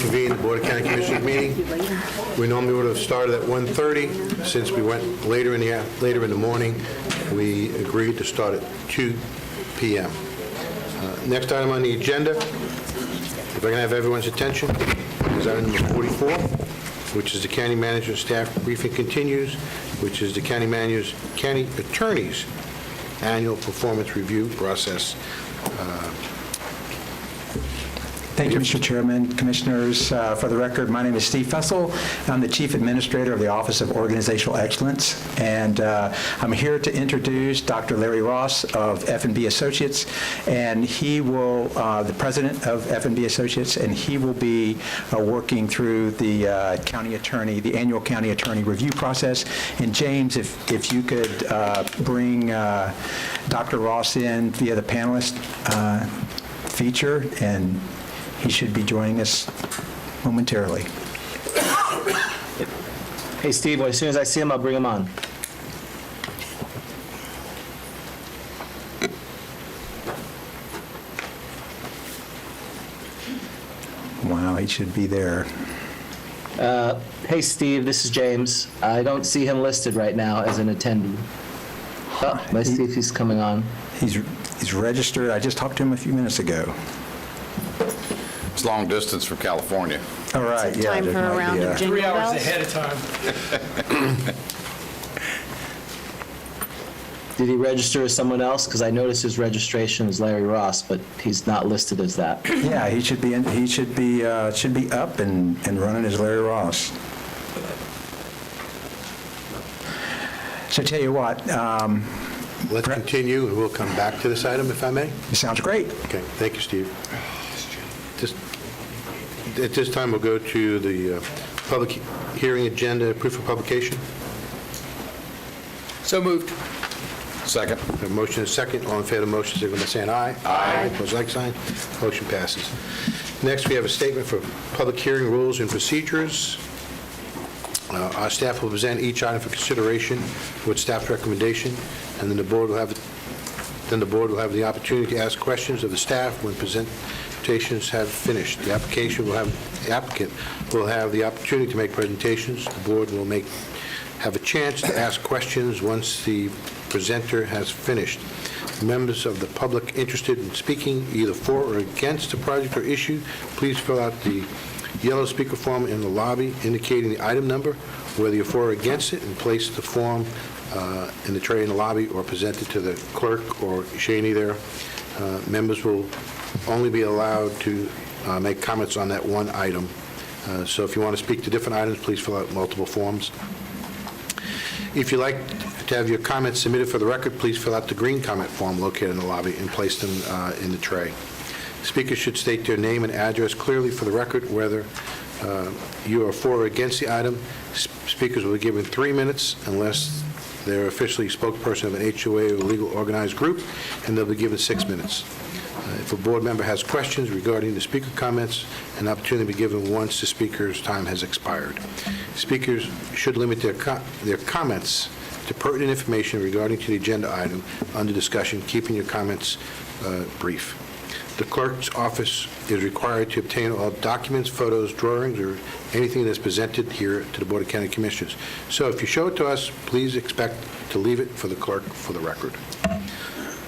reconvene the Board of County Commissioners meeting. We normally would have started at 1:30. Since we went later in the morning, we agreed to start at 2 p.m. Next item on the agenda, if I can have everyone's attention, is item number 44, which is the county manager and staff briefing continues, which is the county attorney's annual performance review process. Thank you, Mr. Chairman. Commissioners, for the record, my name is Steve Fessel. I'm the Chief Administrator of the Office of Organizational Excellence, and I'm here to introduce Dr. Larry Ross of F&B Associates, and he will, the President of F&B Associates, and he will be working through the annual county attorney review process. And James, if you could bring Dr. Ross in via the panelist feature, and he should be joining us momentarily. Hey, Steve, as soon as I see him, I'll bring him on. Wow, he should be there. Hey, Steve, this is James. I don't see him listed right now as an attendee. Oh, let's see if he's coming on. He's registered. I just talked to him a few minutes ago. It's long distance from California. All right, yeah. Time for a round of jingle 3 hours bells. ahead of time. Did he register as someone else? Because I noticed his registration is Larry Ross, but he's not listed as that. Yeah, he should be up and running as Larry Ross. So tell you what, Let's continue, and we'll come back to this item, if I may. it sounds great. Okay, thank you, Steve. At this time, we'll go to the public hearing agenda, proof of publication. So moved. Second. A motion and a second. All in favor of the motion, signify by saying aye. Aye. Opposed, like sign. Motion passes. Next, we have a statement for public hearing rules and procedures. Our staff will present each item for consideration with staff's recommendation, and then the board will have the opportunity to ask questions of the staff when presentations have finished. The applicant will have the opportunity to make presentations. The board will have a chance to ask questions once the presenter has finished. Members of the public interested in speaking either for or against a project or issue, please fill out the yellow speaker form in the lobby indicating the item number, whether you're for or against it, and place the form in the tray in the lobby or present it to the clerk or Shaney there. Members will only be allowed to make comments on that one item. So if you want to speak to different items, please fill out multiple forms. If you'd like to have your comments submitted for the record, please fill out the green comment form located in the lobby and place them in the tray. Speakers should state their name and address clearly for the record, whether you are for or against the item. Speakers will be given 3 minutes unless they're officially spokesperson of an HOA or legal organized group, and they'll be given 6 minutes. If a board member has questions regarding the speaker comments, an opportunity will be given once the speaker's time has expired. Speakers should limit their comments to pertinent information regarding to the agenda item under discussion, keeping your comments brief. The clerk's office is required to obtain all documents, photos, drawings, or anything that's presented here to the Board of County Commissioners. So if you show it to us, please expect to leave it for the clerk for the record.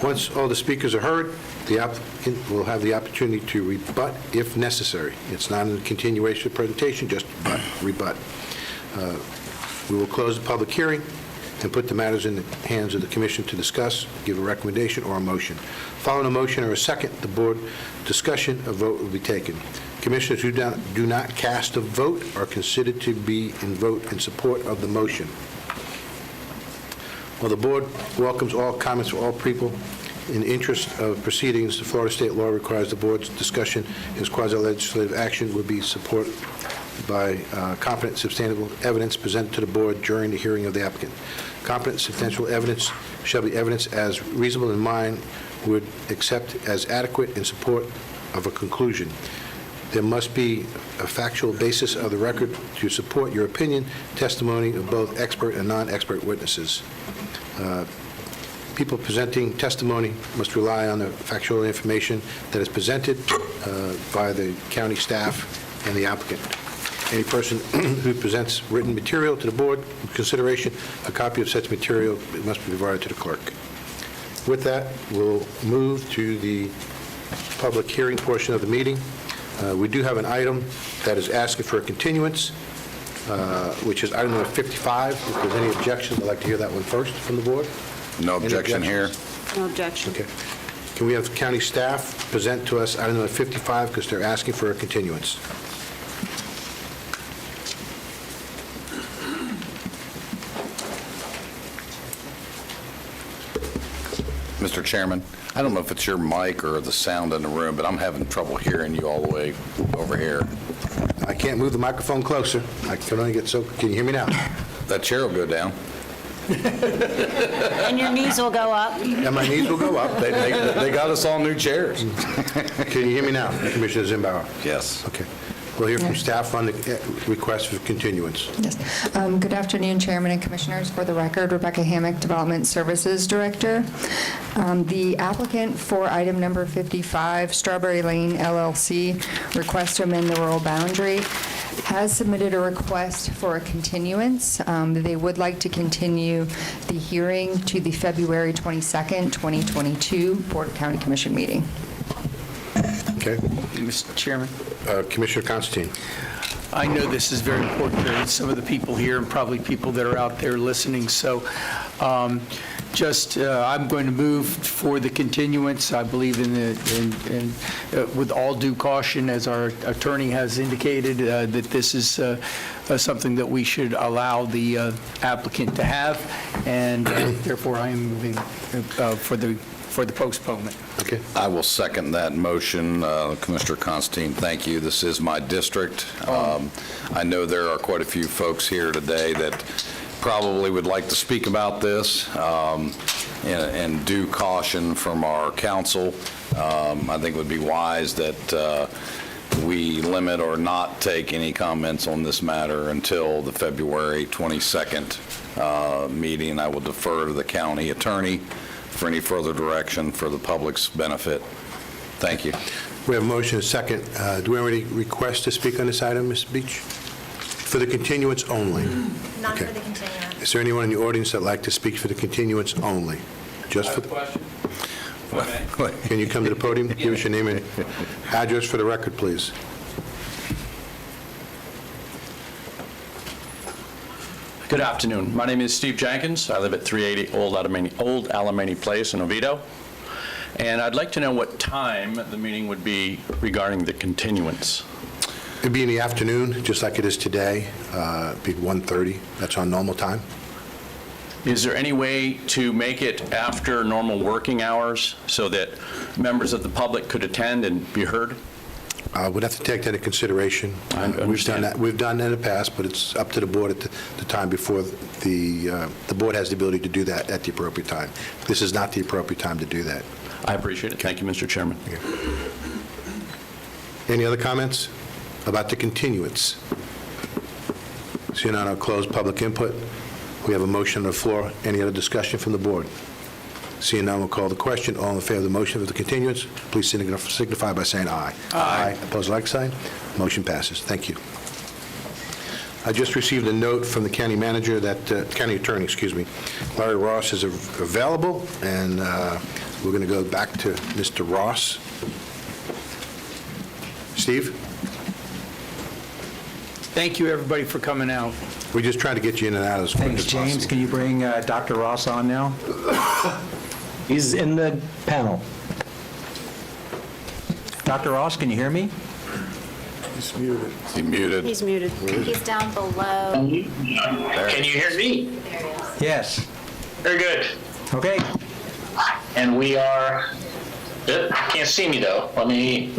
Once all the speakers are heard, the applicant will have the opportunity to rebut if necessary. It's not a continuation of the presentation, just rebut. We will close the public hearing and put the matters in the hands of the commission to discuss, give a recommendation or a motion. Following a motion or a second, the board discussion, a vote will be taken. Commissioners who do not cast a vote are considered to be in vote in support of the motion. While the board welcomes all comments from all people, in the interest of proceedings, the Florida state law requires the board's discussion as quasi-legislative action would be supported by competent substantial evidence presented to the board during the hearing of the applicant. Competent substantial evidence shall be evidence as reasonable in mind would accept as adequate in support of a conclusion. There must be a factual basis of the record to support your opinion, testimony of both expert and non-expert witnesses. People presenting testimony must rely on the factual information that is presented by the county staff and the applicant. Any person who presents written material to the board for consideration, a copy of such material must be provided to the clerk. With that, we'll move to the public hearing portion of the meeting. We do have an item that is asking for a continuance, which is item number 55. If there's any objections, I'd like to hear that one first from the board. No Any objection here. objections? No objection. Okay. Can we have county staff present to us item number 55, because they're asking for a continuance? Mr. Chairman, I don't know if it's your mic or the sound in the room, but I'm having trouble hearing you all the way over here. I can't move the microphone closer. I can only get so, can you hear me now? That chair will go down. And your knees will go up. And my knees will go up. They got us all new chairs. Can you hear me now, Commissioner Zimbauer? Yes. Okay. We'll hear from staff on the request for continuance. Yes. Good afternoon, Chairman and Commissioners. For the record, Rebecca Hammock, Development Services Director. The applicant for item number 55, Strawberry Lane LLC, request to amend the rural boundary, has submitted a request for a continuance. They would like to continue the hearing to the February 22nd, 2022 Board of County Commission meeting. Okay. Mr. Chairman, Commissioner Constantine. I know this is very important to some of the people here and probably people that are out there listening, so I'm going to move for the continuance. I believe with all due caution, as our attorney has indicated, that this is something that we should allow the applicant to have, and therefore I am moving for the postponement. Okay. I will second that motion. Commissioner Constantine, thank you. This is my district. I know there are quite a few folks here today that probably would like to speak about this, and due caution from our council. I think it would be wise that we limit or not take any comments on this matter until the February 22nd meeting. I will defer to the county attorney for any further direction for the public's benefit. Thank you. We have a motion and a second. Do we have any requests to speak on this item, Ms. Beach? For the continuance only? Not Okay. for the continuance. Is there anyone in the audience that'd like to speak for the continuance only? Just for, question? can you come to the podium? Give us your name and address for the record, please. Good afternoon. My name is Steve Jenkins. I live at 380 Old Alamany Place in Oviedo. And I'd like to know what time the meeting would be regarding the continuance. It'd be in the afternoon, just like it is today. It'd be 1:30. That's our normal time. Is there any way to make it after normal working hours so that members of the public could attend and be heard? We'd have to take that into consideration. I We've done understand. that. We've done that in the past, but it's up to the board at the time before the board has the ability to do that at the appropriate time. This is not the appropriate time to do that. I appreciate it. Thank you, Mr. Chairman. Any other comments about the continuance? Seeing none, I'll close public input. We have a motion on the floor. Any other discussion from the board? Seeing none, we'll call the question. All in favor of the motion for the continuance, please signify by saying aye. Aye. Opposed, like sign. Motion passes. Thank you. I just received a note from the county manager that, county attorney, excuse me, Larry Ross is available, and we're going to go back to Mr. Ross. Steve? Thank you, everybody, for coming out. We're just trying to get you in and out as quick Thanks, as James. possible. Can you bring Dr. Ross on now? He's in the panel. Dr. Ross, can you hear me? Is he muted? He's muted. He's down below. Can you hear me? Yes. Very good. Okay. And we are, can't see me though. Let me,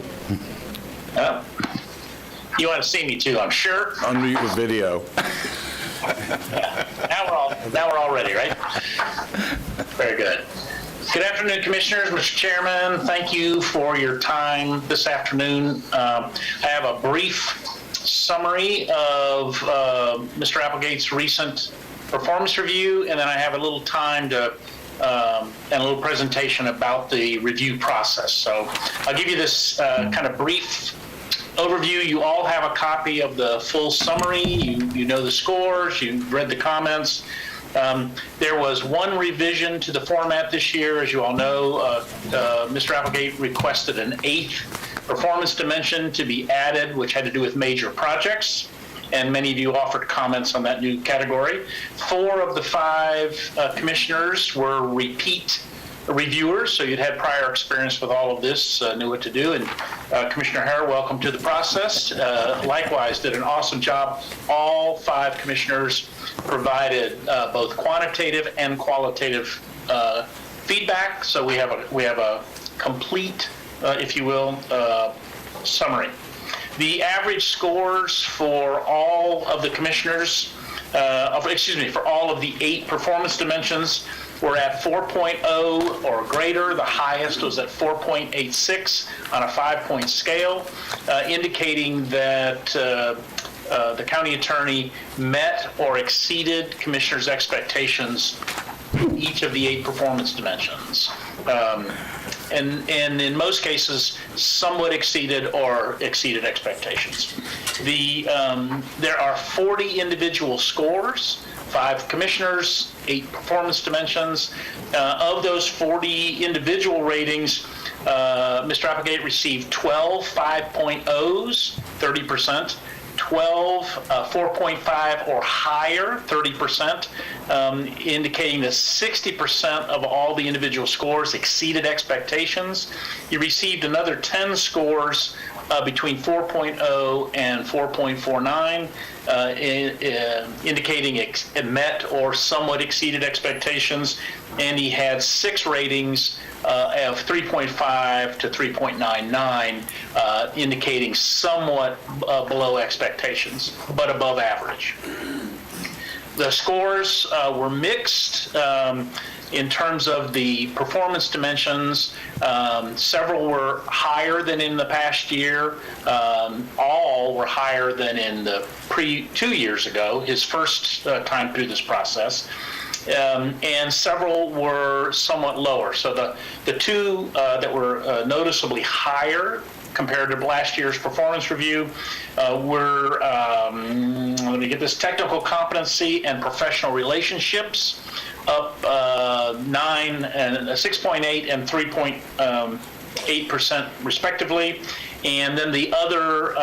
you want to see me too, I'm sure. Unmute the video. Now we're all ready, right? Very good. Good afternoon, Commissioners, Mr. Chairman. Thank you for your time this afternoon. I have a brief summary of Mr. Applegate's recent performance review, and then I have a little time to and a little presentation about the review process. So I'll give you this kind of brief overview, you all have a copy of the full summary. You know the scores, you read the comments. There was one revision to the format this year. As you all know, Mr. Applegate requested an 8th performance dimension to be added, which had to do with major projects, and many of you offered comments on that new category. 4 of the 5 commissioners were repeat reviewers, so you'd had prior experience with all of this, knew what to do, and Commissioner Hare, welcome to the process. Likewise, did an awesome job. All 5 commissioners provided both quantitative and qualitative feedback, so we have a complete, if you will, summary. The average scores for all of the commissioners, for all of the 8 performance dimensions were at 4.0 or greater. The highest was at 4.86 on a 5-point scale, indicating that the county attorney met or exceeded commissioners' expectations in each of the 8 performance dimensions. And in most cases, somewhat exceeded or exceeded expectations. There are 40 individual scores, 5 commissioners, 8 performance dimensions. Of those 40 individual ratings, Mr. Applegate received 12 5.0s, 30%, 12 4.5 or higher, 30%, indicating that 60% of all the individual scores exceeded expectations. You received another 10 scores between 4.0 and 4.49, indicating it met or somewhat exceeded expectations, and he had 6 ratings of 3.5 to 3.99, indicating somewhat below expectations, but above average. The scores were mixed in terms of the performance dimensions. Several were higher than in the past year. All were higher than in the 2 years ago, his first time through this process. And several were somewhat lower. So the 2 that were noticeably higher compared to last year's performance review were, let me get this, technical competency and professional relationships, up 6.8 and 3.8% respectively. And then the other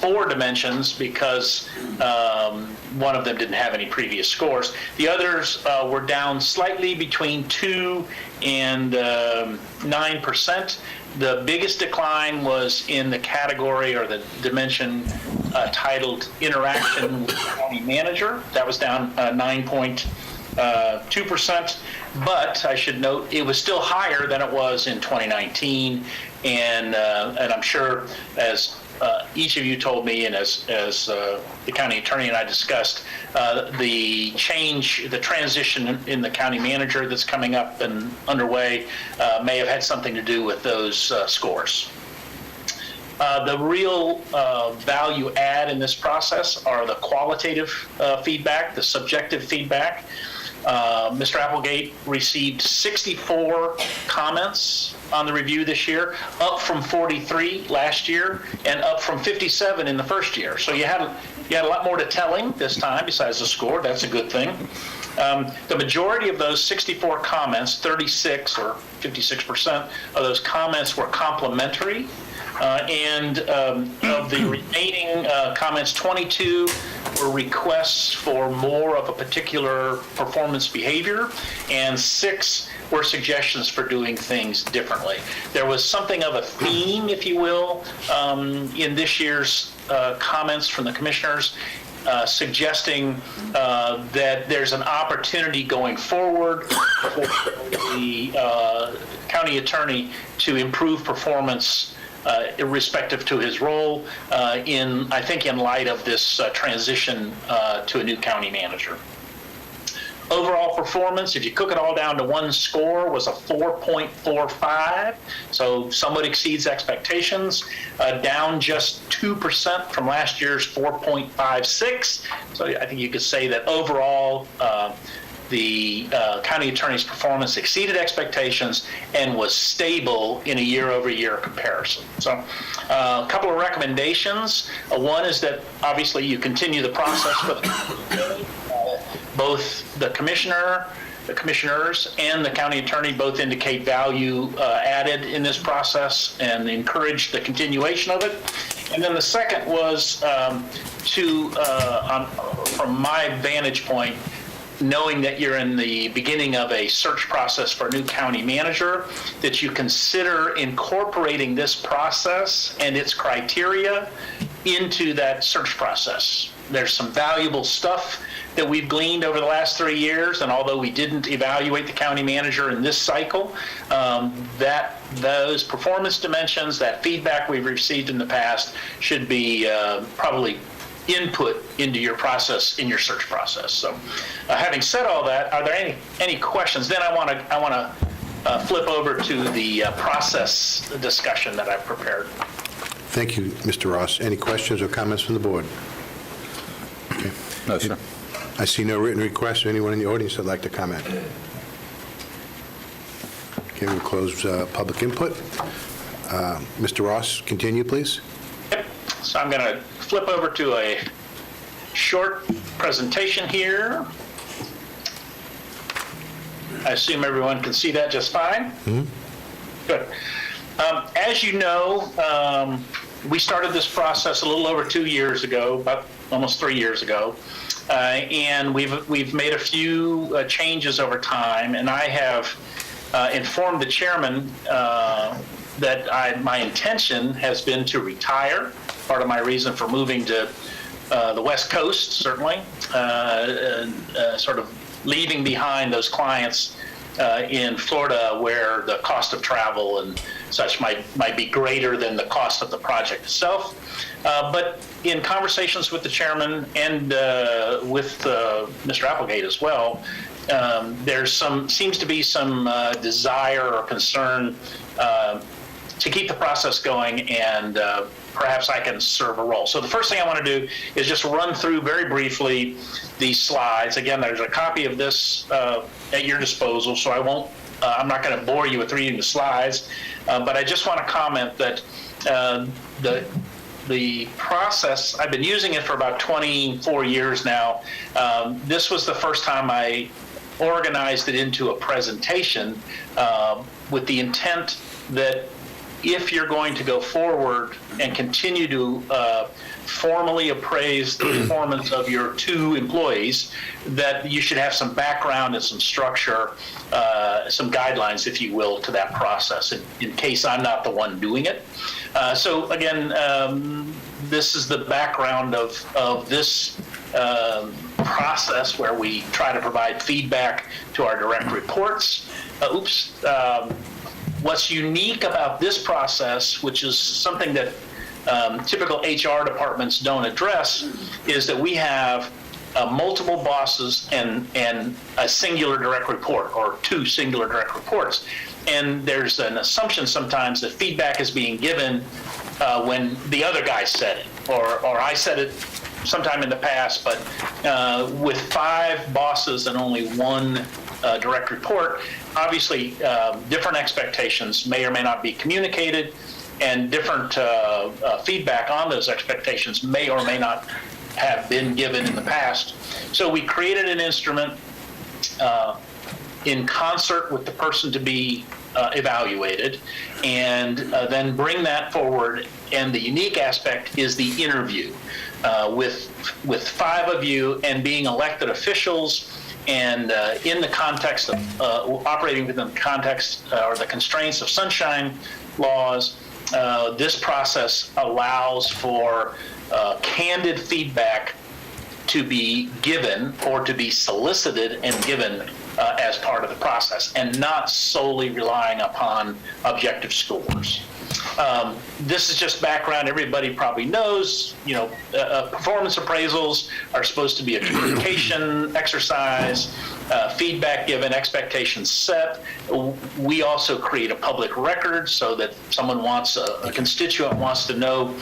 4 dimensions, because one of them didn't have any previous scores. The others were down slightly between 2 and 9%. The biggest decline was in the category or the dimension titled Interaction with the County Manager. That was down 9.2%. But I should note it was still higher than it was in 2019, and I'm sure, as each of you told me, and as the county attorney and I discussed, the transition in the county manager that's coming up and underway may have had something to do with those scores. The real value add in this process are the qualitative feedback, the subjective feedback. Mr. Applegate received 64 comments on the review this year, up from 43 last year, and up from 57 in the first year. So you had a lot more to tell him this time besides the score. That's a good thing. The majority of those 64 comments, 36 or 56% of those comments were complimentary. And of the remaining comments, 22 were requests for more of a particular performance behavior, and 6 were suggestions for doing things differently. There was something of a theme, if you will, in this year's comments from the commissioners, suggesting that there's an opportunity going forward for the county attorney to improve performance irrespective to his role, I think in light of this transition to a new county manager. Overall performance, if you cook it all down to one score, was a 4.45, so somewhat exceeds expectations, down just 2% from last year's 4.56. So I think you could say that overall the county attorney's performance exceeded expectations and was stable in a year-over-year comparison. So a couple of recommendations. One is that obviously you continue the process with both the commissioners and the county attorney both indicate value added in this process and encourage the continuation of it. And then the second was from my vantage point, knowing that you're in the beginning of a search process for a new county manager, that you consider incorporating this process and its criteria into that search process. There's some valuable stuff that we've gleaned over the last 3 years, and although we didn't evaluate the county manager in this cycle, those performance dimensions, that feedback we've received in the past should be probably input into your process, in your search process. So having said all that, are there any questions? Then I want to flip over to the process discussion that I've prepared. Thank you, Mr. Ross. Any questions or comments from the board? Okay. No, sir. I see no written requests. Anyone in the audience that'd like to comment? Okay, we'll close public input. Mr. Ross, continue, please. Yep. So I'm going to flip over to a short presentation here. I assume everyone can see that just fine? Mm-hmm. Good. As you know, we started this process a little over 2 years ago, about almost 3 years ago, and we've made a few changes over time, and I have informed the chairman that my intention has been to retire. Part of my reason for moving to the West Coast, certainly, sort of leaving behind those clients in Florida where the cost of travel and such might be greater than the cost of the project itself. But in conversations with the chairman and with Mr. Applegate as well, seems to be some desire or concern to keep the process going, and perhaps I can serve a role. So the first thing I want to do is just run through very briefly these slides. Again, there's a copy of this at your disposal, so I'm not going to bore you with reading the slides, but I just want to comment that the process, I've been using it for about 24 years now. This was the first time I organized it into a presentation with the intent that if you're going to go forward and continue to formally appraise the performance of your 2 employees, that you should have some background and some structure, some guidelines, if you will, to that process in case I'm not the one doing it. So again, this is the background of this process where we try to provide feedback to our direct reports. What's unique about this process, which is something that typical HR departments don't address, is that we have multiple bosses and a singular direct report, or 2 singular direct reports. And there's an assumption sometimes that feedback is being given when the other guy said it, or I said it sometime in the past, but with 5 bosses and only 1 direct report, obviously different expectations may or may not be communicated, and different feedback on those expectations may or may not have been given in the past. So we created an instrument in concert with the person to be evaluated, and then bring that forward. And the unique aspect is the interview with 5 of you, and being elected officials, and in the context of operating within the context or the constraints of sunshine laws, this process allows for candid feedback to be given or to be solicited and given as part of the process, and not solely relying upon objective scores. This is just background. Everybody probably knows, performance appraisals are supposed to be a communication exercise, feedback given, expectations set. We also create a public record so that someone a constituent wants to know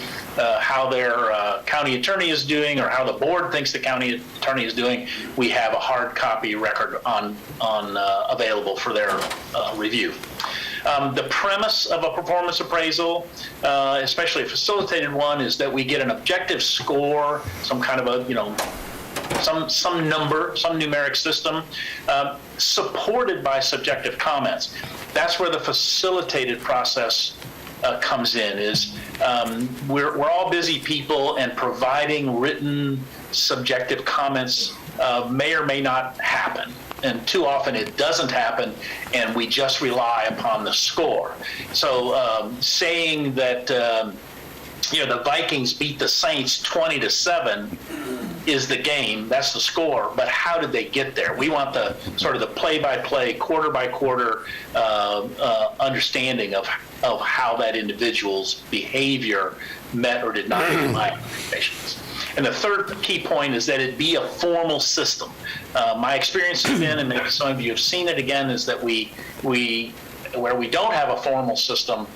how their county attorney is doing or how the board thinks the county attorney is doing. We have a hard copy record on available for their review. The premise of a performance appraisal, especially a facilitated one, is that we get an objective score, some kind of some number, some numeric system, supported by subjective comments. That's where the facilitated process comes in. We're all busy people, and providing written subjective comments may or may not happen. And too often it doesn't happen, and we just rely upon the score. So saying that the Vikings beat the Saints 20-7 is the game, that's the score, but how did they get there? We want the sort of the play-by-play, quarter-by-quarter understanding of how that individual's behavior met or did not meet my expectations. And the third key point is that it be a formal system. My experience has been, and maybe some of you have seen it again, is that where we don't have a formal system,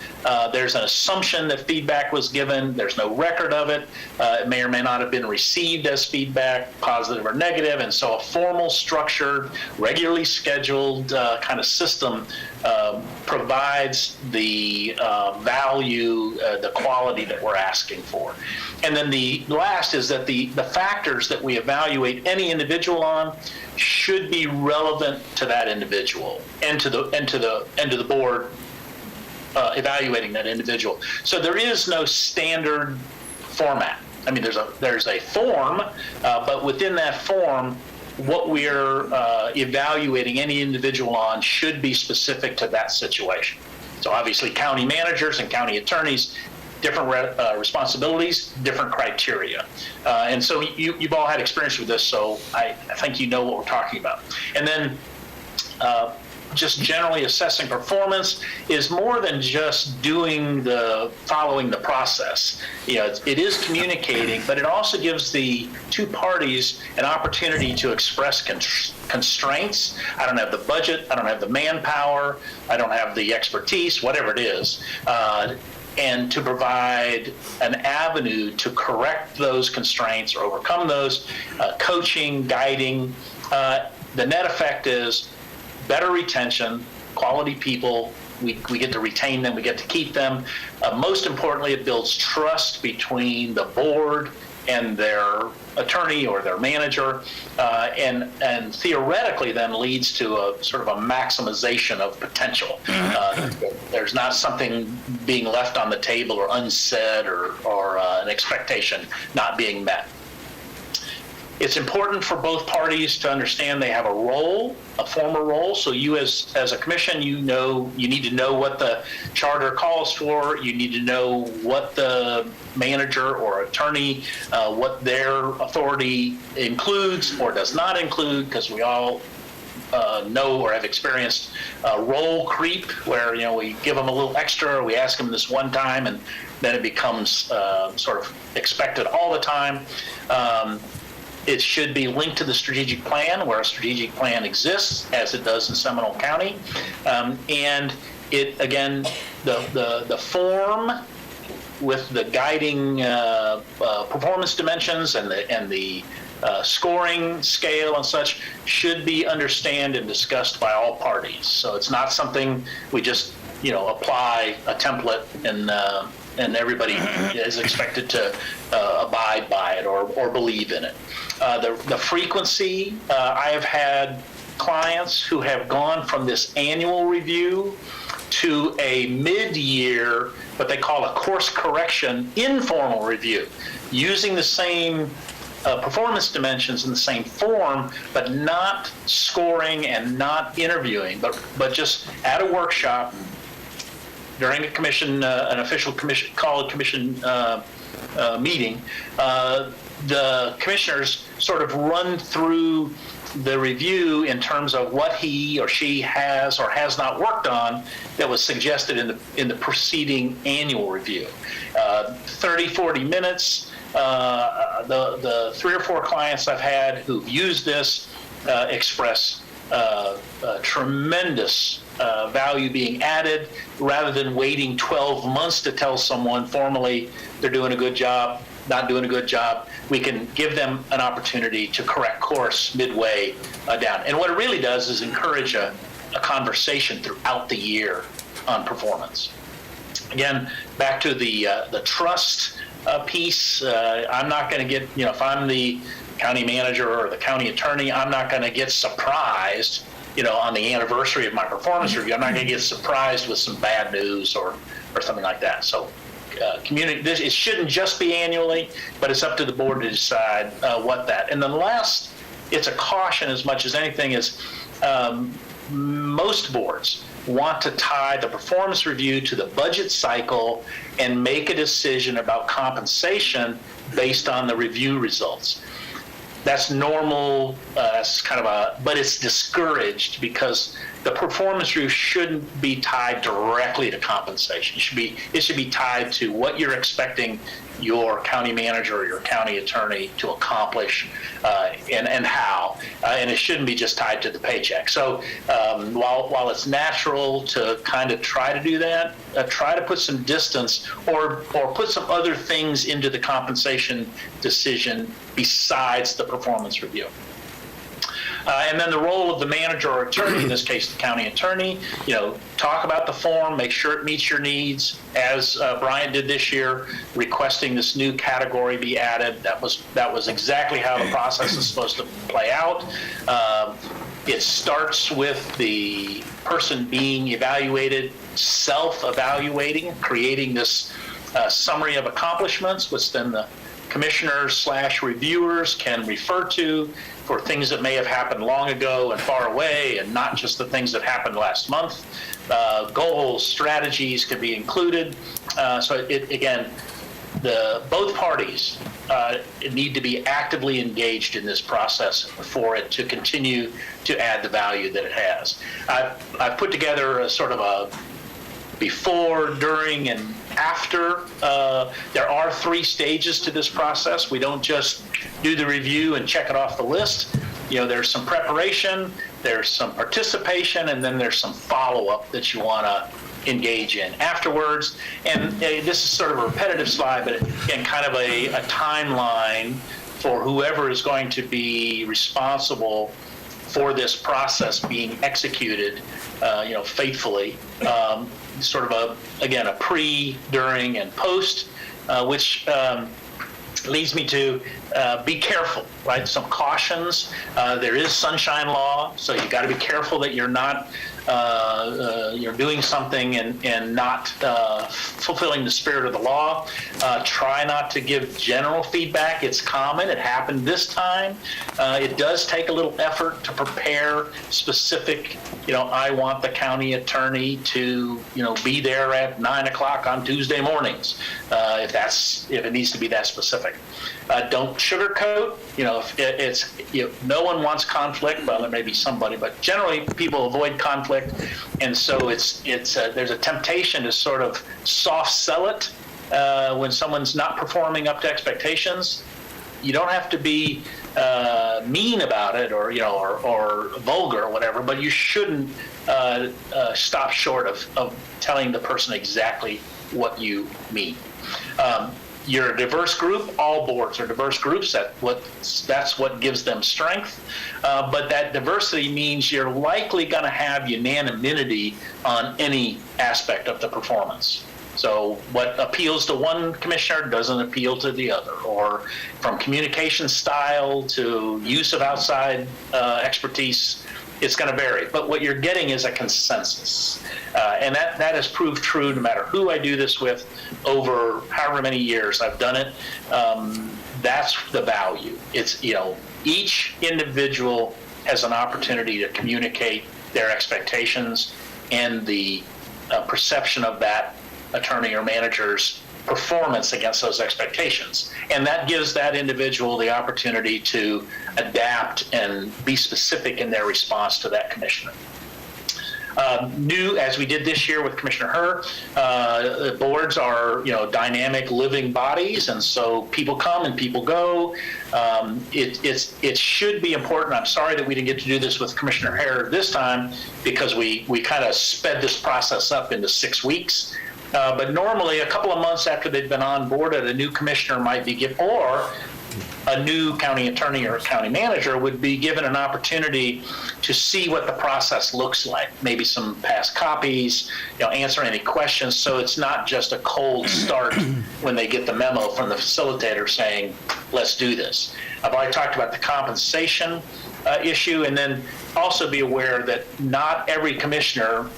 there's an assumption that feedback was given. There's no record of it. It may or may not have been received as feedback, positive or negative. And so a formal, structured, regularly scheduled kind of system provides the value, the quality that we're asking for. And then the last is that the factors that we evaluate any individual on should be relevant to that individual and to the board evaluating that individual. So there is no standard format. I mean, there's a form, but within that form, what we're evaluating any individual on should be specific to that situation. So obviously, county managers and county attorneys, different responsibilities, different criteria. And so you've all had experience with this, so I think you know what we're talking about. And then just generally assessing performance is more than just following the process. It is communicating, but it also gives the two parties an opportunity to express constraints. I don't have the budget, I don't have the manpower, I don't have the expertise, whatever it is. And to provide an avenue to correct those constraints or overcome those, coaching, guiding. The net effect is better retention, quality people. We get to retain them, we get to keep them. Most importantly, it builds trust between the board and their attorney or their manager, and theoretically then leads to a sort of a maximization of potential. There's not something being left on the table or unsaid or an expectation not being met. It's important for both parties to understand they have a role, a formal role. So you as a commission, you need to know what the charter calls for. You need to know what the manager or attorney, what their authority includes or does not include, because we all know or have experienced role creep, where we give them a little extra, or we ask them this one time, and then it becomes sort of expected all the time. It should be linked to the strategic plan, where a strategic plan exists, as it does in Seminole County. And it, again, the form with the guiding performance dimensions and the scoring scale and such should be understood and discussed by all parties. So it's not something we just apply a template and everybody is expected to abide by it or believe in it. The frequency, I have had clients who have gone from this annual review to a mid-year, what they call a course correction informal review, using the same performance dimensions in the same form, but not scoring and not interviewing, but just at a workshop during a commission, an official commission called commission meeting. The commissioners sort of run through the review in terms of what he or she has or has not worked on that was suggested in the preceding annual review. 30, 40 minutes. The 3 or 4 clients I've had who've used this express tremendous value being added, rather than waiting 12 months to tell someone formally they're doing a good job, not doing a good job. We can give them an opportunity to correct course midway down. And what it really does is encourage a conversation throughout the year on performance. Again, back to the trust piece, I'm not going to get, if I'm the county manager or the county attorney, I'm not going to get surprised, on the anniversary of my performance review. I'm not going to get surprised with some bad news or something like that. So it shouldn't just be annually, but it's up to the board to decide what that. And then last, it's a caution as much as anything, is most boards want to tie the performance review to the budget cycle and make a decision about compensation based on the review results. That's normal, that's but it's discouraged because the performance review shouldn't be tied directly to compensation. It should be tied to what you're expecting your county manager or your county attorney to accomplish and how, and it shouldn't be just tied to the paycheck. So while it's natural to kind of try to do that, try to put some distance or put some other things into the compensation decision besides the performance review. And then the role of the manager or attorney, in this case the county attorney, talk about the form, make sure it meets your needs, as Brian did this year, requesting this new category be added. That was exactly how the process is supposed to play out. It starts with the person being evaluated, self-evaluating, creating this summary of accomplishments, which then the commissioners/reviewers can refer to for things that may have happened long ago and far away, and not just the things that happened last month. Goals, strategies can be included. So both parties need to be actively engaged in this process for it to continue to add the value that it has. I've put together a sort of a before, during, and after. There are 3 stages to this process. We don't just do the review and check it off the list. There's some preparation, there's some participation, and then there's some follow-up that you want to engage in afterwards. And this is sort of a repetitive slide, but again, kind of a timeline for whoever is going to be responsible for this process being executed, faithfully. Sort of a pre, during, and post, which leads me to be careful, right? Some cautions. There is sunshine law, so you got to be careful that you're not you're doing something and not fulfilling the spirit of the law. Try not to give general feedback. It's common. It happened this time. It does take a little effort to prepare specific, I want the county attorney to, be there at 9 o'clock on Tuesday mornings, if it needs to be that specific. Don't sugarcoat. No one wants conflict. Well, there may be somebody, but generally people avoid conflict, and so there's a temptation to sort of soft sell it when someone's not performing up to expectations. You don't have to be mean about it or vulgar or whatever, but you shouldn't stop short of telling the person exactly what you mean. You're a diverse group. All boards are diverse groups. That's what gives them strength. But that diversity means you're likely going to have unanimity on any aspect of the performance. So what appeals to one commissioner doesn't appeal to the other, or from communication style to use of outside expertise, it's going to vary. But what you're getting is a consensus. And that has proved true no matter who I do this with over however many years I've done it. That's the value. It's, each individual has an opportunity to communicate their expectations, and the perception of that attorney or manager's performance against those expectations. And that gives that individual the opportunity to adapt and be specific in their response to that commissioner. New, as we did this year with Commissioner Herr, the boards are, dynamic living bodies, and so people come and people go. It should be important. I'm sorry that we didn't get to do this with Commissioner Herr this time, because we kind of sped this process up into 6 weeks. But normally, a couple of months after they've been on board, a new commissioner might be given, or a new county attorney or a county manager would be given an opportunity to see what the process looks like, maybe some past copies, answer any questions, so it's not just a cold start when they get the memo from the facilitator saying, let's do this. I've already talked about the compensation issue, and then also be aware that not every commissioner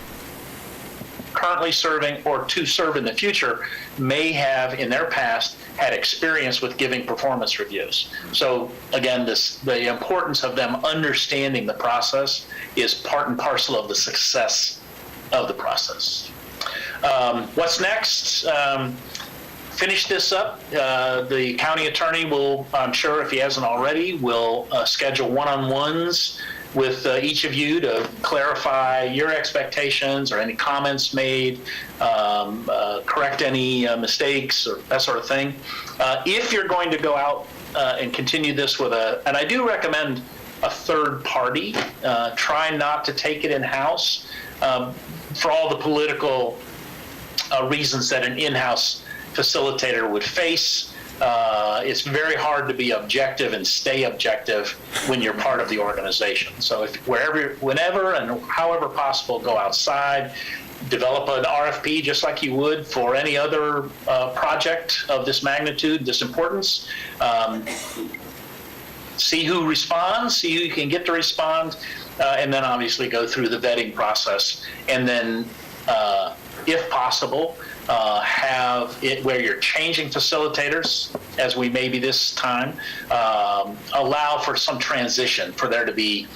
currently serving or to serve in the future may have in their past had experience with giving performance reviews. So again, the importance of them understanding the process is part and parcel of the success of the process. What's next? Finish this up. The county attorney will, I'm sure if he hasn't already, will schedule one-on-ones with each of you to clarify your expectations or any comments made, correct any mistakes or that sort of thing. If you're going to go out and continue this with and I do recommend a third party, try not to take it in-house for all the political reasons that an in-house facilitator would face. It's very hard to be objective and stay objective when you're part of the organization. So if whenever and however possible, go outside, develop an RFP just like you would for any other project of this magnitude, this importance. See who responds, see who you can get to respond, and then obviously go through the vetting process. And then, if possible, have it where you're changing facilitators, as we may be this time, allow for some transition, for there to be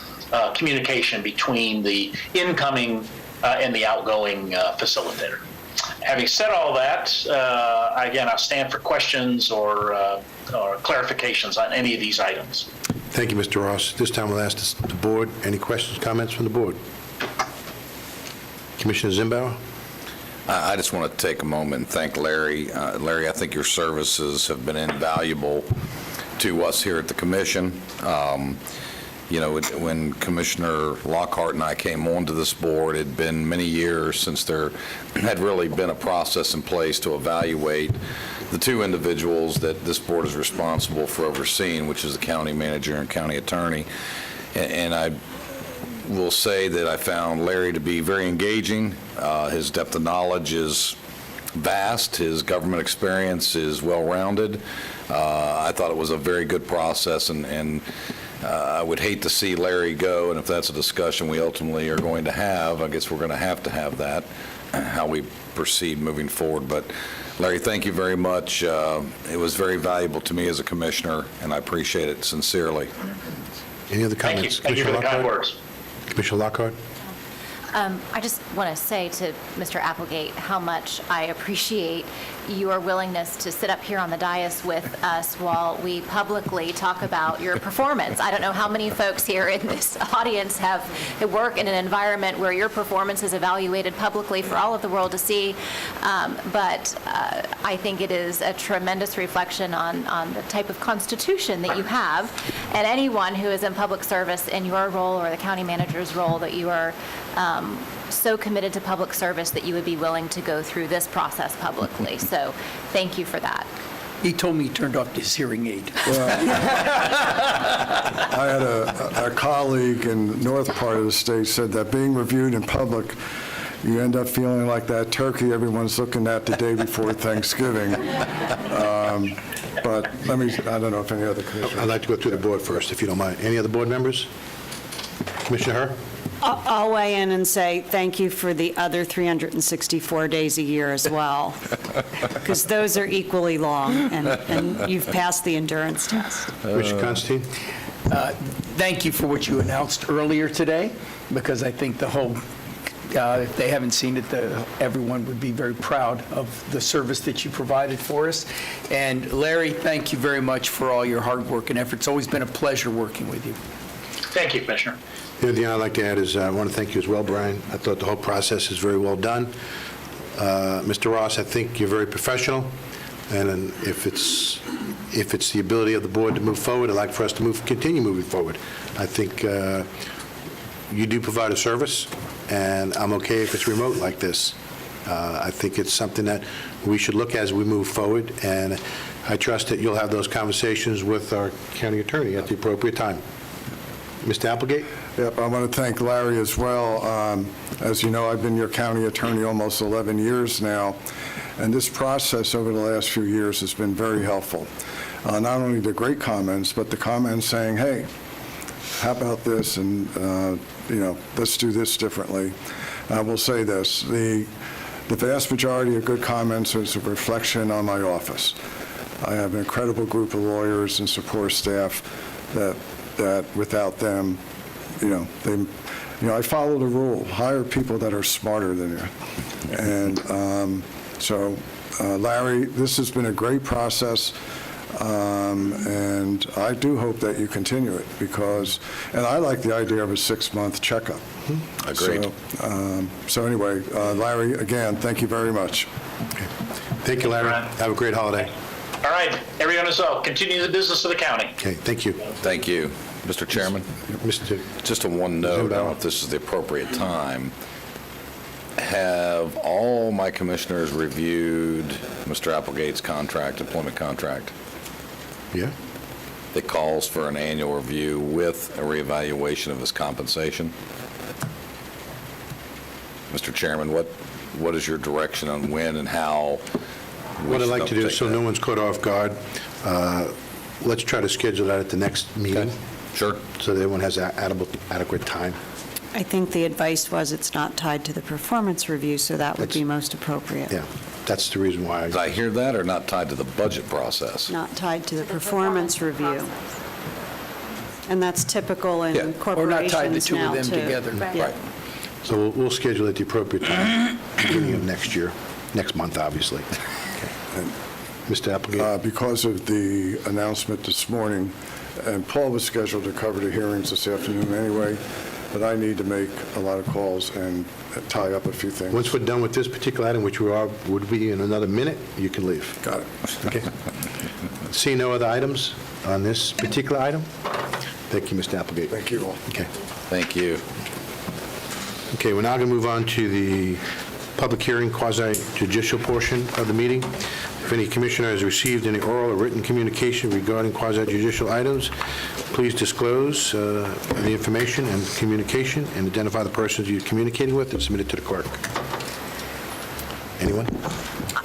communication between the incoming and the outgoing facilitator. Having said all that, again, I'll stand for questions or clarifications on any of these items. Thank you, Mr. Ross. This time we'll ask the board, any questions, comments from the board? Commissioner Zimbauer? I just want to take a moment and thank Larry. Larry, I think your services have been invaluable to us here at the commission. When Commissioner Lockhart and I came onto this board, it had been many years since there had really been a process in place to evaluate the two individuals that this board is responsible for overseeing, which is the county manager and county attorney. And I will say that I found Larry to be very engaging. His depth of knowledge is vast. His government experience is well-rounded. I thought it was a very good process, and I would hate to see Larry go, and if that's a discussion we ultimately are going to have, I guess we're going to have that, how we proceed moving forward. But Larry, thank you very much. It was very valuable to me as a commissioner, and I appreciate it sincerely. Any other comments? Thank you for the kind words. Commissioner Lockhart? I just want to say to Mr. Applegate how much I appreciate your willingness to sit up here on the dais with us while we publicly talk about your performance. I don't know how many folks here in this audience work in an environment where your performance is evaluated publicly for all of the world to see, but I think it is a tremendous reflection on the type of constitution that you have, and anyone who is in public service in your role or the county manager's role, that you are so committed to public service that you would be willing to go through this process publicly. So thank you for that. He told me he turned off his hearing aid. I had a colleague in the north part of the state said that being reviewed in public, you end up feeling like that turkey everyone's looking at the day before Thanksgiving. But I don't know if any other commissioners. I'd like to go through the board first, if you don't mind. Any other board members? Commissioner Herr? I'll weigh in and say thank you for the other 364 days a year as well, because those are equally long, and you've passed the endurance test. Commissioner Constantine? Thank you for what you announced earlier today, because I think the whole If they haven't seen it, everyone would be very proud of the service that you provided for us. And Larry, thank you very much for all your hard work and effort. It's always been a pleasure working with you. Thank you, Commissioner. The other thing I'd like to add is I want to thank you as well, Brian. I thought the whole process is very well done. Mr. Ross, I think you're very professional, and if it's the ability of the board to move forward, I'd like for us to continue moving forward. I think you do provide a service, and I'm okay if it's remote like this. I think it's something that we should look at as we move forward, and I trust that you'll have those conversations with our county attorney at the appropriate time. Mr. Applegate? Yep, I want to thank Larry as well. As you know, I've been your county attorney almost 11 years now, and this process over the last few years has been very helpful. Not only the great comments, but the comments saying, hey, how about this, and let's do this differently. I will say this, the vast majority of good comments is a reflection on my office. I have an incredible group of lawyers and support staff that without them, I follow the rule, hire people that are smarter than you. And so, Larry, this has been a great process, and I do hope that you continue it and I like the idea of a 6-month checkup. Agreed. So anyway, Larry, again, thank you very much. Okay. Thank you, Larry. Have a great holiday. All right, everyone as well, continue the business of the county. Okay, thank you. Thank you. Mr. Chairman? Just a one note, I don't know if this is the appropriate time. Have all my commissioners reviewed Mr. Applegate's employment contract? Yeah? That calls for an annual review with a reevaluation of his compensation? Mr. Chairman, what is your direction on when and how? What I'd like to do, is so no one's caught off guard, let's try to schedule that at the next meeting. Okay. Sure. So that everyone has adequate time. I think the advice was it's not tied to the performance review, so that would be most appropriate. Yeah, that's the reason why. Did I hear that, or not tied to the budget process? Not tied to the performance review. And that's typical Yeah. in Or corporations not tied the two now, of them too. together. Yeah. So we'll schedule at the appropriate time, beginning of next year, next month, obviously. Mr. Applegate? Because of the announcement this morning, and Paul was scheduled to cover the hearings this afternoon anyway, but I need to make a lot of calls and tie up a few things. Once we're done with this particular item, which would be in another minute, you can leave. Got it. Okay. See no other items on this particular item? Thank you, Mr. Applegate. Thank you all. Okay. Thank you. Okay, we're now going to move on to the public hearing, quasi-judicial portion of the meeting. If any commissioner has received any oral or written communication regarding quasi-judicial items, please disclose the information and communication and identify the persons you're communicating with and submit it to the clerk. Anyone?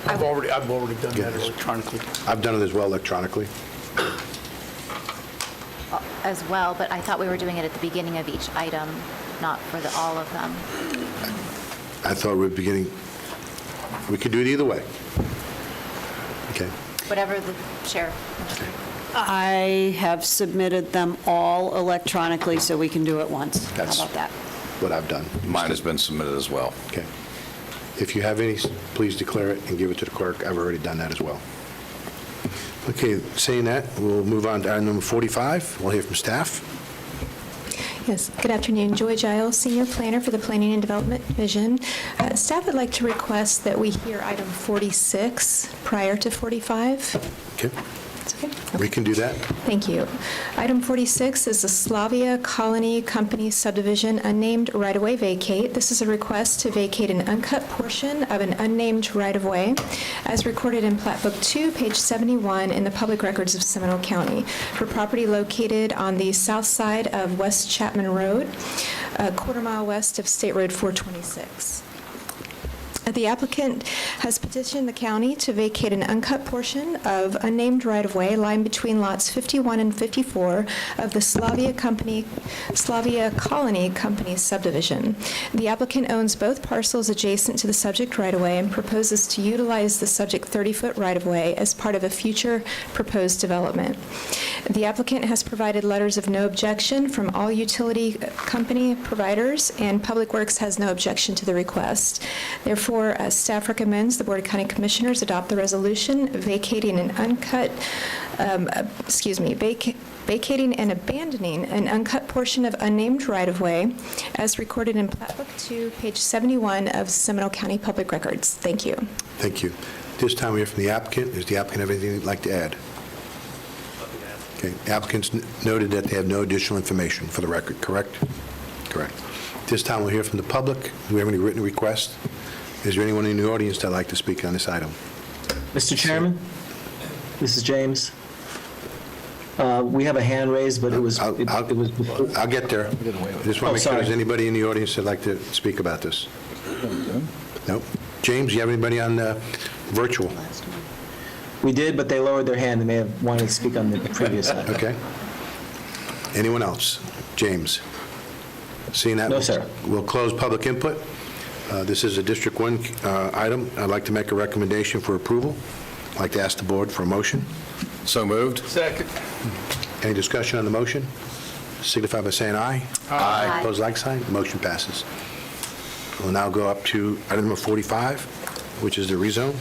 I've already done that electronically. I've done it as well electronically. As well, but I thought we were doing it at the beginning of each item, not for all of them. I thought we could do it either way. Okay. Whatever the chair. I have submitted them all electronically, so we can do it once. How That's- about that? What I've done. Mine has been submitted as well. Okay. If you have any, please declare it and give it to the clerk. I've already done that as well. Okay, saying that, we'll move on to item number 45. We'll hear from staff. Yes, good afternoon. Joy Giles, Senior Planner for the Planning and Development Division. Staff would like to request that we hear item 46 prior to 45. Okay, It's okay? we can do that. Thank you. Item 46 is the Slavia Colony Company subdivision unnamed right-of-way vacate. This is a request to vacate an uncut portion of an unnamed right-of-way as recorded in Plat Book 2, page 71 in the public records of Seminole County for property located on the south side of West Chapman Road, a quarter-mile west of State Road 426. The applicant has petitioned the county to vacate an uncut portion of unnamed right-of-way lying between lots 51 and 54 of the Slavia Colony Company subdivision. The applicant owns both parcels adjacent to the subject right-of-way and proposes to utilize the subject 30-foot right-of-way as part of a future proposed development. The applicant has provided letters of no objection from all utility company providers, and Public Works has no objection to the request. Therefore, staff recommends the Board of County Commissioners adopt the resolution vacating and vacating and abandoning an uncut portion of unnamed right-of-way as recorded in Plat Book 2, page 71 of Seminole County Public Records. Thank you. Thank you. This time we hear from the applicant. Does the applicant have anything they'd like to add? Okay. Applicants noted that they have no additional information for the record, correct? Correct. This time we'll hear from the public. Do we have any written requests? Is there anyone in the audience that'd like to speak on this item? Mr. Chairman, this is James. We have a hand raised, but it was... I'll get there. I just want to make sure there's anybody in the audience that'd like to speak about this. No? James, do you have anybody on virtual? We did, but they lowered their hand. They may have wanted to speak on the previous item. Okay. Anyone else? James? Seeing that? No, sir. We'll close public input. This is a District 1 item. I'd like to make a recommendation for approval. I'd like to ask the board for a motion. So moved. Second. Any discussion on the motion? Signify by saying aye. Aye. Opposed, like sign. Motion passes. We'll now go up to item number 45, which is the rezone.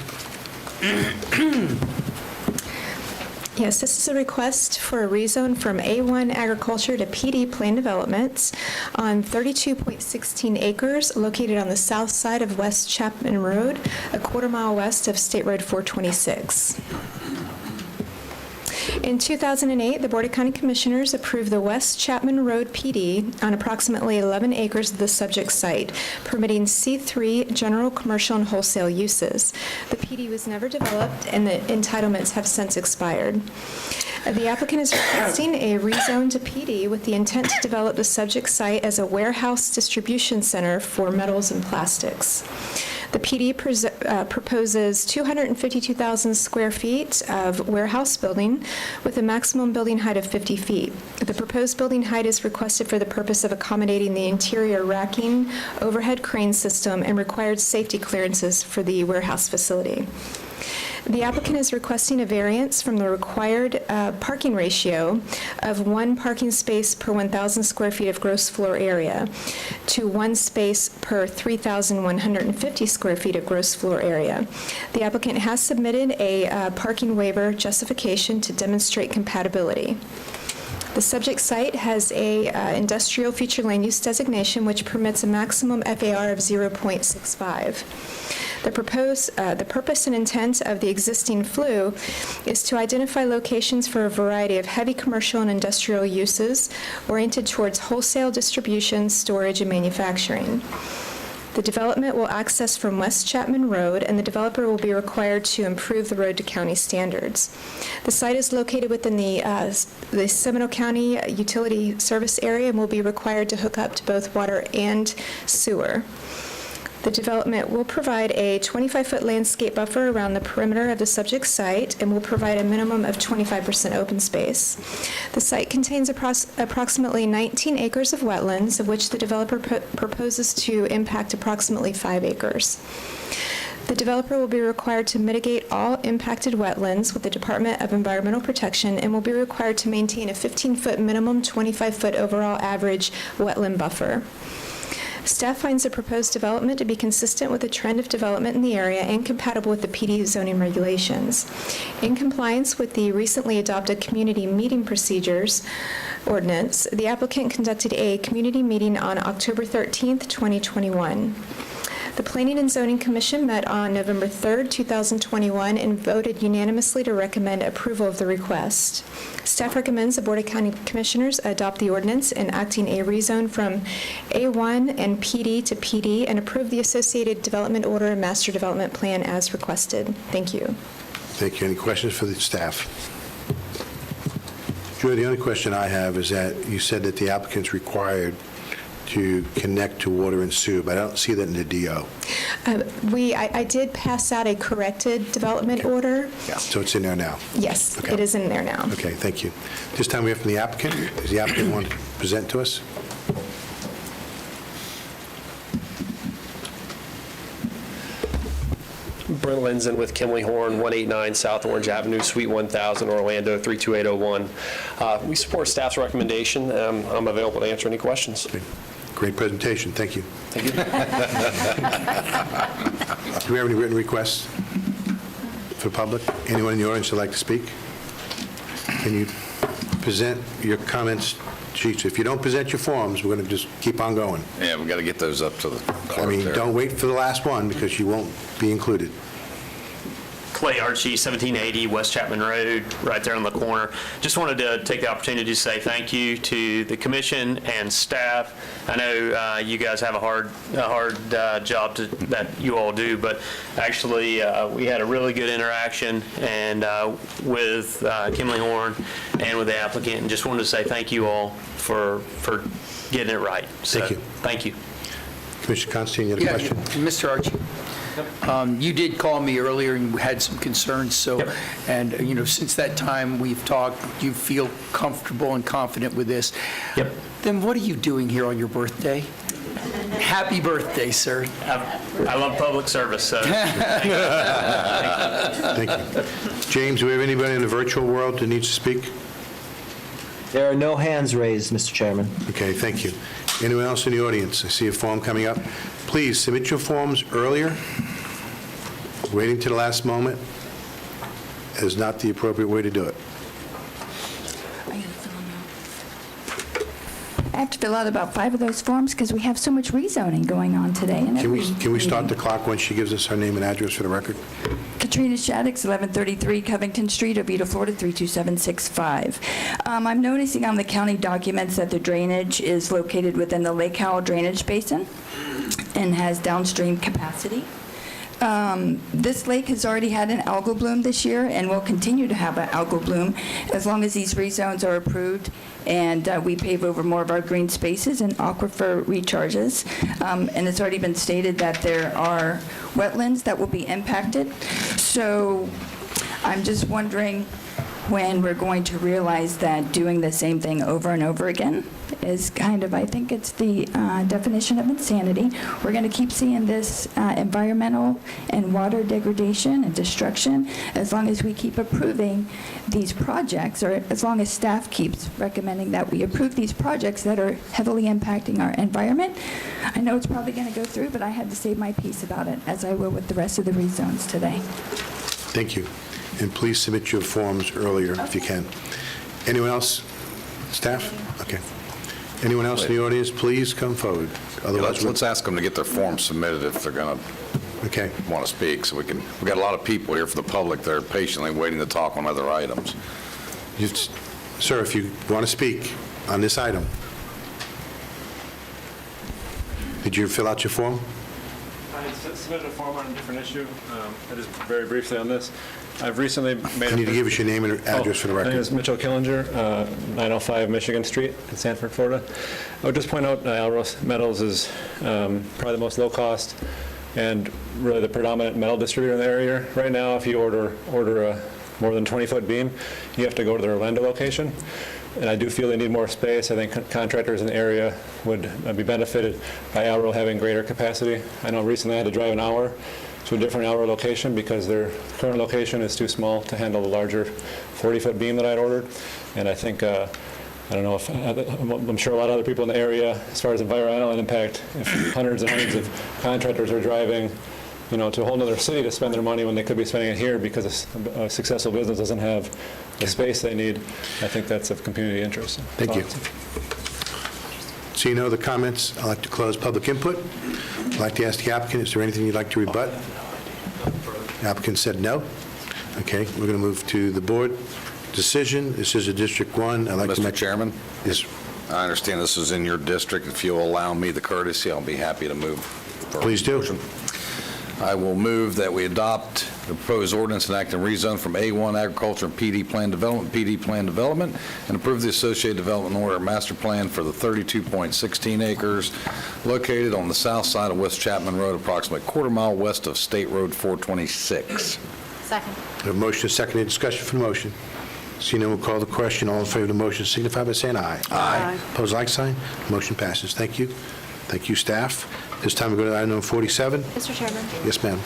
Yes, this is a request for a rezone from A1 Agriculture to PD Plan Developments on 32.16 acres located on the south side of West Chapman Road, a quarter-mile west of State Road 426. In 2008, the Board of County Commissioners approved the West Chapman Road PD on approximately 11 acres of the subject site, permitting C3 general, commercial, and wholesale uses. The PD was never developed, and the entitlements have since expired. The applicant is requesting a rezone to PD with the intent to develop the subject site as a warehouse distribution center for metals and plastics. The PD proposes 252,000 square feet of warehouse building with a maximum building height of 50 feet. The proposed building height is requested for the purpose of accommodating the interior racking, overhead crane system, and required safety clearances for the warehouse facility. The applicant is requesting a variance from the required parking ratio of 1 parking space per 1,000 square feet of gross floor area to 1 space per 3,150 square feet of gross floor area. The applicant has submitted a parking waiver justification to demonstrate compatibility. The subject site has a industrial future land use designation, which permits a maximum FAR of 0.65. The purpose and intent of the existing FLU is to identify locations for a variety of heavy commercial and industrial uses oriented towards wholesale distribution, storage, and manufacturing. The development will access from West Chapman Road, and the developer will be required to improve the road to county standards. The site is located within the Seminole County utility service area and will be required to hook up to both water and sewer. The development will provide a 25-foot landscape buffer around the perimeter of the subject site and will provide a minimum of 25% open space. The site contains approximately 19 acres of wetlands, of which the developer proposes to impact approximately 5 acres. The developer will be required to mitigate all impacted wetlands with the Department of Environmental Protection and will be required to maintain a 15-foot minimum, 25-foot overall average wetland buffer. Staff finds the proposed development to be consistent with the trend of development in the area and compatible with the PD zoning regulations. In compliance with the recently adopted community meeting procedures ordinance, the applicant conducted a community meeting on October 13th, 2021. The Planning and Zoning Commission met on November 3rd, 2021, and voted unanimously to recommend approval of the request. Staff recommends the Board of County Commissioners adopt the ordinance enacting a rezone from A1 and PD to PD and approve the associated development order and master development plan as requested. Thank you. Thank you. Any questions for the staff? Joy, the only question I have is that you said that the applicant's required to connect to water and sewer, but I don't see that in the DO. I did pass out a corrected development order. Yeah. So it's in there now? Yes, Okay. it is in there now. Okay, thank you. This time we have from the applicant. Does the applicant want to present to us? Brent Linzen with Kimley Horn, 189 South Orange Avenue, Suite 1000, Orlando, 32801. We support staff's recommendation. I'm available to answer any questions. Great presentation. Thank you. Thank you. Do we have any written requests for the public? Anyone in the audience would like to speak? Can you present your comments sheets? If you don't present your forms, we're going to just keep on going. Yeah, we got to get those up to the clerk I mean, there. don't wait for the last one because you won't be included. Clay Archie, 1780 West Chapman Road, right there on the corner. Just wanted to take the opportunity to say thank you to the commission and staff. I know you guys have a hard job that you all do, but actually we had a really good interaction and with Kimley Horn and with the applicant, and just wanted to say thank you all for getting it right. So, Thank you. Thank you. Commissioner Constantine, you had a Yeah, question? Mr. Archie, you did call me earlier and you had some concerns, so, Yep. and, since that time we've talked, you feel comfortable and confident with this. Yep. Then what are you doing here on your birthday? Happy birthday, sir. I love public service, so. Thank you. James, do we have anybody in the virtual world that needs to speak? There are no hands raised, Mr. Chairman. Okay, thank you. Anyone else in the audience? I see a form coming up. Please submit your forms earlier. Waiting to the last moment is not the appropriate way to do it. I have to fill out about 5 of those forms because we have so much rezoning going on today. And Can we start the clock when she gives us her name and address for the record? Katrina Shaddix, 1133 Covington Street, Oviedo, Florida, 32765. I'm noticing on the county documents that the drainage is located within the Lake Howell Drainage Basin and has downstream capacity. This lake has already had an algal bloom this year and will continue to have an algal bloom as long as these rezones are approved and we pave over more of our green spaces and aquifer recharges. And it's already been stated that there are wetlands that will be impacted. So I'm just wondering when we're going to realize that doing the same thing over and over again is kind of, I think it's the definition of insanity. We're going to keep seeing this environmental and water degradation and destruction as long as we keep approving these projects, or as long as staff keeps recommending that we approve these projects that are heavily impacting our environment. I know it's probably going to go through, but I had to say my piece about it, as I will with the rest of the rezones today. Thank you. And please submit your forms earlier if you can. Anyone else? Staff? Okay. Anyone else in the audience, please come forward. Otherwise, Let's ask them to get their forms submitted if they're going to want to speak, so we've got a lot of people here for the public that are patiently waiting to talk on other items. Sir, if you want to speak on this item. Did you fill out your form? I submitted a form on a different issue. Just very briefly on this. I've recently made You need to give us your name and address for the record. My name is Mitchell Killinger, 905 Michigan Street in Sanford, Florida. I would just point out Alros Metals is probably the most low-cost and really the predominant metal distributor in the area. Right now, if you order a more than 20-foot beam, you have to go to their Orlando location. And I do feel they need more space. I think contractors in the area would be benefited by Alro having greater capacity. I know recently I had to drive an hour to a different Alro location because their current location is too small to handle the larger 40-foot beam that I'd ordered. And I think, I don't know if, I'm sure a lot of other people in the area, as far as environmental impact, if hundreds and hundreds of contractors are driving, to a whole other city to spend their money when they could be spending it here because a successful business doesn't have the space they need, I think that's of community interest. Thank you. So you know the comments. I'd like to close public input. I'd like to ask the applicant, is there anything you'd like to rebut? The applicant said no. Okay, we're going to move to the board decision. This is a District 1. I'd like to Mr. Chairman? Yes. I understand this is in your district. If you'll allow me the courtesy, I'll be happy to move. Please do. I will move that we adopt the proposed ordinance enacting rezone from A1 Agriculture and PD Plan Development, and approve the associated development order master plan for the 32.16 acres located on the south side of West Chapman Road, approximately a quarter mile west of State Road 426. Second. A motion, a second, any discussion for the motion? Seeing none, we'll call the question. All in favor of the motion signify by saying aye. Aye. Opposed, like sign. Motion passes. Thank you. Thank you, staff. This time we go to item number 47. Mr. Chairman. Yes, ma'am.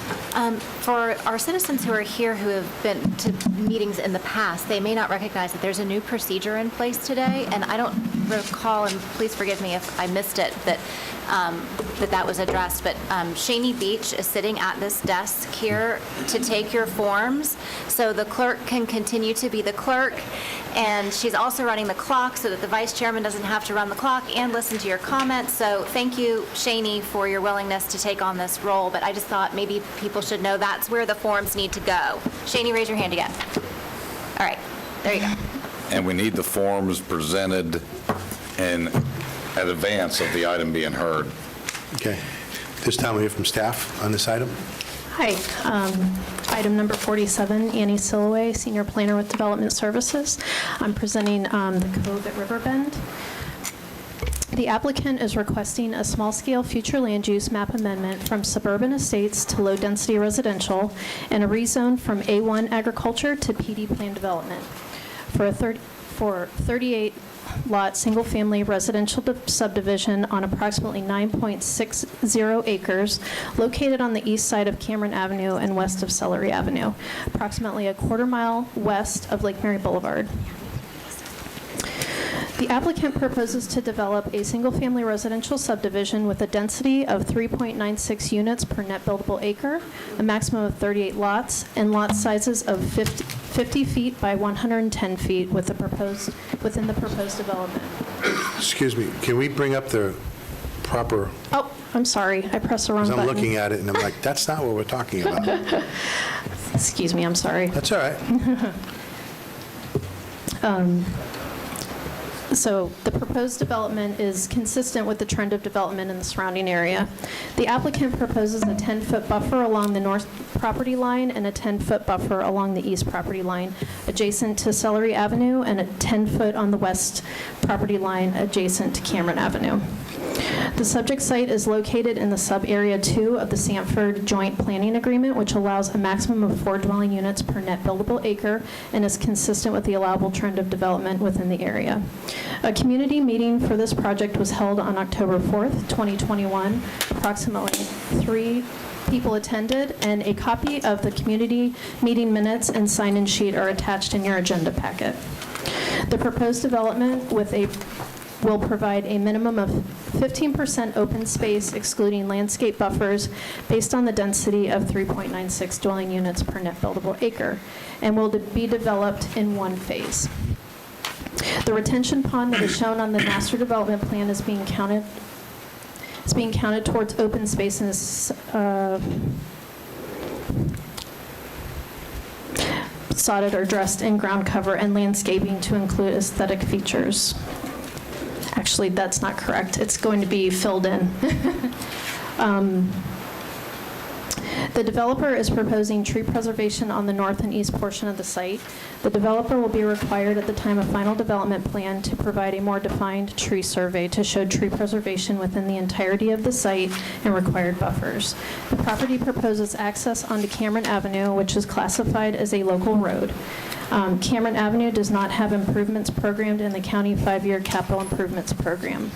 For our citizens who are here who have been to meetings in the past, they may not recognize that there's a new procedure in place today, and I don't recall, and please forgive me if I missed it, that was addressed, but Shani Beach is sitting at this desk here to take your forms, so the clerk can continue to be the clerk, and she's also running the clock so that the vice chairman doesn't have to run the clock and listen to your comments. So thank you, Shani, for your willingness to take on this role, but I just thought maybe people should know that's where the forms need to go. Shani, raise your hand again. All right, there you go. And we need the forms presented in advance of the item being heard. Okay. This time we hear from staff on this item. Hi. Item number 47, Annie Silaway, Senior Planner with Development Services. I'm presenting the Cove at Riverbend. The applicant is requesting a small-scale future land use map amendment from suburban estates to low-density residential and a rezone from A1 agriculture to PD plan development for 38-lot single-family residential subdivision on approximately 9.60 acres located on the east side of Cameron Avenue and west of Celery Avenue, approximately a quarter-mile west of Lake Mary Boulevard. The applicant proposes to develop a single-family residential subdivision with a density of 3.96 units per net buildable acre, a maximum of 38 lots, and lot sizes of 50 feet by 110 feet within the proposed development. Excuse me, can we bring up the proper, Oh, I'm sorry, I pressed the wrong because button. I'm looking at it and I'm like, that's not what we're talking about. Excuse me, I'm sorry. That's all right. So the proposed development is consistent with the trend of development in the surrounding area. The applicant proposes a 10-foot buffer along the north property line and a 10-foot buffer along the east property line adjacent to Celery Avenue and a 10-foot on the west property line adjacent to Cameron Avenue. The subject site is located in the sub-area 2 of the Sanford Joint Planning Agreement, which allows a maximum of 4 dwelling units per net buildable acre and is consistent with the allowable trend of development within the area. A community meeting for this project was held on October 4th, 2021. Approximately 3 people attended, and a copy of the community meeting minutes and sign-in sheet are attached in your agenda packet. The proposed development will provide a minimum of 15% open space, excluding landscape buffers, based on the density of 3.96 dwelling units per net buildable acre, and will be developed in one phase. The retention pond that is shown on the master development plan is being counted towards open space and is sodded or dressed in ground cover and landscaping to include aesthetic features. Actually, that's not correct. It's going to be filled in. The developer is proposing tree preservation on the north and east portion of the site. The developer will be required at the time of final development plan to provide a more defined tree survey to show tree preservation within the entirety of the site and required buffers. The property proposes access onto Cameron Avenue, which is classified as a local road. Cameron Avenue does not have improvements programmed in the county 5-year capital improvements program.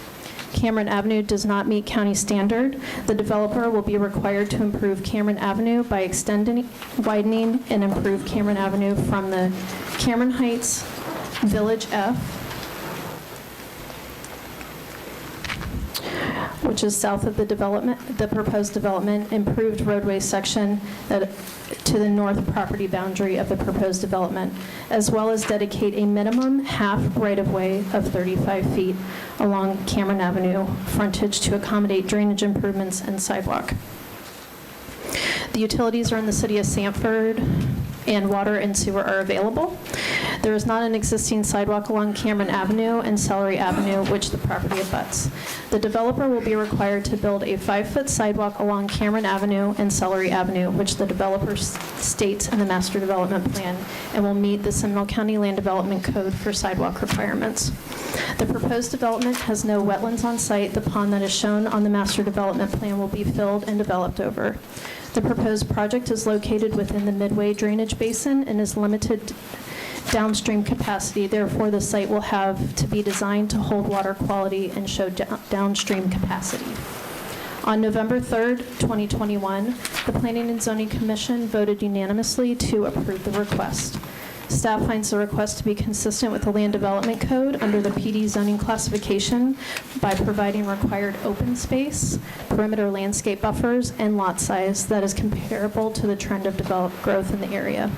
Cameron Avenue does not meet county standard. The developer will be required to improve Cameron Avenue by extending, widening, and improve Cameron Avenue from the Cameron Heights Village F, which is south of the proposed development, improved roadway section to the north property boundary of the proposed development, as well as dedicate a minimum half right-of-way of 35 feet along Cameron Avenue frontage to accommodate drainage improvements and sidewalk. The utilities are in the city of Sanford, and water and sewer are available. There is not an existing sidewalk along Cameron Avenue and Celery Avenue, which the property abuts. The developer will be required to build a 5-foot sidewalk along Cameron Avenue and Celery Avenue, which the developer states in the master development plan, and will meet the Seminole County Land Development Code for sidewalk requirements. The proposed development has no wetlands on site. The pond that is shown on the master development plan will be filled and developed over. The proposed project is located within the Midway Drainage Basin and is limited downstream capacity. Therefore, the site will have to be designed to hold water quality and show downstream capacity. On November 3rd, 2021, the Planning and Zoning Commission voted unanimously to approve the request. Staff finds the request to be consistent with the Land Development Code under the PD zoning classification by providing required open space, perimeter landscape buffers, and lot size that is comparable to the trend of developed growth in the area.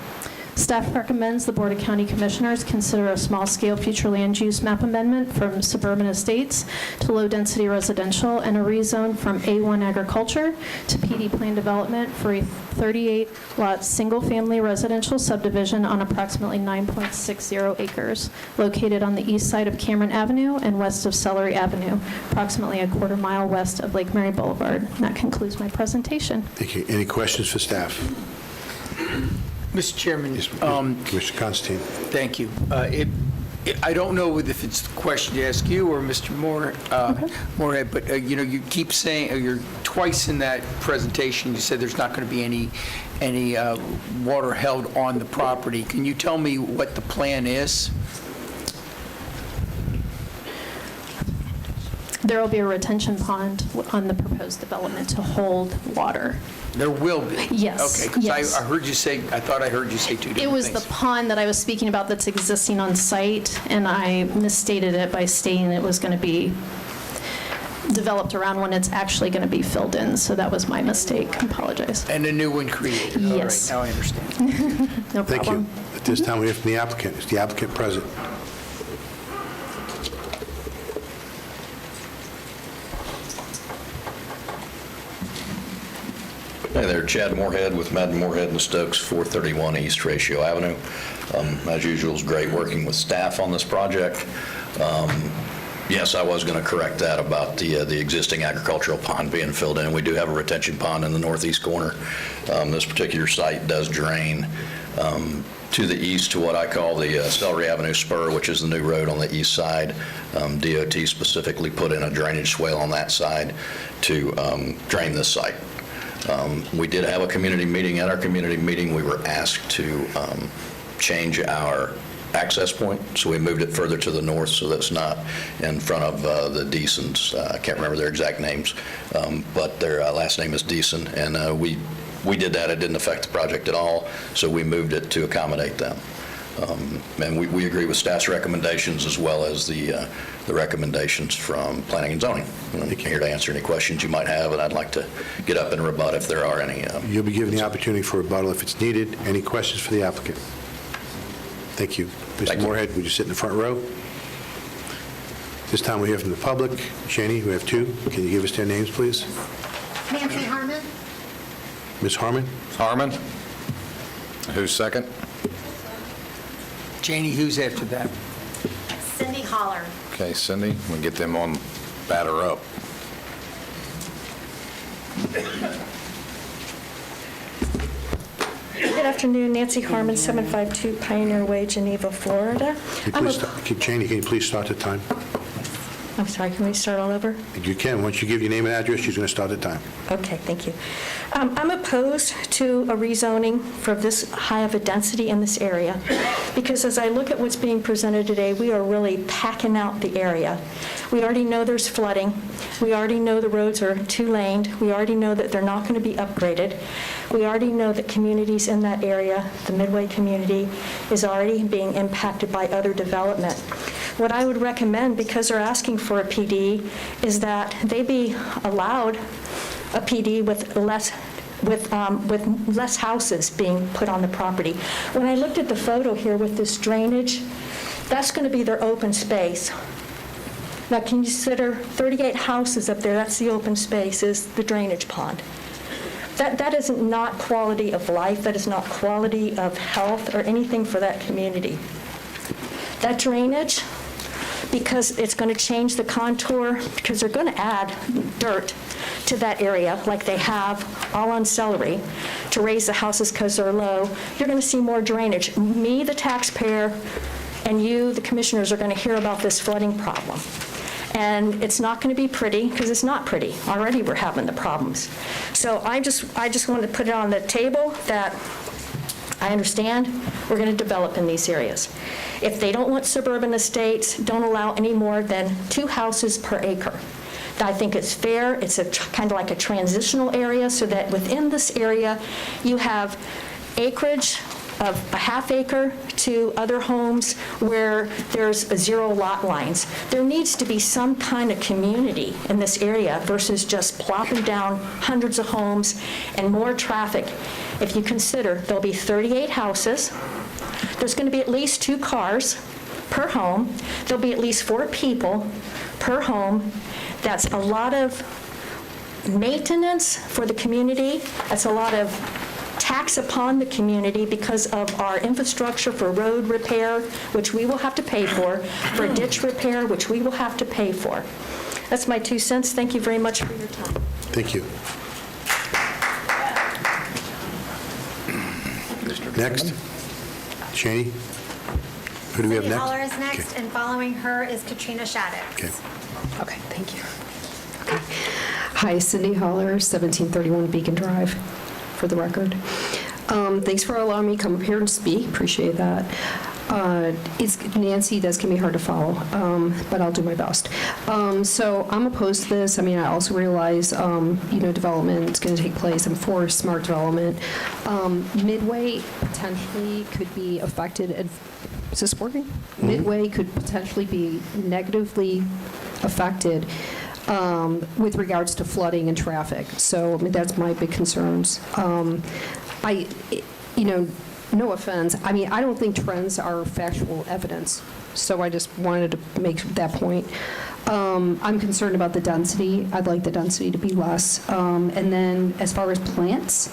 Staff recommends the Board of County Commissioners consider a small-scale future land use map amendment from suburban estates to low-density residential and a rezone from A1 agriculture to PD plan development for a 38-lot single-family residential subdivision on approximately 9.60 acres, located on the east side of Cameron Avenue and west of Celery Avenue, approximately a quarter mile west of Lake Mary Boulevard. And that concludes my presentation. Thank you. Any questions for staff? Mr. Chairman. Commissioner Constantine. Thank you. I don't know if it's a question to ask you or Mr. Moorhead, but you keep saying, you're twice in that presentation, you said there's not going to be any water held on the property. Can you tell me what the plan is? There will be a retention pond on the proposed development to hold water. There will be? Yes. Okay, because yes. I thought I heard you say two different things. It was the pond that I was speaking about that's existing on site, and I misstated it by stating it was going to be developed around when it's actually going to be filled in, so that was my mistake. I apologize. And a new one created. Yes. All right, now I understand. No problem. Thank you. At this time, we hear from the applicant. Is the applicant present? Hey there, Chad Moorhead with Madden Moorhead and Stokes, 431 East Ratio Avenue. As usual, it's great working with staff on this project. Yes, I was going to correct that about the existing agricultural pond being filled in. We do have a retention pond in the northeast corner. This particular site does drain to the east to what I call the Celery Avenue Spur, which is the new road on the east side. DOT specifically put in a drainage swale on that side to drain this site. We did have a community meeting. At our community meeting, we were asked to change our access point, so we moved it further to the north so that's not in front of the Deasons. I can't remember their exact names, but their last name is Deason, and we did that. It didn't affect the project at all, so we moved it to accommodate them. And we agree with staff's recommendations as well as the recommendations from Planning and Zoning. I'm here to answer any questions you might have, and I'd like to get up and rebut if there are any. You'll be given the opportunity for rebuttal if it's needed. Any questions for the applicant? Thank you. Mr. Moorhead, would you sit in the front row? This time we hear from the public. Janie, we have two. Can you give us their names, please? Nancy Harmon. Ms. Harmon? Harmon? Who's second? Janie, who's after that? Cindy Holler. Okay, Cindy, we'll get them on batter up. Good afternoon, Nancy Harmon, 752 Pioneer Way, Geneva, Florida. Janie, can you please start the time? I'm sorry, can we start all over? You can. Once you give your name and address, she's going to start the time. Okay, thank you. I'm opposed to a rezoning for this high of a density in this area, because as I look at what's being presented today, we are really packing out the area. We already know there's flooding. We already know the roads are two-laned. We already know that they're not going to be upgraded. We already know that communities in that area, the Midway community, is already being impacted by other development. What I would recommend, because they're asking for a PD, is that they be allowed a PD with less houses being put on the property. When I looked at the photo here with this drainage, that's going to be their open space. Now, can you consider 38 houses up there? That's the open space, is the drainage pond. That is not quality of life. That is not quality of health or anything for that community. That drainage, because it's going to change the contour, because they're going to add dirt to that area like they have all on Celery to raise the houses because they're low, you're going to see more drainage. Me, the taxpayer, and you, the commissioners, are going to hear about this flooding problem. And it's not going to be pretty, because it's not pretty. Already we're having the problems. So I just want to put it on the table that I understand we're going to develop in these areas. If they don't want suburban estates, don't allow any more than 2 houses per acre. I think it's fair. It's kind of like a transitional area so that within this area, you have acreage of a half acre to other homes where there's 0 lot lines. There needs to be some kind of community in this area versus just plopping down hundreds of homes and more traffic. If you consider there'll be 38 houses, there's going to be at least 2 cars per home, there'll be at least 4 people per home. That's a lot of maintenance for the community. That's a lot of tax upon the community because of our infrastructure for road repair, which we will have to pay for ditch repair, which we will have to pay for. That's my 2 cents. Thank you very much for your time. Thank you. Next. Shani? Who do we have Cindy next? Holler is next, Okay. and following her is Katrina Shaddix. Okay. Okay, thank you. Okay. Hi, Cindy Holler, 1731 Beacon Drive, for the record. Thanks for allowing me to come up here and speak. Appreciate that. Nancy, this can be hard to follow, but I'll do my best. So I'm opposed to this. I mean, I also realize, development is going to take place. I'm for smart development. Midway potentially could be affected. Is this working? Midway could potentially be negatively affected with regards to flooding and traffic. So I mean, that's my big concerns. No offense. I mean, I don't think trends are factual evidence. So I just wanted to make that point. I'm concerned about the density. I'd like the density to be less. And then as far as plants,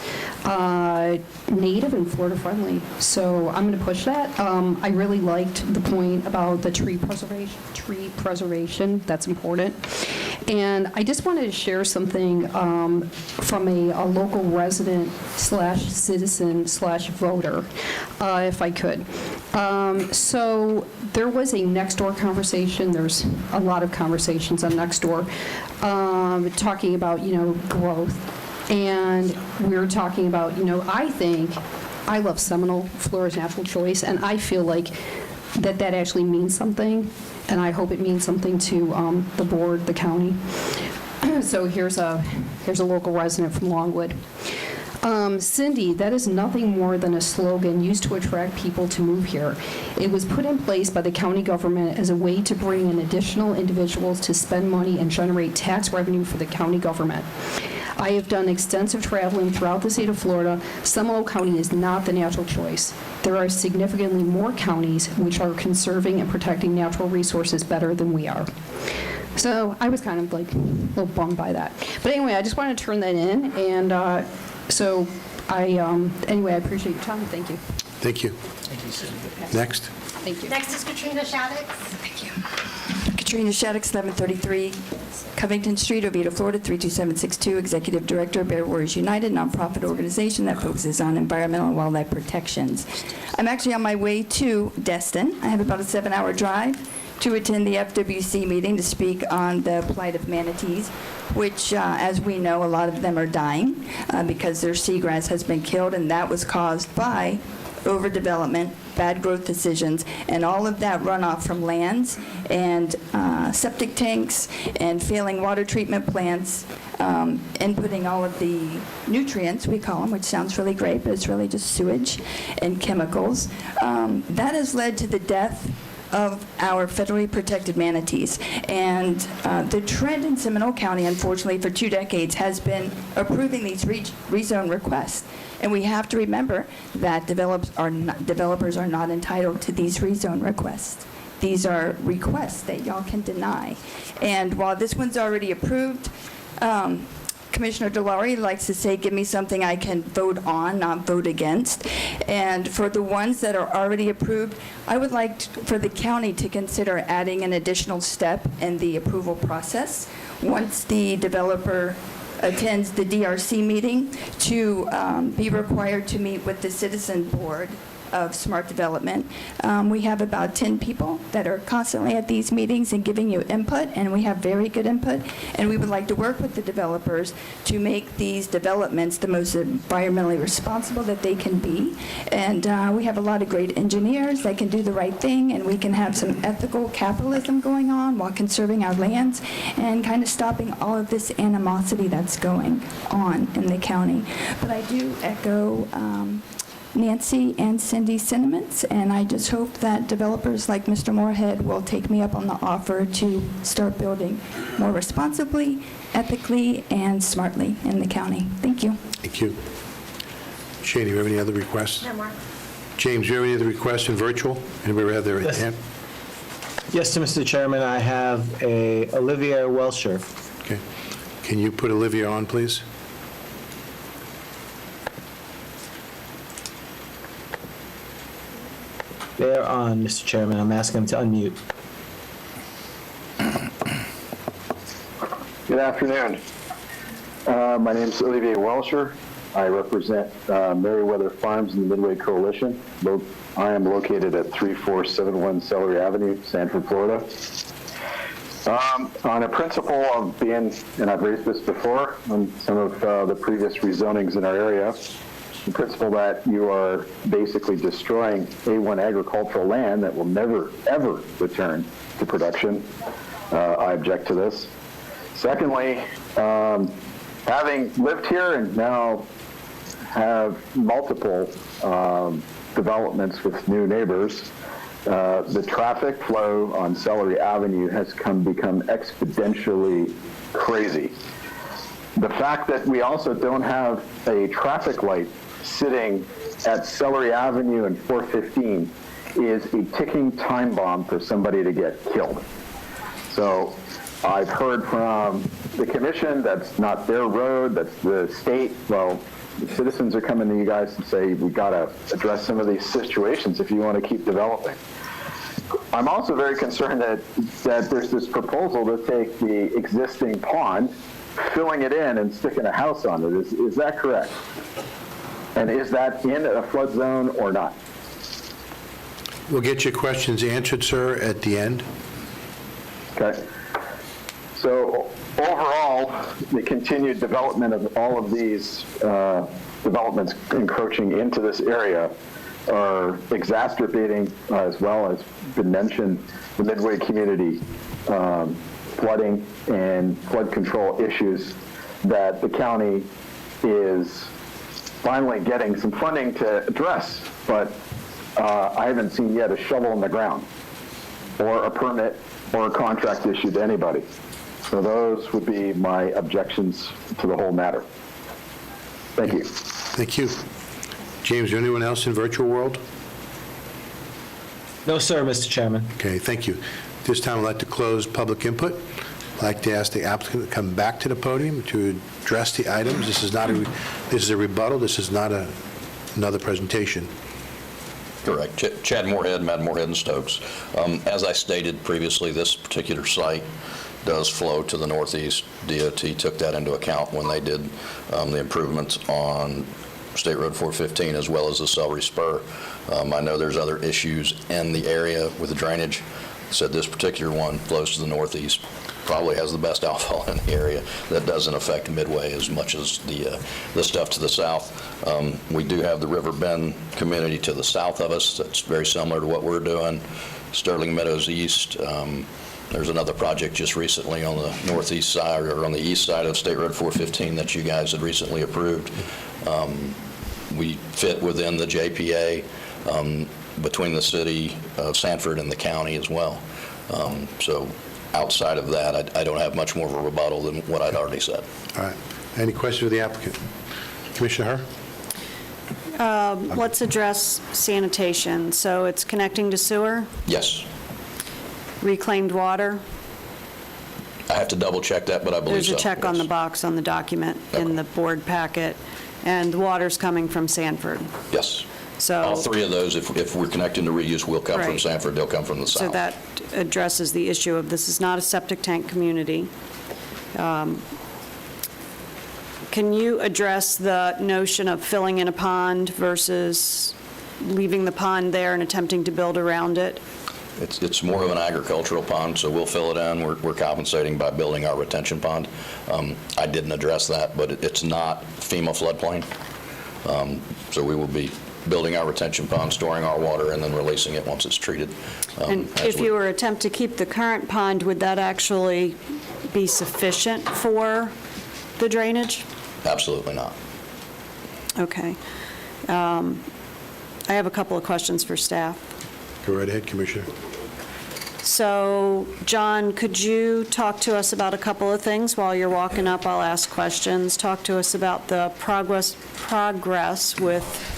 native and Florida friendly. So I'm going to push that. I really liked the point about the tree preservation. That's important. And I just wanted to share something from a local resident / citizen / voter, if I could. So there was a Nextdoor conversation. There's a lot of conversations on Nextdoor talking about, growth. And we were talking about, I love Seminole, Florida's natural choice, and I feel like that actually means something. And I hope it means something to the board, the county. So here's a local resident from Longwood. Cindy, that is nothing more than a slogan used to attract people to move here. It was put in place by the county government as a way to bring in additional individuals to spend money and generate tax revenue for the county government. I have done extensive traveling throughout the state of Florida. Seminole County is not the natural choice. There are significantly more counties which are conserving and protecting natural resources better than we are. So I was kind of like a little bummed by that. But anyway, I just wanted to turn that in. And anyway, I appreciate your time. Thank you. Thank you. Thank you, Cindy. Next. Thank you. Next is Katrina Shaddix. Thank you. Katrina Shaddix, 1133 Covington Street, Oviedo, Florida, 32762, Executive Director, Bear Warriors United, nonprofit organization that focuses on environmental and wildlife protections. I'm actually on my way to Destin. I have about a 7-hour drive to attend the FWC meeting to speak on the plight of manatees, which, as we know, a lot of them are dying because their seagrass has been killed, and that was caused by overdevelopment, bad growth decisions, and all of that runoff from lands and septic tanks and failing water treatment plants, inputting all of the nutrients, we call them, which sounds really great, but it's really just sewage and chemicals. That has led to the death of our federally protected manatees. And the trend in Seminole County, unfortunately, for 2 decades has been approving these rezone requests. And we have to remember that developers are not entitled to these rezone requests. These are requests that y'all can deny. And while this one's already approved, Commissioner DeLaurie likes to say, give me something I can vote on, not vote against. And for the ones that are already approved, I would like for the county to consider adding an additional step in the approval process. Once the developer attends the DRC meeting, to be required to meet with the citizen board of smart development. We have about 10 people that are constantly at these meetings and giving you input, and we have very good input, and we would like to work with the developers to make these developments the most environmentally responsible that they can be. And we have a lot of great engineers that can do the right thing, and we can have some ethical capitalism going on while conserving our lands and kind of stopping all of this animosity that's going on in the county. But I do echo Nancy and Cindy's sentiments, and I just hope that developers like Mr. Moorhead will take me up on the offer to start building more responsibly, ethically, and smartly in the county. Thank you. Thank you. Shane, do you have any other requests? No more. James, do you have any other requests in virtual? Anybody have their hand? Yes, Mr. Chairman, I have a Olivia Welsher. Okay. Can you put Olivia on, please? They're on, Mr. Chairman. I'm asking them to unmute. Good afternoon. My name is Olivier Welsher. I represent Meriwether Farms in the Midway Coalition. I am located at 3471 Celery Avenue, Sanford, Florida. On a principle of being, and I've raised this before on some of the previous rezonings in our area, the principle that you are basically destroying A1 agricultural land that will never, ever return to production. I object to this. Secondly, having lived here and now have multiple developments with new neighbors, the traffic flow on Celery Avenue has become exponentially crazy. The fact that we also don't have a traffic light sitting at Celery Avenue and 415 is a ticking time bomb for somebody to get killed. So I've heard from the commission that's not their road, that's the state. Well, the citizens are coming to you guys and say, we got to address some of these situations if you want to keep developing. I'm also very concerned that there's this proposal to take the existing pond, filling it in and sticking a house on it. Is that correct? And is that in a flood zone or not? We'll get your questions answered, sir, at the end. Okay. So overall, the continued development of all of these developments encroaching into this area are exacerbating, as well as been mentioned, the Midway community flooding and flood control issues that the county is finally getting some funding to address, but I haven't seen yet a shovel in the ground or a permit or a contract issued to anybody. So those would be my objections to the whole matter. Thank you. Thank you. James, is there anyone else in virtual world? No, sir, Mr. Chairman. Okay, thank you. This time I'd like to close public input. I'd like to ask the applicant to come back to the podium to address the items. This is not this is a rebuttal. This is not another presentation. Correct. Chad Moorhead, Mad Moorhead and Stokes. As I stated previously, this particular site does flow to the northeast. DOT took that into account when they did the improvements on State Road 415 as well as the Celery Spur. I know there's other issues in the area with the drainage. Said this particular one flows to the northeast, probably has the best outfall in the area. That doesn't affect Midway as much as the stuff to the south. We do have the River Bend community to the south of us that's very similar to what we're doing. Sterling Meadows East. There's another project just recently on the northeast side or on the east side of State Road 415 that you guys had recently approved. We fit within the JPA between the city of Sanford and the county as well. So outside of that, I don't have much more of a rebuttal than what I'd already said. All right. Any questions of the applicant? Commissioner Herr? Let's address sanitation. So it's connecting to sewer, Yes. reclaimed water. I have to double check that, but I believe so. There's a check on the box on the document in the board packet, and the water's coming from Sanford. Yes. So all three of those, if we're connecting to reuse, will come from Right. Sanford. They'll come from the south. So that addresses the issue of this is not a septic tank community. Can you address the notion of filling in a pond versus leaving the pond there and attempting to build around it? It's more of an agricultural pond, so we'll fill it in. We're compensating by building our retention pond. I didn't address that, but it's not FEMA floodplain. So we will be building our retention pond, storing our water, and then releasing it once it's treated. And if you were to attempt to keep the current pond, would that actually be sufficient for the drainage? Absolutely not. Okay. I have a couple of questions for staff. Go right ahead, Commissioner. So, John, could you talk to us about a couple of things? While you're walking up, I'll ask questions. Talk to us about the progress with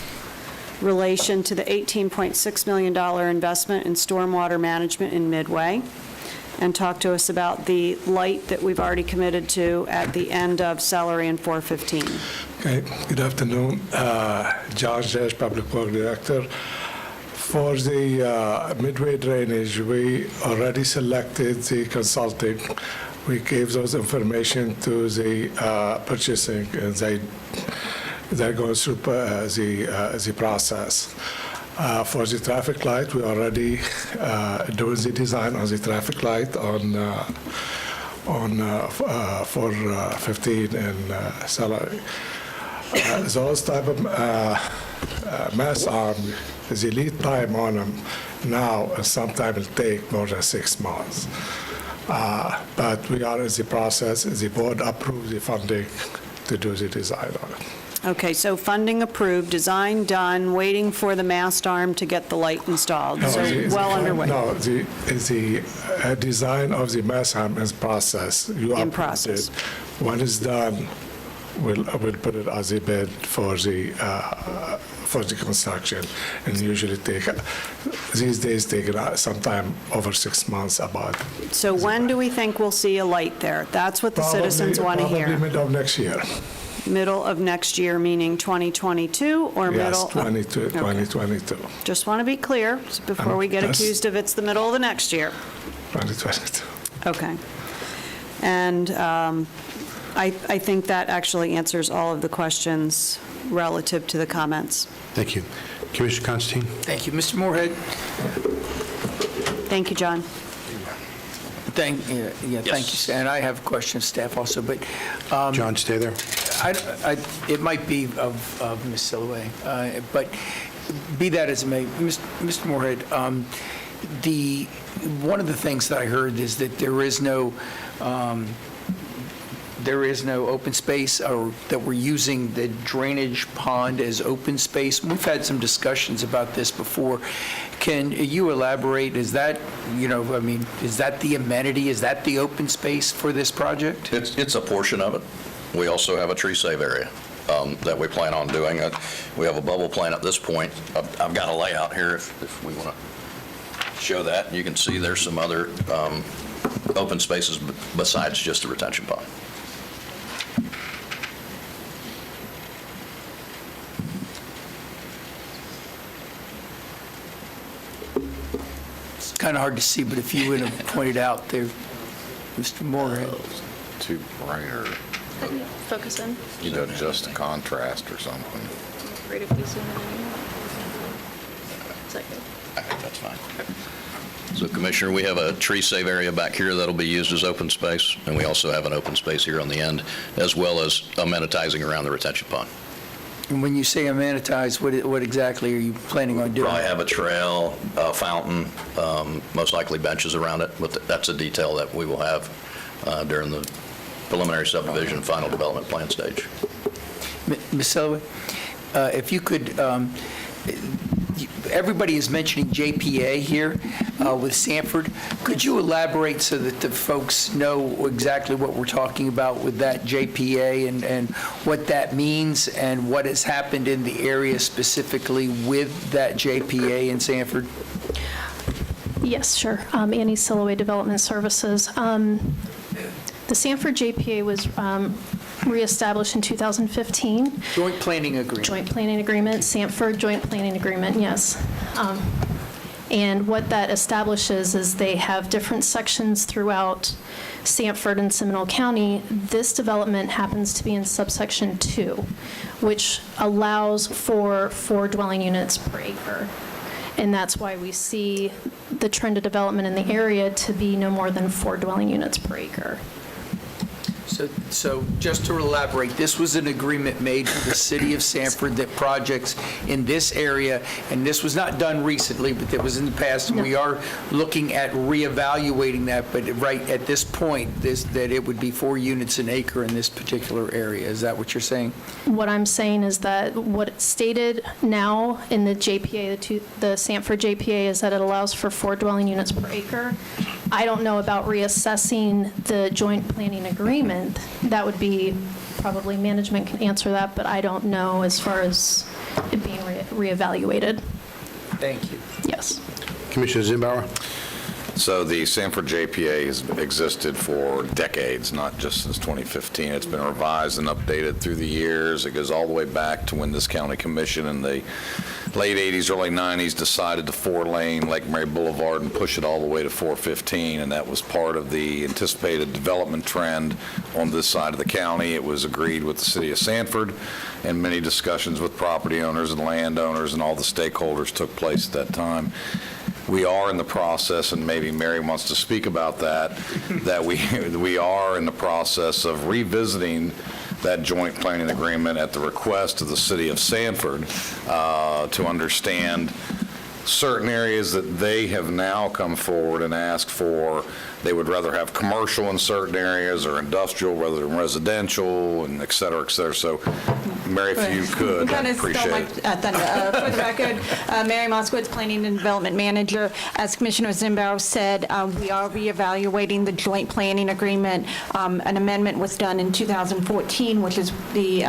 relation to the $18.6 million investment in stormwater management in Midway, and talk to us about the light that we've already committed to at the end of Celery and 415. Okay, good afternoon. John Jash, Public Works Director. For the Midway drainage, we already selected the consulting. We gave those information to the purchasing, and they're going through the process. For the traffic light, we already doing the design on the traffic light on 415 and Celery. Those type of mass arm, the lead time on them now sometimes will take more than 6 months. But we are in the process. The board approved the funding to do the design on it. Okay, so funding approved, design done, waiting for the mast arm to get the light installed. So well underway. No, the design of the mass arm is process. In process. When it's done, we'll put it as a bid for the construction, and usually these days take sometime over 6 months about. So when do we think we'll see a light there? That's what the citizens want to hear. Probably middle of next year. Middle of next year, meaning 2022 or middle? Yes, 2022. Just want to be clear before we get accused of it's the middle of the next year. 2022. Okay. And I think that actually answers all of the questions relative to the comments. Thank you. Commissioner Constantine? Thank you. Mr. Moorhead? Thank you, John. Thank you, and I have a question of staff also, but... John, stay there. It might be of Ms. Silhouette, but be that as it may, Mr. Moorhead, one of the things that I heard is that there is no open space, or that we're using the drainage pond as open space. We've had some discussions about this before. Can you elaborate? Is that, is that the amenity? Is that the open space for this project? It's a portion of it. We also have a tree save area that we plan on doing. We have a bubble plant at this point. I've got a layout here if we want to show that. And you can see there's some other open spaces besides just the retention pond. It's kind of hard to see, but if you would have pointed out there, Mr. Moorhead. Too brighter. Focus in. You know, just a contrast or something. Great if you zoom in anymore. Is that good? I think that's fine. So, Commissioner, we have a tree save area back here that'll be used as open space, and we also have an open space here on the end, as well as amenitizing around the retention pond. And when you say amenitize, what exactly are you planning on doing? Probably have a trail, a fountain, most likely benches around it, but that's a detail that we will have during the preliminary subdivision final development plan stage. Ms. Selway, if you could, everybody is mentioning JPA here with Sanford. Could you elaborate so that the folks know exactly what we're talking about with that JPA and what that means and what has happened in the area specifically with that JPA in Sanford? Yes, sure. Annie Silhouette Development Services. The Sanford JPA was reestablished in 2015. Joint planning agreement. Joint planning agreement, Sanford joint planning agreement, yes. And what that establishes is they have different sections throughout Sanford and Seminole County. This development happens to be in subsection 2, which allows for 4 dwelling units per acre. And that's why we see the trend of development in the area to be no more than 4 dwelling units per acre. So just to elaborate, this was an agreement made with the city of Sanford that projects in this area, and this was not done recently, but it was in the past, and we are looking at reevaluating that, but right at this point, that it would be 4 units an acre in this particular area. Is that what you're saying? What I'm saying is that what it's stated now in the JPA, the Sanford JPA, is that it allows for 4 dwelling units per acre. I don't know about reassessing the joint planning agreement. That would be, probably management can answer that, but I don't know as far as it being reevaluated. Thank you. Yes. Commissioner Zimbauer? So the Sanford JPA has existed for decades, not just since 2015. It's been revised and updated through the years. It goes all the way back to when this county commission in the late 80s, early 90s decided to 4-lane Lake Mary Boulevard and push it all the way to 415, and that was part of the anticipated development trend on this side of the county. It was agreed with the city of Sanford, and many discussions with property owners and landowners and all the stakeholders took place at that time. We are in the process, and maybe Mary wants to speak about that, that we are in the process of revisiting that joint planning agreement at the request of the city of Sanford to understand certain areas that they have now come forward and asked for. They would rather have commercial in certain areas or industrial rather than residential, and et cetera, et cetera. So, Mary, if you could, I'd appreciate it. For the record, Mary Moskowitz, Planning and Development Manager. As Commissioner Zimbauer said, we are reevaluating the joint planning agreement. An amendment was done in 2014, which is the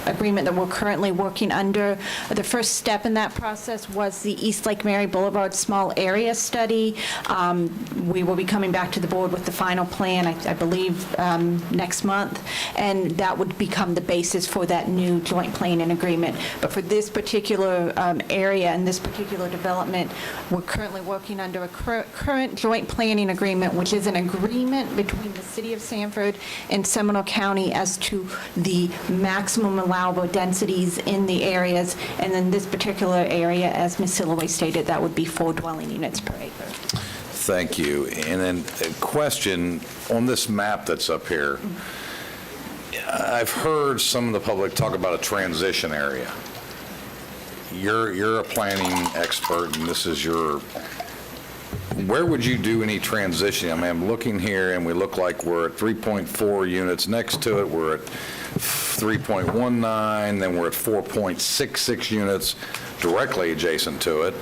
agreement that we're currently working under. The first step in that process was the East Lake Mary Boulevard Small Area Study. We will be coming back to the board with the final plan, I believe, next month, and that would become the basis for that new joint planning agreement. But for this particular area and this particular development, we're currently working under a current joint planning agreement, which is an agreement between the city of Sanford and Seminole County as to the maximum allowable densities in the areas. And then this particular area, as Ms. Silloway stated, that would be 4 dwelling units per acre. Thank you. And then a question on this map that's up here. I've heard some of the public talk about a transition area. You're a planning expert, and this is your. Where would you do any transition? I mean, I'm looking here, and we look like we're at 3.4 units next to it. We're at 3.19, then we're at 4.66 units directly adjacent to it.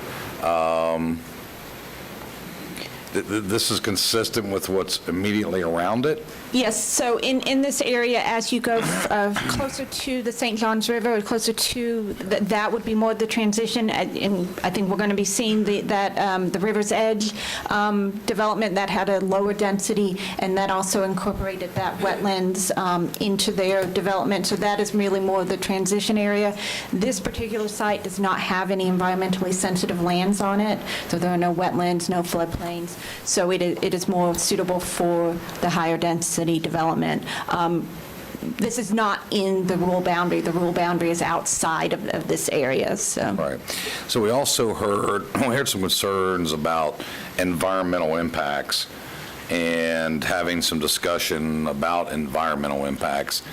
This is consistent with what's immediately around it? Yes, so in this area, as you go closer to the St. Johns River, closer to, that would be more the transition, and I think we're going to be seeing the River's Edge development that had a lower density, and that also incorporated that wetlands into their development, so that is really more the transition area. This particular site does not have any environmentally sensitive lands on it, so there are no wetlands, no floodplains, so it is more suitable for the higher density development. This is not in the rule boundary. The rule boundary is outside of this area. So. Right. So we also heard some concerns about environmental impacts and having some discussion about environmental impacts.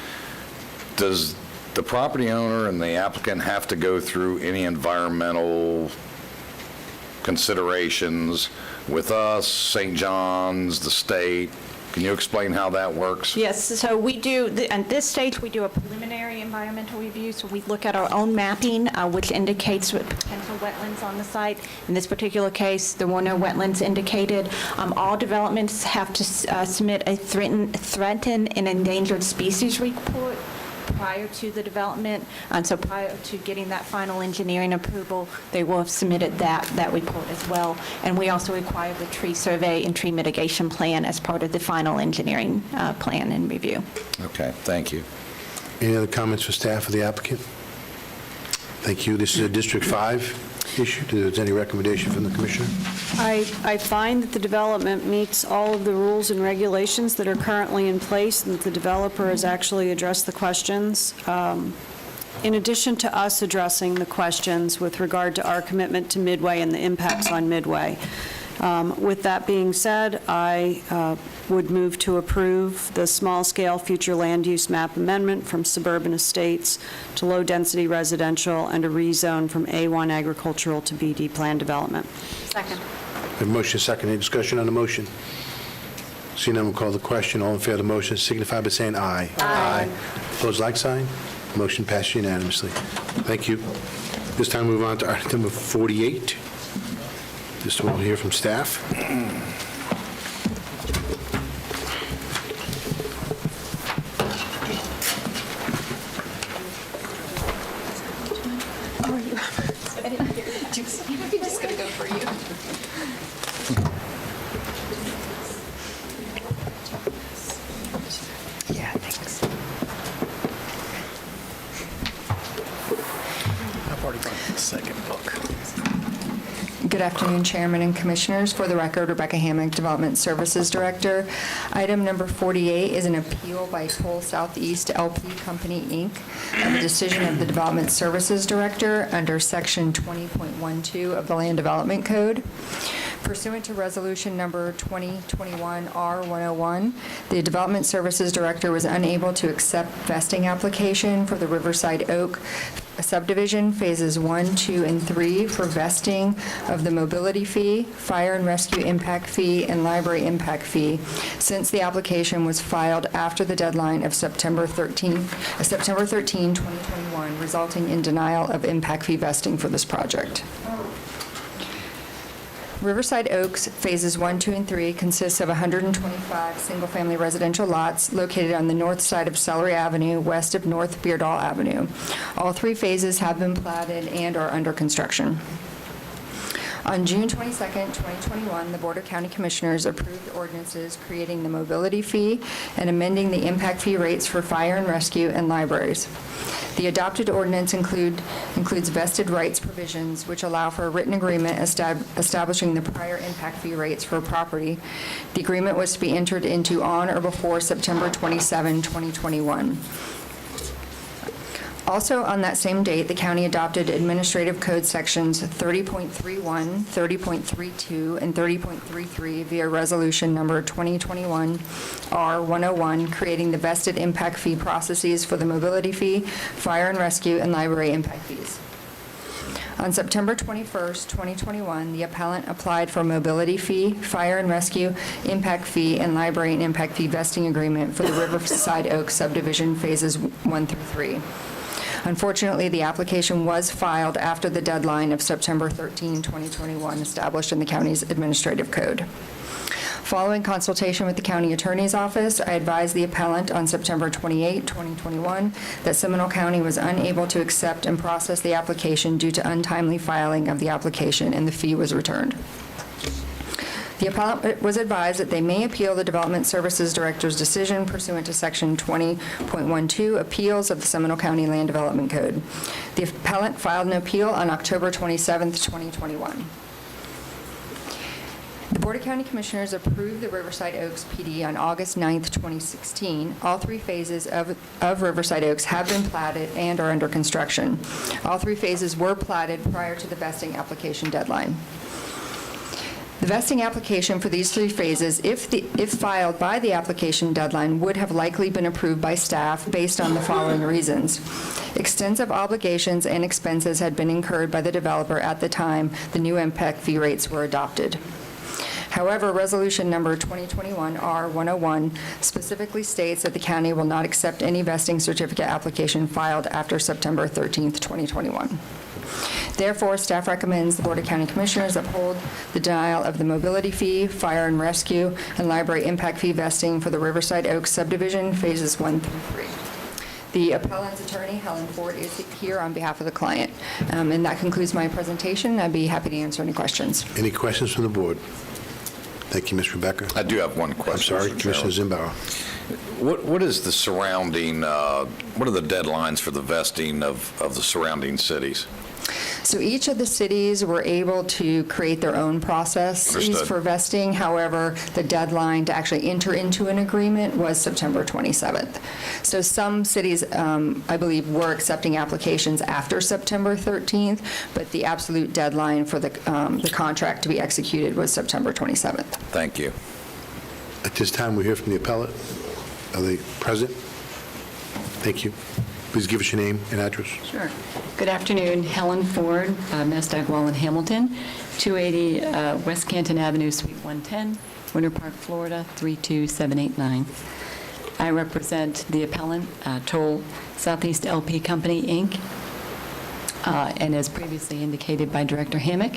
Does the property owner and the applicant have to go through any environmental considerations with us, St. John's, the state? Can you explain how that works? Yes, so we do, at this stage, we do a preliminary environmental review, so we look at our own mapping, which indicates what potential wetlands on the site. In this particular case, there were no wetlands indicated. All developments have to submit a threatened and endangered species report prior to the development, and so prior to getting that final engineering approval, they will have submitted that report as well. And we also require the tree survey and tree mitigation plan as part of the final engineering plan and review. Okay, thank you. Any other comments for staff or the applicant? Thank you. This is District 5. issue? Is there any recommendation from the commissioner? I find that the development meets all of the rules and regulations that are currently in place, and that the developer has actually addressed the questions. In addition to us addressing the questions with regard to our commitment to Midway and the impacts on Midway. With that being said, I would move to approve the small-scale future land use map amendment from suburban estates to low-density residential and a rezone from A1 agricultural to BD plan development. Second. We have a motion, second. Any discussion on the motion? Seeing none, we'll call the question. All in favor of the motion signify by saying aye. Aye. Opposed, like sign. Motion passed unanimously. Thank you. This time, move on to item number 48. This one we'll hear from staff. How are you? I didn't hear you. Just going to go for you. Yeah, thanks. I've already got the second book. Good afternoon, Chairman and Commissioners. For the record, Rebecca Hammock, Development Services Director. Item number 48 is an appeal by Toll Southeast LP Company, Inc. of a decision of the Development Services Director under Section 20.12 of the Land Development Code. Pursuant to Resolution Number 2021-R101, the Development Services Director was unable to accept vesting application for the Riverside Oak subdivision phases 1, 2, and 3 for vesting of the mobility fee, fire and rescue impact fee, and library impact fee, since the application was filed after the deadline of September 13, 2021, resulting in denial of impact fee vesting for this project. Riverside Oaks Phases 1, 2, and 3 consists of 125 single-family residential lots located on the north side of Celery Avenue, west of North Beardall Avenue. All 3 phases have been platted and are under construction. On June 22, 2021, the Board of County Commissioners approved ordinances creating the mobility fee and amending the impact fee rates for fire and rescue and libraries. The adopted ordinance includes vested rights provisions, which allow for a written agreement establishing the prior impact fee rates for property. The agreement was to be entered into on or before September 27, 2021. Also, on that same date, the county adopted Administrative Code Sections 30.31, 30.32, and 30.33 via Resolution Number 2021-R101, creating the vested impact fee processes for the mobility fee, fire and rescue, and library impact fees. On September 21st, 2021, the appellant applied for mobility fee, fire and rescue, impact fee, and library and impact fee vesting agreement for the Riverside Oaks subdivision phases 1 through 3. Unfortunately, the application was filed after the deadline of September 13, 2021, established in the county's administrative code. Following consultation with the county attorney's office, I advised the appellant on September 28, 2021, that Seminole County was unable to accept and process the application due to untimely filing of the application, and the fee was returned. The appellant was advised that they may appeal the Development Services Director's decision pursuant to Section 20.12 Appeals of the Seminole County Land Development Code. The appellant filed an appeal on October 27, 2021. The Board of County Commissioners approved the Riverside Oaks PD on August 9, 2016. All 3 phases of Riverside Oaks have been platted and are under construction. All 3 phases were platted prior to the vesting application deadline. The vesting application for these 3 phases, if filed by the application deadline, would have likely been approved by staff based on the following reasons. Extensive obligations and expenses had been incurred by the developer at the time the new impact fee rates were adopted. However, Resolution Number 2021-R101 specifically states that the county will not accept any vesting certificate application filed after September 13, 2021. Therefore, staff recommends the Board of County Commissioners uphold the denial of the mobility fee, fire and rescue, and library impact fee vesting for the Riverside Oaks subdivision, phases 1 through 3. The appellant's attorney, Helen Ford, is here on behalf of the client. And that concludes my presentation. I'd be happy to answer any questions. Any questions from the board? Thank you, Ms. Rebecca. I do have one question. I'm sorry, Commissioner Zimbauer. What is the surrounding, what are the deadlines for the vesting of the surrounding cities? So each of the cities were able to create their own processes Understood. for vesting. However, the deadline to actually enter into an agreement was September 27th. So some cities, I believe, were accepting applications after September 13th, but the absolute deadline for the contract to be executed was September 27th. Thank you. At this time, we hear from the appellate. Are they present? Thank you. Please give us your name and address. Sure. Good afternoon. Helen Ford, Mestag Wall in Hamilton, 280 West Canton Avenue, Suite 110, Winter Park, Florida, 32789. I represent the appellant, Toll Southeast LP Company, Inc., and as previously indicated by Director Hammock,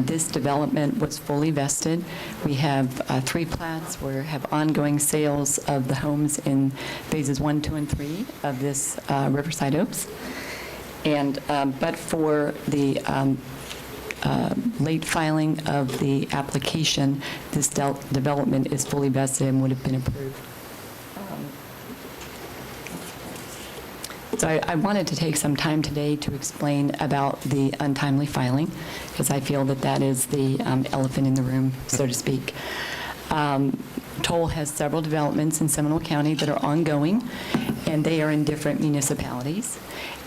this development was fully vested. We have 3 plats. We have ongoing sales of the homes in phases 1, 2, and 3 of this Riverside Oaks. And but for the late filing of the application, this development is fully vested and would have been approved. So I wanted to take some time today to explain about the untimely filing, because I feel that that is the elephant in the room, so to speak. Toll has several developments in Seminole County that are ongoing, and they are in different municipalities.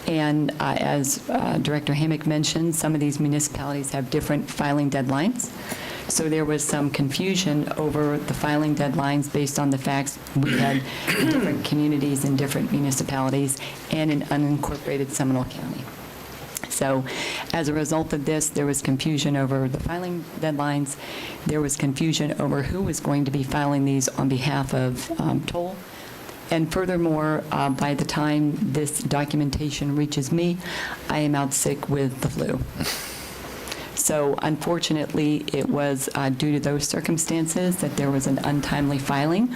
And as Director Hammock mentioned, some of these municipalities have different filing deadlines. So there was some confusion over the filing deadlines based on the facts we had in different communities in different municipalities and in unincorporated Seminole County. So as a result of this, there was confusion over the filing deadlines. There was confusion over who was going to be filing these on behalf of Toll. And furthermore, by the time this documentation reaches me, I am out sick with the flu. So unfortunately, it was due to those circumstances that there was an untimely filing.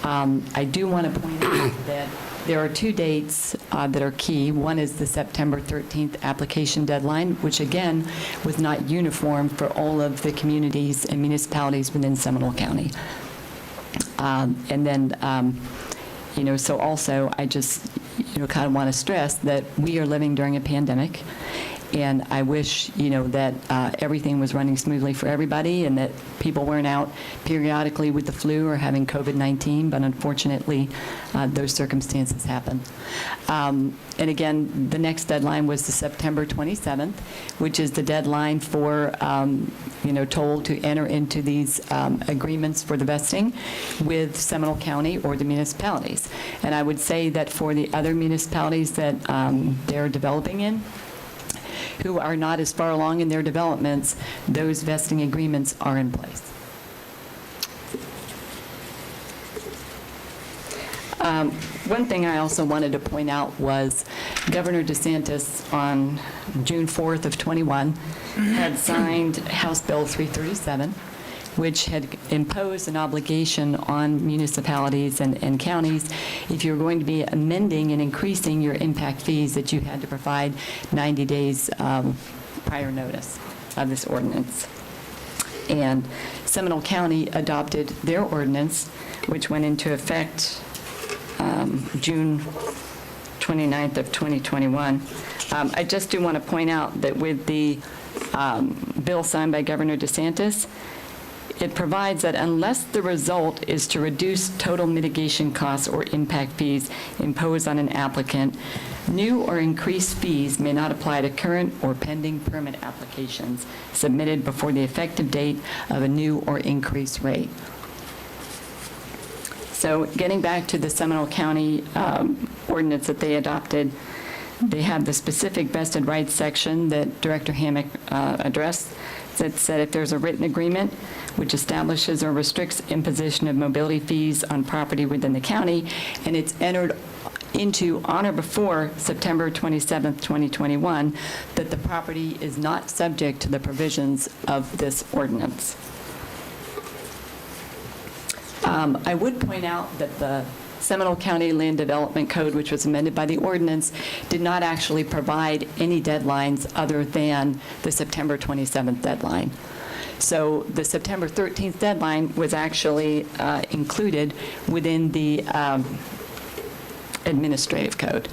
I do want to point out that there are 2 dates that are key. One is the September 13th application deadline, which again was not uniform for all of the communities and municipalities within Seminole County. And then, so also I just, kind of want to stress that we are living during a pandemic. And I wish, that everything was running smoothly for everybody and that people weren't out periodically with the flu or having COVID-19, but unfortunately, those circumstances happened. And again, the next deadline was the September 27th, which is the deadline for, Toll to enter into these agreements for the vesting with Seminole County or the municipalities. And I would say that for the other municipalities that they're developing in, who are not as far along in their developments, those vesting agreements are in place. One thing I also wanted to point out was Governor DeSantis on June 4th of 21 had signed House Bill 337, which had imposed an obligation on municipalities and counties if you're going to be amending and increasing your impact fees that you had to provide 90 days prior notice of this ordinance. And Seminole County adopted their ordinance, which went into effect June 29th of 2021. I just do want to point out that with the bill signed by Governor DeSantis, it provides that unless the result is to reduce total mitigation costs or impact fees imposed on an applicant, new or increased fees may not apply to current or pending permit applications submitted before the effective date of a new or increased rate. So getting back to the Seminole County ordinance that they adopted, they have the specific vested rights section that Director Hammock addressed that said if there's a written agreement which establishes or restricts imposition of mobility fees on property within the county, and it's entered into on or before September 27th, 2021, that the property is not subject to the provisions of this ordinance. I would point out that the Seminole County Land Development Code, which was amended by the ordinance, did not actually provide any deadlines other than the September 27th deadline. So the September 13th deadline was actually included within the administrative code.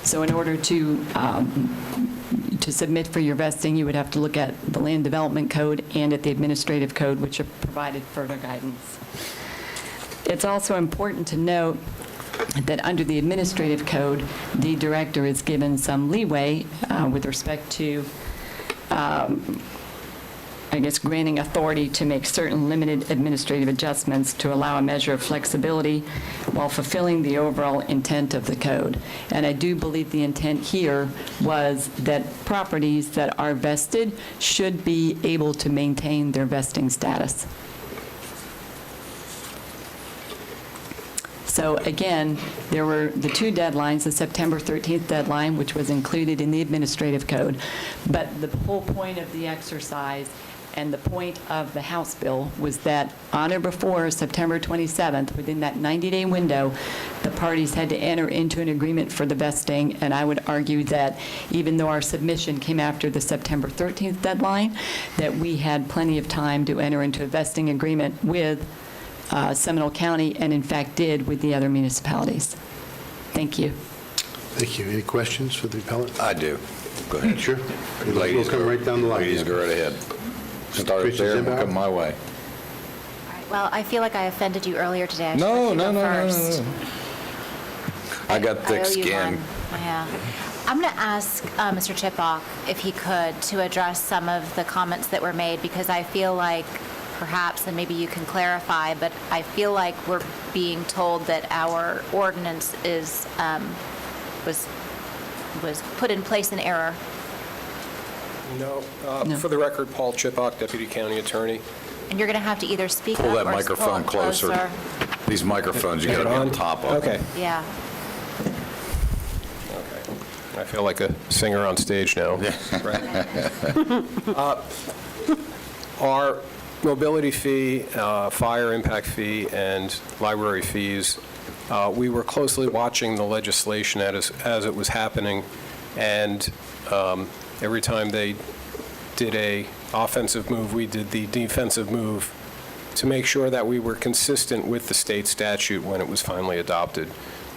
So in order to to submit for your vesting, you would have to look at the Land Development Code and at the Administrative Code, which have provided further guidance. It's also important to note that under the Administrative Code, the director is given some leeway with respect to granting authority to make certain limited administrative adjustments to allow a measure of flexibility while fulfilling the overall intent of the code. And I do believe the intent here was that properties that are vested should be able to maintain their vesting status. So again, there were the two deadlines, the September 13th deadline, which was included in the Administrative Code, but the whole point of the exercise and the point of the House bill was that on or before September 27th, within that 90-day window, the parties had to enter into an agreement for the vesting, and I would argue that even though our submission came after the September 13th deadline, that we had plenty of time to enter into a vesting agreement with Seminole County, and in fact did with the other municipalities. Thank you. Thank you. Any questions for the appellant? I do. Go ahead. Sure. Ladies, We'll come right down the line. Ladies, go right ahead. Start up there and we'll come my way. Well, I feel like I offended you earlier today. I should No, let you no, go no, first. I got thick I owe you skin. one. Yeah. I'm going to ask Mr. Chipok, if he could, to address some of the comments that were made, because I feel like perhaps, and maybe you can clarify, but I feel like we're being told that our ordinance is, was put in place in error. No. For the record, Paul Chipok, Deputy County Attorney. And you're going to have to either speak Pull up that or microphone pull it closer. These microphones, you got to be on top of them. Okay. Yeah. I feel like a singer on stage now. Our mobility fee, fire impact fee, and library fees, we were closely watching the legislation as it was happening, and every time they did a offensive move, we did the defensive move to make sure that we were consistent with the state statute when it was finally adopted.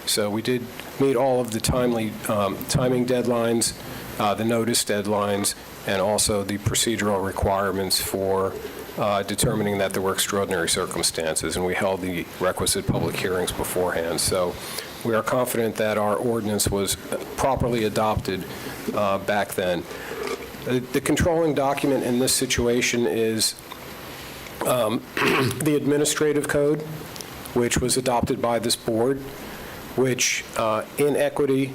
So we did meet all of the timing deadlines, the notice deadlines, and also the procedural requirements for determining that there were extraordinary circumstances, and we held the requisite public hearings beforehand. So we are confident that our ordinance was properly adopted back then. The controlling document in this situation is the Administrative Code, which was adopted by this board, which in equity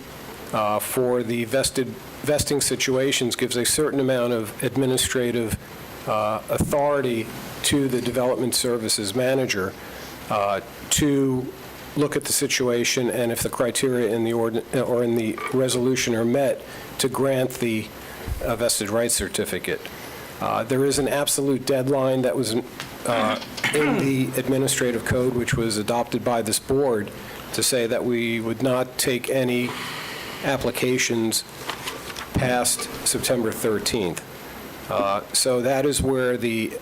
for the vesting situations gives a certain amount of administrative authority to the Development Services Manager to look at the situation, and if the criteria in the or in the resolution are met, to grant the vested rights certificate. There is an absolute deadline that was in the Administrative Code, which was adopted by this board, to say that we would not take any applications past September 13th. So that is where the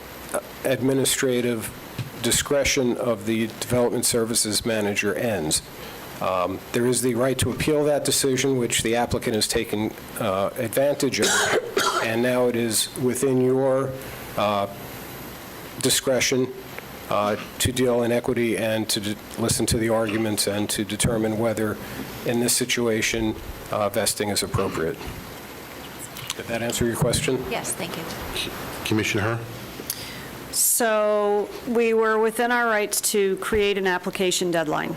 administrative discretion of the Development Services Manager ends. There is the right to appeal that decision, which the applicant has taken advantage of, and now it is within your discretion to deal in equity and to listen to the arguments and to determine whether, in this situation, vesting is appropriate. Did that answer your question? Yes, thank you. Commissioner Herr? So we were within our rights to create an application deadline.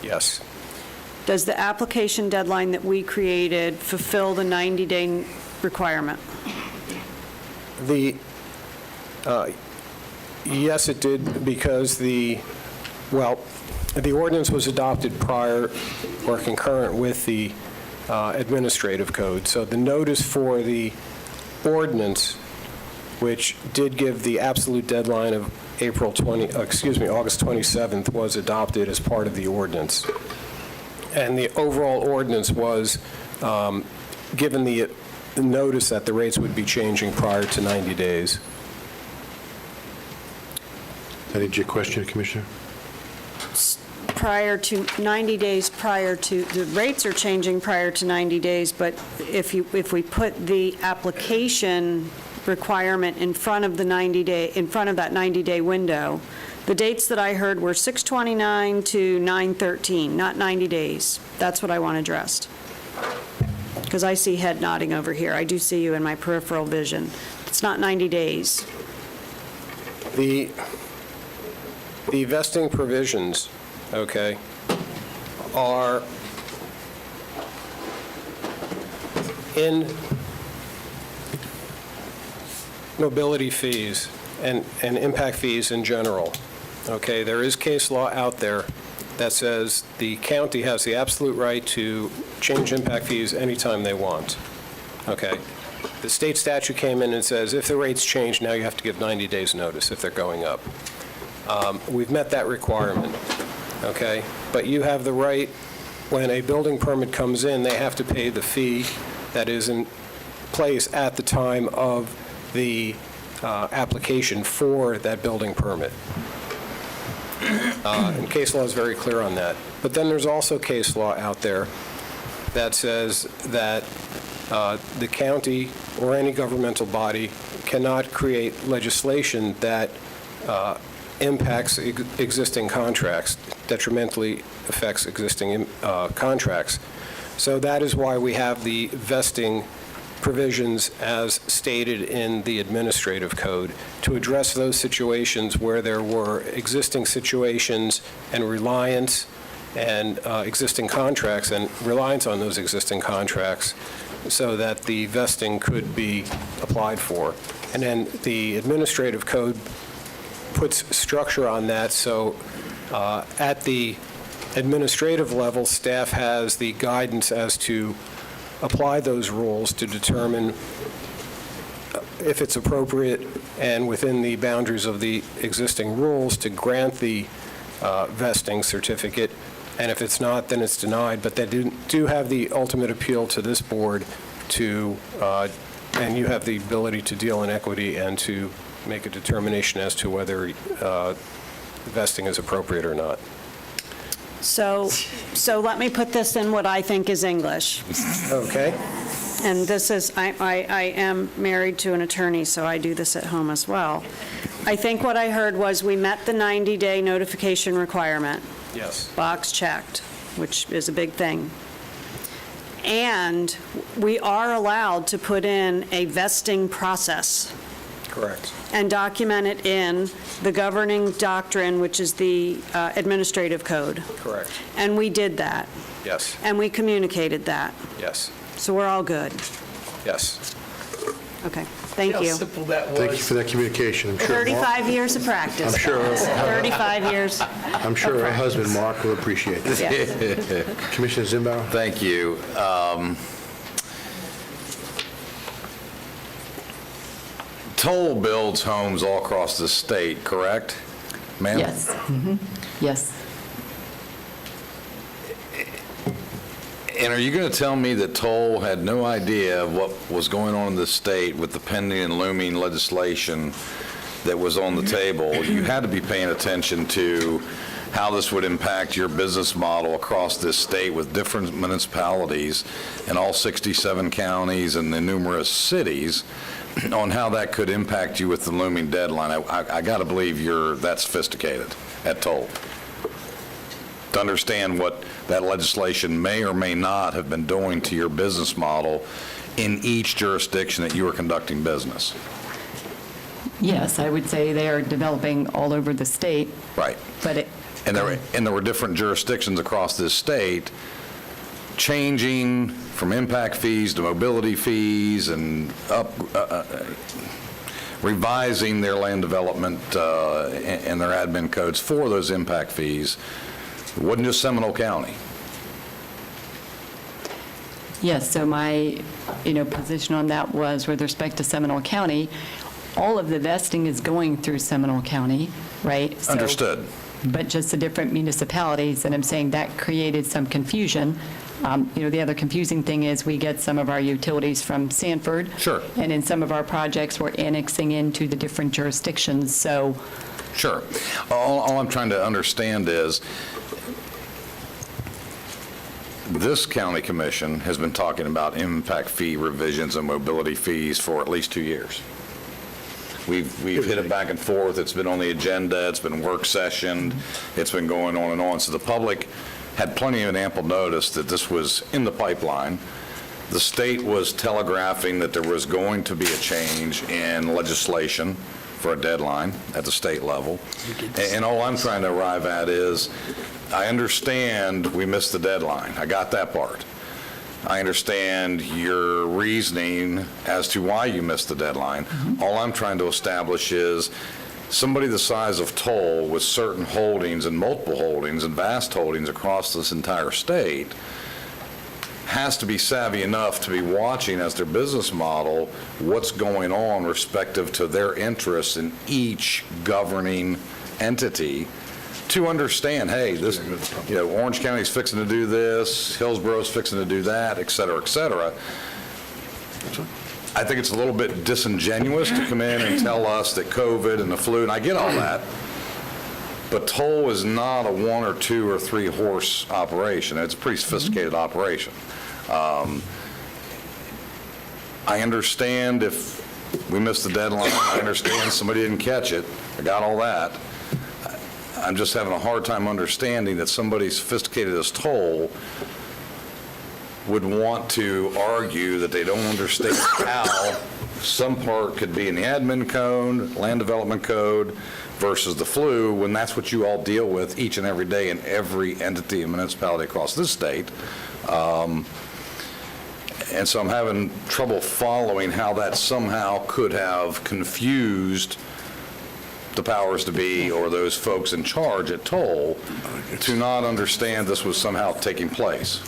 Yes. Does the application deadline that we created fulfill the 90-day requirement? Yes, it did, because the ordinance was adopted prior or concurrent with the Administrative Code. So the notice for the ordinance, which did give the absolute deadline of August 27th, was adopted as part of the ordinance. And the overall ordinance was given the notice that the rates would be changing prior to 90 days. That answer your question, Commissioner? prior to, 90 days prior to, the rates are changing prior to 90 days, but if we put the application requirement in front of the 90-day, in front of that 90-day window, the dates that I heard were 6/29 to 9/13, not 90 days. That's what I want addressed. Because I see head nodding over here. I do see you in my peripheral vision. It's not 90 days. The vesting provisions, okay, are in mobility fees and impact fees in general. Okay, there is case law out there that says the county has the absolute right to change impact fees anytime they want. Okay. The state statute came in and says if the rates change, now you have to give 90 days notice if they're going up. We've met that requirement, okay? But you have the right, when a building permit comes in, they have to pay the fee that is in place at the time of the application for that building permit. And case law is very clear on that. But then there's also case law out there that says that the county or any governmental body cannot create legislation that impacts existing contracts, detrimentally affects existing contracts. So that is why we have the vesting provisions as stated in the administrative code to address those situations where there were existing situations and reliance and existing contracts and reliance on those existing contracts so that the vesting could be applied for. And then the administrative code puts structure on that, so at the administrative level, staff has the guidance as to apply those rules to determine if it's appropriate and within the boundaries of the existing rules to grant the vesting certificate, and if it's not, then it's denied. But they do have the ultimate appeal to this board to, and you have the ability to deal in equity and to make a determination as to whether vesting is appropriate or not. So let me put this in what I think is English. Okay. And this is, I am married to an attorney, so I do this at home as well. I think what I heard was we met the 90-day notification requirement. Yes. Box checked, which is a big thing. And we are allowed to put in a vesting process. Correct. And document it in the governing doctrine, which is the administrative code. Correct. And we did that. Yes. And we communicated that. Yes. So we're all good. Yes. Okay, thank you. See how simple that was? Thank you for that communication. I'm sure Mark- 35 years of practice. I'm sure- 35 years. I'm sure her husband, Mark, will appreciate this. Yes. Commissioner Zimbauer? Thank you. Toll builds homes all across the state, correct? Ma'am? Yes. Mhm. Yes. And are you going to tell me that Toll had no idea of what was going on in the state with the pending and looming legislation that was on the table? You had to be paying attention to how this would impact your business model across this state with different municipalities and all 67 counties and the numerous cities on how that could impact you with the looming deadline. I got to believe you're that sophisticated at Toll to understand what that legislation may or may not have been doing to your business model in each jurisdiction that you are conducting business. Yes, I would say they are developing all over the state. Right. But And there were different jurisdictions across this state changing from impact fees to mobility fees and revising their land development and their admin codes for those impact fees. It wasn't just Seminole County. yes, so my, position on that was with respect to Seminole County, all of the vesting is going through Seminole County, right? So- Understood. But just the different municipalities, and I'm saying that created some confusion. The other confusing thing is we get some of our utilities from Sanford. Sure. And in some of our projects, we're annexing into the different jurisdictions, so. Sure. All I'm trying to understand is, this county commission has been talking about impact fee revisions and mobility fees for at least 2 years. We've hit it back and forth. It's been on the agenda. It's been work sessioned. It's been going on and on. So the public had plenty of ample notice that this was in the pipeline. The state was telegraphing that there was going to be a change in legislation for a deadline at the state level. And all I'm trying to arrive at is, I understand we missed the deadline. I got that part. I understand your reasoning as to why you missed the deadline. All I'm trying to establish is somebody the size of Toll with certain holdings and multiple holdings and vast holdings across this entire state has to be savvy enough to be watching as their business model what's going on respective to their interests in each governing entity to understand, hey, this, Orange County's fixing to do this, Hillsboro's fixing to do that, et cetera, et cetera. I think it's a little bit disingenuous to come in and tell us that COVID and the flu, and I get all that, but Toll is not a 1 or 2 or 3 horse operation. It's a pretty sophisticated operation. I understand if we missed the deadline. I understand somebody didn't catch it. I got all that. I'm just having a hard time understanding that somebody sophisticated as Toll would want to argue that they don't understand how some part could be in the admin code, land development code, versus the flu, when that's what you all deal with each and every day in every entity and municipality across this state. And so I'm having trouble following how that somehow could have confused the powers to be or those folks in charge at Toll to not understand this was somehow taking place.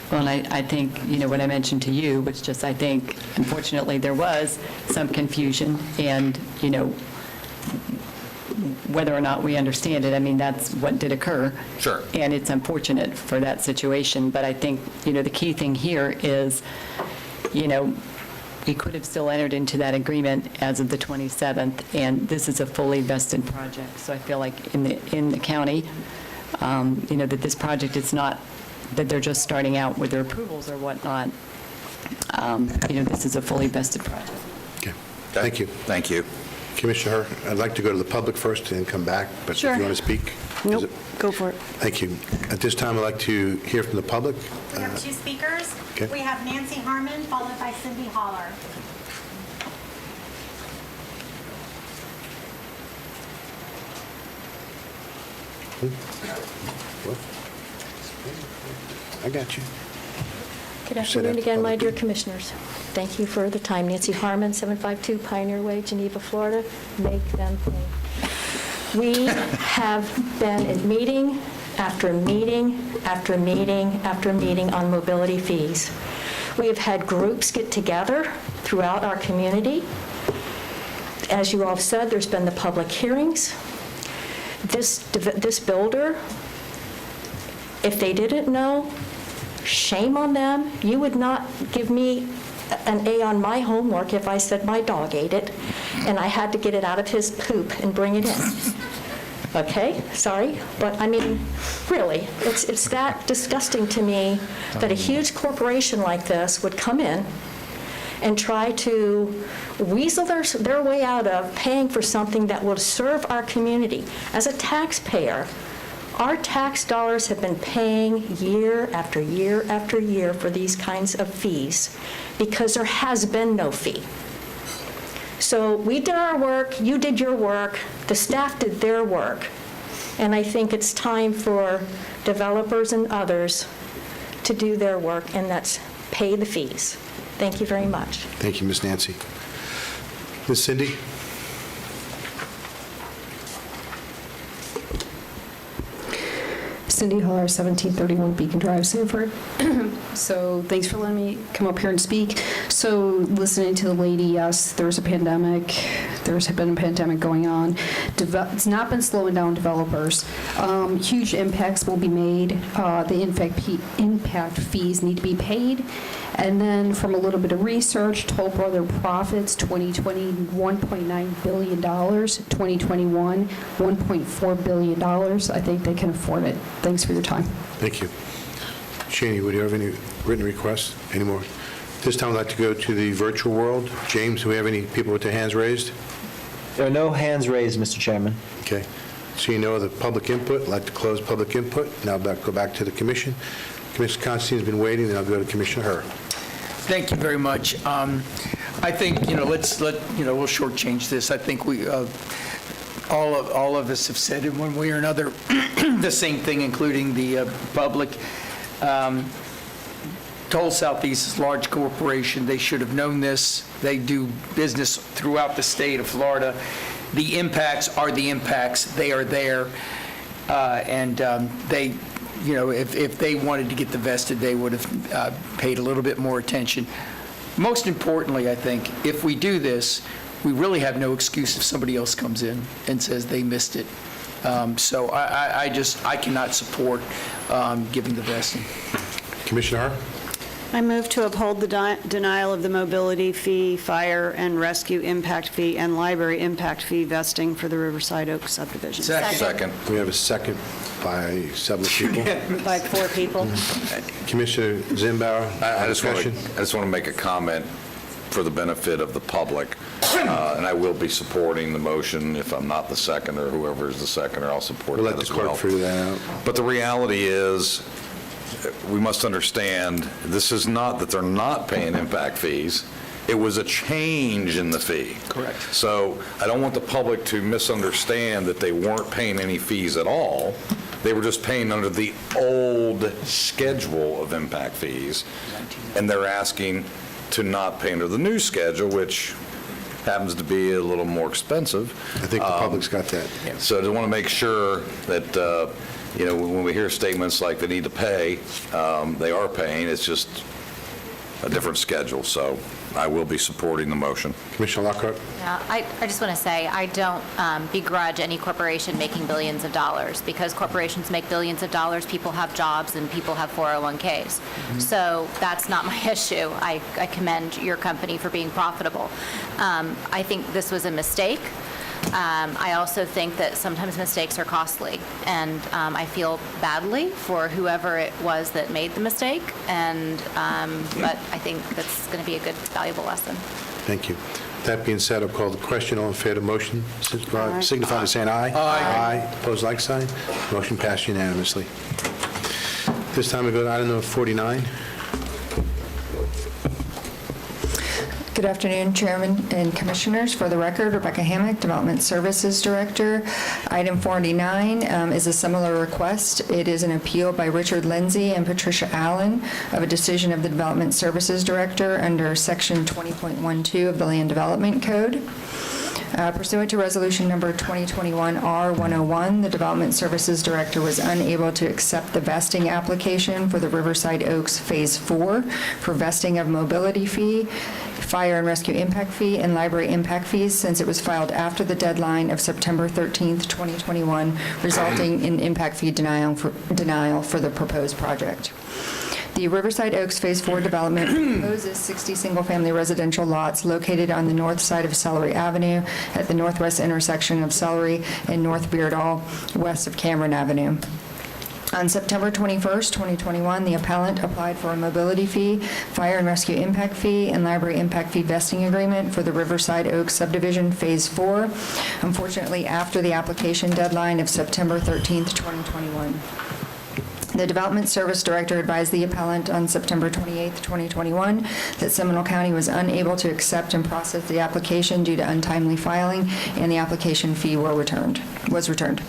Well, and I think, what I mentioned to you was just, I think, unfortunately, there was some confusion, and, whether or not we understand it, I mean, that's what did occur. Sure. And it's unfortunate for that situation, but I think, the key thing here is, we could have still entered into that agreement as of the 27th, and this is a fully vested project. So I feel like in the county, that this project is not that they're just starting out with their approvals or whatnot. This is a fully vested project. Okay. Thank you. Thank you. Commissioner, I'd like to go to the public first and then come back, but Sure. if you want to speak? Nope, go for it. Thank you. At this time, I'd like to hear from the public. We have 2 speakers. Okay. We have Nancy Harmon, followed by Cindy Holler. I got you. Good afternoon again, my dear commissioners. Thank you for the time. Nancy Harmon, 752 Pioneer Way, Geneva, Florida. Make them pay. We have been in meeting after meeting after meeting after meeting on mobility fees. We have had groups get together throughout our community. As you all have said, there's been the public hearings. This builder, if they didn't know, shame on them. You would not give me an A on my homework if I said my dog ate it, and I had to get it out of his poop and bring it in. Okay, sorry, but I mean, really, it's that disgusting to me that a huge corporation like this would come in and try to weasel their way out of paying for something that will serve our community. As a taxpayer, our tax dollars have been paying year after year after year for these kinds of fees because there has been no fee. So we did our work, you did your work, the staff did their work, and I think it's time for developers and others to do their work, and that's pay the fees. Thank you very much. Thank you, Ms. Nancy. Ms. Cindy? Cindy Holler, 1731 Beacon Drive, Sanford. So thanks for letting me come up here and speak. So listening to the lady, yes, there's a pandemic, There's been a pandemic going on. It's not been slowing down developers. Huge impacts will be made. The impact fees need to be paid. And then from a little bit of research, Toll Brother profits 2020, $1.9 billion, 2021, $1.4 billion. I think they can afford it. Thanks for your time. Thank you. Shani, would you have any written requests? Any more? This time, I'd like to go to the virtual world. James, do we have any people with their hands raised? There are no hands raised, Mr. Chairman. Okay. Seeing no other public input, I'd like to close public input. Now go back to the commission. Commissioner Constantine has bbeen waiting, then I'll go to Commissioner Herr. Thank you very much. I think, we'll shortchange this. I think we, all of us have said in one way or another the same thing, including the public. Toll Southeast is a large corporation. They should have known this. They do business throughout the state of Florida. The impacts are the impacts. They are there. And they, if they wanted to get the vested, they would have paid a little bit more attention. Most importantly, I think, if we do this, we really have no excuse if somebody else comes in and says they missed it. So I cannot support giving the vesting. Commissioner Herr? I move to uphold the denial of the mobility fee, fire and rescue impact fee, and library impact fee vesting for the Riverside Oaks subdivision. Second. We have a second by several people. By 4 people. Commissioner Zimbauer, I just discussion? want to make a comment for the benefit of the public, and I will be supporting the motion if I'm not the second, or whoever is the second, or I'll support We'll that let as the well. clerk figure that out. But the reality is, we must understand, this is not that they're not paying impact fees. It was a change in the fee. Correct. So I don't want the public to misunderstand that they weren't paying any fees at all. They were just paying under the old schedule of impact fees, and they're asking to not pay under the new schedule, which happens to be a little more expensive. I think the public's got that. So I just want to make sure that, when we hear statements like they need to pay, they are paying. It's just a different schedule. So I will be supporting the motion. Commissioner Lockhart? Yeah, I just want to say, I don't begrudge any corporation making billions of dollars, because corporations make billions of dollars, people have jobs, and people have 401ks. So that's not my issue. I commend your company for being profitable. I think this was a mistake. I also think that sometimes mistakes are costly, and I feel badly for whoever it was that made the mistake, but I think that's going to be a good, valuable lesson. Thank you. That being said, I'll call the question. All in favor of the motion, signify by saying aye. Aye. Opposed, like sign. Motion passed unanimously. This time we go to item number 49. Good afternoon, Chairman and Commissioners. For the record, Rebecca Hammock, Development Services Director. Item 49 is a similar request. It is an appeal by Richard Lindsay and Patricia Allen of a decision of the Development Services Director under Section 20.12 of the Land Development Code. Pursuant to Resolution Number 2021-R101, the Development Services Director was unable to accept the vesting application for the Riverside Oaks Phase 4 for vesting of mobility fee, fire and rescue impact fee, and library impact fees since it was filed after the deadline of September 13th, 2021, resulting in impact fee denial for the proposed project. The Riverside Oaks Phase 4 development proposes 60 single-family residential lots located on the north side of Celery Avenue at the northwest intersection of Celery and North Beardall, west of Cameron Avenue. On September 21st, 2021, the appellant applied for a mobility fee, fire and rescue impact fee, and library impact fee vesting agreement for the Riverside Oaks subdivision Phase 4, unfortunately after the application deadline of September 13th, 2021. The Development Service Director advised the appellant on September 28, 2021, that Seminole County was unable to accept and process the application due to untimely filing, and the application fee was returned.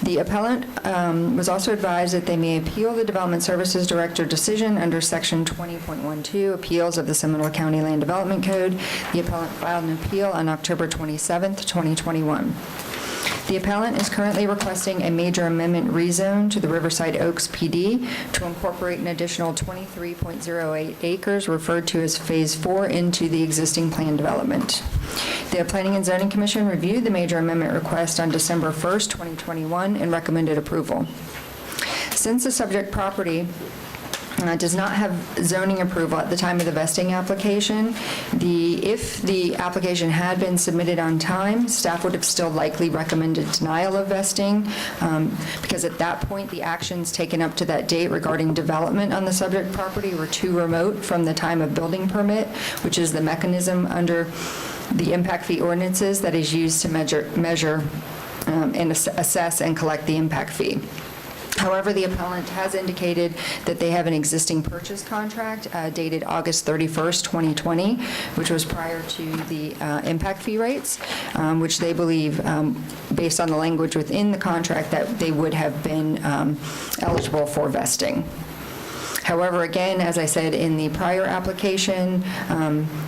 The appellant was also advised that they may appeal the Development Services Director decision under Section 20.12, Appeals of the Seminole County Land Development Code. The appellant filed an appeal on October 27, 2021. The appellant is currently requesting a major amendment rezone to the Riverside Oaks PD to incorporate an additional 23.08 acres referred to as Phase 4 into the existing plan development. The Planning and Zoning Commission reviewed the major amendment request on December 1st, 2021, and recommended approval. Since the subject property does not have zoning approval at the time of the vesting application, if the application had been submitted on time, staff would have still likely recommended denial of vesting, because at that point, the actions taken up to that date regarding development on the subject property were too remote from the time of building permit, which is the mechanism under the impact fee ordinances that is used to measure and assess and collect the impact fee. However, the appellant has indicated that they have an existing purchase contract dated August 31st, 2020, which was prior to the impact fee rates, which they believe, based on the language within the contract, that they would have been eligible for vesting. However, again, as I said in the prior application,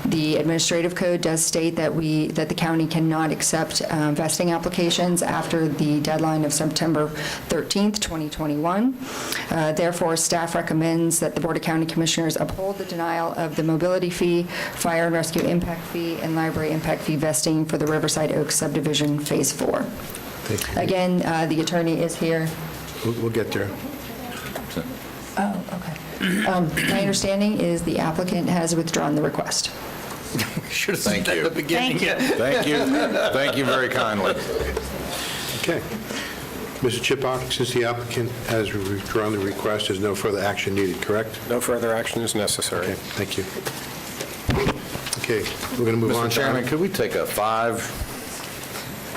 the administrative code does state that the county cannot accept vesting applications after the deadline of September 13th, 2021. Therefore, staff recommends that the Board of County Commissioners uphold the denial of the mobility fee, fire and rescue impact fee, and library impact fee vesting for the Riverside Oaks subdivision Phase 4. Thank you. Again, the attorney is here. We'll get there. Oh, okay. My understanding is the applicant has withdrawn the request. Should have said that at the beginning. Thank you. Thank you very kindly. Okay. Mr. Chipak, since the applicant has withdrawn the request, there's no further action needed, correct? No further action is necessary. Okay, thank you. Okay, we're going to move on. Mr. Chairman, could we take a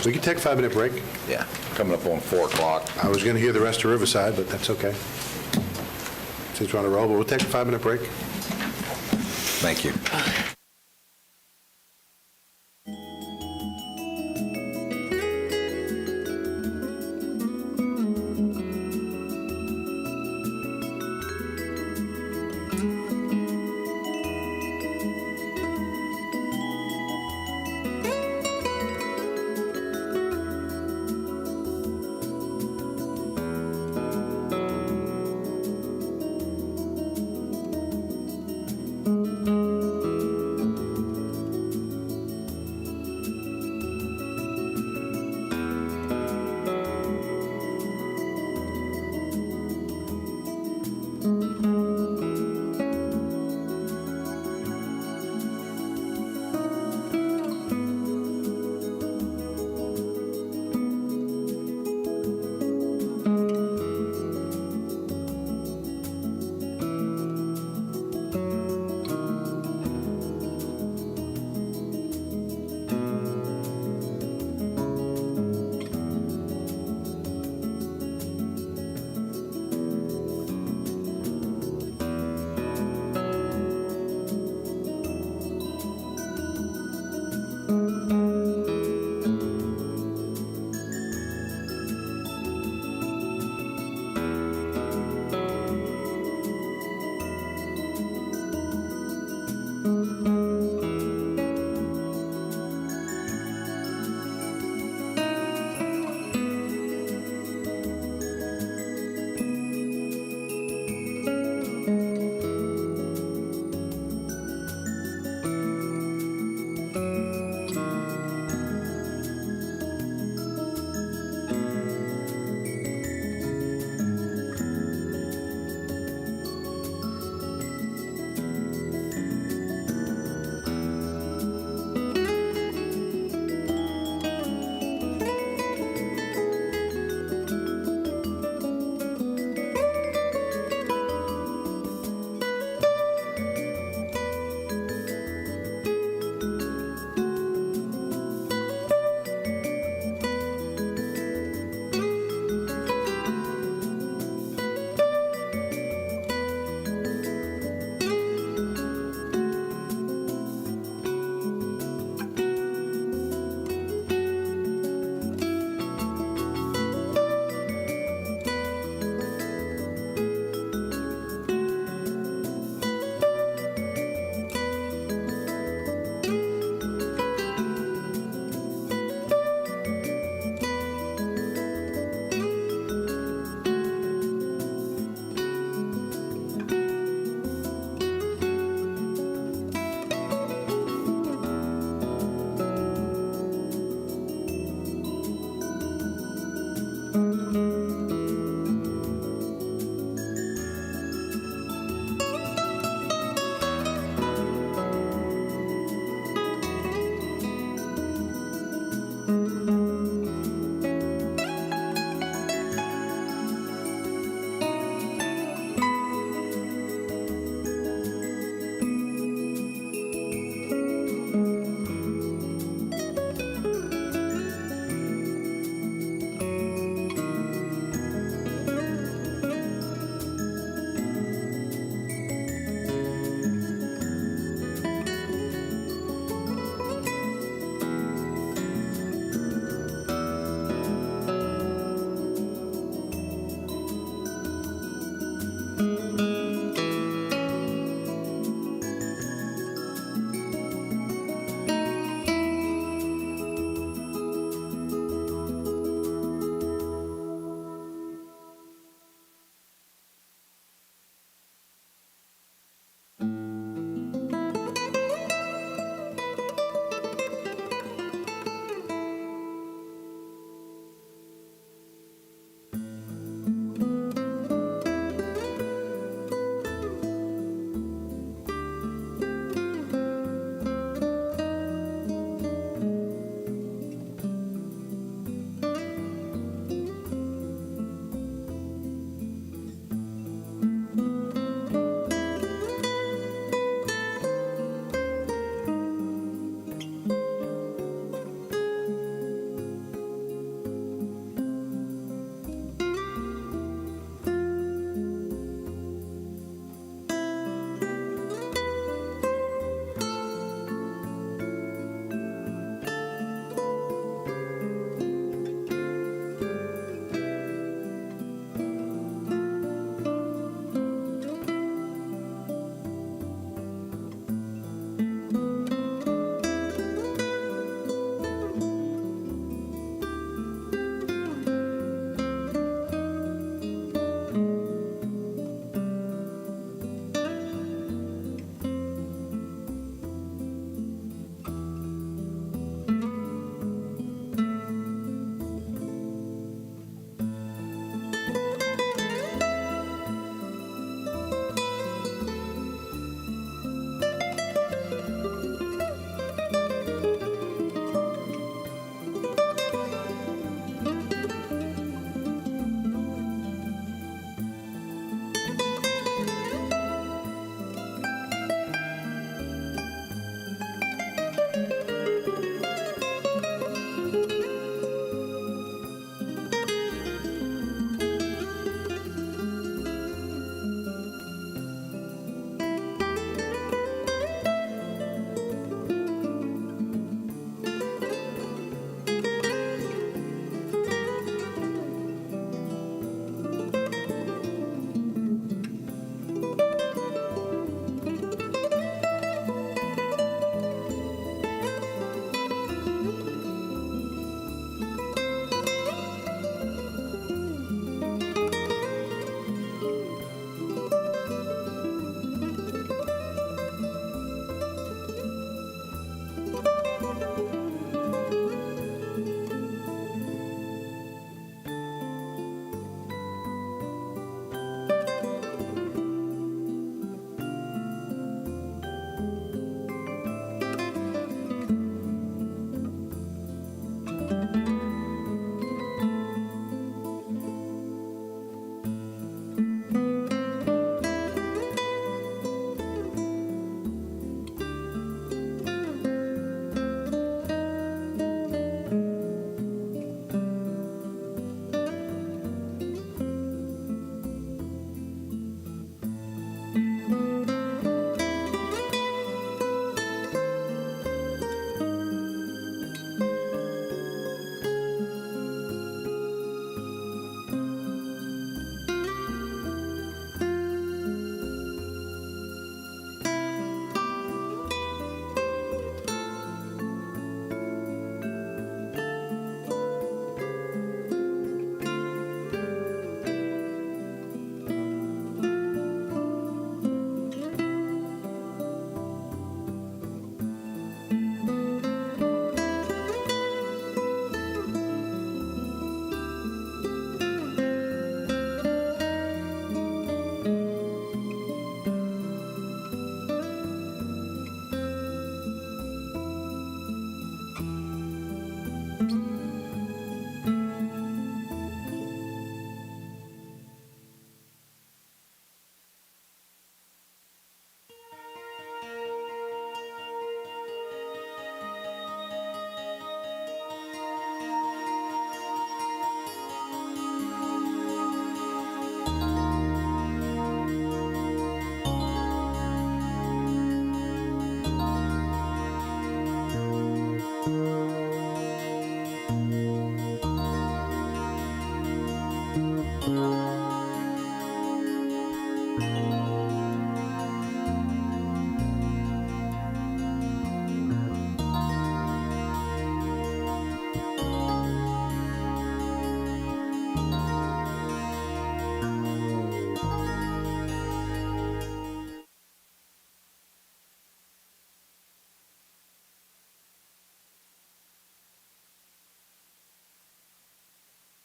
We can take a 5-minute break. Yeah, coming up on 4 o'clock. I was going to hear the rest of Riverside, but that's okay. Since we're on a roll, but we'll take a 5-minute break. Thank you.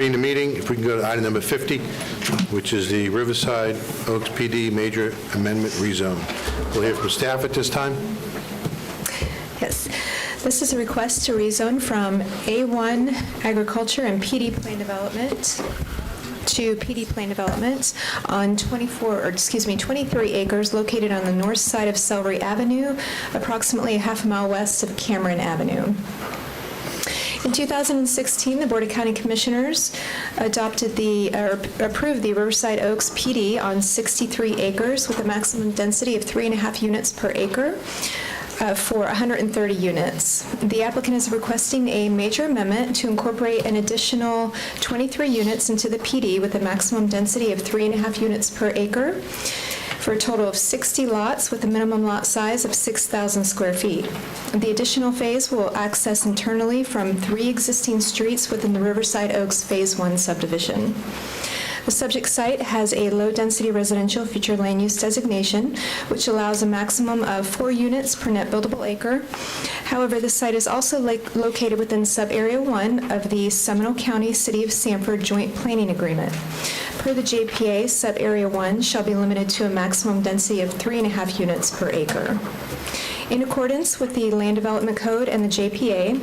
In the meeting, if we can go to item number 50, which is the Riverside Oaks PD Major Amendment Rezone. We'll hear from staff at this time. Yes. This is a request to rezone from A1 Agriculture and PD Plan Development to PD Plan Development on 23 acres located on the north side of Celery Avenue, approximately a half a mile west of Cameron Avenue. In 2016, the Board of County Commissioners approved the Riverside Oaks PD on 63 acres with a maximum density of 3.5 units per acre. For 130 units. The applicant is requesting a major amendment to incorporate an additional 23 units into the PD with a maximum density of 3.5 units per acre for a total of 60 lots with a minimum lot size of 6,000 square feet. The additional phase will access internally from 3 existing streets within the Riverside Oaks Phase 1 subdivision. The subject site has a low-density residential future land use designation, which allows a maximum of 4 units per net buildable acre. However, the site is also located within Sub-Area 1 of the Seminole County City of Sanford Joint Planning Agreement. Per the JPA, Sub-Area 1 shall be limited to a maximum density of 3.5 units per acre. In accordance with the Land Development Code and the JPA,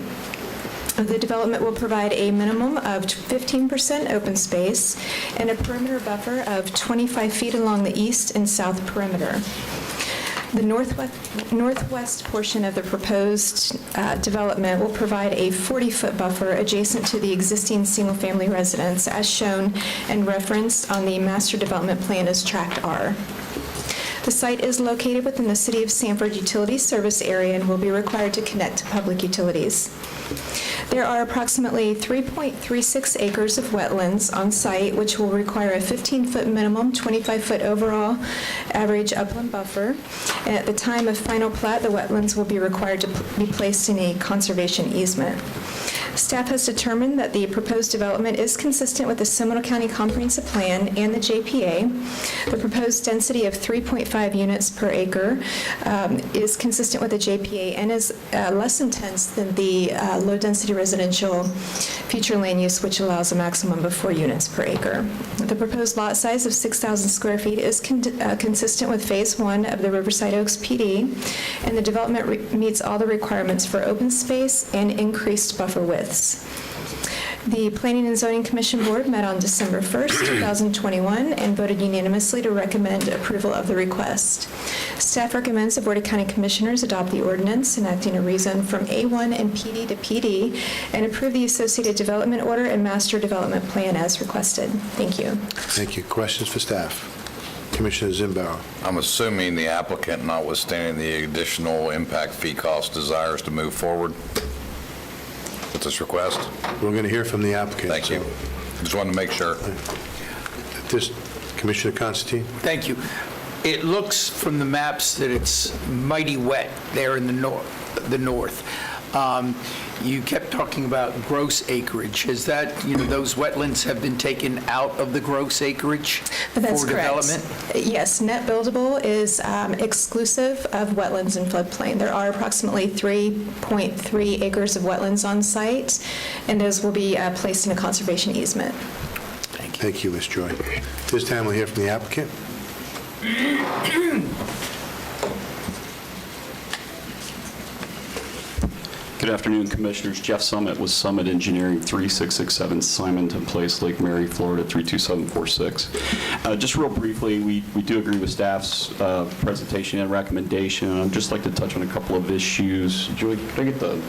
the development will provide a minimum of 15% open space and a perimeter buffer of 25 feet along the east and south perimeter. The northwest portion of the proposed development will provide a 40-foot buffer adjacent to the existing single-family residence, as shown and referenced on the Master Development Plan as Tract R. The site is located within the City of Sanford Utility Service Area and will be required to connect to public utilities. There are approximately 3.36 acres of wetlands on site, which will require a 15-foot minimum, 25-foot overall average upland buffer. And at the time of final plat, the wetlands will be required to be placed in a conservation easement. Staff has determined that the proposed development is consistent with the Seminole County Comprehensive Plan and the JPA. The proposed density of 3.5 units per acre is consistent with the JPA and is less intense than the low-density residential future land use, which allows a maximum of 4 units per acre. The proposed lot size of 6,000 square feet is consistent with Phase 1 of the Riverside Oaks PD, and the development meets all the requirements for open space and increased buffer widths. The Planning and Zoning Commission Board met on December 1st, 2021, and voted unanimously to recommend approval of the request. Staff recommends the Board of County Commissioners adopt the ordinance enacting a rezone from A1 and PD to PD and approve the associated development order and master development plan as requested. Thank you. Thank you. Questions for staff? Commissioner Zimbauer. I'm assuming the applicant, notwithstanding the additional impact fee cost, desires to move forward with this request? We're going to hear from the applicant. Thank you. Just wanted to make sure. Commissioner Constantine. Thank you. It looks from the maps that it's mighty wet there in the north. You kept talking about gross acreage. Is that, those wetlands have been taken out of the gross acreage That's for correct. development? Yes, net buildable is exclusive of wetlands and floodplain. There are approximately 3.3 acres of wetlands on site, and those will be placed in a conservation easement. Thank you, Ms. Joy. This time we'll hear from the applicant. Good afternoon, Commissioners. Jeff Summit with Summit Engineering, 3667 Simonton Place, Lake Mary, Florida, 32746. Just real briefly, we do agree with staff's presentation and recommendation. I'd just like to touch on a couple of issues. Joy, could I get the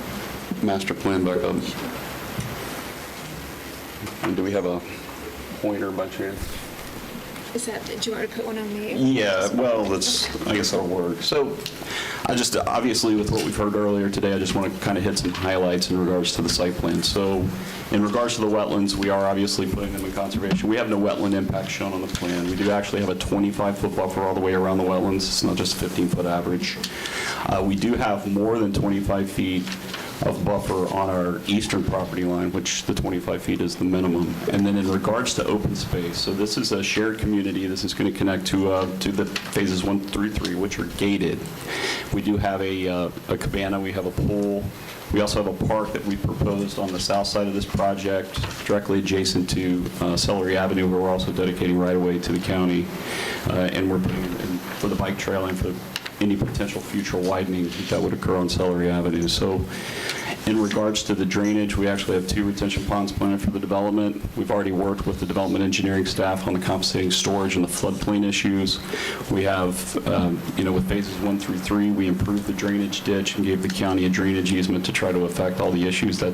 master plan back up? And do we have a pointer by chance? Do you want to put one on me? Yeah, well, I guess that'll work. So obviously with what we've heard earlier today, I just want to kind of hit some highlights in regards to the site plan. So in regards to the wetlands, we are obviously putting them in conservation. We have no wetland impact shown on the plan. We do actually have a 25-foot buffer all the way around the wetlands. It's not just a 15-foot average. We do have more than 25 feet of buffer on our eastern property line, which the 25 feet is the minimum. And then in regards to open space, so this is a shared community. This is going to connect to the phases 1 through 3, which are gated. We do have a cabana. We have a pool. We also have a park that we proposed on the south side of this project, directly adjacent to Celery Avenue, where we're also dedicating right-of-way to the county. And we're putting in for the bike trail and for any potential future widening that would occur on Celery Avenue. So in regards to the drainage, we actually have 2 retention ponds planned for the development. We've already worked with the development engineering staff on the compensating storage and the floodplain issues. We have, with phases 1 through 3, we improved the drainage ditch and gave the county a drainage easement to try to affect all the issues that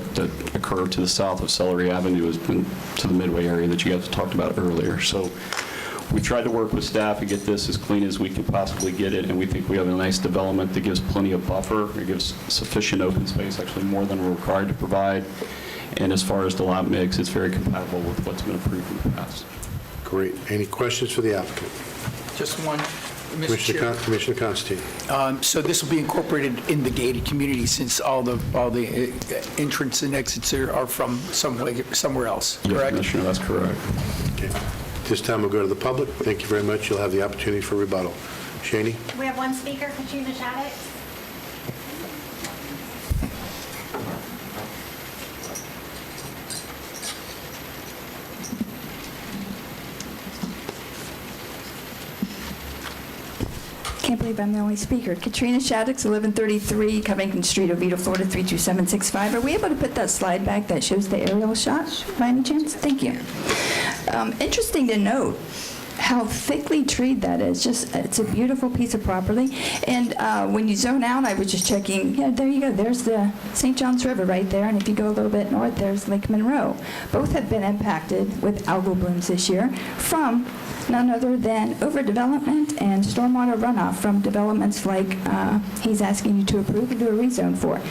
occur to the south of Celery Avenue and to the Midway area that you guys talked about earlier. So we tried to work with staff and get this as clean as we can possibly get it, and we think we have a nice development that gives plenty of buffer. It gives sufficient open space, actually more than we're required to provide. And as far as the lot mix, it's very compatible with what's been approved in the past. Great. Any questions for the applicant? Just one, Mr. Chair. Commissioner Constantine. So this will be incorporated in the gated community since all the entrance and exits are from somewhere else, Yes, correct? Commissioner, that's correct. Okay. This time we'll go to the public. Thank you very much. You'll have the opportunity for rebuttal. Shaney? We have one speaker, Katrina Shattuck. Can't believe I'm the only speaker. Katrina Shaddix, 1133 Covington Street, Oviedo, Florida, 32765. Are we able to put that slide back that shows the aerial shot by any chance? Thank you. Interesting to note how thickly treed that is. It's a beautiful piece of property. And when you zone out, I was just checking, yeah, there you go. There's the St. Johns River right there. And if you go a little bit north, there's Lake Monroe. Both have been impacted with algal blooms this year from none other than overdevelopment and stormwater runoff from developments like he's asking you to approve and do a rezone for.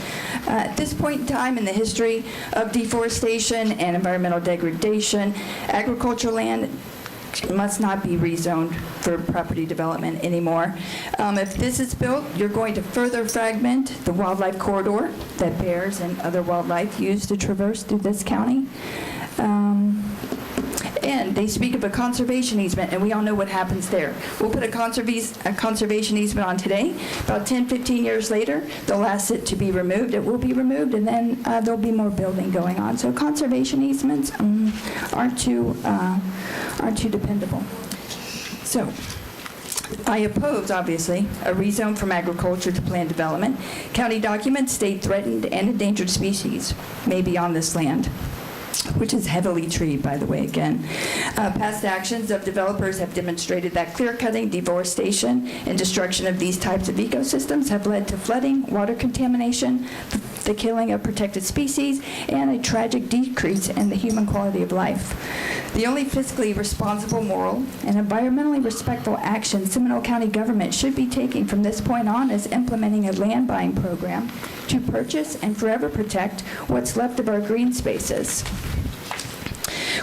At this point in time in the history of deforestation and environmental degradation, agricultural land must not be rezoned for property development anymore. If this is built, you're going to further fragment the wildlife corridor that bears and other wildlife use to traverse through this county. And they speak of a conservation easement, and we all know what happens there. We'll put a conservation easement on today. About 10, 15 years later, they'll ask it to be removed. It will be removed, and then there'll be more building going on. So conservation easements aren't too dependable. So I oppose, obviously, a rezone from agriculture to planned development. County documents state threatened and endangered species may be on this land, which is heavily treed, by the way, again. Past actions of developers have demonstrated that clear-cutting, deforestation, and destruction of these types of ecosystems have led to flooding, water contamination, the killing of protected species, and a tragic decrease in the human quality of life. The only fiscally responsible, moral, and environmentally respectful action Seminole County government should be taking from this point on is implementing a land buying program to purchase and forever protect what's left of our green spaces,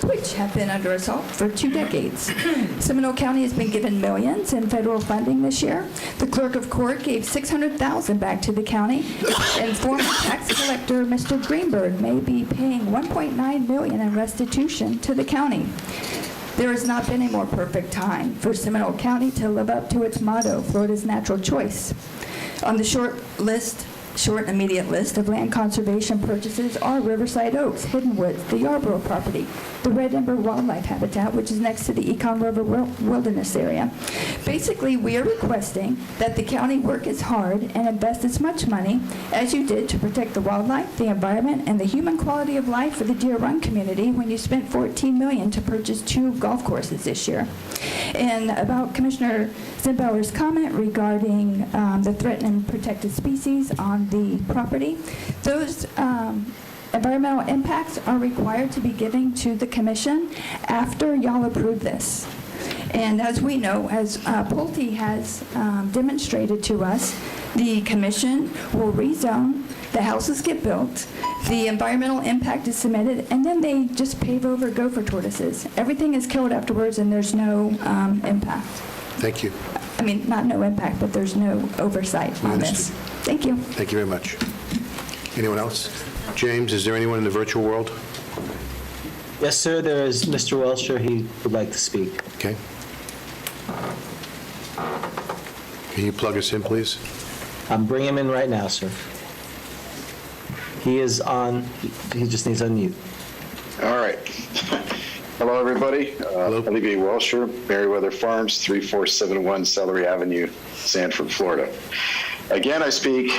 which have been under assault for 2 decades. Seminole County has been given millions in federal funding this year. The clerk of court gave $600,000 back to the county, and former tax collector Mr. Greenberg may be paying $1.9 million in restitution to the county. There has not been a more perfect time for Seminole County to live up to its motto, Florida's natural choice. On the short and immediate list of land conservation purchases are Riverside Oaks, Hidden Woods, the Yarborough property, the Red Ember Wildlife Habitat, which is next to the Econ River Wilderness area. Basically, we are requesting that the county work as hard and invest as much money as you did to protect the wildlife, the environment, and the human quality of life for the Deer Run community when you spent $14 million to purchase 2 golf courses this year. And about Commissioner Zimbauer's comment regarding the threatened and protected species on the property, those environmental impacts are required to be given to the commission after y'all approve this. And as we know, as Pulte has demonstrated to us, the commission will rezone, the houses get built, the environmental impact is submitted, and then they just pave over gopher tortoises. Everything is killed afterwards, and there's no impact. Thank you. I mean, not no impact, but there's no oversight on this. Thank you. Thank you very much. Anyone else? James, is there anyone in the virtual world? Yes, sir, there is Mr. Welsher. He would like to speak. Okay. Can you plug us in, please? I'm bringing him in right now, sir. He is on, he just needs to unmute. All right. Hello, everybody. Olivier Welsher, Merriweather Farms, 3471 Celery Avenue, Sanford, Florida. Again, I speak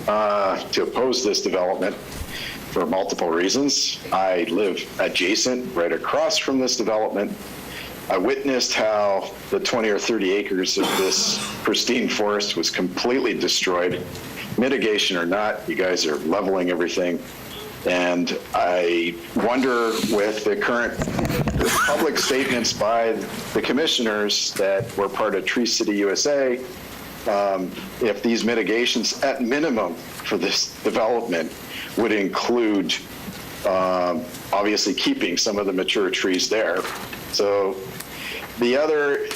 to oppose this development for multiple reasons. I live adjacent, right across from this development. I witnessed how the 20 or 30 acres of this pristine forest was completely destroyed. Mitigation or not, you guys are leveling everything. And I wonder, with the current public statements by the commissioners that were part of Tree City USA, if these mitigations, at minimum for this development, would include obviously keeping some of the mature trees there. So the other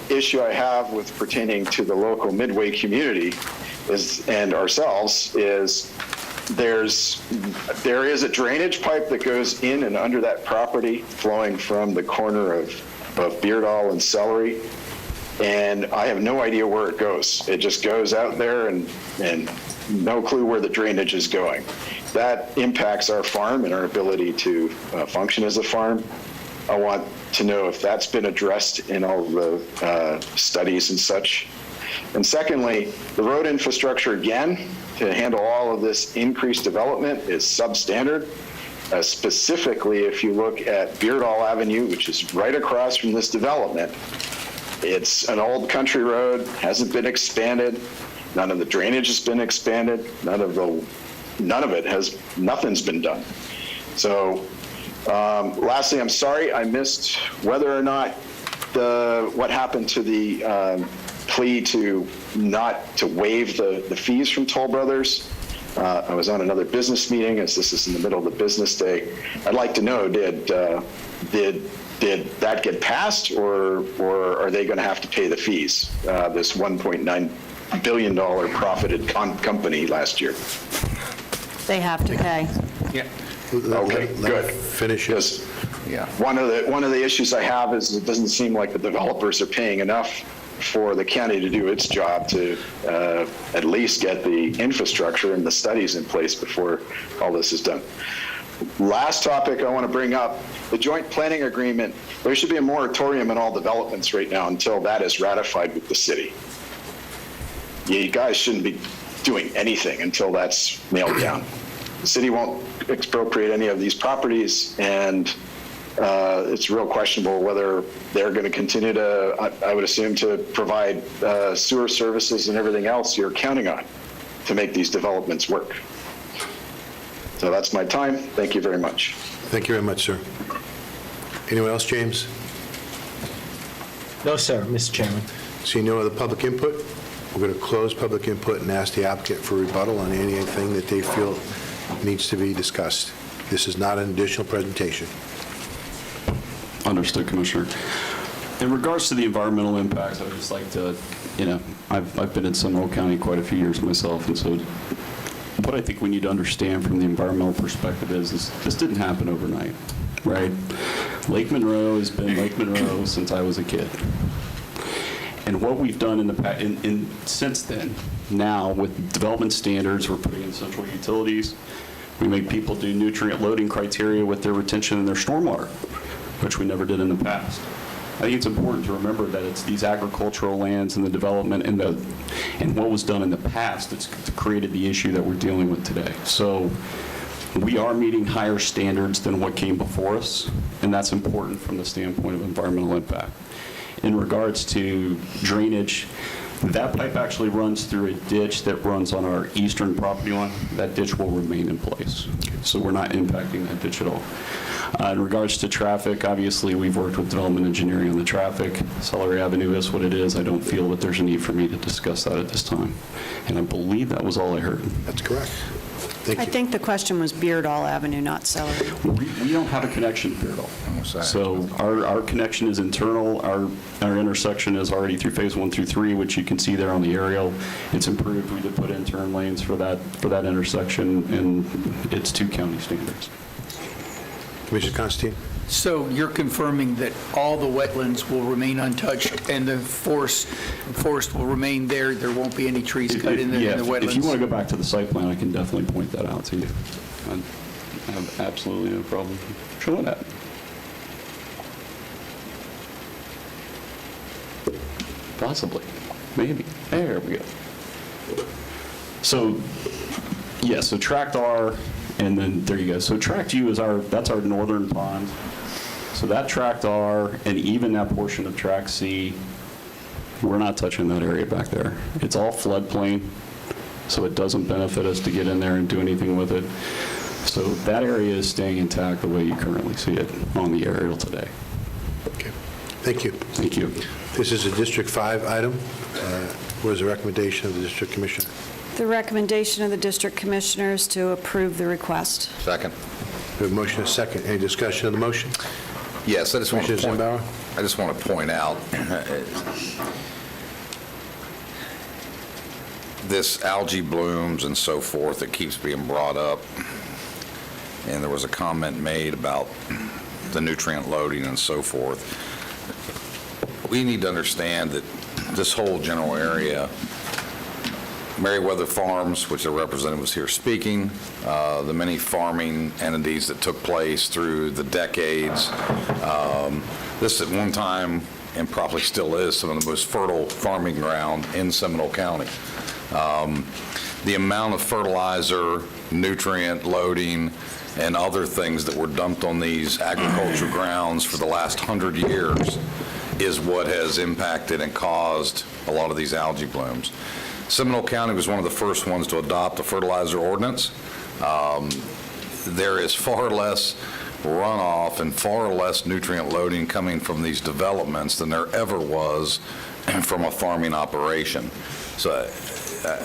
issue I have with pertaining to the local Midway community is, and ourselves, is there is a drainage pipe that goes in and under that property flowing from the corner of Beardall and Celery, and I have no idea where it goes. It just goes out there and no clue where the drainage is going. That impacts our farm and our ability to function as a farm. I want to know if that's been addressed in all the studies and such. And secondly, the road infrastructure, again, to handle all of this increased development is substandard. Specifically, if you look at Beardall Avenue, which is right across from this development, it's an old country road, hasn't been expanded. None of the drainage has been expanded. Nothing's been done. So lastly, I'm sorry I missed whether or not what happened to the plea to waive the fees from Toll Brothers. I was on another business meeting, as this is in the middle of the business day. I'd like to know, did that get passed, or are they going to have to pay the fees? This $1.9 billion profited company last year. They have to pay. Yeah. Okay, good. Finish it. Yeah. One of the issues I have is it doesn't seem like the developers are paying enough for the county to do its job to at least get the infrastructure and the studies in place before all this is done. Last topic I want to bring up, the joint planning agreement. There should be a moratorium on all developments right now until that is ratified with the city. You guys shouldn't be doing anything until that's nailed down. The city won't expropriate any of these properties, and it's real questionable whether they're going to continue to, I would assume, to provide sewer services and everything else you're counting on to make these developments work. So that's my time. Thank you very much. Thank you very much, sir. Anyone else, James? No, sir, Mr. Chairman. Seeing no other public input, we're going to close public input and ask the applicant for rebuttal on anything that they feel needs to be discussed. This is not an additional presentation. Understood, Commissioner. In regards to the environmental impacts, I would just like to, I've been in Seminole County quite a few years myself, and so what I think we need to understand from the environmental perspective is this didn't happen overnight, right? Lake Monroe has been Lake Monroe since I was a kid. And what we've done in the past, since then, now with development standards, we're putting in central utilities. We make people do nutrient loading criteria with their retention and their stormwater, which we never did in the past. I think it's important to remember that it's these agricultural lands and the development and what was done in the past that's created the issue that we're dealing with today. So we are meeting higher standards than what came before us, and that's important from the standpoint of environmental impact. In regards to drainage, that pipe actually runs through a ditch that runs on our eastern property line. That ditch will remain in place, so we're not impacting that ditch at all. In regards to traffic, obviously we've worked with development engineering on the traffic. Celery Avenue is what it is. I don't feel that there's a need for me to discuss that at this time. And I believe that was all I heard. That's correct. Thank I you. think the question was Beardall Avenue, not Celery. We don't have a connection to Beardall. So our connection is internal. Our intersection is already through Phase 1 through 3, which you can see there on the aerial. It's improved. We did put in turn lanes for that intersection, and it's to county standards. Commissioner Constantine? So you're confirming that all the wetlands will remain untouched and the forest will remain there? There won't be any trees cut in the wetlands? If you want to go back to the site plan, I can definitely point that out to you. I have absolutely no problem showing that. Possibly, maybe. There we go. So, yeah, so tract R, and then there you go. So tract U is that's our northern pond. So that tract R, and even that portion of tract C, we're not touching that area back there. It's all floodplain, so it doesn't benefit us to get in there and do anything with it. So that area is staying intact the way you currently see it on the aerial today. Okay. Thank you. Thank you. This is a District 5 item. What is the recommendation of the District Commissioner? The recommendation of the District Commissioners to approve the request. Second. We have a motion and a second. Any discussion of the motion? Yes, I just want to Commissioner point, Zimbauer? I just want to point out this algae blooms and so forth that keeps being brought up. And there was a comment made about the nutrient loading and so forth. We need to understand that this whole general area, Meriwether Farms, which the representative was here speaking, the many farming entities that took place through the decades. This at one time, and probably still is, some of the most fertile farming ground in Seminole County. The amount of fertilizer, nutrient loading, and other things that were dumped on these agricultural grounds for the last 100 years is what has impacted and caused a lot of these algae blooms. Seminole County was one of the first ones to adopt a fertilizer ordinance. There is far less runoff and far less nutrient loading coming from these developments than there ever was from a farming operation. So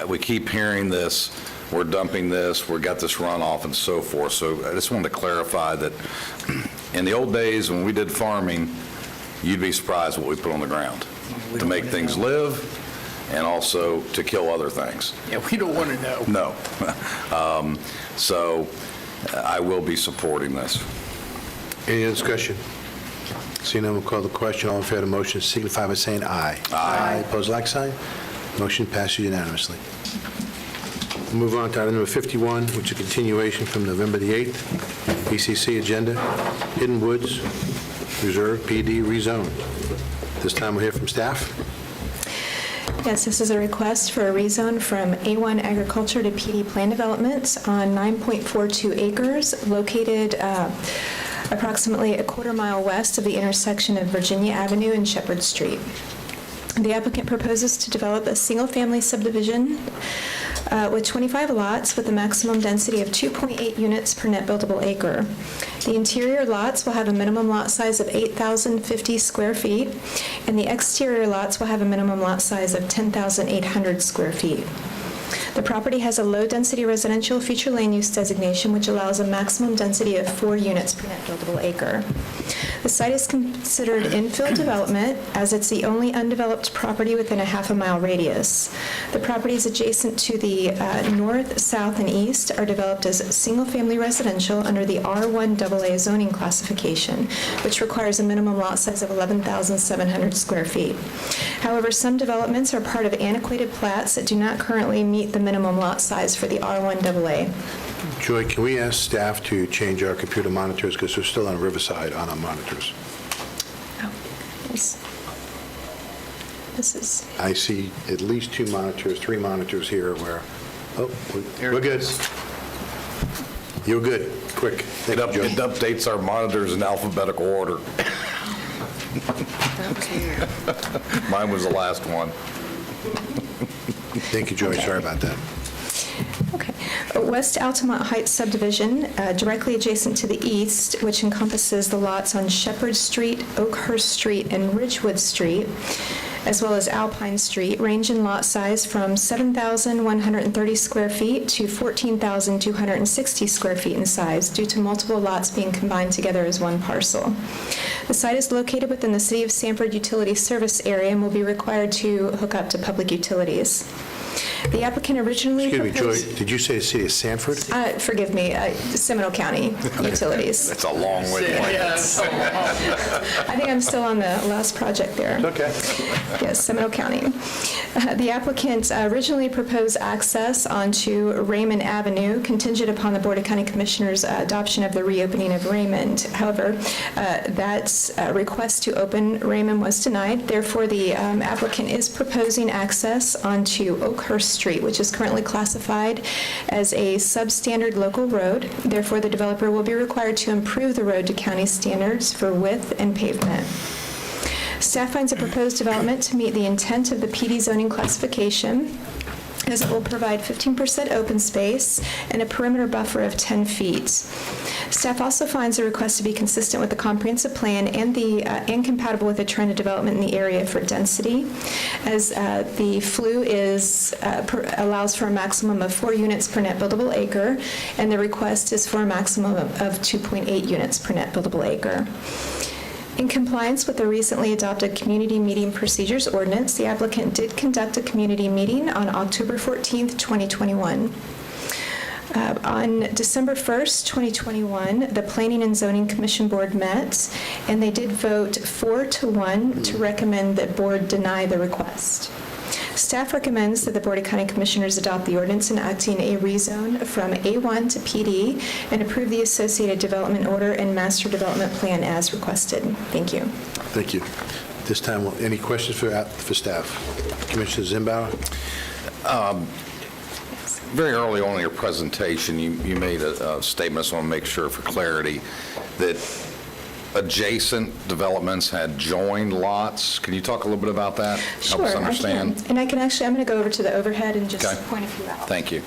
we keep hearing this, we're dumping this, we got this runoff and so forth. So I just wanted to clarify that in the old days when we did farming, you'd be surprised what we put on the ground to make things live and also to kill other things. Yeah, we don't want to know. No. So I will be supporting this. Any other discussion? Seeing none, we'll call the question. All in favor of the motion signify by saying aye. Aye. Opposed, like sign. Motion passes unanimously. We'll move on to item number 51, which is a continuation from November the 8th, BCC agenda, Hidden Woods Reserve PD rezone. This time we'll hear from staff. Yes, this is a request for a rezone from A1 Agriculture to PD Plan Development on 9.42 acres located approximately a quarter-mile west of the intersection of Virginia Avenue and Shepherd Street. The applicant proposes to develop a single-family subdivision with 25 lots with a maximum density of 2.8 units per net buildable acre. The interior lots will have a minimum lot size of 8,050 square feet, and the exterior lots will have a minimum lot size of 10,800 square feet. The property has a low-density residential future land use designation, which allows a maximum density of 4 units per net buildable acre. The site is considered infill development, as it's the only undeveloped property within a half-a-mile radius. The properties adjacent to the north, south, and east are developed as single-family residential under the R1AA zoning classification, which requires a minimum lot size of 11,700 square feet. However, some developments are part of antiquated plats that do not currently meet the minimum lot size for the R1AA. Joy, can we ask staff to change our computer monitors because we're still on Riverside on our monitors? Oh, yes. This is... I see at least 2 monitors, 3 monitors here where, we're good. You're good. Quick. It updates our monitors in alphabetical order. Mine was the last one. Thank you, Joy. Okay. Sorry about that. Okay. West Altamont Heights subdivision, directly adjacent to the east, which encompasses the lots on Shepherd Street, Oakhurst Street, and Ridgewood Street, as well as Alpine Street, range in lot size from 7,130 square feet to 14,260 square feet in size due to multiple lots being combined together as one parcel. The site is located within the City of Sanford Utility Service Area and will be required to hook up to public utilities. The applicant originally Excuse me, proposed... Joy, did you say the city of Sanford? Forgive me, Seminole County Utilities. That's a long way to play. I think I'm still on the last project there. Okay. Yes, Seminole County. The applicant originally proposed access onto Raymond Avenue contingent upon the Board of County Commissioners' adoption of the reopening of Raymond. However, that request to open Raymond was denied. Therefore, the applicant is proposing access onto Oakhurst Street, which is currently classified as a substandard local road. Therefore, the developer will be required to improve the road to county standards for width and pavement. Staff finds a proposed development to meet the intent of the PD zoning classification, as it will provide 15% open space and a perimeter buffer of 10 feet. Staff also finds the request to be consistent with the comprehensive plan and compatible with the trend of development in the area for density, as the FLU allows for a maximum of 4 units per net buildable acre, and the request is for a maximum of 2.8 units per net buildable acre. In compliance with the recently adopted Community Meeting Procedures Ordinance, the applicant did conduct a community meeting on October 14th, 2021. On December 1st, 2021, the Planning and Zoning Commission Board met, and they did vote 4-1 to recommend that board deny the request. Staff recommends that the Board of County Commissioners adopt the ordinance enacting a rezone from A1 to PD and approve the associated development order and master development plan as requested. Thank you. Thank you. This time, any questions for staff? Commissioner Zimbower? Very early on in your presentation, you made a statement, so I want to make sure for clarity, that adjacent developments had joined lots. Can you talk a little bit about that? Help us understand. I can. And I can actually, I'm going to go over to the overhead and just point a few out. Thank you.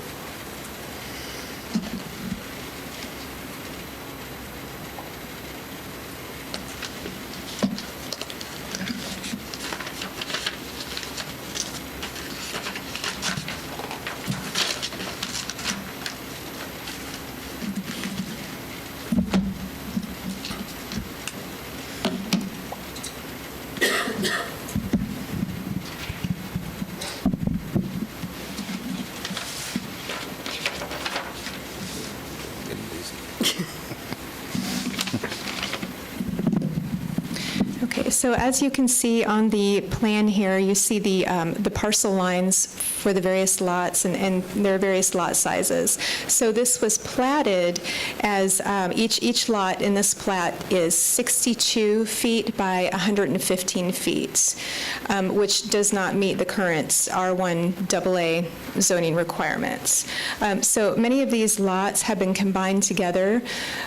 Okay, so as you can see on the plan here, you see the parcel lines for the various lots and their various lot sizes. So this was platted as each lot in this plat is 62 feet by 115 feet, which does not meet the current R1 AA zoning requirements. So many of these lots have been combined together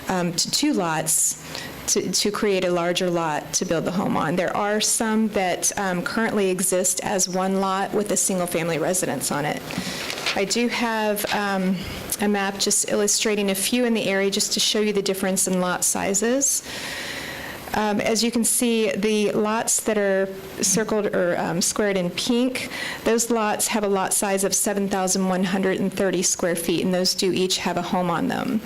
to 2 lots to create a larger lot to build the home on. There are some that currently exist as 1 lot with a single-family residence on it. I do have a map just illustrating a few in the area just to show you the difference in lot sizes. As you can see, the lots that are circled or squared in pink, those lots have a lot size of 7,130 square feet, and those do each have a home on them.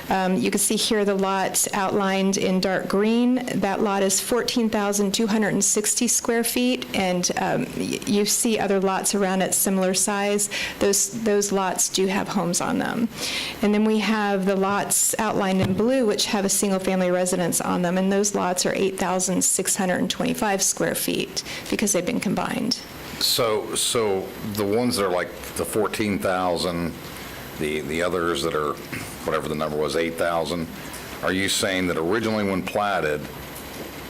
You can see here the lot outlined in dark green. That lot is 14,260 square feet, and you see other lots around it similar size. Those lots do have homes on them. And then we have the lots outlined in blue, which have a single-family residence on them, and those lots are 8,625 square feet because they've been combined. So the ones that are like the 14,000, the others that are, whatever the number was, 8,000, are you saying that originally when platted,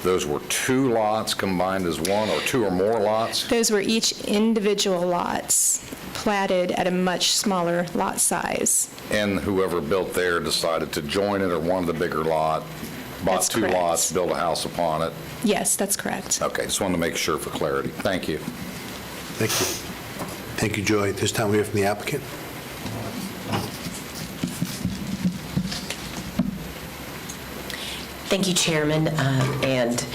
those were 2 lots combined as 1, or 2 or more lots? Those were each individual lots platted at a much smaller lot size. And whoever built there decided to join it, or one of the bigger lot, bought That's 2 correct. lots, built a house upon it? Yes, that's correct. Okay, just wanted to make sure for clarity. Thank you. Thank you. Thank you, Joy. This time we hear from the applicant. Thank you, Chairman and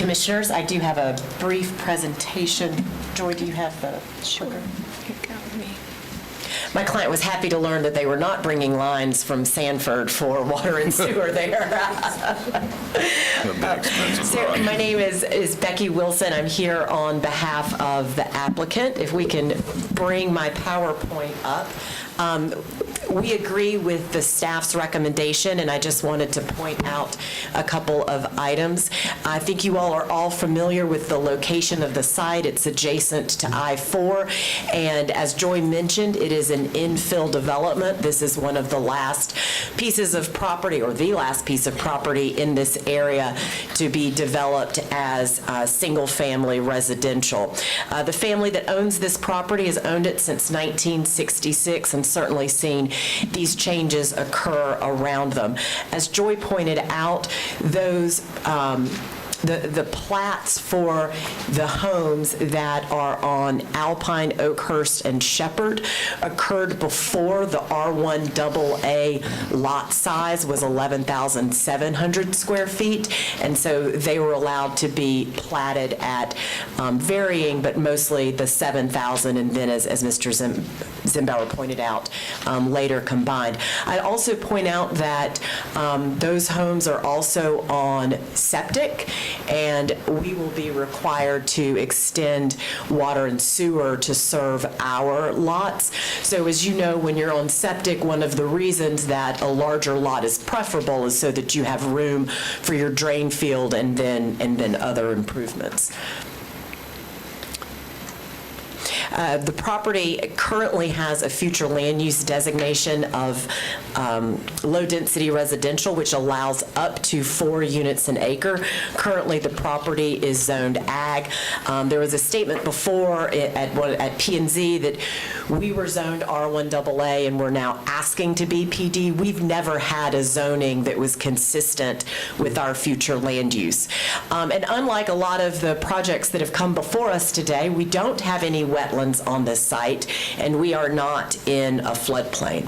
Commissioners, I do have a brief presentation. Joy, do you have the sugar? My client was happy to learn that they were not bringing lines from Sanford for water and sewer there. So my name is Becky Wilson. I'm here on behalf of the applicant. If we can bring my PowerPoint up. We agree with the staff's recommendation, and I just wanted to point out a couple of items. I think you all are all familiar with the location of the site. It's adjacent to I-4, and as Joy mentioned, it is an infill development. This is one of the last pieces of property, or the last piece of property in this area to be developed as single-family residential. The family that owns this property has owned it since 1966 and certainly seen these changes occur around them. As Joy pointed out, those the plats for the homes that are on Alpine, Oakhurst, and Shepherd occurred before the R1AA lot size was 11,700 square feet, and so they were allowed to be platted at varying, but mostly the 7,000, and then as Mr. Zimbauer pointed out, later combined. I'd also point out that those homes are also on septic, and we will be required to extend water and sewer to serve our lots. So as you know, when you're on septic, one of the reasons that a larger lot is preferable is so that you have room for your drain field and then other improvements. The property currently has a future land use designation of low-density residential, which allows up to 4 units an acre. Currently, the property is zoned ag. There was a statement before at P&Z that we were zoned R1AA and we're now asking to be PD. We've never had a zoning that was consistent with our future land use. And unlike a lot of the projects that have come before us today, we don't have any wetlands on this site, and we are not in a floodplain.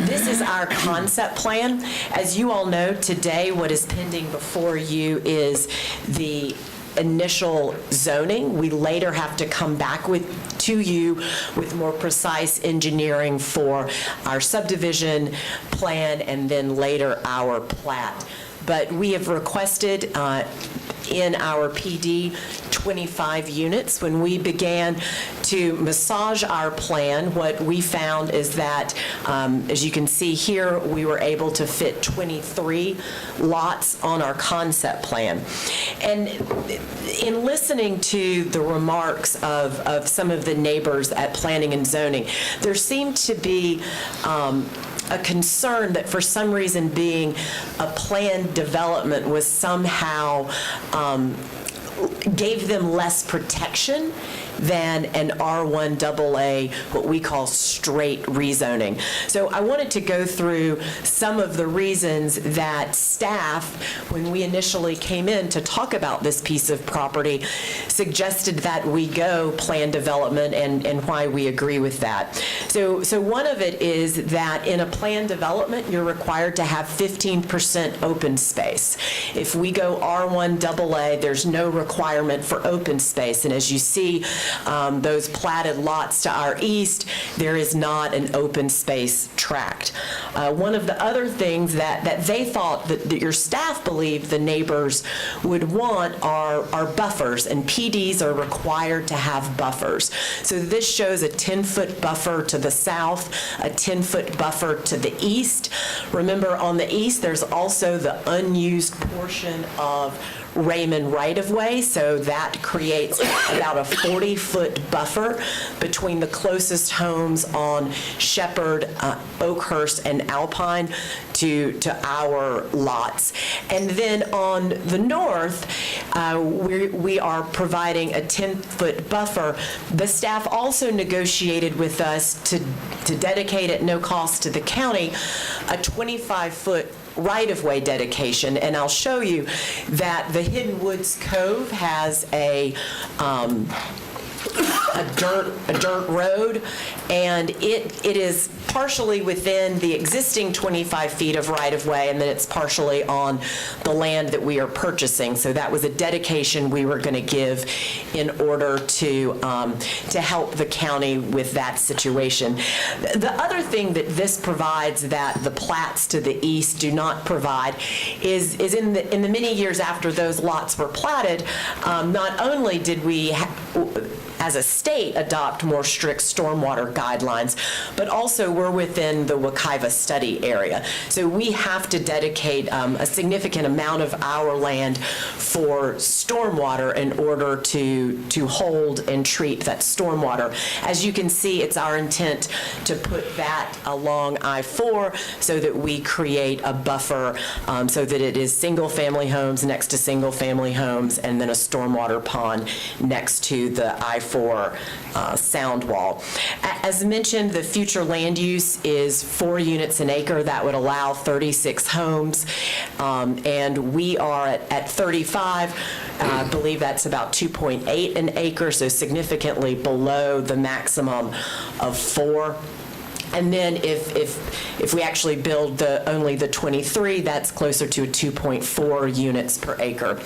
This is our concept plan. As you all know, today what is pending before you is the initial zoning. We later have to come back to you with more precise engineering for our subdivision plan and then later our plat. But we have requested in our PD 25 units. When we began to massage our plan, what we found is that, as you can see here, we were able to fit 23 lots on our concept plan. And in listening to the remarks of some of the neighbors at Planning and Zoning, there seemed to be a concern that for some reason being a planned development was somehow gave them less protection than an R1AA, what we call straight rezoning. So I wanted to go through some of the reasons that staff, when we initially came in to talk about this piece of property, suggested that we go planned development and why we agree with that. So one of it is that in a planned development, you're required to have 15% open space. If we go R1AA, there's no requirement for open space. And as you see, those platted lots to our east, there is not an open space tract. One of the other things that they thought that your staff believed the neighbors would want are buffers, and PDs are required to have buffers. So this shows a 10-foot buffer to the south, a 10-foot buffer to the east. Remember, on the east, there's also the unused portion of Raymond right-of-way, so that creates about a 40-foot buffer between the closest homes on Shepherd, Oakhurst, and Alpine to our lots. And then on the north, we are providing a 10-foot buffer. The staff also negotiated with us to dedicate at no cost to the county a 25-foot right-of-way dedication, and I'll show you that the Hidden Woods Cove has a a dirt road, and it is partially within the existing 25 feet of right-of-way, and then it's partially on the land that we are purchasing. So that was a dedication we were going to give in order to help the county with that situation. The other thing that this provides that the plats to the east do not provide is in the many years after those lots were platted, not only did we as a state adopt more strict stormwater guidelines, but also we're within the Wekiva study area. So we have to dedicate a significant amount of our land for stormwater in order to hold and treat that stormwater. As you can see, it's our intent to put that along I-4 so that we create a buffer so that it is single-family homes next to single-family homes and then a stormwater pond next to the I-4 sound wall. As mentioned, the future land use is 4 units an acre. That would allow 36 homes, and we are at 35. I believe that's about 2.8 an acre, so significantly below the maximum of 4. And then if we actually build only the 23, that's closer to 2.4 units per acre.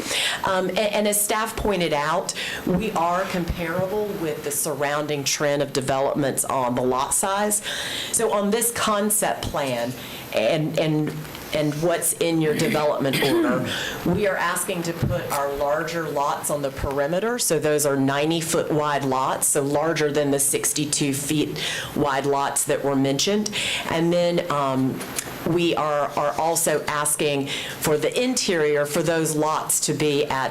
And as staff pointed out, we are comparable with the surrounding trend of developments on the lot size. So on this concept plan, and what's in your development order, we are asking to put our larger lots on the perimeter. So those are 90-foot wide lots, so larger than the 62 feet wide lots that were mentioned. And then we are also asking for the interior for those lots to be at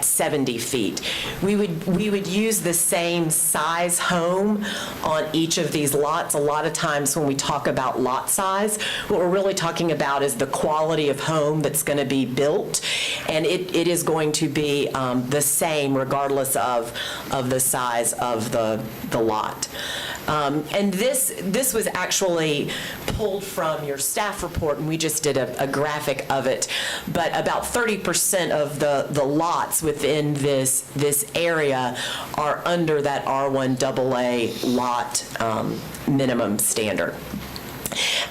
70 feet. We would use the same size home on each of these lots. A lot of times when we talk about lot size, what we're really talking about is the quality of home that's going to be built, and it is going to be the same regardless of the size of the lot. And this was actually pulled from your staff report, and we just did a graphic of it. But about 30% of the lots within this area are under that R1AA lot minimum standard.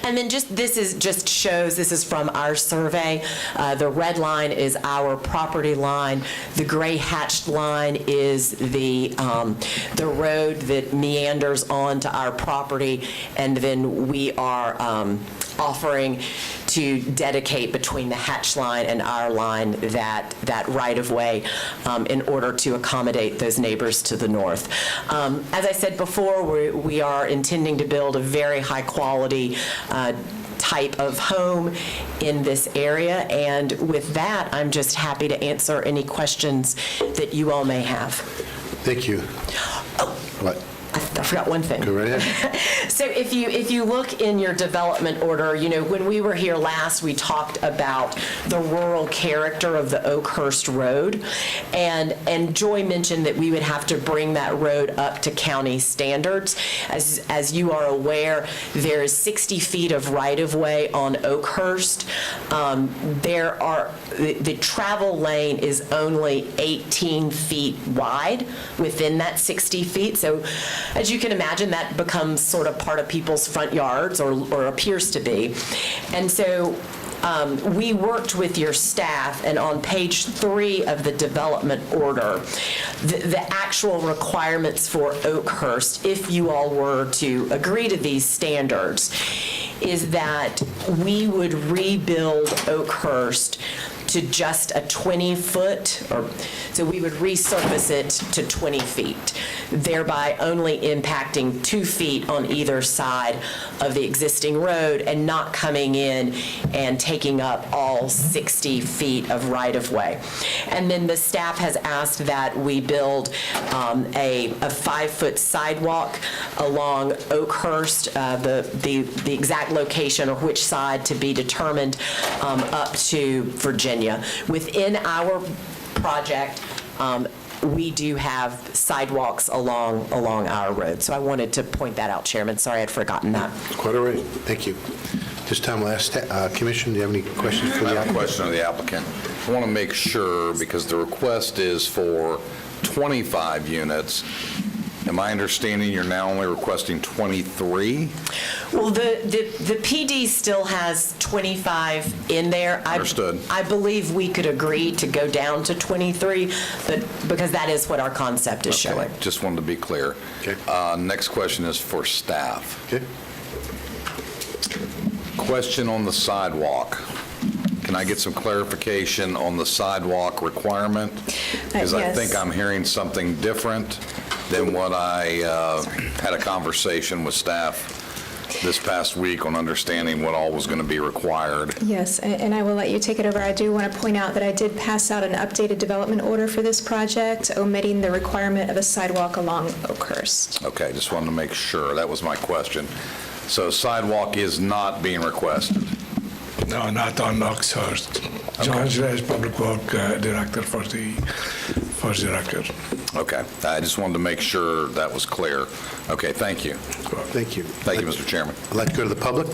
And then this shows, this is from our survey. The red line is our property line. The gray hatched line is the road that meanders onto our property, and then we are offering to dedicate between the hatch line and our line that right-of-way in order to accommodate those neighbors to the north. As I said before, we are intending to build a very high-quality type of home in this area, and with that, I'm just happy to answer any questions that you all may have. Thank you. What? I forgot one thing. Go right ahead. So if you look in your development order, when we were here last, we talked about the rural character of the Oakhurst Road, and Joy mentioned that we would have to bring that road up to county standards. As you are aware, there is 60 feet of right-of-way on Oakhurst. The travel lane is only 18 feet wide within that 60 feet. So as you can imagine, that becomes sort of part of people's front yards, or appears to be. And so we worked with your staff, and on page 3 of the development order, the actual requirements for Oakhurst, if you all were to agree to these standards, is that we would rebuild Oakhurst to just a 20-foot, so we would resurface it to 20 feet, thereby only impacting 2 feet on either side of the existing road and not coming in and taking up all 60 feet of right-of-way. And then the staff has asked that we build a 5-foot sidewalk along Oakhurst, the exact location or which side to be determined, up to Virginia. Within our project, we do have sidewalks along our road. So I wanted to point that out, Chairman. Sorry, I'd forgotten that. Quite all right. Thank you. This time, we'll ask Commission, do you have any questions for the applicant? I have a question of the applicant. I want to make sure, because the request is for 25 units, Am I understanding you're now only requesting 23? Well, the PD still has 25 in there. Understood. I believe we could agree to go down to 23, but because that is what our concept is showing. Okay, just wanted to be clear. Okay. Next question is for staff. Okay. Question on the sidewalk. Can I get some clarification on the sidewalk requirement? Because I Yes. think I'm hearing something different than what I had a conversation with staff this past week on understanding what all was going to be required. Yes, and I will let you take it over. I do want to point out that I did pass out an updated development order for this project, omitting the requirement of a sidewalk along Oakhurst. Okay, just wanted to make sure. That was my question. So sidewalk is not being requested? No, not on Oxhurst. John Reyes, Public Work Director for the record. Okay, I just wanted to make sure that was clear. Okay, thank you. Thank you. Thank you, Mr. Chairman. I'd like to go to the public.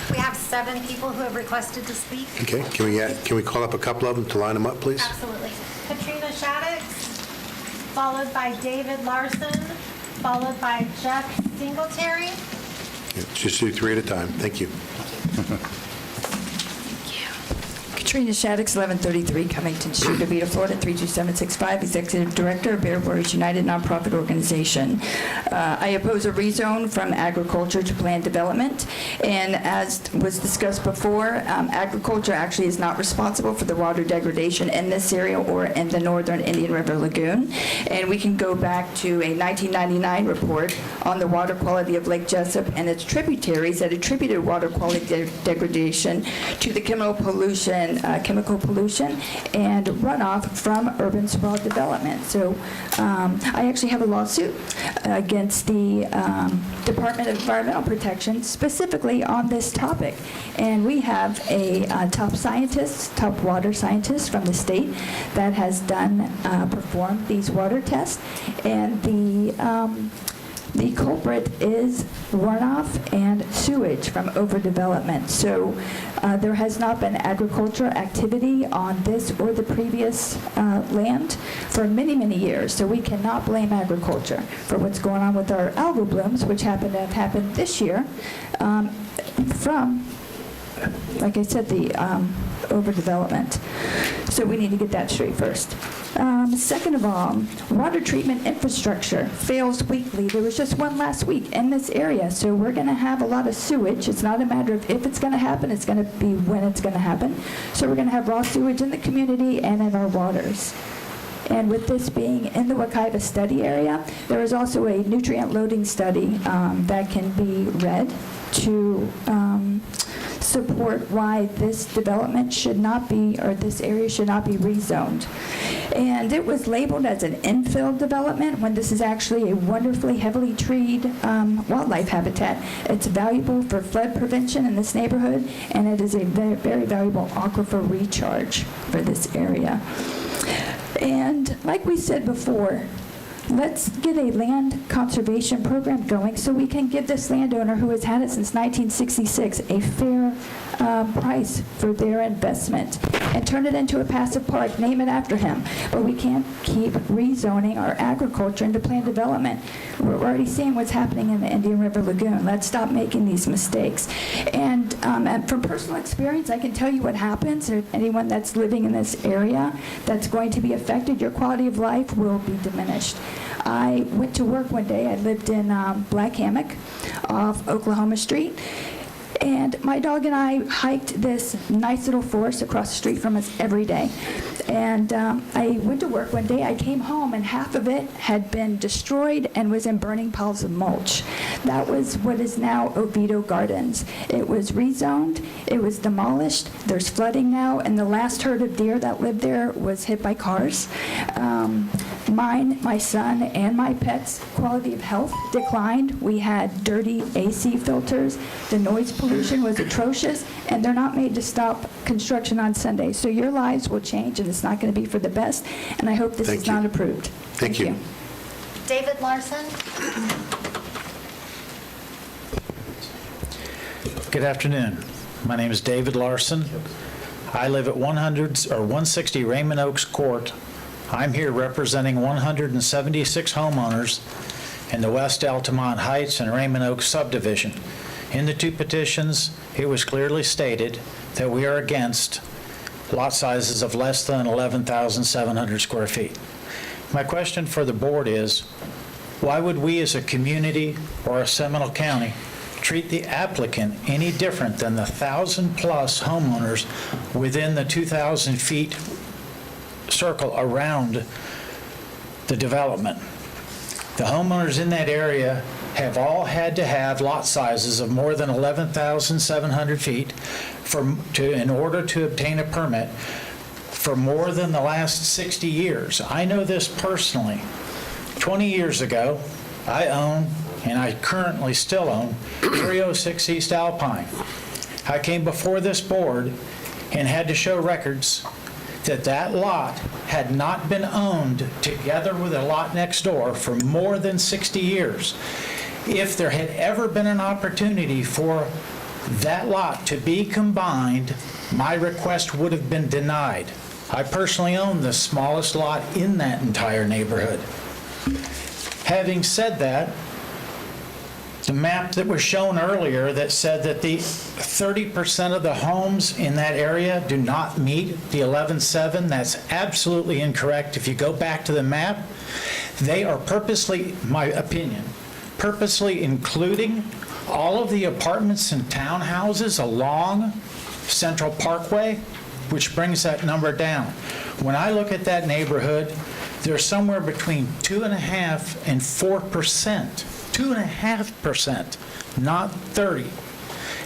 We have 7 people who have requested to speak. Okay, can we call up a couple of them to line them up, please? Absolutely. Katrina Shaddix, followed by David Larson, followed by Jeff Singletary. Yeah, just do 3 at a time. Thank you. Katrina Shaddix, 1133 Covington Street, Oviedo, Florida, 32765, Executive Director of Bear Warriors United Nonprofit Organization. I oppose a rezone from agriculture to planned development, and as was discussed before, agriculture actually is not responsible for the water degradation in this area or in the northern Indian River Lagoon. And we can go back to a 1999 report on the water quality of Lake Jessup and its tributaries that attributed water quality degradation to the chemical pollution and runoff from urban sprawl development. So I actually have a lawsuit against the Department of Environmental Protection specifically on this topic. And we have a top water scientist from the state that has performed these water tests. And the culprit is runoff and sewage from overdevelopment. So there has not been agricultural activity on this or the previous land for many, many years. So we cannot blame agriculture for what's going on with our algal blooms, which happen to have happened this year from, like I said, the overdevelopment. So we need to get that straight first. Second of all, water treatment infrastructure fails weekly. There was just one last week in this area, so we're going to have a lot of sewage. It's not a matter of if it's going to happen, it's going to be when it's going to happen. So we're going to have raw sewage in the community and in our waters. And with this being in the Wekiva study area, there is also a nutrient loading study that can be read to support why this development should not be, or this area should not be rezoned. And it was labeled as an infill development when this is actually a wonderfully heavily treed wildlife habitat. It's valuable for flood prevention in this neighborhood, and it is a very, very valuable aquifer recharge for this area. And like we said before, let's get a land conservation program going so we can give this landowner who has had it since 1966 a fair price for their investment and turn it into a passive park, name it after him. But we can't keep rezoning our agriculture into planned development. We're already seeing what's happening in the Indian River Lagoon. Let's stop making these mistakes. And from personal experience, I can tell you what happens. Or anyone that's living in this area that's going to be affected, your quality of life will be diminished. I went to work one day. I lived in Black Hammock off Oklahoma Street. And my dog and I hiked this nice little forest across the street from us every day. And I went to work one day. I came home, and half of it had been destroyed and was in burning piles of mulch. That was what is now Oviedo Gardens. It was rezoned. It was demolished. There's flooding now, and the last herd of deer that lived there was hit by cars. Mine, my son, and my pet's quality of health declined. We had dirty AC filters. The noise pollution was atrocious, and they're not made to stop construction on Sunday. So your lives will change, and it's not going to be for the best, and I hope this is not approved. Thank you. David Larson. Good afternoon. My name is David Larson. I live at 160 Raymond Oaks Court. I'm here representing 176 homeowners in the West Altamont Heights and Raymond Oaks subdivision. In the two petitions, it was clearly stated that we are against lot sizes of less than 11,700 square feet. My question for the board is, why would we as a community or a Seminole County treat the applicant any different than the 1,000-plus homeowners within the 2,000 feet circle around the development? The homeowners in that area have all had to have lot sizes of more than 11,700 feet in order to obtain a permit for more than the last 60 years. I know this personally. 20 years ago, I own, and I currently still own, 306 East Alpine. I came before this board and had to show records that that lot had not been owned together with a lot next door for more than 60 years. If there had ever been an opportunity for that lot to be combined, my request would have been denied. I personally own the smallest lot in that entire neighborhood. Having said that, the map that was shown earlier that said that the 30% of the homes in that area do not meet the 11.7, that's absolutely incorrect. If you go back to the map, they are purposely, my opinion, purposely including all of the apartments and townhouses along Central Parkway, which brings that number down. When I look at that neighborhood, there's somewhere between 2.5% and 4%. 2.5%, not 30.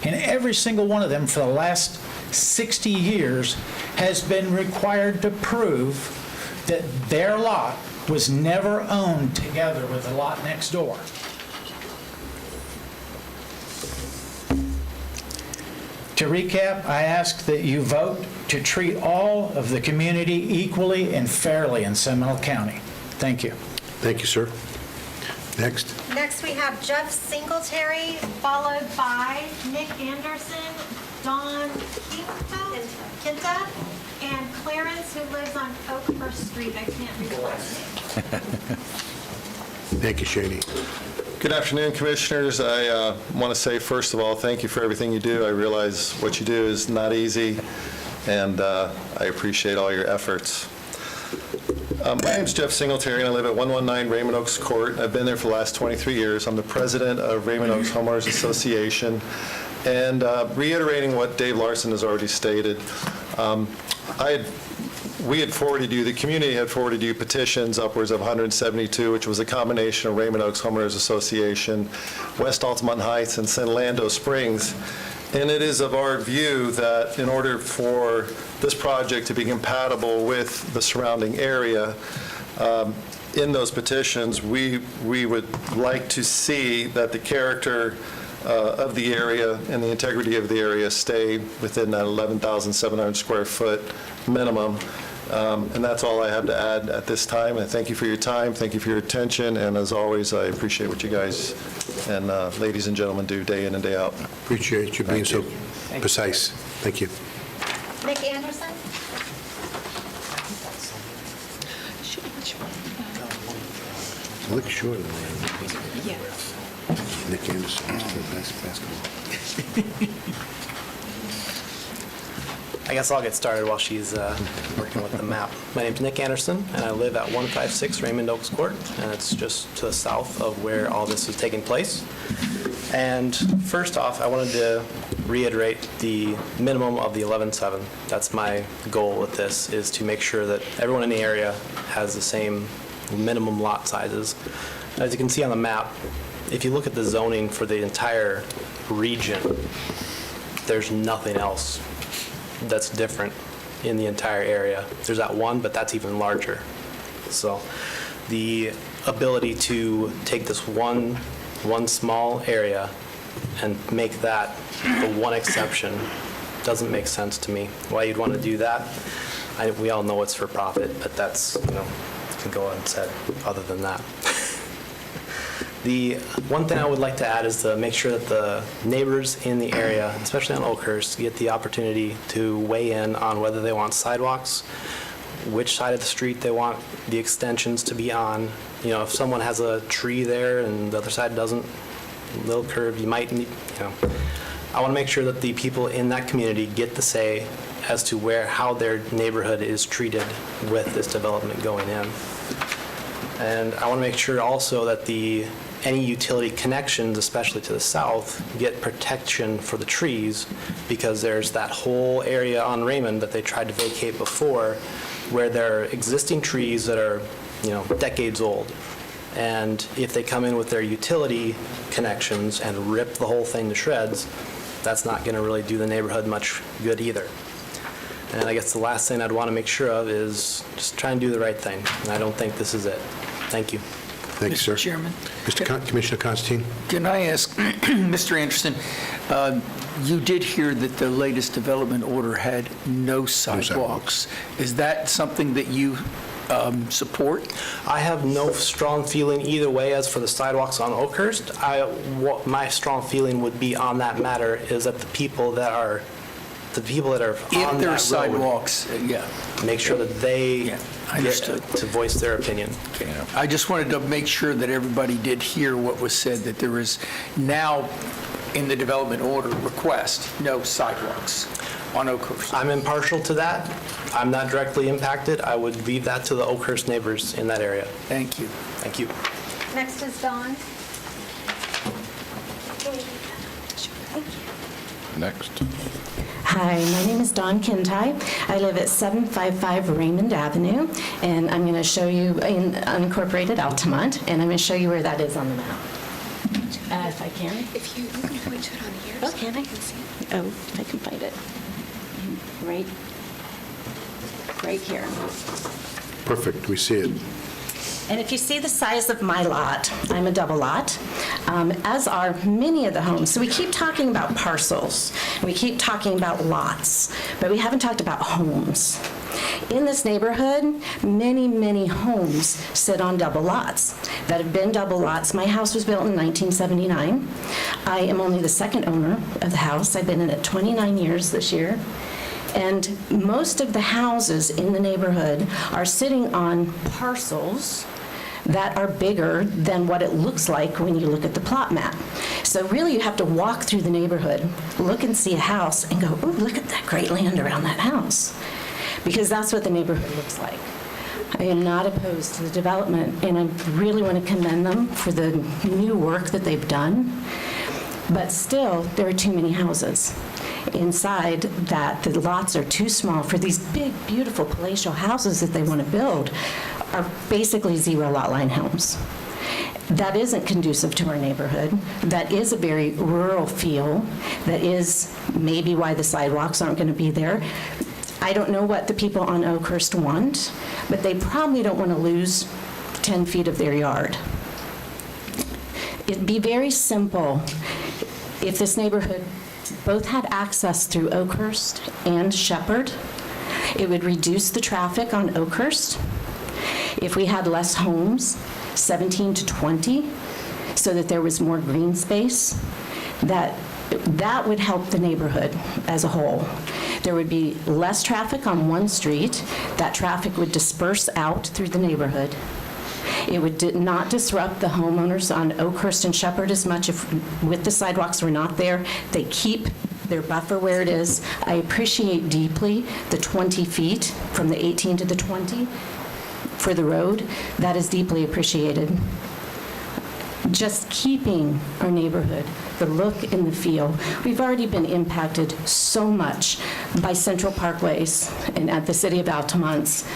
And every single one of them for the last 60 years has been required to prove that their lot was never owned together with the lot next door. To recap, I ask that you vote to treat all of the community equally and fairly in Seminole County. Thank you. Thank you, sir. Next. Next, we have Jeff Singletary, followed by Nick Anderson, Don Quinta, and Clarence, who lives on Oak First Street. I can't read the last name. Thank you, Shani. Good afternoon, Commissioners. I want to say, first of all, thank you for everything you do. I realize what you do is not easy, and I appreciate all your efforts. My name's Jeff Singletary, and I live at 119 Raymond Oaks Court. I've been there for the last 23 years. I'm the president of Raymond Oaks Homeowners Association. And reiterating what Dave Larson has already stated, we had forwarded you, the community had forwarded you petitions upwards of 172, which was a combination of Raymond Oaks Homeowners Association, West Altamont Heights, and San Orlando Springs. And it is of our view that in order for this project to be compatible with the surrounding area, in those petitions, we would like to see that the character of the area and the integrity of the area stay within that 11,700 square foot minimum. And that's all I have to add at this time. And thank you for your time. Thank you for your attention. And as always, I appreciate what you guys and ladies and gentlemen do day in and day out. Appreciate you being so precise. Thank you. Nick Anderson? Look shorter than that. Yeah. Nick Anderson, basketball. I guess I'll get started while she's working with the map. My name's Nick Anderson, and I live at 156 Raymond Oaks Court, and it's just to the south of where all this is taking place. And first off, I wanted to reiterate the minimum of the 11.7. That's my goal with this, is to make sure that everyone in the area has the same minimum lot sizes. As you can see on the map, if you look at the zoning for the entire region, there's nothing else that's different in the entire area. There's that one, but that's even larger. So the ability to take this one small area and make that the one exception doesn't make sense to me. Why you'd want to do that, we all know it's for profit, but that's, can go unsaid other than that. The one thing I would like to add is to make sure that the neighbors in the area, especially on Oakhurst, get the opportunity to weigh in on whether they want sidewalks, which side of the street they want the extensions to be on. You know, if someone has a tree there and the other side doesn't, little curve, you might need, you know. I want to make sure that the people in that community get the say as to how their neighborhood is treated with this development going in. And I want to make sure also that any utility connections, especially to the south, get protection for the trees, because there's that whole area on Raymond that they tried to vacate before where there are existing trees that are, you know, decades old. And if they come in with their utility connections and rip the whole thing to shreds, that's not going to really do the neighborhood much good either. And I guess the last thing I'd want to make sure of is just try and do the right thing. And I don't think this is it. Thank you. Thank you, sir. Mr. Chairman. Commissioner Constantine? Can I ask, Mr. Anderson, you did hear that the latest development order had no sidewalks. Is that something that you support? I have no strong feeling either way as for the sidewalks on Oakhurst. What my strong feeling would be on that matter is that the people that are on if there are sidewalks, make sure that they understood to voice their opinion. I just wanted to make sure that everybody did hear what was said, that there is now in the development order request no sidewalks on Oakhurst. I'm impartial to that. I'm not directly impacted. I would leave that to the Oakhurst neighbors in that area. Thank you. Thank you. Next is Dawn. Next. Hi, my name is Dawn Kintai. I live at 755 Raymond Avenue, and I'm going to show you in unincorporated Altamont, and I'm going to show you where that is on the map. If I can. If you can point to it on here. Oh, can I? Oh, I can find it. Right here. Perfect, we see it. And if you see the size of my lot, I'm a double lot, as are many of the homes. So we keep talking about parcels, we keep talking about lots, but we haven't talked about homes. In this neighborhood, many, many homes sit on double lots that have been double lots. My house was built in 1979. I am only the second owner of the house. I've been in it 29 years this year. And most of the houses in the neighborhood are sitting on parcels that are bigger than what it looks like when you look at the plot map. So really you have to walk through the neighborhood, look and see a house and go, oh, look at that great land around that house. Because that's what the neighborhood looks like. I am not opposed to the development, and I really want to commend them for the new work that they've done. But still, there are too many houses inside that. The lots are too small for these big, beautiful palatial houses that they want to build are basically zero lot line homes. That isn't conducive to our neighborhood. That is a very rural feel. That is maybe why the sidewalks aren't going to be there. I don't know what the people on Oakhurst want, but they probably don't want to lose 10 feet of their yard. It'd be very simple if this neighborhood both had access through Oakhurst and Shepherd. It would reduce the traffic on Oakhurst. If we had less homes, 17 to 20, so that there was more green space, that would help the neighborhood as a whole. There would be less traffic on one street. That traffic would disperse out through the neighborhood. It would not disrupt the homeowners on Oakhurst and Shepherd as much if with the sidewalks were not there. They keep their buffer where it is. I appreciate deeply the 20 feet from the 18 to the 20 for the road. That is deeply appreciated. Just keeping our neighborhood, the look and the feel. We've already been impacted so much by Central Parkways and at the City of Altamont's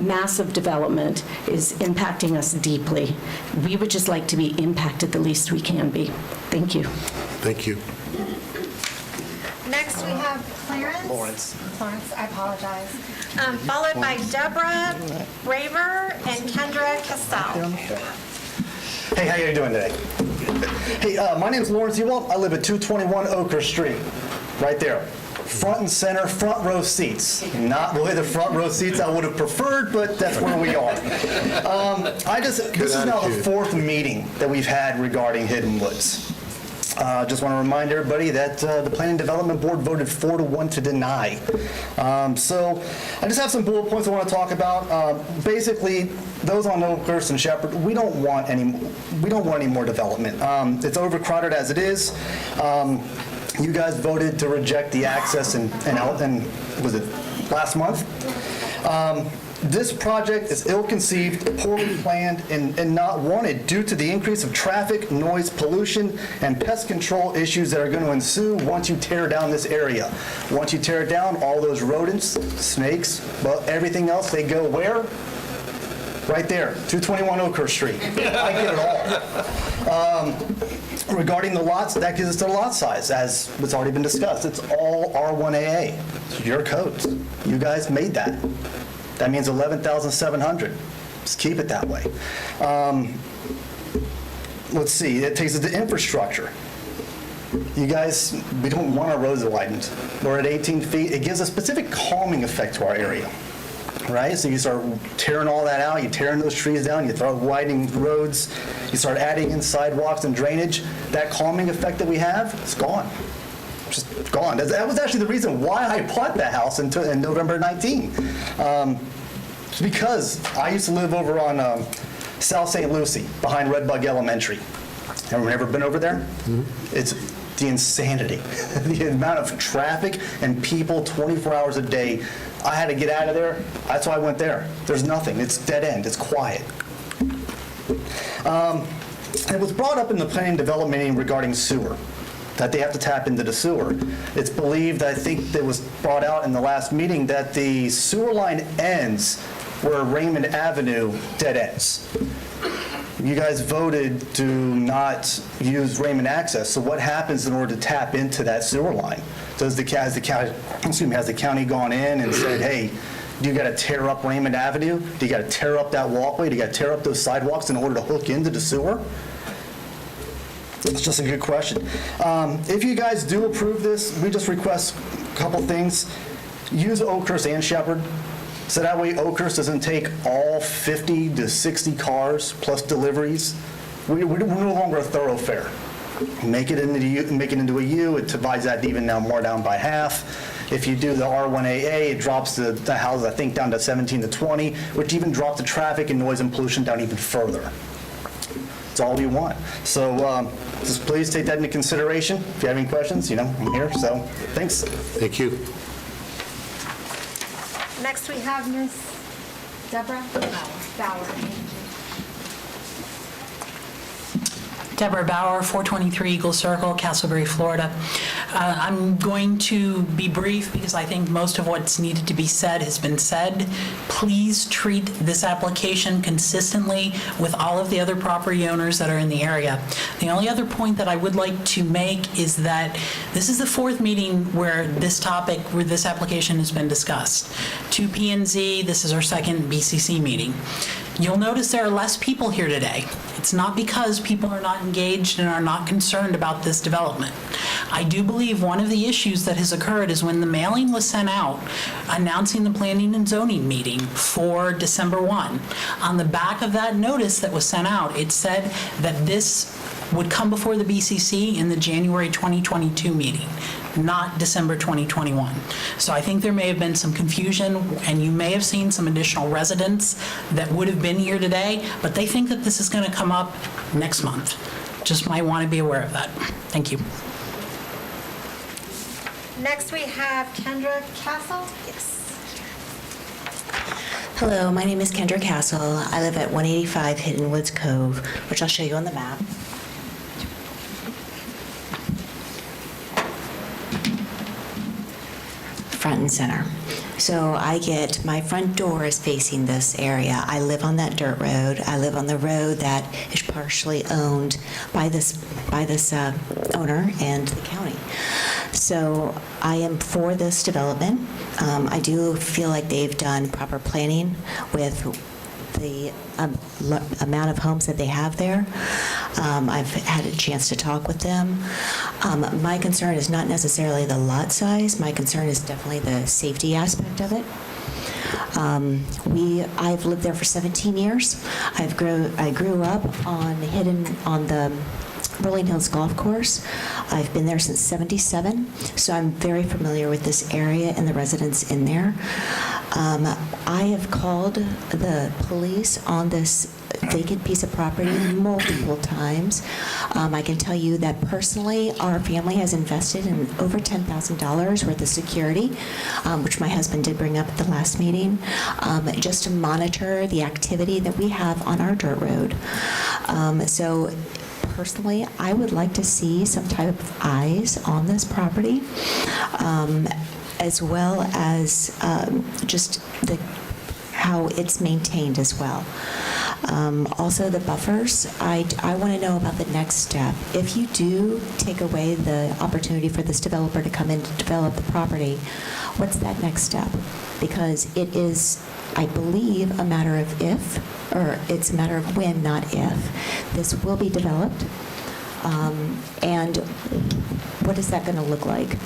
massive development is impacting us deeply. We would just like to be impacted the least we can be. Thank you. Thank you. Next, we have Clarence. Lawrence, I apologize. Followed by Deborah Raver and Kendra Cassell. Hey, how you doing today? Hey, my name's Lawrence Ewald. I live at 221 Oakhurst Street, right there. Front and center, front row seats. Not really the front row seats I would have preferred, but that's where we are. This is now the fourth meeting that we've had regarding Hidden Woods. Just want to remind everybody that the Planning Development Board voted 4-1 to deny. So I just have some bullet points I want to talk about. Basically, those on Oakhurst and Shepherd, we don't want any more development. It's overcrowded as it is. You guys voted to reject the access and was it last month? This project is ill-conceived, poorly planned, and not wanted due to the increase of traffic, noise, pollution, and pest control issues that are going to ensue once you tear down this area. Once you tear it down, all those rodents, snakes, well, everything else, they go where? Right there, 221 Oakhurst Street. I get it all. Regarding the lots, that gives us the lot size, as it's already been discussed. It's all R1AA. It's your codes. You guys made that. That means 11,700. Just keep it that way. Let's see, it takes us to infrastructure. You guys, we don't want our roads widened. We're at 18 feet. It gives a specific calming effect to our area, right? So you start tearing all that out, you tearing those trees down, you start widening roads, you start adding in sidewalks and drainage. That calming effect that we have, it's gone. Just gone. That was actually the reason why I bought that house in November 19. It's because I used to live over on South St. Lucie, behind Redbug Elementary. Everyone ever been over there? Mm-hmm. It's the insanity. The amount of traffic and people 24 hours a day. I had to get out of there. That's why I went there. There's nothing. It's dead end. It's quiet. It was brought up in the planning development meeting regarding sewer, that they have to tap into the sewer. It's believed, I think that was brought out in the last meeting, that the sewer line ends where Raymond Avenue dead ends. You guys voted to not use Raymond access, so what happens in order to tap into that sewer line? Has the county gone in and said, hey, do you got to tear up Raymond Avenue? Do you got to tear up that walkway? Do you got to tear up those sidewalks in order to hook into the sewer? It's just a good question. If you guys do approve this, we just request a couple things. Use Oakhurst and Shepherd, so that way Oakhurst doesn't take all 50 to 60 cars plus deliveries. We're no longer a thoroughfare. Make it into a U. It divides that even now more down by half. If you do the R1AA, it drops the houses, I think, down to 17 to 20, which even drops the traffic and noise and pollution down even further. That's all we want. So just please take that into consideration. If you have any questions, I'm here. So thanks. Thank you. Next, we have Ms. Deborah Bauer. Deborah Bauer, 423 Eagle Circle, Castleberry, Florida. I'm going to be brief because I think most of what's needed to be said has been said. Please treat this application consistently with all of the other property owners that are in the area. The only other point that I would like to make is that this is the fourth meeting where this application has been discussed. 2 P&Z, this is our second BCC meeting. You'll notice there are less people here today. It's not because people are not engaged and are not concerned about this development. I do believe one of the issues that has occurred is when the mailing was sent out announcing the planning and zoning meeting for December 1. On the back of that notice that was sent out, it said that this would come before the BCC in the January 2022 meeting, not December 2021. So I think there may have been some confusion, and you may have seen some additional residents that would have been here today, but they think that this is going to come up next month. Just might want to be aware of that. Thank you. Next, we have Kendra Castle. Yes. Hello, my name is Kendra Castle. I live at 185 Hidden Woods Cove, which I'll show you on the map. Front and center. So my front door is facing this area. I live on that dirt road. I live on the road that is partially owned by this owner and the county. So I am for this development. I do feel like they've done proper planning with the amount of homes that they have there. I've had a chance to talk with them. My concern is not necessarily the lot size. My concern is definitely the safety aspect of it. I've lived there for 17 years. I grew up on the Rolling Hills Golf Course. I've been there since '77, so I'm very familiar with this area and the residents in there. I have called the police on this vacant piece of property multiple times. I can tell you that personally, our family has invested in over $10,000 worth of security, which my husband did bring up at the last meeting, just to monitor the activity that we have on our dirt road. So personally, I would like to see some type of eyes on this property, as well as just how it's maintained as well. Also, the buffers, I want to know about the next step. If you do take away the opportunity for this developer to come in to develop the property, what's that next step? Because it is, I believe, a matter of if, or it's a matter of when, not if, this will be developed. And what is that going to look like?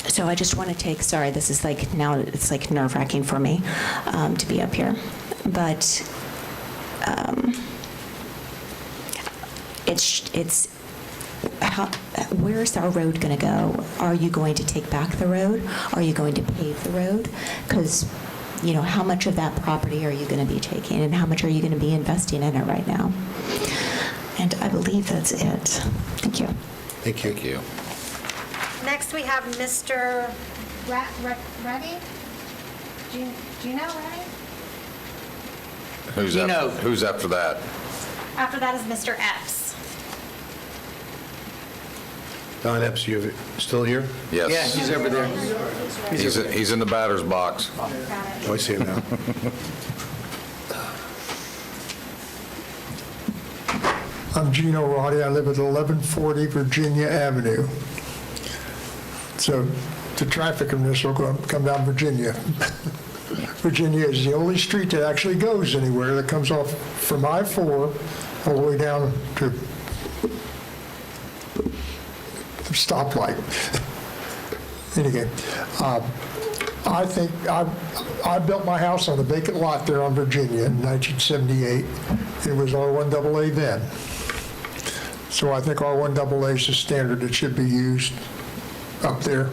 So I just want to take, sorry, this is like, now it's like nerve-wracking for me to be up here. But where's our road going to go? Are you going to take back the road? Are you going to pave the road? Because, you know, how much of that property are you going to be taking, and how much are you going to be investing in it right now? And I believe that's it. Thank you. Thank you. Thank you. Next, we have Mr. Reddy. Do you know Reddy? Who's after that? After that is Mr. Epps. Don Epps, you still here? Yes. Yeah, he's over there. He's in the batter's box. Oh, I see him now. I'm Gino Roddy. I live at 1140 Virginia Avenue. So the traffic in this will come down Virginia. Virginia is the only street that actually goes anywhere, that comes off from I-4 all the way down to the stoplight. Anyway, I think I built my house on a vacant lot there on Virginia in 1978. It was R1AA then. So I think R1AA is the standard that should be used up there.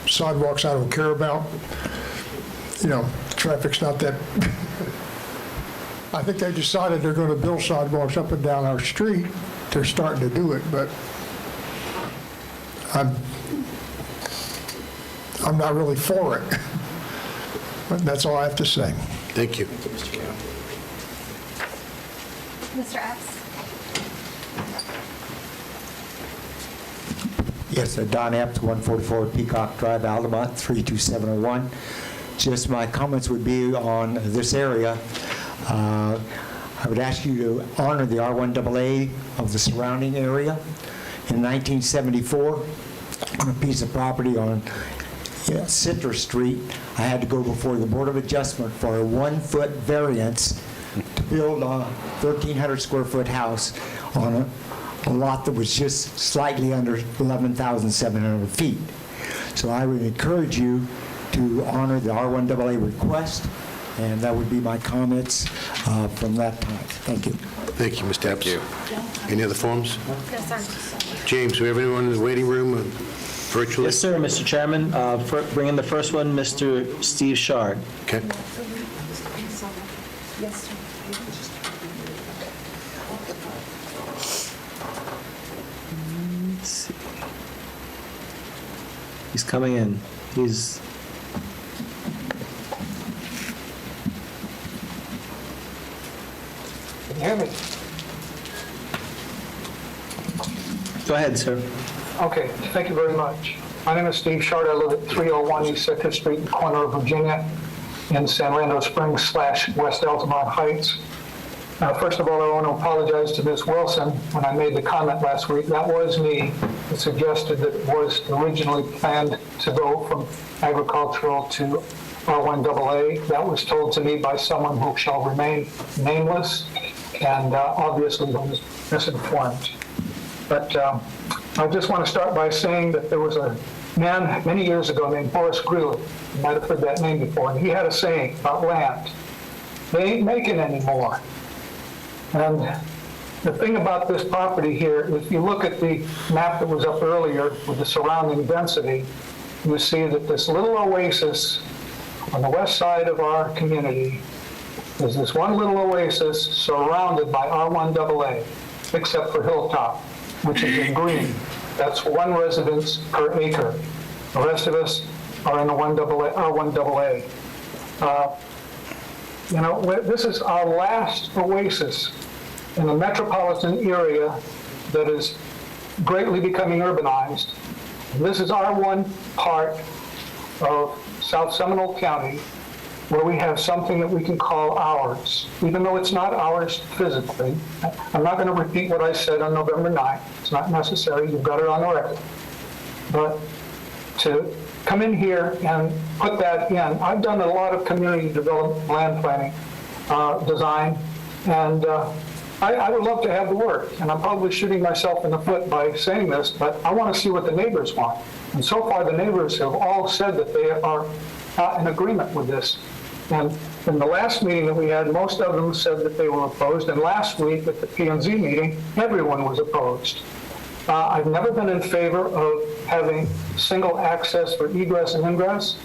Sidewalks I don't care about. You know, traffic's not that. I think they decided they're going to build sidewalks up and down our street. They're starting to do it, but I'm not really for it. But that's all I have to say. Thank you. Mr. Epps. Yes, Don Epps, 144 Peacock Drive, Altamont, 32701. Just my comments would be on this area. I would ask you to honor the R1AA of the surrounding area. In 1974, on a piece of property on Citrus Street, I had to go before the Board of Adjustment for a 1-foot variance to build a 1,300 square foot house on a lot that was just slightly under 11,700 feet. So I would encourage you to honor the R1AA request, and that would be my comments from that time. Thank you. Thank you, Mr. Epps. Thank you. Any other forms? Yes, sir. James, do we have anyone in the waiting room virtually? Yes, sir, Mr. Chairman. Bring in the first one, Mr. Steve Shard. Okay. Let's see. He's coming in. He's... Can you hear me? Go ahead, sir. Okay, thank you very much. My name is Steve Shard. I live at 301 East 2nd Street, corner of Virginia, in San Leandro Springs / West Altamont Heights. First of all, I want to apologize to Ms. Wilson. When I made the comment last week, that was me. It suggested that it was originally planned to go from agricultural to R1AA. That was told to me by someone who shall remain nameless, and obviously was misinformed. But I just want to start by saying that there was a man many years ago named Horace Greeley. You might have heard that name before. And he had a saying about land. They ain't making any more. And The thing about this property here, if you look at the map that was up earlier with the surrounding density, you see that this little oasis on the west side of our community is this one little oasis surrounded by R1AA, except for Hilltop, which is in green. That's one residence per acre. The rest of us are in the R1AA. This is our last oasis in a metropolitan area that is greatly becoming urbanized. And this is our one part of South Seminole County where we have something that we can call ours, even though it's not ours physically. I'm not going to repeat what I said on November 9th. It's not necessary. You've got it on the record. But to come in here and put that in, I've done a lot of community development land planning design, and I would love to have the work, and I'm probably shooting myself in the foot by saying this, but I want to see what the neighbors want. And so far, the neighbors have all said that they are in agreement with this. And in the last meeting that we had, most of them said that they were opposed, and last week at the P&Z meeting, everyone was opposed. I've never been in favor of having single access for egress and ingress.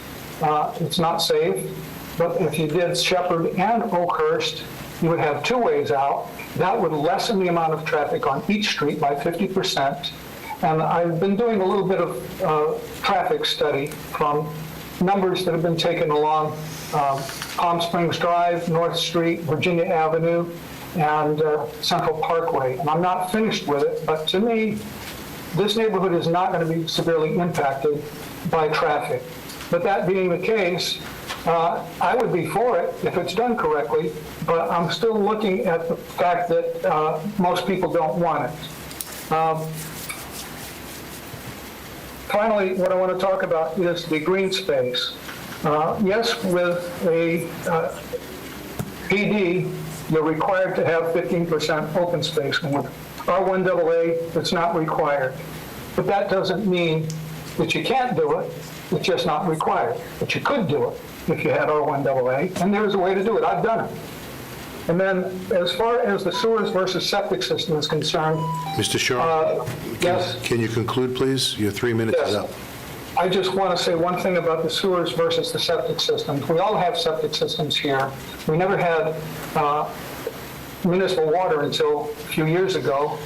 It's not safe. But if you did Shepherd and Oakhurst, you would have two ways out. That would lessen the amount of traffic on each street by 50%. And I've been doing a little bit of traffic study from numbers that have been taken along Palm Springs Drive, North Street, Virginia Avenue, and Central Parkway. And I'm not finished with it, but to me, this neighborhood is not going to be severely impacted by traffic. But that being the case, I would be for it if it's done correctly, but I'm still looking at the fact that most people don't want it. Finally, what I want to talk about is the green space. Yes, with a PD, you're required to have 15% open space. And with R1AA, it's not required. But that doesn't mean that you can't do it. It's just not required. But you could do it if you had R1AA, and there's a way to do it. I've done it. And then as far as the sewers versus septic system is concerned... Mr. Shaw, yes? Can you conclude, please? Your 3 minutes is up. I just want to say one thing about the sewers versus the septic systems. We all have septic systems here. We never had municipal water until a few years ago,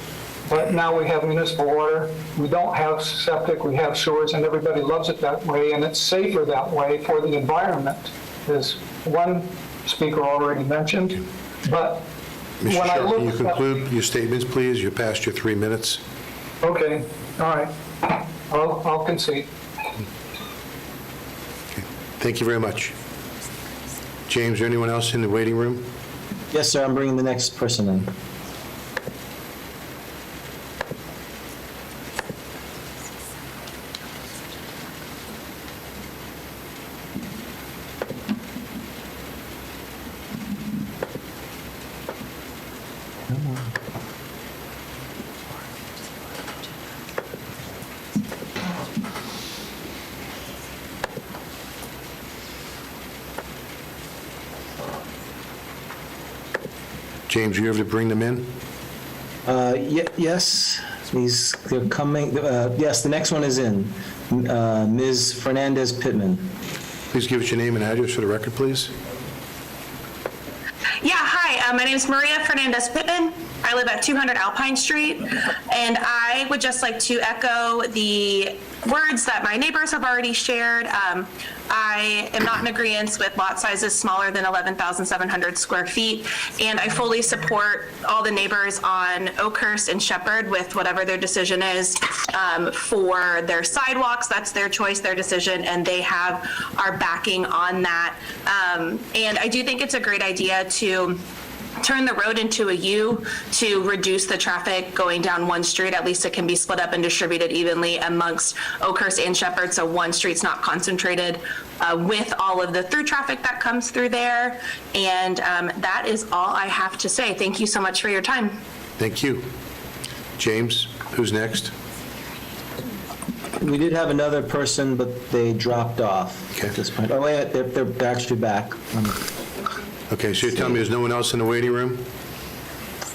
but now we have municipal water. We don't have septic, we have sewers, and everybody loves it that way, and it's safer that way for the environment, as one speaker already mentioned. But Mr. when I Shaw, look can you at... conclude your statements, please? You're past your 3 minutes. Okay, all right. I'll concede. Thank you very much. James, is there anyone else in the waiting room? Yes, sir, I'm bringing the next person in. James, you able to bring them in? Yes, they're coming. Yes, the next one is in. Ms. Fernandez Pittman. Please give us your name and address for the record, please. Yeah, hi, my name is Maria Fernandez Pittman. I live at 200 Alpine Street, and I would just like to echo the words that my neighbors have already shared. I am not in agreement with lot sizes smaller than 11,700 square feet, and I fully support all the neighbors on Oakhurst and Shepherd with whatever their decision is for their sidewalks. That's their choice, their decision, and they have our backing on that. And I do think it's a great idea to turn the road into a U to reduce the traffic going down one street. At least it can be split up and distributed evenly amongst Oakhurst and Shepherd, so one street's not concentrated with all of the through traffic that comes through there. And that is all I have to say. Thank you so much for your time. Thank you. James, who's next? We did have another person, but they dropped off at this point. Oh, wait, they're actually back. Okay, so you're telling me there's no one else in the waiting room?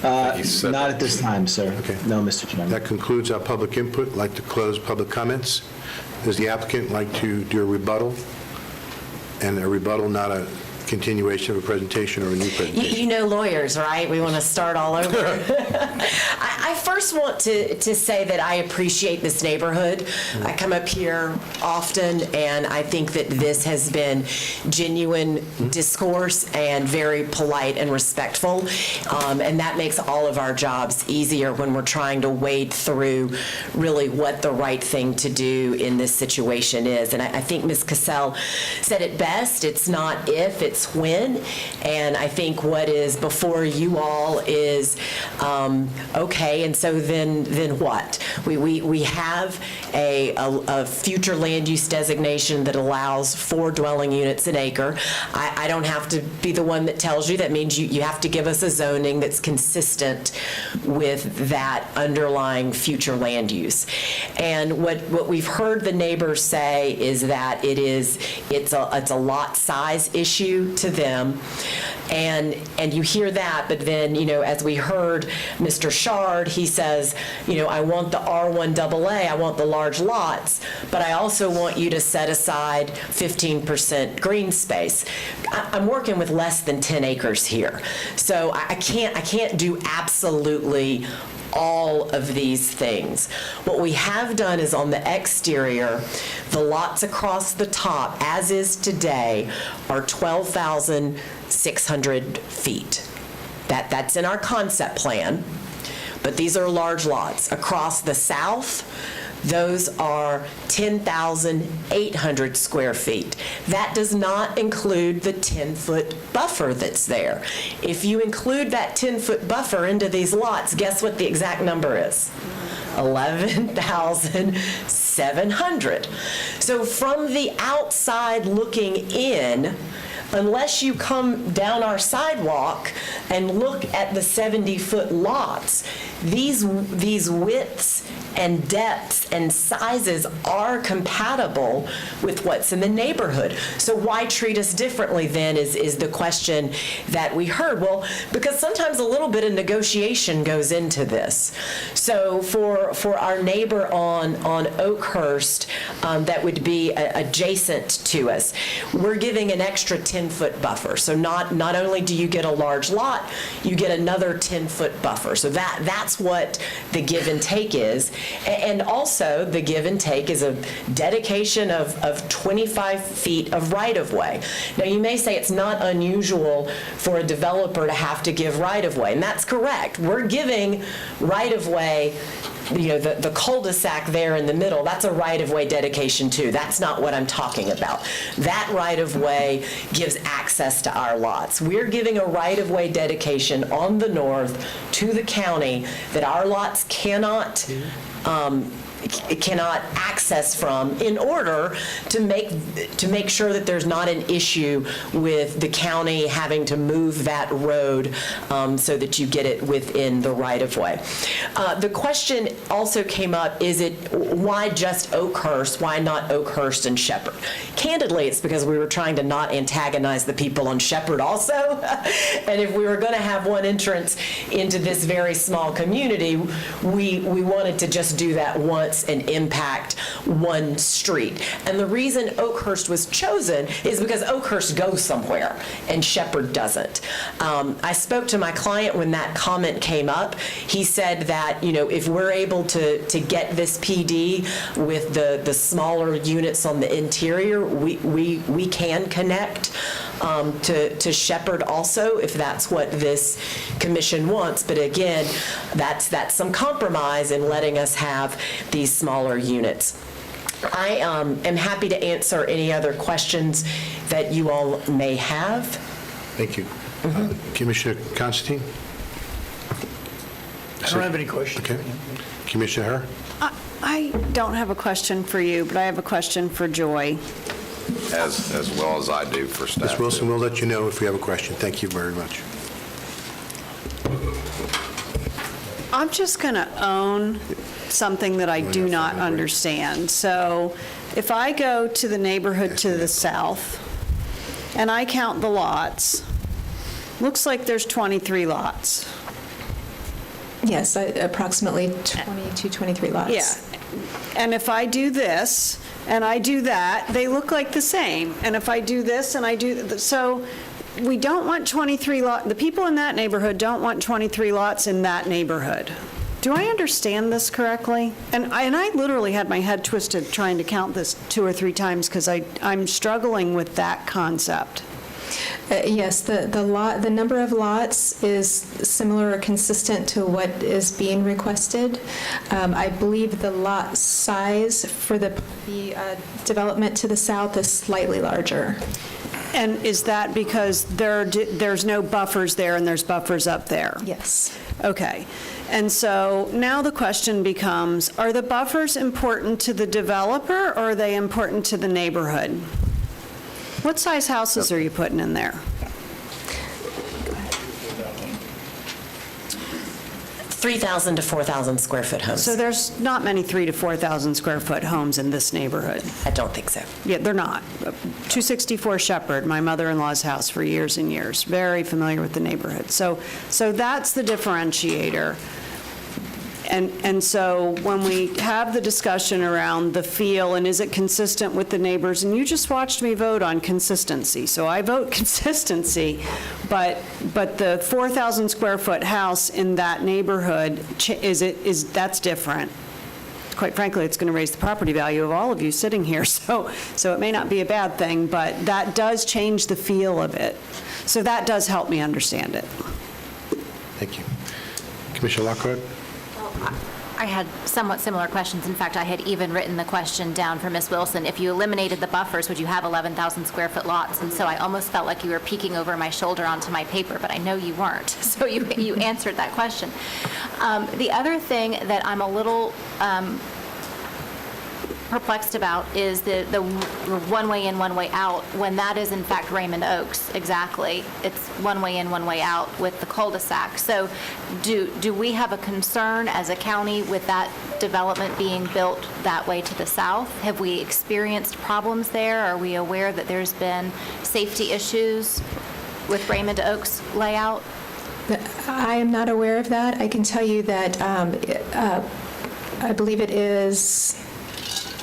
Not at this time, sir. Okay. No, Mr. Chairman. That concludes our public input. I'd like to close public comments. Does the applicant like to do a rebuttal? And a rebuttal, not a continuation of a presentation or a new presentation? You know lawyers, right? We want to start all over. I first want to say that I appreciate this neighborhood. I come up here often, and I think that this has been genuine discourse and very polite and respectful, and that makes all of our jobs easier when we're trying to wade through really what the right thing to do in this situation is. And I think Ms. Cassell said it best. It's not if, it's when. And I think what is before you all is okay. And so then what? We have a future land use designation that allows 4 dwelling units an acre. I don't have to be the one that tells you. That means you have to give us a zoning that's consistent with that underlying future land use. And what we've heard the neighbors say is that it's a lot size issue to them. And you hear that, but then, as we heard Mr. Shard, he says, I want the R1AA, I want the large lots, but I also want you to set aside 15% green space. I'm working with less than 10 acres here. So I can't do absolutely all of these things. What we have done is on the exterior, the lots across the top, as is today, are 12,600 feet. That's in our concept plan, but these are large lots. Across the south, those are 10,800 square feet. That does not include the 10-foot buffer that's there. If you include that 10-foot buffer into these lots, guess what the exact number is? 11,700. So from the outside looking in, unless you come down our sidewalk and look at the 70-foot lots, these widths and depths and sizes are compatible with what's in the neighborhood. So why treat us differently then is the question that we heard. Well, because sometimes a little bit of negotiation goes into this. So for our neighbor on Oakhurst that would be adjacent to us, we're giving an extra 10-foot buffer. So not only do you get a large lot, you get another 10-foot buffer. So that's what the give and take is. And also, the give and take is a dedication of 25 feet of right-of-way. Now, you may say it's not unusual for a developer to have to give right-of-way, and that's correct. We're giving right-of-way, the cul-de-sac there in the middle, that's a right-of-way dedication too. That's not what I'm talking about. That right-of-way gives access to our lots. We're giving a right-of-way dedication on the north to the county that our lots cannot access from in order to make sure that there's not an issue with the county having to move that road so that you get it within the right-of-way. The question also came up, why just Oakhurst? Why not Oakhurst and Shepherd? Candidly, it's because we were trying to not antagonize the people on Shepherd also. And if we were going to have one entrance into this very small community, we wanted to just do that once and impact one street. And the reason Oakhurst was chosen is because Oakhurst goes somewhere and Shepherd doesn't. I spoke to my client when that comment came up. He said that, if we're able to get this PD with the smaller units on the interior, we can connect to Shepherd also, if that's what this commission wants. But again, that's some compromise in letting us have these smaller units. I am happy to answer any other questions that you all may have. Thank you. Commissioner Constantine? I don't have any questions. Okay. Commissioner Herr? I don't have a question for you, but I have a question for Joy. As well as I do for staff. Ms. Wilson, we'll let you know if we have a question. Thank you very much. I'm just going to own something that I do not understand. So if I go to the neighborhood to the south and I count the lots, looks like there's 23 lots. Yes, approximately 22, 23 lots. Yeah. And if I do this and I do that, they look like the same. And if I do this and I do, so we don't want 23 lots, the people in that neighborhood don't want 23 lots in that neighborhood. Do I understand this correctly? And I literally had my head twisted trying to count this 2 or 3 times because I'm struggling with that concept. Yes, the number of lots is similar or consistent to what is being requested. I believe the lot size for the development to the south is slightly larger. And is that because there's no buffers there and there's buffers up there? Yes. Okay. And so now the question becomes, are the buffers important to the developer or are they important to the neighborhood? What size houses are you putting in there? 3,000 to 4,000 square foot homes. So there's not many 3,000 to 4,000 square foot homes in this neighborhood. I don't think so. Yeah, they're not. 264 Shepherd, my mother-in-law's house for years and years. Very familiar with the neighborhood. So that's the differentiator. And so when we have the discussion around the feel and is it consistent with the neighbors, and you just watched me vote on consistency, so I vote consistency, but the 4,000 square foot house in that neighborhood, that's different. Quite frankly, it's going to raise the property value of all of you sitting here, so it may not be a bad thing, but that does change the feel of it. So that does help me understand it. Thank you. Commissioner Lockhart? I had somewhat similar questions. In fact, I had even written the question down for Ms. Wilson. If you eliminated the buffers, would you have 11,000 square foot lots? And so I almost felt like you were peeking over my shoulder onto my paper, but I know you weren't. So you answered that question. The other thing that I'm a little perplexed about is the one way in, one way out, when that is in fact Raymond Oaks, exactly. It's one way in, one way out with the cul-de-sac. So do we have a concern as a county with that development being built that way to the south? Have we experienced problems there? Are we aware that there's been safety issues with Raymond Oaks layout? I am not aware of that. I can tell you that I believe it is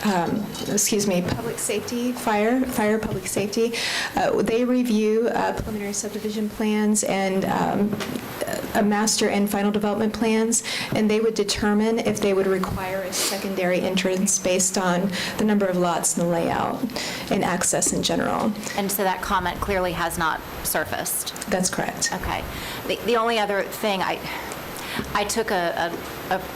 public safety, fire, public safety. They review preliminary subdivision plans and master and final development plans, and they would determine if they would require a secondary entrance based on the number of lots in the layout and access in general. And so that comment clearly has not surfaced? That's correct. Okay. The only other thing, I took a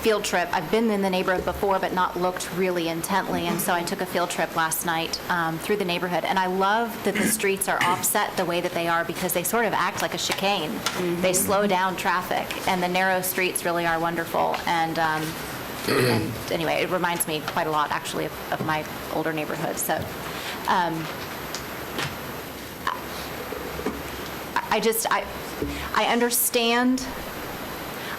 field trip. I've been in the neighborhood before, but not looked really intently, and so I took a field trip last night through the neighborhood, and I love that the streets are offset the way that they are because they sort of act like a chicane. Mm-hmm. They slow down traffic, and the narrow streets really are wonderful, and anyway, it reminds me quite a lot, actually, of my older neighborhood, so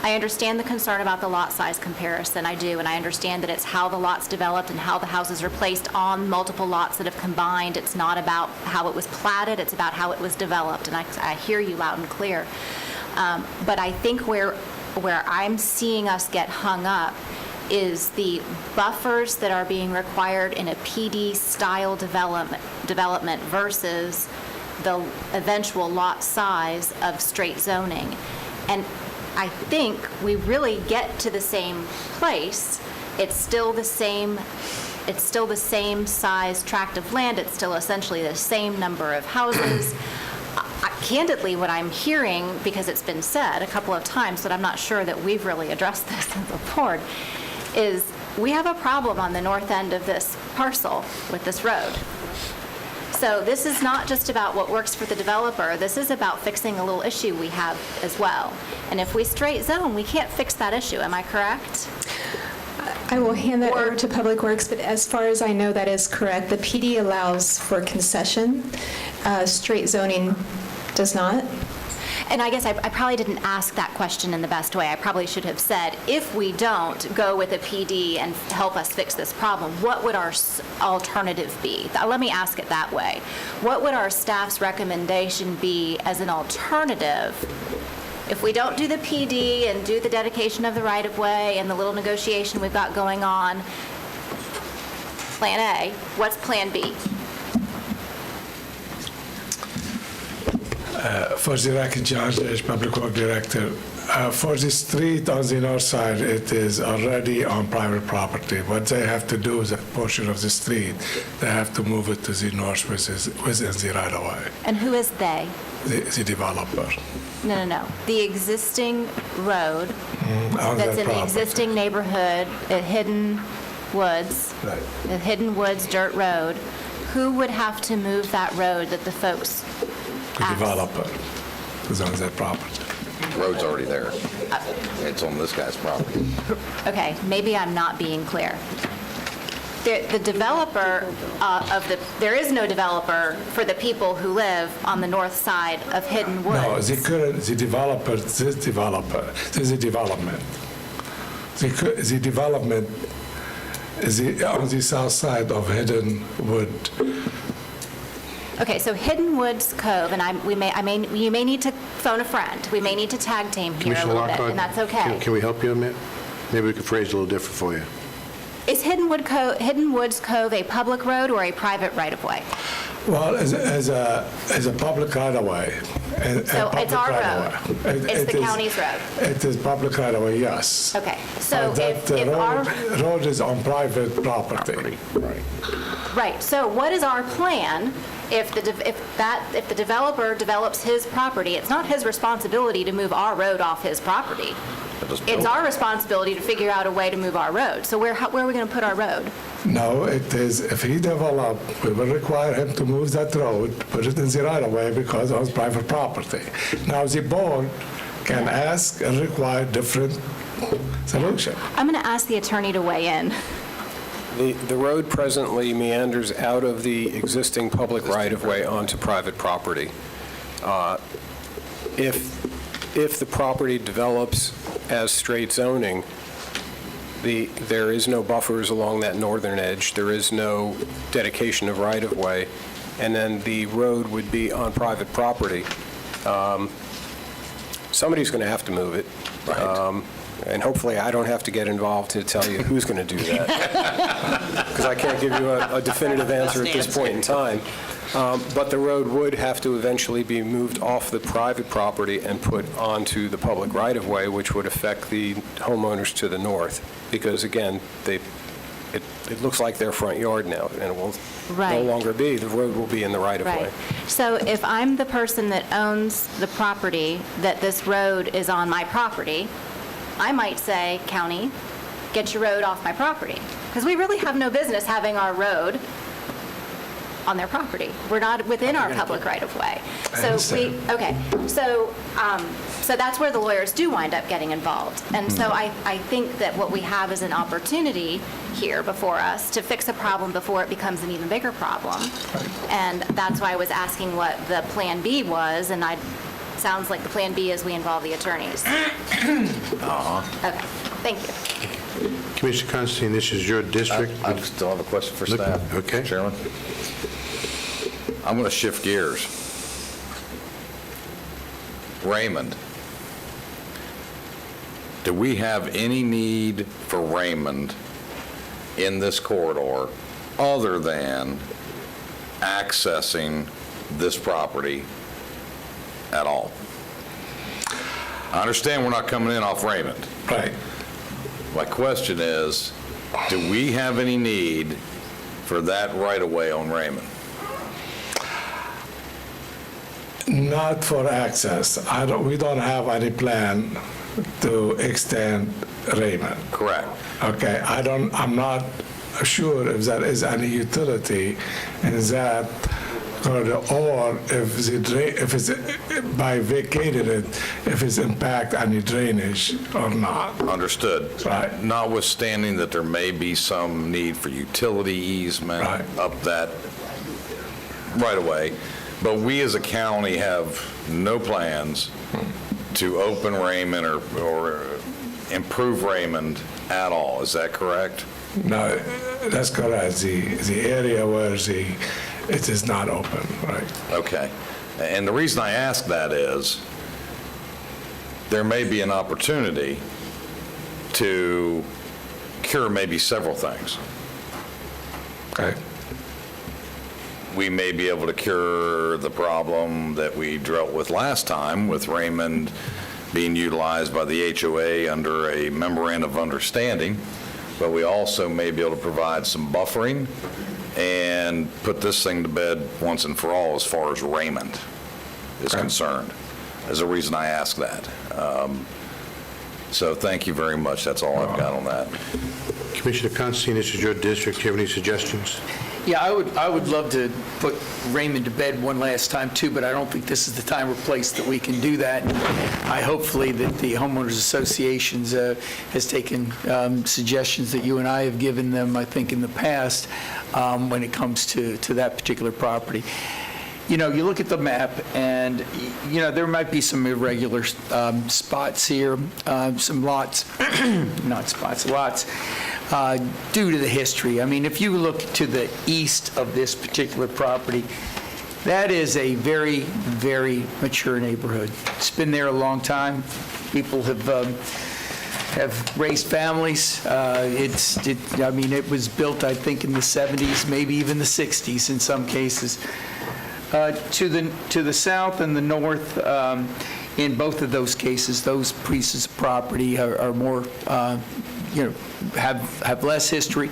I understand the concern about the lot size comparison, I do, and I understand that it's how the lots developed and how the houses are placed on multiple lots that have combined. It's not about how it was platted, it's about how it was developed, and I hear you loud and clear. But I think where I'm seeing us get hung up is the buffers that are being required in a PD-style development versus the eventual lot size of straight zoning. And I think we really get to the same place. It's still the same size tract of land. It's still essentially the same number of houses. Candidly, what I'm hearing, because it's been said a couple of times, but I'm not sure that we've really addressed this in the board, is we have a problem on the north end of this parcel with this road. So this is not just about what works for the developer. This is about fixing a little issue we have as well. And if we straight zone, we can't fix that issue. Am I correct? I will hand that over to Public Works, but as far as I know, that is correct. The PD allows for concession. Straight zoning does not. And I guess I probably didn't ask that question in the best way. I probably should have said, if we don't go with a PD and help us fix this problem, what would our alternative be? Let me ask it that way. What would our staff's recommendation be as an alternative if we don't do the PD and do the dedication of the right-of-way and the little negotiation we've got going on, Plan A, what's Plan B? For the record, Judge, as Public Work Director, for the street on the north side, it is already on private property. What they have to do is that portion of the street, they have to move it to the north within the right-of-way, And who is they? the developer. No. The existing road On that's their in the property. existing neighborhood at Hidden Woods, Right. the Hidden Woods Dirt Road, who would have to move that road that the folks The developer is on their property. Road's already there. It's on this guy's property. Okay, maybe I'm not being clear. The developer there is no developer for the people who live on the north side of Hidden No, Woods. the developer, this is a development. The development is on the south side of Hidden Wood. Okay, so Hidden Woods Cove, and you may need to phone a friend. We may need to tag team here a Commissioner little bit, Lockhart, and that's okay. Can we help you a minute? Maybe we could phrase it a little different for you. Is Hidden Woods Cove a public road or a private right-of-way? Well, as a public right-of-way. So it's our road. It's the county's road. It is public right-of-way, yes. Okay, so But if our... that road is on private property. Right, so what is our plan if the developer develops his property? It's not his responsibility to move our road off his property. It's our responsibility to figure out a way to move our road. So where are we going to put our road? No, it is, if he develop, we will require him to move that road, put it in the right-of-way because it's private property. Now, the board can ask and require different solution. I'm going to ask the attorney to weigh in. The road presently meanders out of the existing public right-of-way onto private property. If the property develops as straight zoning, there is no buffers along that northern edge, there is no dedication of right-of-way, and then the road would be on private property. Somebody's going to have to move it. And hopefully I don't have to get involved to tell you who's going to do that. Because I can't give you a definitive answer at this point in time. But the road would have to eventually be moved off the private property and put onto the public right-of-way, which would affect the homeowners to the north. Because again, it looks like their front yard now, and it will no longer be. The road will be in the right-of-way. Right. So if I'm the person that owns the property, that this road is on my property, I might say, county, get your road off my property. Because we really have no business having our road on their property. We're not within our public right-of-way. So that's where the lawyers do wind up getting involved. And so I think that what we have is an opportunity here before us to fix a problem before it becomes an even bigger problem. And that's why I was asking what the Plan B was, and sounds like the Plan B is we involve the attorneys. Okay, thank you. Commissioner Constantine, this is your district. I still have a question for staff. Okay. Chairman. I'm going to shift gears. Raymond. Do we have any need for Raymond in this corridor other than accessing this property at all? I understand we're not coming in off Raymond. Right. My question is, do we have any need for that right-of-way on Raymond? Not for access. We don't have any plan to extend Raymond. Correct. Okay, I'm not sure if there is any utility in that corridor, or if it's by vacating it, if it's impact any drainage or not. Understood. Right. Notwithstanding that there may be some need for utility easement up that right-of-way, but we as a county have no plans to open Raymond or improve Raymond at all. Is that correct? No, that's correct. The area where it is not open, right? Okay. And the reason I ask that is there may be an opportunity to cure maybe several things. Okay. We may be able to cure the problem that we dealt with last time with Raymond being utilized by the HOA under a memorandum of understanding, but we also may be able to provide some buffering and put this thing to bed once and for all as far as Raymond is concerned. There's a reason I ask that. So thank you very much. That's all I've got on that. Commissioner Constantine, this is your district. Do you have any suggestions? Yeah, I would love to put Raymond to bed one last time too, but I don't think this is the time or place that we can do that. I hopefully that the homeowners associations has taken suggestions that you and I have given them, I think, in the past when it comes to that particular property. You know, you look at the map and, you know, there might be some irregular spots here, some lots, not spots, lots, due to the history. I mean, if you look to the east of this particular property, that is a very, very mature neighborhood. It's been there a long time. People have raised families. I mean, it was built, I think, in the 70s, maybe even the 60s in some cases. To the south and the north, in both of those cases, those pieces of property are more, you know, have less history.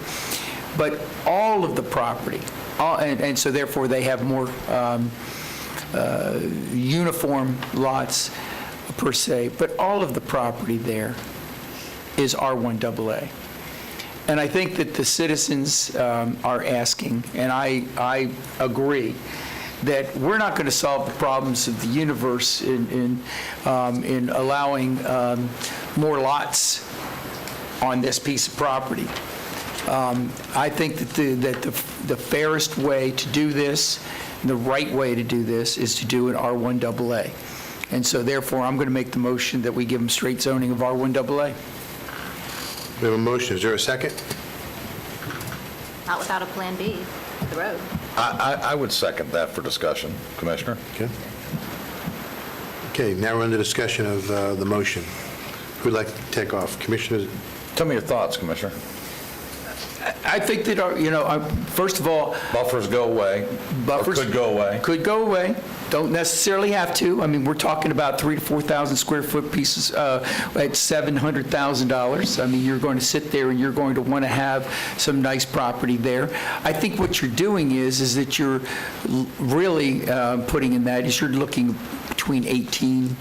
But all of the property, and so therefore they have more uniform lots per se, but all of the property there is R1AA. And I think that the citizens are asking, and I agree, that we're not going to solve the problems of the universe in allowing more lots on this piece of property. I think that the fairest way to do this, the right way to do this, is to do an R1AA. And so therefore, I'm going to make the motion that we give them straight zoning of R1AA. We have a motion. Is there a second? Not without a Plan B, the road. I would second that for discussion, Commissioner. Okay. Okay, now we're under discussion of the motion. Who'd like to take off? Commissioners? Tell me your thoughts, Commissioner. I think that, you know, first of all... Buffers go away. Buffers could go away. Could go away. Don't necessarily have to. I mean, we're talking about 3,000 to 4,000 square foot pieces at $700,000. I mean, you're going to sit there and you're going to want to have some nice property there. I think what you're doing is that you're really putting in that is you're looking between 18,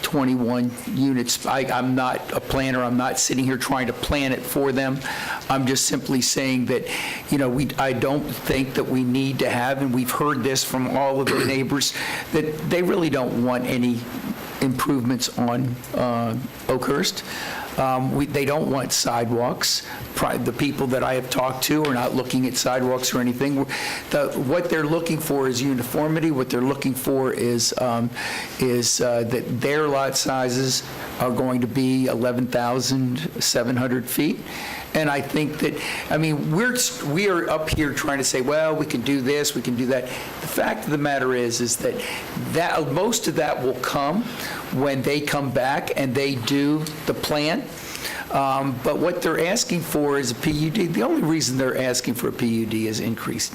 21 units. I'm not a planner. I'm not sitting here trying to plan it for them. I'm just simply saying that, you know, I don't think that we need to have, and we've heard this from all of the neighbors, that they really don't want any improvements on Oakhurst. They don't want sidewalks. The people that I have talked to are not looking at sidewalks or anything. What they're looking for is uniformity. What they're looking for is that their lot sizes are going to be 11,700 feet. And I think that, I mean, we are up here trying to say, well, we can do this, we can do that. The fact of the matter is that most of that will come when they come back and they do the plan. But what they're asking for is a PUD. The only reason they're asking for a PUD is increased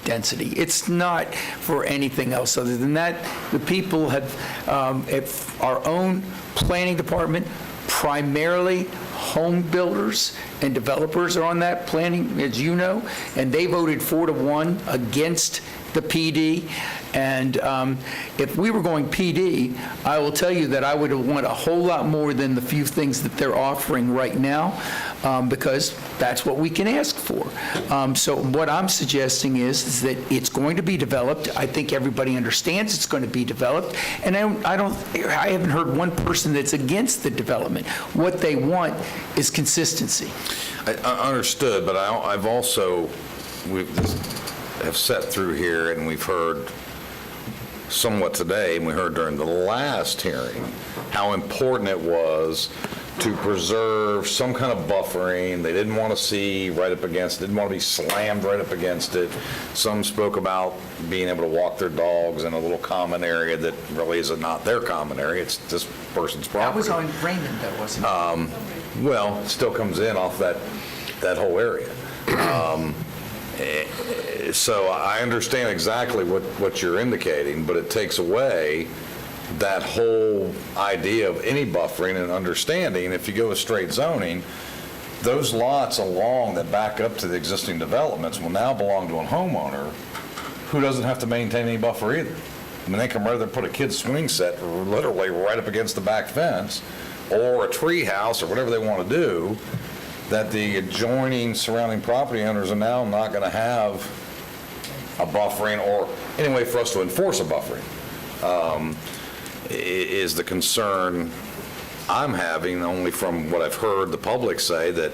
density. It's not for anything else other than that. The people have, our own planning department, primarily home builders and developers are on that planning, as you know, and they voted 4-1 against the PD. And if we were going PD, I will tell you that I would want a whole lot more than the few things that they're offering right now, because that's what we can ask for. So what I'm suggesting is that it's going to be developed. I think everybody understands it's going to be developed, and I haven't heard one person that's against the development. What they want is consistency. I understood, but I've also have sat through here and we've heard somewhat today, and we heard during the last hearing, how important it was to preserve some kind of buffering. They didn't want to see right up against, didn't want to be slammed right up against it. Some spoke about being able to walk their dogs in a little common area that really is not their common area, it's this person's property. That was on Raymond, though, wasn't it? Well, it still comes in off that whole area. So I understand exactly what you're indicating, but it takes away that whole idea of any buffering and understanding. If you go with straight zoning, those lots along that back up to the existing developments will now belong to a homeowner who doesn't have to maintain any buffer either. I mean, they can rather put a kid's swing set literally right up against the back fence, or a tree house, or whatever they want to do, that the adjoining surrounding property owners are now not going to have a buffering, or any way for us to enforce a buffering, is the concern I'm having, only from what I've heard the public say. That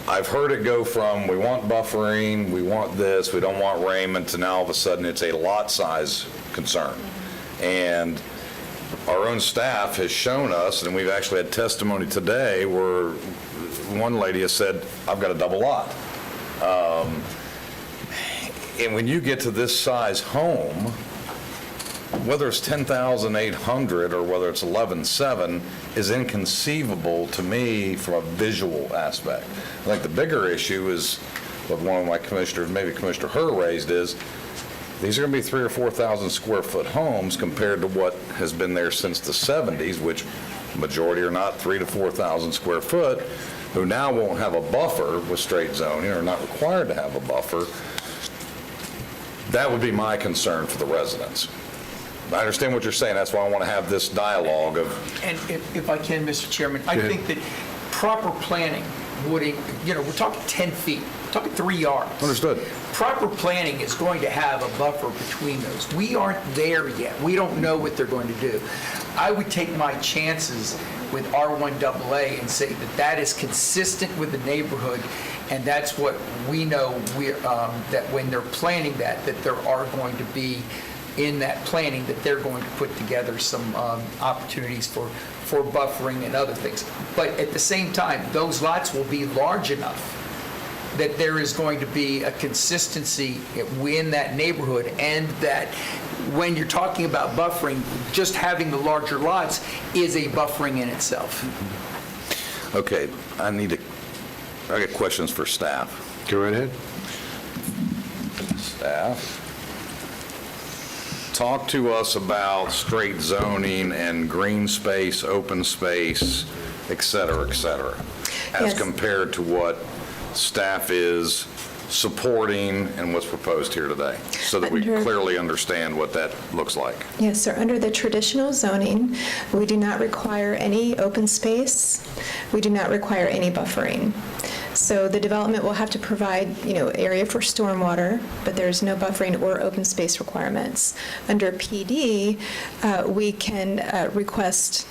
I've heard it go from, we want buffering, we want this, we don't want Raymond, to now all of a sudden it's a lot size concern. And our own staff has shown us, and we've actually had testimony today where one lady has said, I've got a double lot. And when you get to this size home, whether it's 10,800 or whether it's 11,700 is inconceivable to me from a visual aspect. I think the bigger issue is what one of my commissioners, maybe Commissioner Herr, raised is, these are going to be 3,000 or 4,000 square foot homes compared to what has been there since the 70s, which majority are not 3,000 to 4,000 square foot, who now won't have a buffer with straight zoning, or not required to have a buffer. That would be my concern for the residents. I understand what you're saying. That's why I want to have this dialogue of. And if I can, Mr. Chairman, I think that proper planning would, we're talking 10 feet, we're talking 3 yards. Understood. Proper planning is going to have a buffer between those. We aren't there yet. We don't know what they're going to do. I would take my chances with R1AA and say that that is consistent with the neighborhood, and that's what we know, that when they're planning that there are going to be, in that planning, that they're going to put together some opportunities for buffering and other things. But at the same time, those lots will be large enough that there is going to be a consistency in that neighborhood, and that when you're talking about buffering, just having the larger lots is a buffering in itself. Okay, I got questions for staff. Go right ahead. Staff, talk to us about straight zoning and green space, open space, et cetera, as Yes. compared to what staff is supporting and what's proposed here today, so that we clearly understand what that looks like. Yes, sir. Under the traditional zoning, we do not require any open space. We do not require any buffering. So the development will have to provide, area for stormwater, but there's no buffering or open space requirements. Under PD, we can request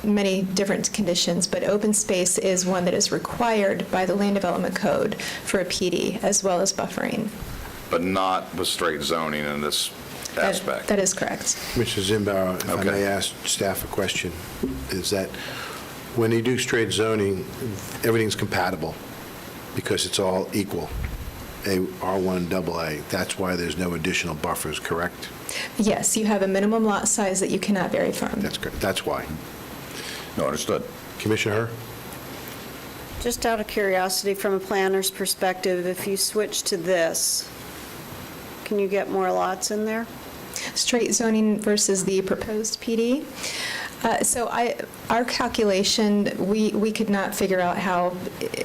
many different conditions, but open space is one that is required by the Land Development Code for a PD, as well as buffering. But not with straight zoning in this aspect. That is correct. Mr. Zimbauer, if I may ask staff a question, is that when you do straight zoning, everything's compatible because it's all equal, R1AA. That's why there's no additional buffers, correct? Yes, you have a minimum lot size that you cannot vary from. That's correct. That's why. No, understood. Commissioner Herr? Just out of curiosity, from a planner's perspective, if you switch to this, can you get more lots in there? Straight zoning versus the proposed PD. Our calculation, we could not figure out how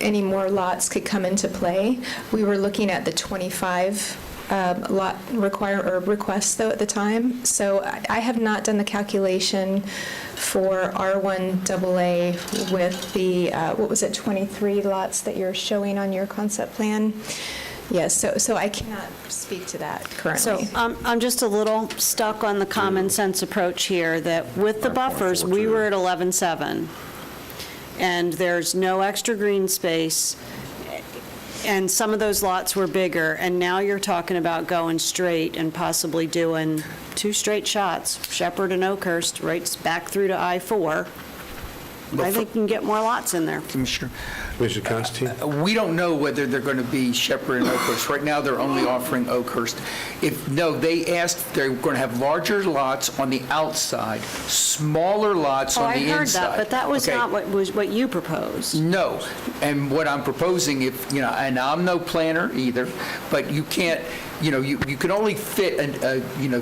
any more lots could come into play. We were looking at the 25 lot requests, though, at the time. So I have not done the calculation for R1AA with the, 23 lots that you're showing on your concept plan? Yes, so I cannot speak to that currently. So I'm just a little stuck on the common sense approach here, that with the buffers, we were at 11.7, and there's no extra green space, and some of those lots were bigger, and now you're talking about going straight and possibly doing two straight shots, Shepherd and Oakhurst, right back through to I-4. I think you can get more lots in there. Commissioner. Mr. Constantine? We don't know whether they're going to be Shepherd and Oakhurst. Right now, they're only offering Oakhurst. They asked if they're going to have larger lots on the outside, smaller lots on the inside. I heard that, but that was Okay. not what you proposed. No, and what I'm proposing, and I'm no planner either, but you can't, you can only fit a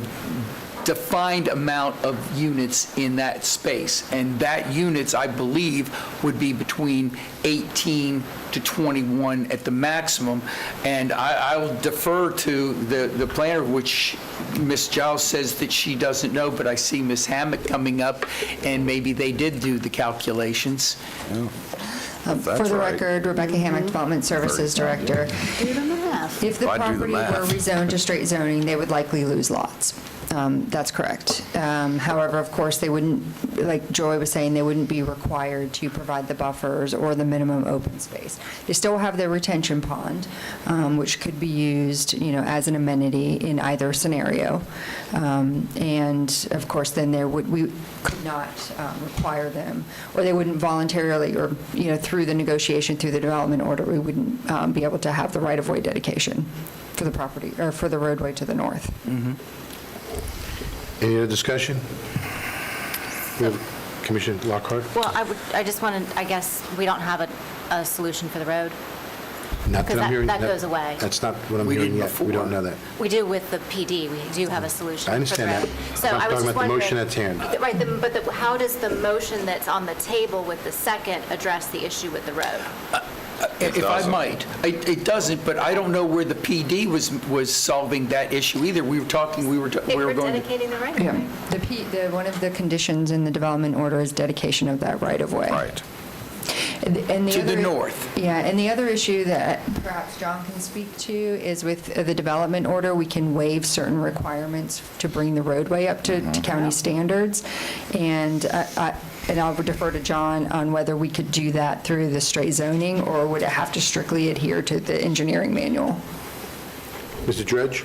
defined amount of units in that space, and that units, I believe, would be between 18 to 21 at the maximum, and I will defer to the planner, which Ms. Giles says that she doesn't know, but I see Ms. Hammett coming up, and maybe they did do the calculations. For the record, Rebecca Hammock, Development Services Director. Do the math. If the If I do the property were math. rezoned to straight zoning, they would likely lose lots. That's correct. However, of course, they wouldn't, like Joy was saying, they wouldn't be required to provide the buffers or the minimum open space. They still have their retention pond, which could be used, as an amenity in either scenario. And of course, then we could not require them, or they wouldn't voluntarily, or, through the negotiation, through the development order, we wouldn't be able to have the right-of-way dedication for the property, or for the roadway to the north. Any other discussion? Commissioner Lockhart? Well, I just want to, I guess, we don't have a solution for the road. Not that I'm hearing. That goes away. That's not what I'm hearing yet. We don't know that. We do with the PD, we do have a solution. I understand for the that. road. So I'm I was talking just about the motion wondering- at hand. Right, but how does the motion that's on the table with the second address the issue with the road? If I might, it doesn't, but I don't know where the PD was solving that issue either. We were going to... They were dedicating the right of way. One of the conditions in the development order is dedication of that right-of-way. Right. And To the north. Yeah, and the other issue that perhaps John can speak to is with the development order, we can waive certain requirements to bring the roadway up to county standards. And I'll defer to John on whether we could do that through the straight zoning, or would it have to strictly adhere to the engineering manual? Mr. Dredge?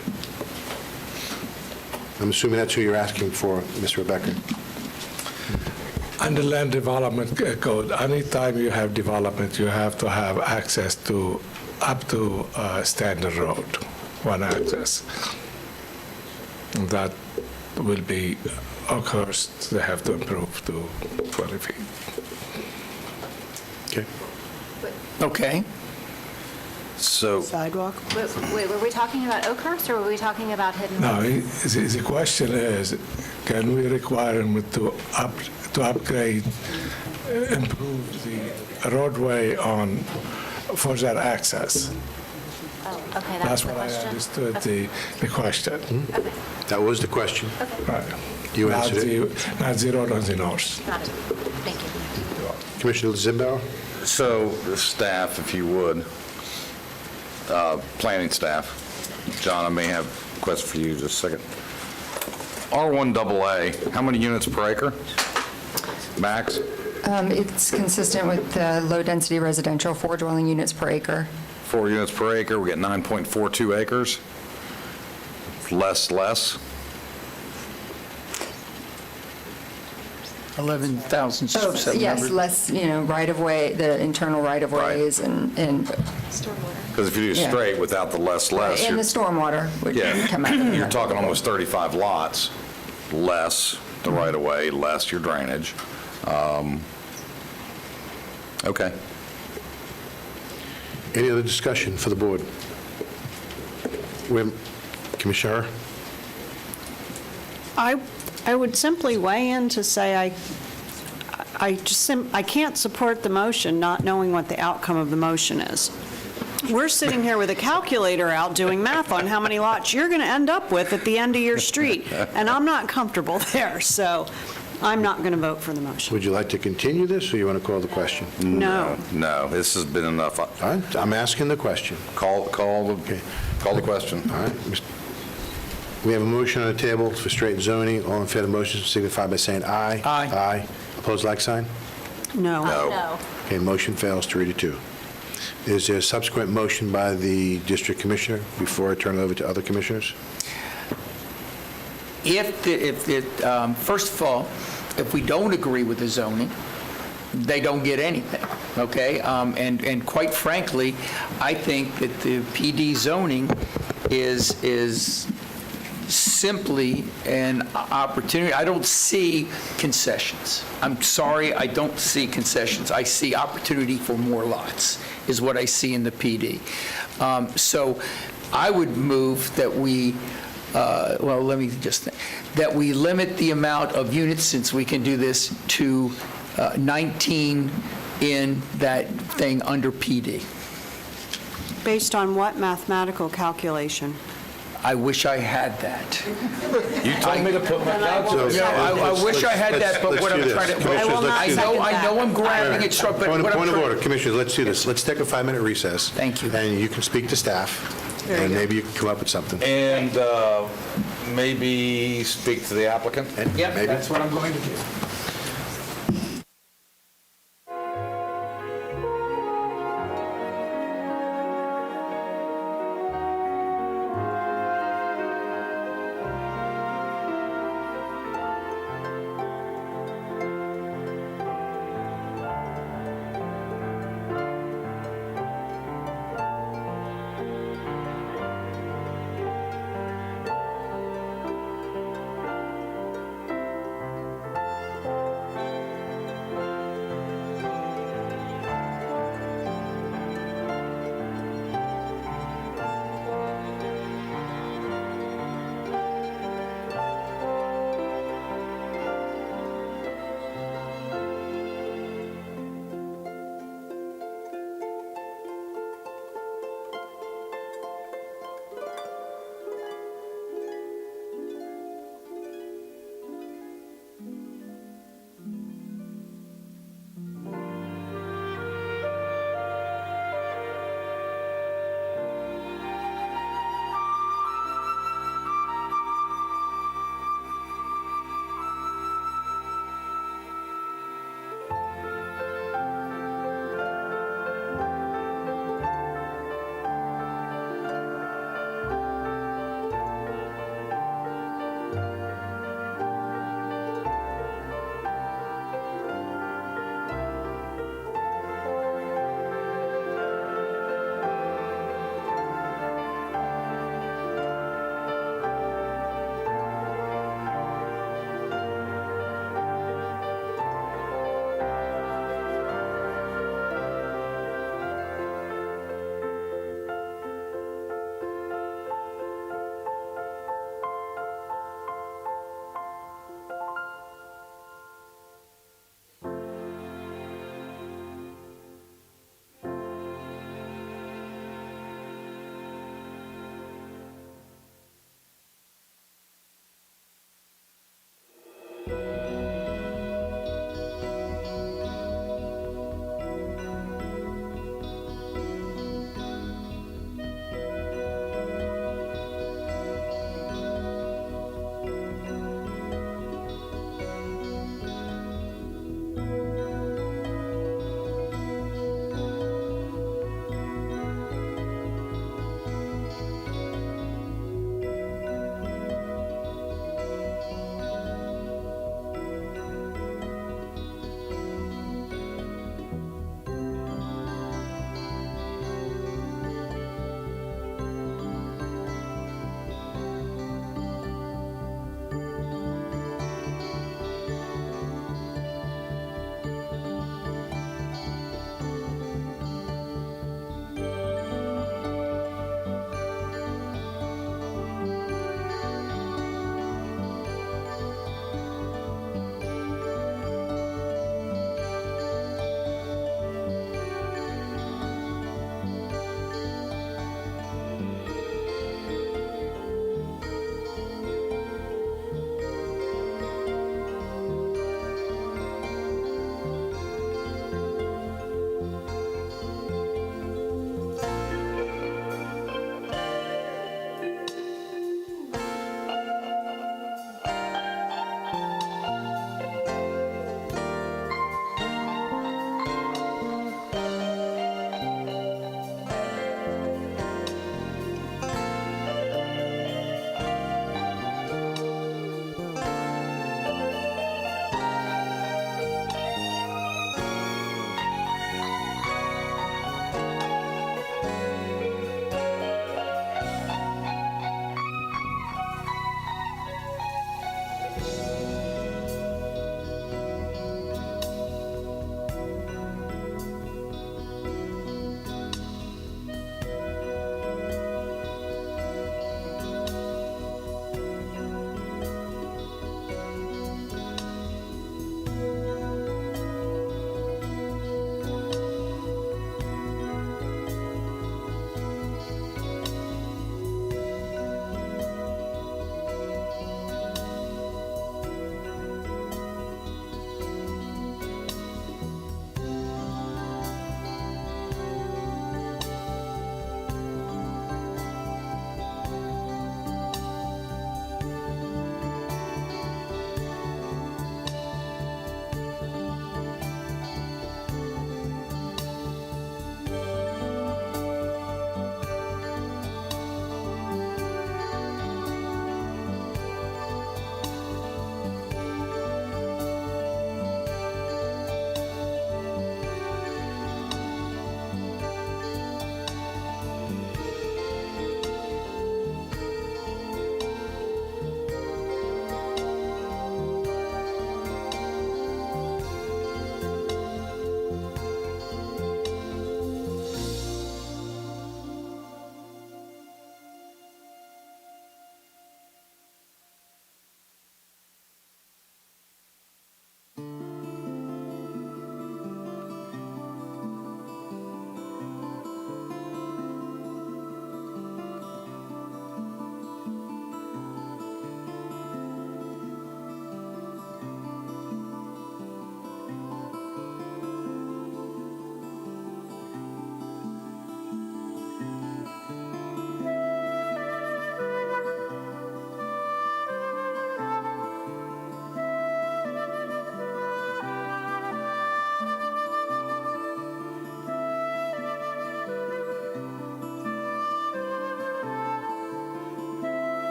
I'm assuming that's who you're asking for, Ms. Rebecca. Under land development code, anytime you have development, you have to have access to up to standard road, one access. And that will be Oakhurst, they have to improve to 20 feet. Okay. Okay. So, Sidewalk? Wait, were we talking about Oakhurst, or were we talking about Hidden Now, Lake? the question is, can we require them to upgrade, improve the roadway for their access? Oh, okay, That's that's the what I question. understood the question. Okay, That was the question. Right. You Not answered it. Not the road on the north. got it. Thank you. Commissioner Zimbauer? So, the staff, if you would, planning staff, John, I may have a question for you just a second. R1AA, how many units per acre? Max? It's consistent with the low-density residential, 4 dwelling units per acre. 4 units per acre, we get 9.42 acres. Less. 11,700. Yes, less, right-of-way, the internal right-of-ways and... Because if you do Yeah. straight without the less, And the stormwater would come out. you're talking almost 35 lots, less the right-of-way, less your drainage. Okay. Any other discussion for the board? Commissioner? I would simply weigh in to say I can't support the motion not knowing what the outcome of the motion is. We're sitting here with a calculator out doing math on how many lots you're going to end up with at the end of your street, and I'm not comfortable there, so I'm not going to vote for the motion. Would you like to continue this, or you want to call the question? No. No, this has been enough. I'm asking the question. Call the question. All right. We have a motion on the table for straight zoning. All in favor of the motion signify by saying aye. Aye. Aye. Opposed, like sign? No. No. Okay, motion fails 3-2. Is there a subsequent motion by the district commissioner before I turn it over to other commissioners? first of all, if we don't agree with the zoning, they don't get anything, okay? And quite frankly, I think that the PD zoning is simply an opportunity. I don't see concessions. I'm sorry, I don't see concessions. I see opportunity for more lots, is what I see in the PD. So I would move that we, well, let me just think, that we limit the amount of units, since we can do this, to 19 in that thing under PD. Based on what mathematical calculation? I wish I had that. You told me to put my calculator. I wish I had that, but what I'm trying to, I know I'm grabbing it short, but what I'm Point of trying. order, Commissioners, let's do this. Let's take a 5-minute recess. Thank you. And you can speak to staff, and maybe you can come up with something. And maybe speak to the applicant? Yep, Maybe. that's what I'm going to do.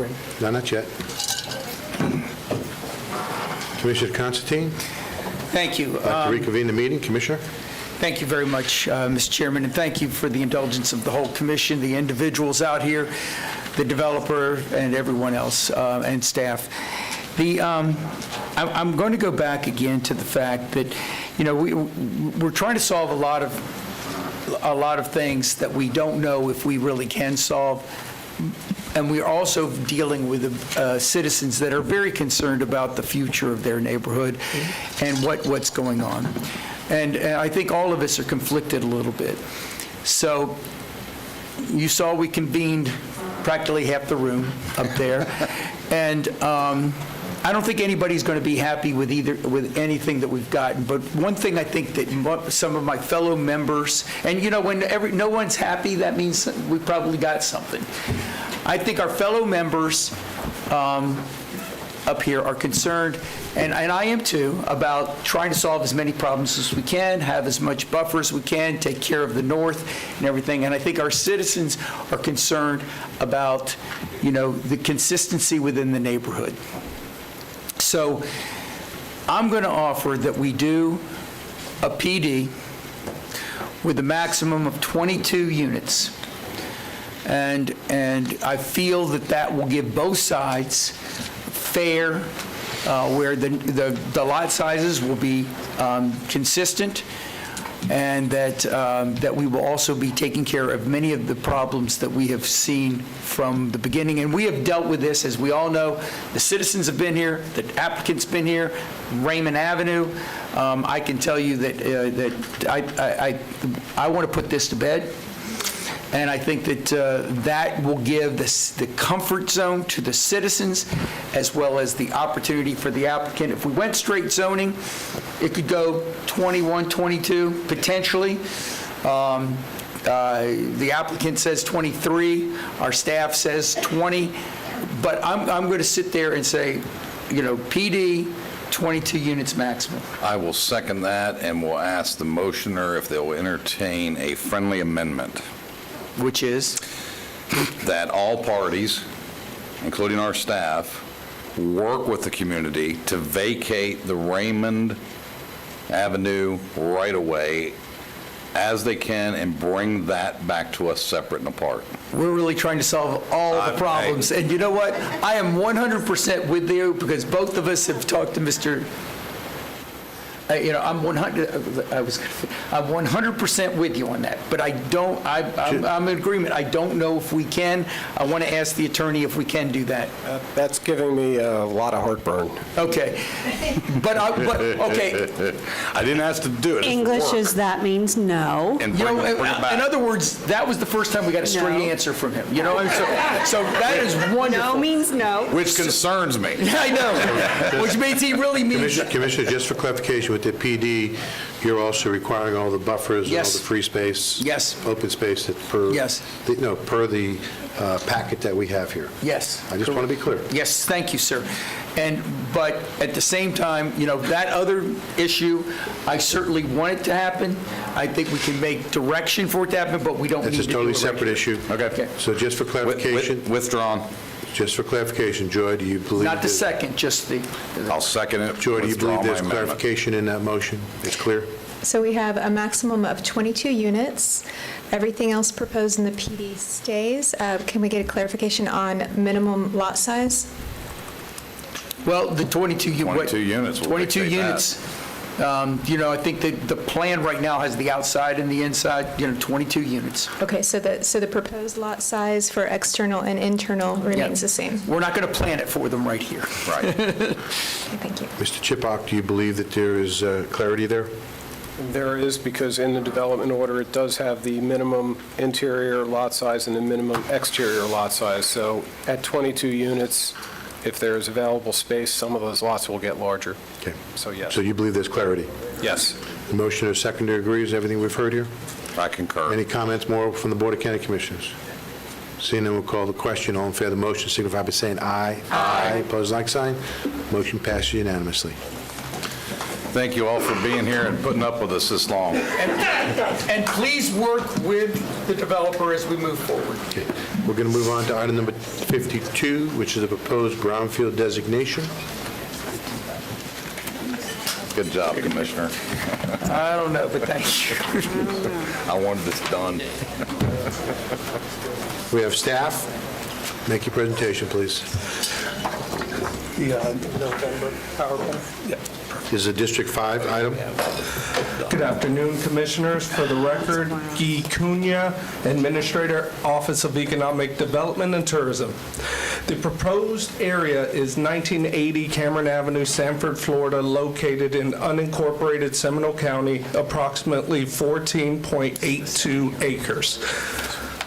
sorry. No, not yet. Commissioner Constantine, Thank you. I'd like to reconvene the meeting. Commissioner? Thank you very much, Mr. Chairman, and thank you for the indulgence of the whole commission, the individuals out here, the developer, and everyone else, and staff. I'm going to go back again to the fact that, we're trying to solve a lot of things that we don't know if we really can solve. And we're also dealing with citizens that are very concerned about the future of their neighborhood and what's going on. And I think all of us are conflicted a little bit. So you saw we convened practically half the room up there. And I don't think anybody's going to be happy with anything that we've gotten. But one thing I think that some of my fellow members, and when no one's happy, that means we probably got something. I think our fellow members up here are concerned, and I am too, about trying to solve as many problems as we can, have as much buffer as we can, take care of the north and everything. And I think our citizens are concerned about, the consistency within the neighborhood. So I'm going to offer that we do a PD with a maximum of 22 units. And I feel that will give both sides fair, where the lot sizes will be consistent, and that we will also be taking care of many of the problems that we have seen from the beginning. And we have dealt with this, as we all know. The citizens have been here, the applicant's been here, Raymond Avenue. I can tell you that I want to put this to bed. And I think that that will give the comfort zone to the citizens, as well as the opportunity for the applicant. If we went straight zoning, it could go 21, 22, potentially. The applicant says 23, our staff says 20, but I'm going to sit there and say, PD, 22 units maximum. I will second that, and will ask the motioner if they'll entertain a friendly amendment. Which is? That all parties, including our staff, work with the community to vacate the Raymond Avenue right-of-way as they can and bring that back to us separate and apart. We're really trying to solve all the problems. And you know what? I am 100% with you, because both of us have talked to Mr. I'm 100% with you on that, but I'm in agreement. I don't know if we can. I want to ask the attorney if we can do that. That's giving me a lot of heartburn. Okay. Okay. I didn't ask to do it. English is that means no. And bring it back. In other words, that was the first time we got a straight answer from him. So that is wonderful. No means no. Which concerns me. I know. Which means he really means it. Commissioner, just for clarification, with the PD, you're also requiring all the buffers and all the free space? Yes. Open space that per the packet that we have here? Yes. I just want to be clear. Yes, thank you, sir. But at the same time, that other issue, I certainly want it to happen. I think we can make direction for it to happen, but we don't need to do it. That's a totally separate issue. Okay. So just for clarification. Withdrawn. Just for clarification, Joy, do you believe? Not the second, just the. I'll second it. Joy, do you Withdraw believe there's my amendment. clarification in that motion? It's clear? So we have a maximum of 22 units. Everything else proposed in the PD stays. Can we get a clarification on minimum lot size? Well, the 22 units. 22 units. 22 units. I think that the plan right now has the outside and the inside, 22 units. Okay, so the proposed lot size for external and internal remains the same. We're not going to plan it for them right here. Right. Okay, thank you. Mr. Chipak, do you believe that there is clarity there? There is, because in the development order, it does have the minimum interior lot size and the minimum exterior lot size. So at 22 units, if there is available space, some of those lots will get larger. Okay. So yes. So you believe there's clarity? Yes. The motioner seconder agrees with everything we've heard here? I concur. Any comments more from the Board of County Commissioners? Seeing none, we'll call the question. All in favor of the motion signify by saying aye. Aye. Opposed, like sign. Motion passes unanimously. Thank you all for being here and putting up with us this long. And please work with the developer as we move forward. Okay. We're going to move on to item number 52, which is the proposed brownfield designation. Good job, Commissioner. I don't know, but thank you. I wanted this done. We have staff. Make your presentation, please. The November PowerPoint? Yeah. This is a District 5 item. Good afternoon, Commissioners. For the record, Guy Cunha, Administrator, Office of Economic Development and Tourism. The proposed area is 1980 Cameron Avenue, Sanford, Florida, located in unincorporated Seminole County, approximately 14.82 acres.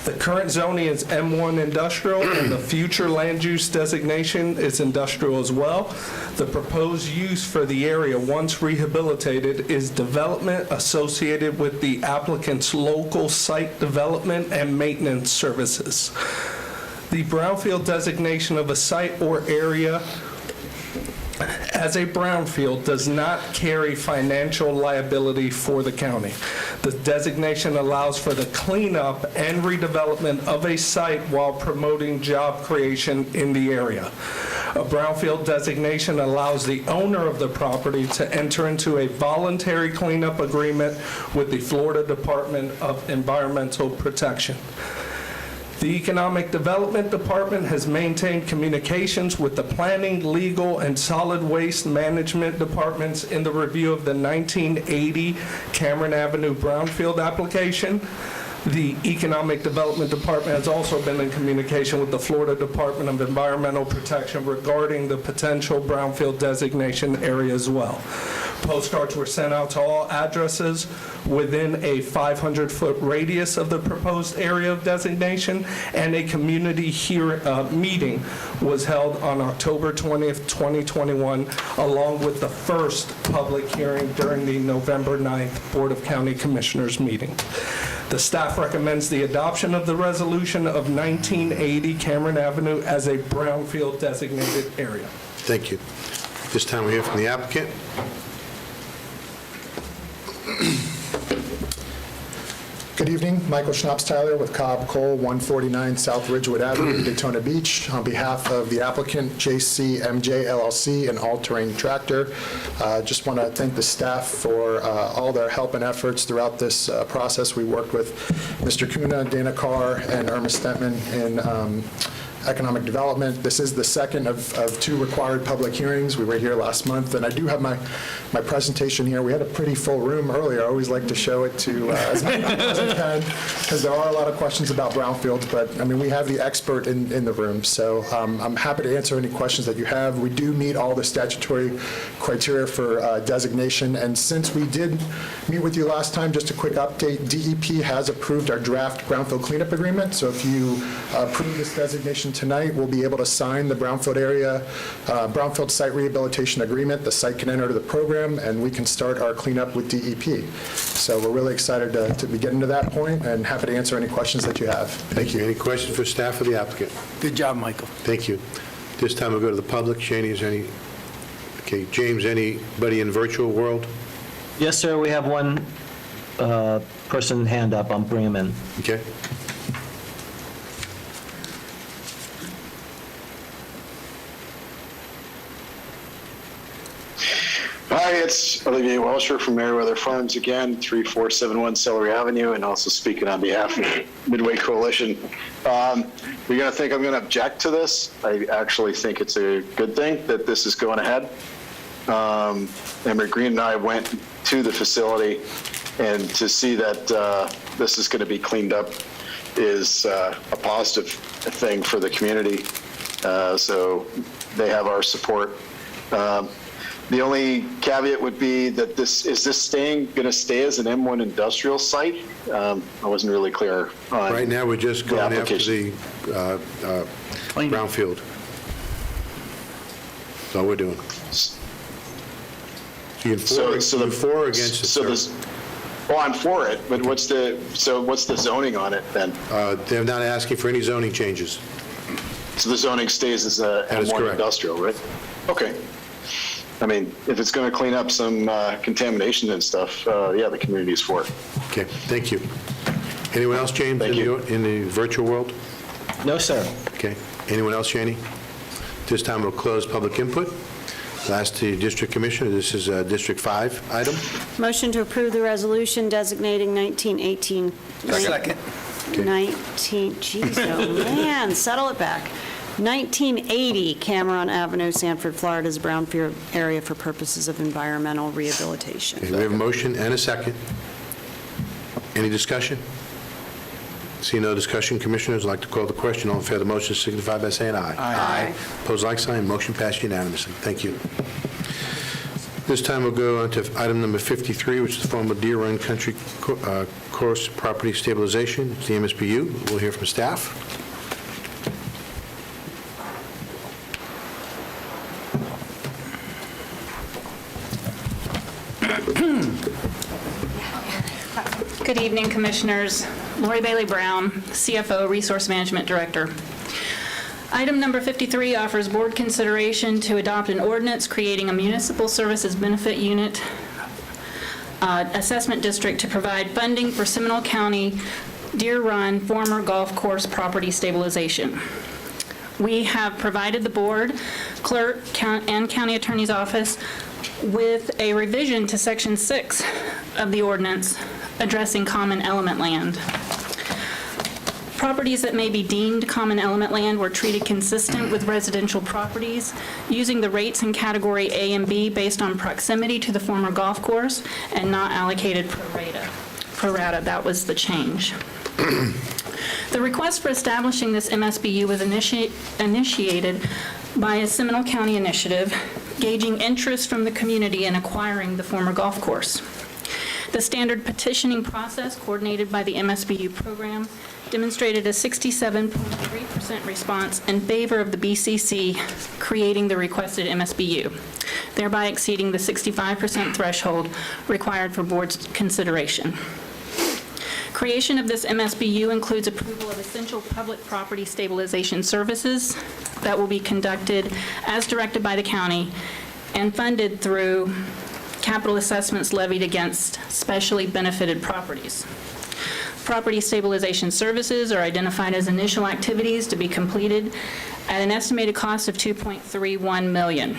The current zoning is M1 industrial, and the future land use designation is industrial as well. The proposed use for the area, once rehabilitated, is development associated with the applicant's local site development and maintenance services. The brownfield designation of a site or area as a brownfield does not carry financial liability for the county. The designation allows for the cleanup and redevelopment of a site while promoting job creation in the area. A brownfield designation allows the owner of the property to enter into a voluntary cleanup agreement with the Florida Department of Environmental Protection. The Economic Development Department has maintained communications with the Planning, Legal, and Solid Waste Management Departments in the review of the 1980 Cameron Avenue Brownfield application. The Economic Development Department has also been in communication with the Florida Department of Environmental Protection regarding the potential brownfield designation area as well. Postcards were sent out to all addresses within a 500-foot radius of the proposed area of designation, and a community meeting was held on October 20th, 2021, along with the first public hearing during the November 9th Board of County Commissioners meeting. The staff recommends the adoption of the resolution of 1980 Cameron Avenue as a brownfield designated area. Thank you. This time we hear from the applicant. Good evening, Michael Schnapps-Tyler with Cobb Cole, 149 South Ridgewood Avenue, Daytona Beach. On behalf of the applicant, JCMJ LLC, an all-terrain tractor, just want to thank the staff for all their help and efforts throughout this process. We worked with Mr. Cunha, Dana Carr, and Irma Stentman in economic development. This is the second of two required public hearings. We were here last month, and I do have my presentation here. We had a pretty full room earlier. I always like to show it to as many people as I can, because there are a lot of questions about brownfields, but I mean, we have the expert in the room, so I'm happy to answer any questions that you have. We do meet all the statutory criteria for designation, and since we did meet with you last time, just a quick update, DEP has approved our draft brownfield cleanup agreement, so if you approve this designation tonight, we'll be able to sign the brownfield area, brownfield site rehabilitation agreement. The site can enter the program, and we can start our cleanup with DEP. So we're really excited to be getting to that point, and happy to answer any questions that you have. Thank you. Any questions for staff or the applicant? Good job, Michael. Thank you. This time we'll go to the public. Shani, is any? Okay, James, anybody in virtual world? Yes, sir, we have one person hand up. I'll bring him in. Okay. Hi, it's Olivier Welsher from Meriwether Farms again, 3471 Celery Avenue, and also speaking on behalf of Midway Coalition. You're going to think I'm going to object to this. I actually think it's a good thing that this is going ahead. Emery Green and I went to the facility, and to see that this is going to be cleaned up is a positive thing for the community. So they have our support. The only caveat would be that is this going to stay as an M1 industrial site? I wasn't really clear on right now, we're just going after the brownfield. That's all we're doing. So you for or against it, sir? Well, I'm for it, but what's the zoning on it then? They're not asking for any zoning changes. So the zoning stays as a M1 industrial, right? Okay. I mean, if it's going to clean up some contamination and stuff, yeah, the community's for it. Okay, thank you. Anyone else, James, in the virtual world? No, sir. Okay. Anyone else, Shani? This time we'll close public input. Last, the district commissioner. This is District 5 item. Motion to approve the resolution designating 1918. Second. 19, geez, oh man, settle it back. 1980 Cameron Avenue, Sanford, Florida, is a brownfield area for purposes of environmental rehabilitation. Okay, we have a motion and a second. Any discussion? See no discussion, commissioners, I'd like to call the question. All in favor of the motion signify by saying aye. Aye. Opposed, like sign. Motion passed unanimously. Thank you. This time we'll go on to item number 53, which is the formal Deer Run Country Course Property Stabilization. It's the MSBU. We'll hear from staff. Good evening, Commissioners. Lori Bailey Brown, CFO, Resource Management Director. Item number 53 offers board consideration to adopt an ordinance creating a municipal services benefit unit assessment district to provide funding for Seminole County Deer Run former golf course property stabilization. We have provided the board, clerk, and county attorney's office with a revision to Section 6 of the ordinance addressing common element land. Properties that may be deemed common element land were treated consistent with residential properties, using the rates in Category A and B based on proximity to the former golf course and not allocated pro rata. That was the change. The request for establishing this MSBU was initiated by a Seminole County initiative, gauging interest from the community in acquiring the former golf course. The standard petitioning process, coordinated by the MSBU program, demonstrated a 67.3% response in favor of the BCC creating the requested MSBU, thereby exceeding the 65% threshold required for board's consideration. Creation of this MSBU includes approval of essential public property stabilization services that will be conducted as directed by the county and funded through capital assessments levied against specially benefited properties. Property stabilization services are identified as initial activities to be completed at an estimated cost of $2.31 million.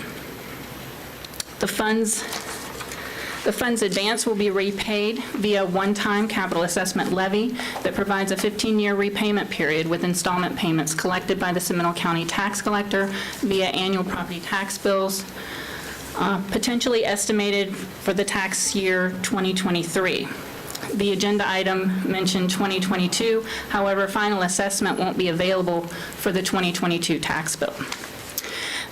The funds advance will be repaid via one-time capital assessment levy that provides a 15-year repayment period with installment payments collected by the Seminole County tax collector via annual property tax bills, potentially estimated for the tax year 2023. The agenda item mentioned 2022, however, final assessment won't be available for the 2022 tax bill.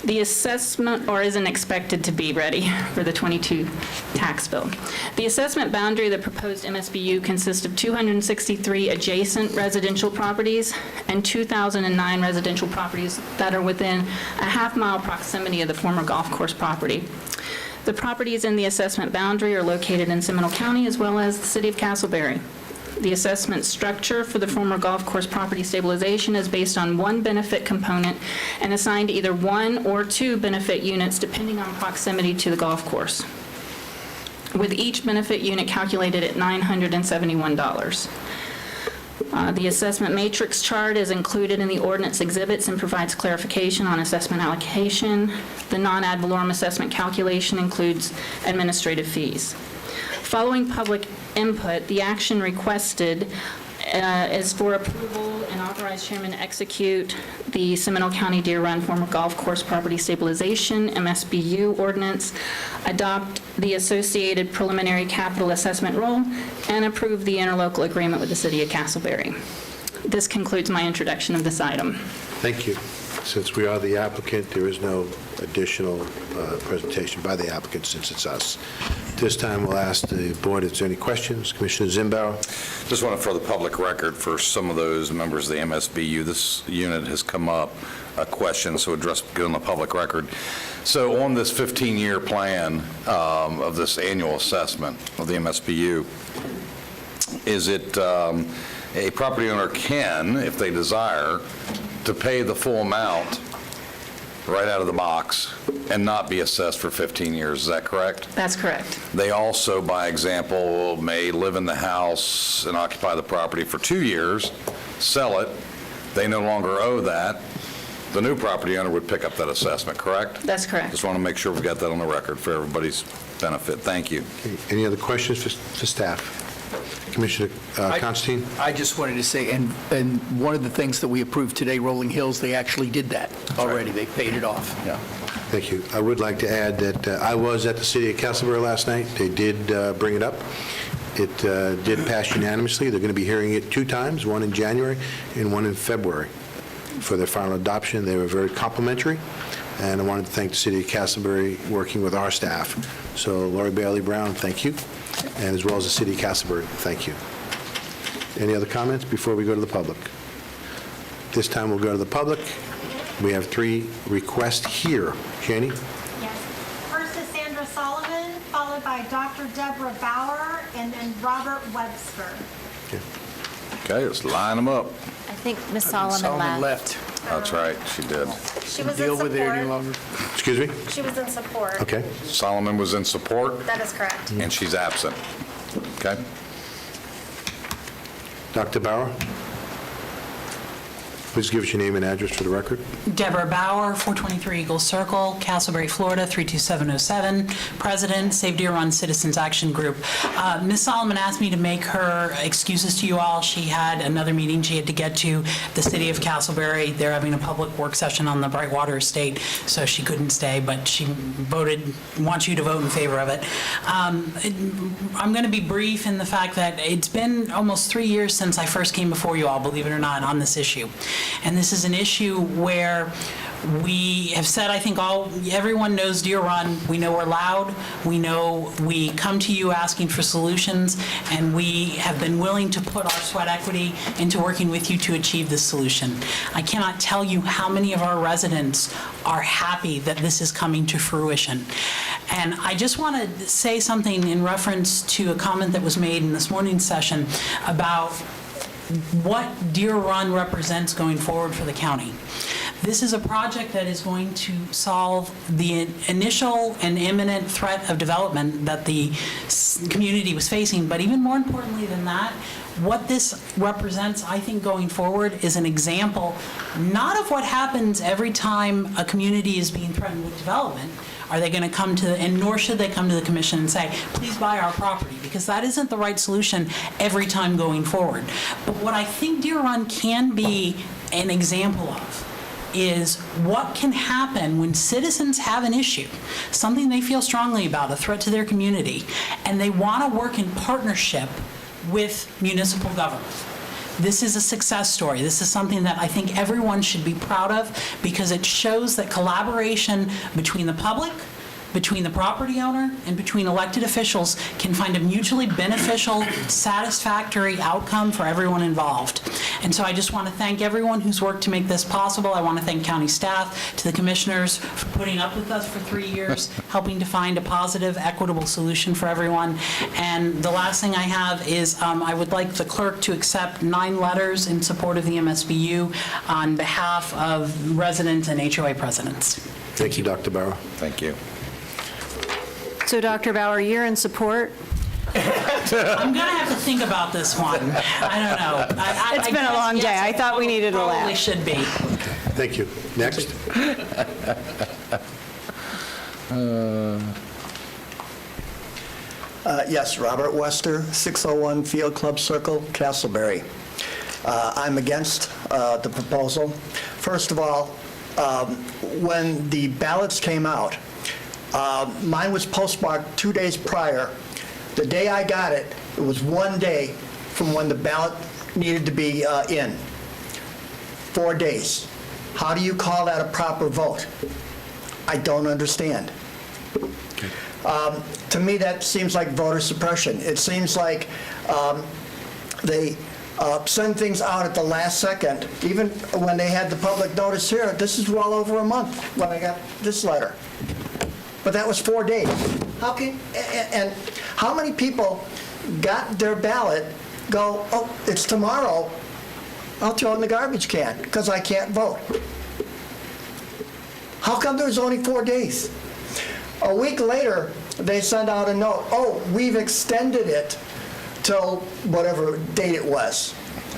The assessment, or isn't expected to be ready for the 22 tax bill. The assessment boundary of the proposed MSBU consists of 263 adjacent residential properties and 2,009 residential properties that are within a half-mile proximity of the former golf course property. The properties in the assessment boundary are located in Seminole County as well as the city of Castleberry. The assessment structure for the former golf course property stabilization is based on one benefit component and assigned to either one or two benefit units depending on proximity to the golf course, with each benefit unit calculated at $971. The assessment matrix chart is included in the ordinance exhibits and provides clarification on assessment allocation. The non-ad valorem assessment calculation includes administrative fees. Following public input, the action requested is for approval and authorize chairman to execute the Seminole County Deer Run former golf course property stabilization MSBU ordinance, adopt the associated preliminary capital assessment rule, and approve the interlocal agreement with the city of Castleberry. This concludes my introduction of this item. Thank you. Since we are the applicant, there is no additional presentation by the applicant since it's us. This time, we'll ask the board if there's any questions. Commissioner Zimbauer? Just want to, for the public record, for some of those members of the MSBU, this unit has come up, a question, so address good on the public record. So on this 15-year plan of this annual assessment of the MSBU, is it a property owner can, if they desire, to pay the full amount right out of the box and not be assessed for 15 years. Is that correct? That's correct. They also, by example, may live in the house and occupy the property for 2 years, sell it, they no longer owe that, the new property owner would pick up that assessment, correct? That's correct. Just want to make sure we've got that on the record for everybody's benefit. Thank you. Okay, any other questions for staff? Commissioner Constantine? I just wanted to say, and one of the things that we approved today, Rolling Hills, they actually did that already. They paid it off. Yeah. Thank you. I would like to add that I was at the city of Castleberry last night. They did bring it up. It did pass unanimously. They're going to be hearing it 2 times, one in January and one in February for their final adoption. They were very complimentary, and I wanted to thank the city of Castleberry working with our staff. So Lori Bailey Brown, thank you, and as well as the city of Castleberry, thank you. Any other comments before we go to the public? This time we'll go to the public. We have 3 requests here. Janie? Yes. First is Sandra Solomon, followed by Dr. Deborah Bauer, and then Robert Webster. Okay, let's line them up. I think Ms. Solomon left. That's right, she did. She was in support. Excuse me? She was in support. Okay. Solomon was in support, That is correct. and she's absent. Okay? Dr. Bauer? Please give us your name and address for the record. Deborah Bauer, 423 Eagle Circle, Castleberry, Florida, 32707, President, Save Deer Run Citizens Action Group. Ms. Solomon asked me to make her excuses to you all. She had another meeting she had to get to. The city of Castleberry, they're having a public work session on the Brightwater Estate, so she couldn't stay, but she wants you to vote in favor of it. I'm going to be brief in the fact that it's been almost 3 years since I first came before you all, believe it or not, on this issue. And this is an issue where we have said, I think everyone knows Deer Run. We know we're loud. We know we come to you asking for solutions, and we have been willing to put our sweat equity into working with you to achieve this solution. I cannot tell you how many of our residents are happy that this is coming to fruition. And I just want to say something in reference to a comment that was made in this morning's session about what Deer Run represents going forward for the county. This is a project that is going to solve the initial and imminent threat of development that the community was facing, but even more importantly than that, what this represents, I think, going forward is an example, not of what happens every time a community is being threatened with development. Are they going to come to, and nor should they come to the commission and say, please buy our property, because that isn't the right solution every time going forward. But what I think Deer Run can be an example of is what can happen when citizens have an issue, something they feel strongly about, a threat to their community, and they want to work in partnership with municipal government. This is a success story. This is something that I think everyone should be proud of because it shows that collaboration between the public, between the property owner, and between elected officials can find a mutually beneficial, satisfactory outcome for everyone involved. And so I just want to thank everyone who's worked to make this possible. I want to thank county staff, to the commissioners for putting up with us for 3 years, helping to find a positive, equitable solution for everyone. And the last thing I have is I would like the clerk to accept 9 letters in support of the MSBU on behalf of residents and HOA presidents. Thank you, Dr. Bauer. Thank you. So, Dr. Bauer, you're in support? I'm going to have to think about this one. I don't know. It's been a long day. I thought we needed a laugh. Probably should be. Thank you. Next. Yes, Robert Wester, 601 Field Club Circle, Castleberry. I'm against the proposal. First of all, when the ballots came out, mine was postmarked 2 days prior. The day I got it, it was 1 day from when the ballot needed to be in. 4 days. How do you call that a proper vote? I don't understand. To me, that seems like voter suppression. It seems like they send things out at the last second. Even when they had the public notice here, this is well over a month when I got this letter. But that was 4 days. And how many people got their ballot, go, oh, it's tomorrow, I'll throw it in the garbage can because I can't vote. How come there's only 4 days? A week later, they send out a note, oh, we've extended it till whatever date it was.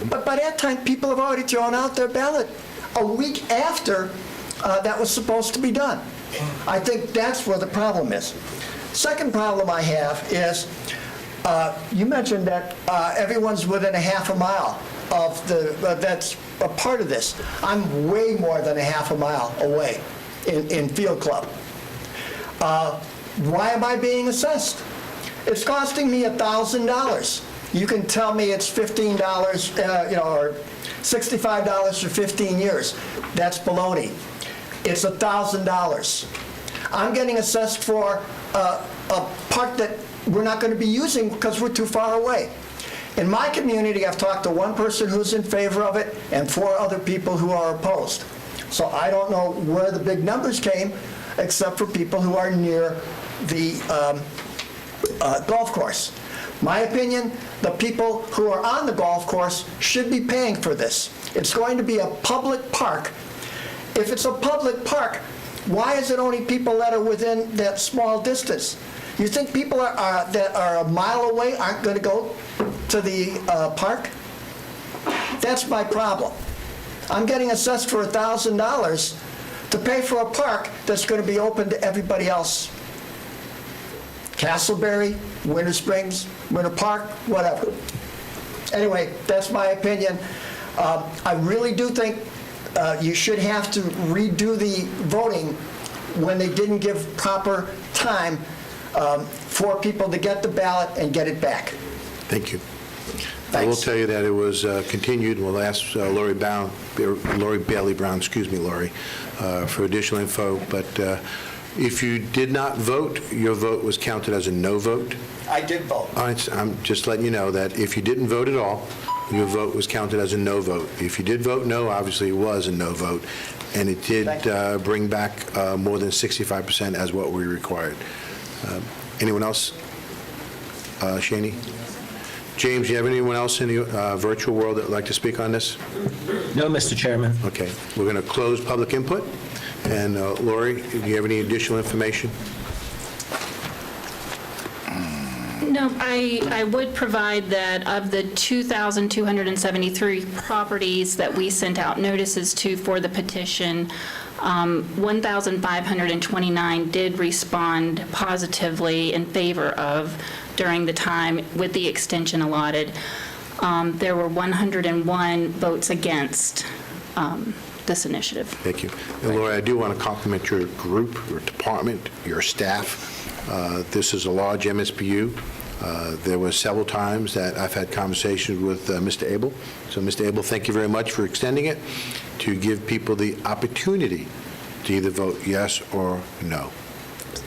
But by that time, people have already thrown out their ballot a week after that was supposed to be done. I think that's where the problem is. Second problem I have is, you mentioned that everyone's within a half a mile of that's a part of this. I'm way more than a half a mile away in Field Club. Why am I being assessed? It's costing me $1,000. You can tell me it's $15, or $65 for 15 years. That's baloney. It's $1,000. I'm getting assessed for a park that we're not going to be using because we're too far away. In my community, I've talked to one person who's in favor of it and 4 other people who are opposed. So I don't know where the big numbers came, except for people who are near the golf course. My opinion, the people who are on the golf course should be paying for this. It's going to be a public park. If it's a public park, why is it only people that are within that small distance? You think people that are a mile away aren't going to go to the park? That's my problem. I'm getting assessed for $1,000 to pay for a park that's going to be open to everybody else. Castleberry, Winter Springs, Winter Park, whatever. Anyway, that's my opinion. I really do think you should have to redo the voting when they didn't give proper time for people to get the ballot and get it back. Thank you. I will tell you that it was continued. We'll ask Lori Bailey Brown, Lori, for additional info. But if you did not vote, your vote was counted as a no vote. I did vote. All right, I'm just letting you know that if you didn't vote at all, your vote was counted as a no vote. If you did vote no, obviously it was a no vote, and it did bring back more than 65% as what we required. Anyone else? Shaney? James, do you have anyone else in the virtual world that would like to speak on this? No, Mr. Chairman. Okay, we're going to close public input. And Lori, do you have any additional information? No, I would provide that of the 2,273 properties that we sent out notices to for the petition, 1,529 did respond positively in favor of during the time with the extension allotted. There were 101 votes against this initiative. Thank you. And Lori, I do want to compliment your group, your department, your staff. This is a large MSBU. There were several times that I've had conversations with Mr. Abel. So, Mr. Abel, thank you very much for extending it to give people the opportunity to either vote yes or no.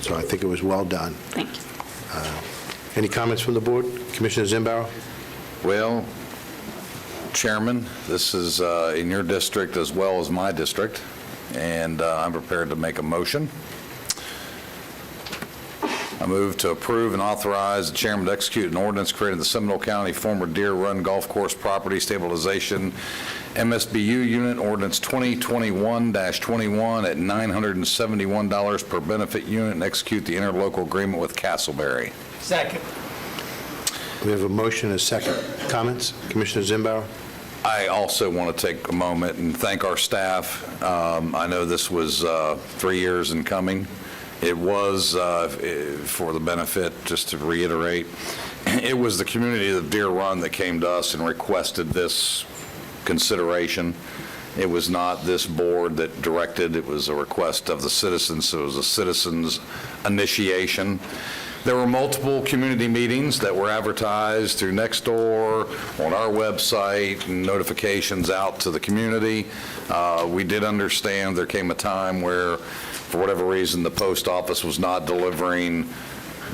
So I think it was well done. Thank you. Any comments from the board? Commissioner Zimbauer? Well, Chairman, this is in your district as well as my district, and I'm prepared to make a motion. I move to approve and authorize the chairman to execute an ordinance creating the Seminole County former Deer Run Golf Course Property Stabilization MSBU Unit Ordinance 2021-21 at $971 per benefit unit and execute the interlocal agreement with Castleberry. Second. We have a motion and a second. Comments? Commissioner Zimbauer? I also want to take a moment and thank our staff. I know this was 3 years in coming. It was, for the benefit, just to reiterate, it was the community of Deer Run that came to us and requested this consideration. It was not this board that directed. It was a request of the citizens. So it was a citizens' initiation. There were multiple community meetings that were advertised through Nextdoor, on our website, and notifications out to the community. We did understand there came a time where, for whatever reason, the post office was not delivering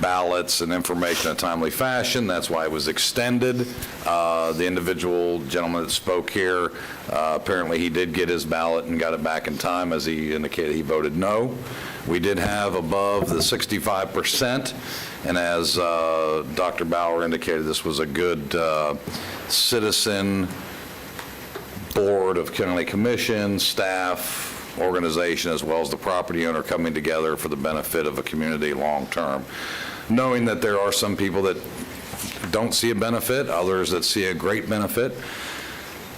ballots and information in a timely fashion. That's why it was extended. The individual gentleman that spoke here, apparently he did get his ballot and got it back in time, as he indicated he voted no. We did have above the 65%, and as Dr. Bauer indicated, this was a good citizen board of county commission, staff, organization as well as the property owner coming together for the benefit of a community long-term, knowing that there are some people that don't see a benefit, others that see a great benefit.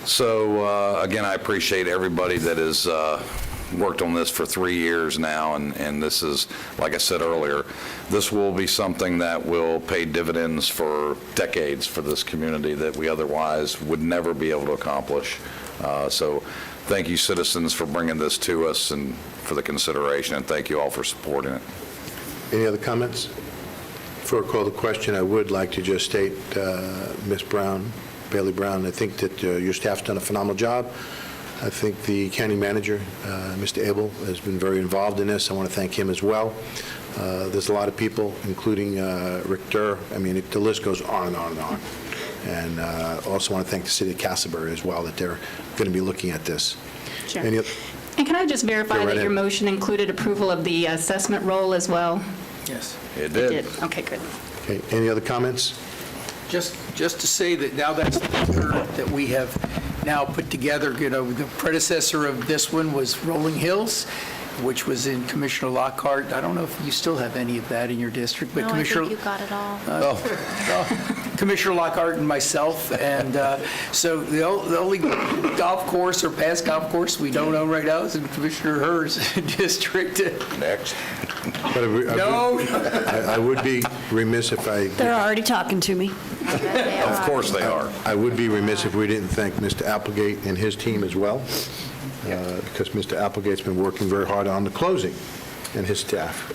So again, I appreciate everybody that has worked on this for 3 years now, and this is, like I said earlier, this will be something that will pay dividends for decades for this community that we otherwise would never be able to accomplish. So thank you, citizens, for bringing this to us and for the consideration, and thank you all for supporting it. Any other comments? Before I call the question, I would like to just state, Ms. Brown, Bailey Brown, I think that your staff's done a phenomenal job. I think the county manager, Mr. Abel, has been very involved in this. I want to thank him as well. There's a lot of people, including Rick Durr. I mean, the list goes on and on and on. And also want to thank the city of Castleberry as well, that they're going to be looking at this. Sure. Any And can I just verify Go right that your ahead. motion included approval of the assessment roll as well? Yes. It It did. did. Okay, good. Okay, any other comments? Just to say that now that's the third that we have now put together. You know, the predecessor of this one was Rolling Hills, which was in Commissioner Lockhart. I don't know if you still have any of that in your district, but No, I Commissioner... think you got it all. Commissioner Lockhart and myself, and so the only golf course or past golf course we don't own right now is in Commissioner Hur's district. Next. But No. I would be remiss if I... They're already talking to me. Of course they are. I would be remiss if we didn't thank Mr. Applegate and his team as well, because Mr. Applegate's been working very hard on the closing, and his staff.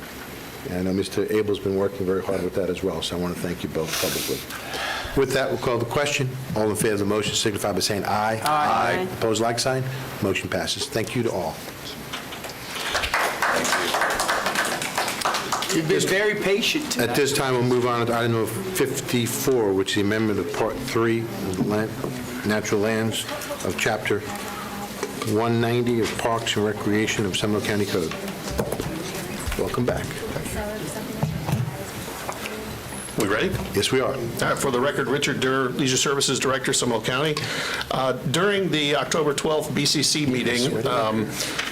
And Mr. Abel's been working very hard with that as well, so I want to thank you both publicly. With that, we'll call the question. All in favor of the motion signify by saying aye. Aye. Opposed, like sign. Motion passes. Thank you to all. You've been very patient tonight. At this time, we'll move on to item number 54, which is the amendment of Part 3 of the Natural Lands of Chapter 190 of Parks and Recreation of Seminole County Code. Welcome back. We ready? Yes, we are. All right, for the record, Richard Durr, Leisure Services Director, Seminole County. During the October 12th BCC meeting,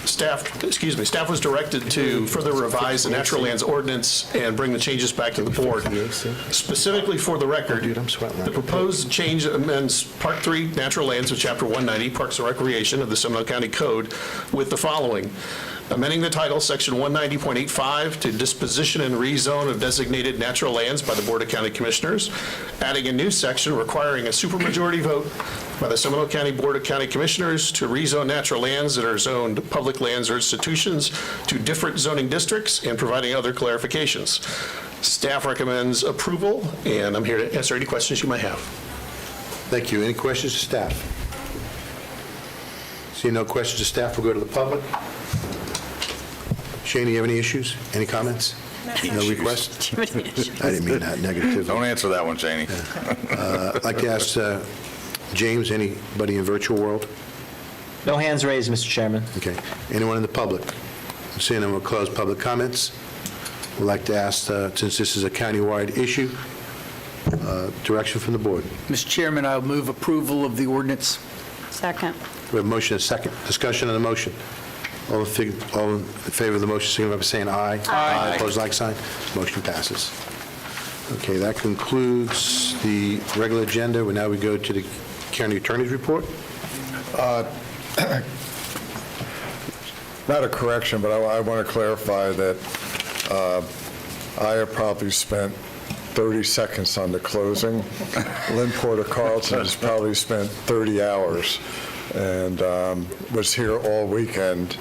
staff was directed to further revise the natural lands ordinance and bring the changes back to the board. Specifically for the record, the proposed change amends Part 3 Natural Lands of Chapter 190, Parks and Recreation of the Seminole County Code with the following. Amending the title, Section 190.85, to disposition and rezone of designated natural lands by the Board of County Commissioners, adding a new section requiring a supermajority vote by the Seminole County Board of County Commissioners to rezone natural lands that are zoned public lands or institutions to different zoning districts, and providing other clarifications. Staff recommends approval, and I'm here to answer any questions you might have. Thank you. Any questions to staff? Seeing no questions to staff, we'll go to the public. Shane, you have any issues? Any comments? No requests? I didn't mean that negatively. Don't answer that one, Cheney. I'd like to ask James, anybody in virtual world? No hands raised, Mr. Chairman. Okay. Anyone in the public? Seeing none, we'll close public comments. We'd like to ask, since this is a countywide issue, direction from the board. Mr. Chairman, I'll move approval of the ordinance. Second. We have a motion and a second. Discussion on the motion. All in favor of the motion, signify by saying aye. Aye. Opposed, like sign. Motion passes. Okay, that concludes the regular agenda. Now we go to the county attorney's report. Not a correction, but I want to clarify that I have probably spent 30 seconds on the closing. Lynn Porter Carlson has probably spent 30 hours and was here all weekend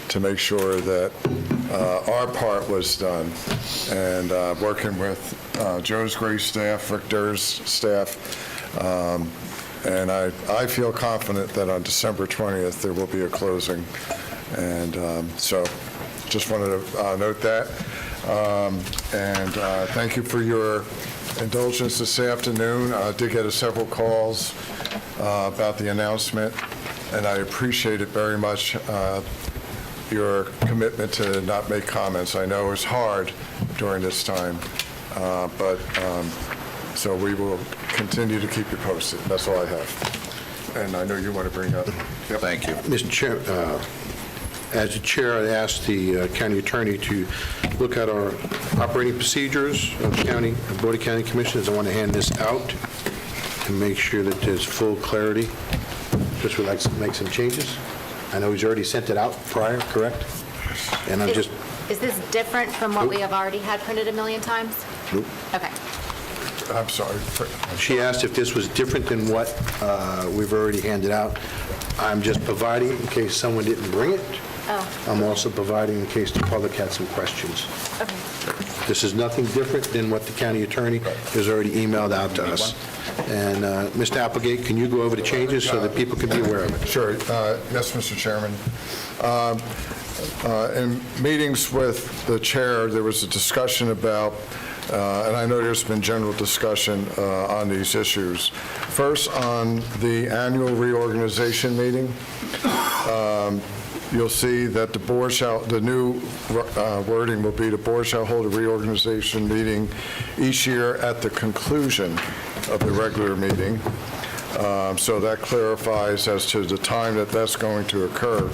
to make sure that our part was done. And working with Joe's great staff, Rick Durr's staff, and I feel confident that on December 20th there will be a closing. And so just wanted to note that. And thank you for your indulgence this afternoon. I did get several calls about the announcement, and I appreciate it very much, your commitment to not make comments. I know it's hard during this time, but so we will continue to keep you posted. That's all I have. And I know you want to bring up. Thank you. Mr. Chair, As the chair, I asked the county attorney to look at our operating procedures of the Board of County Commissioners. I want to hand this out to make sure that there's full clarity. Just would like to make some changes. I know he's already sent it out prior, correct? And I'm just... Is this different from what we have already had printed a million times? Nope. Okay. I'm sorry. She asked if this was different than what we've already handed out. I'm just providing in case someone didn't bring it. Oh. I'm also providing in case the public had some questions. Okay. This is nothing different than what the county attorney has already emailed out to us. And Mr. Applegate, can you go over the changes so that people can be aware of it? Sure. Yes, Mr. Chairman. In meetings with the chair, there was a discussion about, and I know there's been general discussion on these issues. First, on the annual reorganization meeting, you'll see that the new wording will be the board shall hold a reorganization meeting each year at the conclusion of the regular meeting. So that clarifies as to the time that that's going to occur.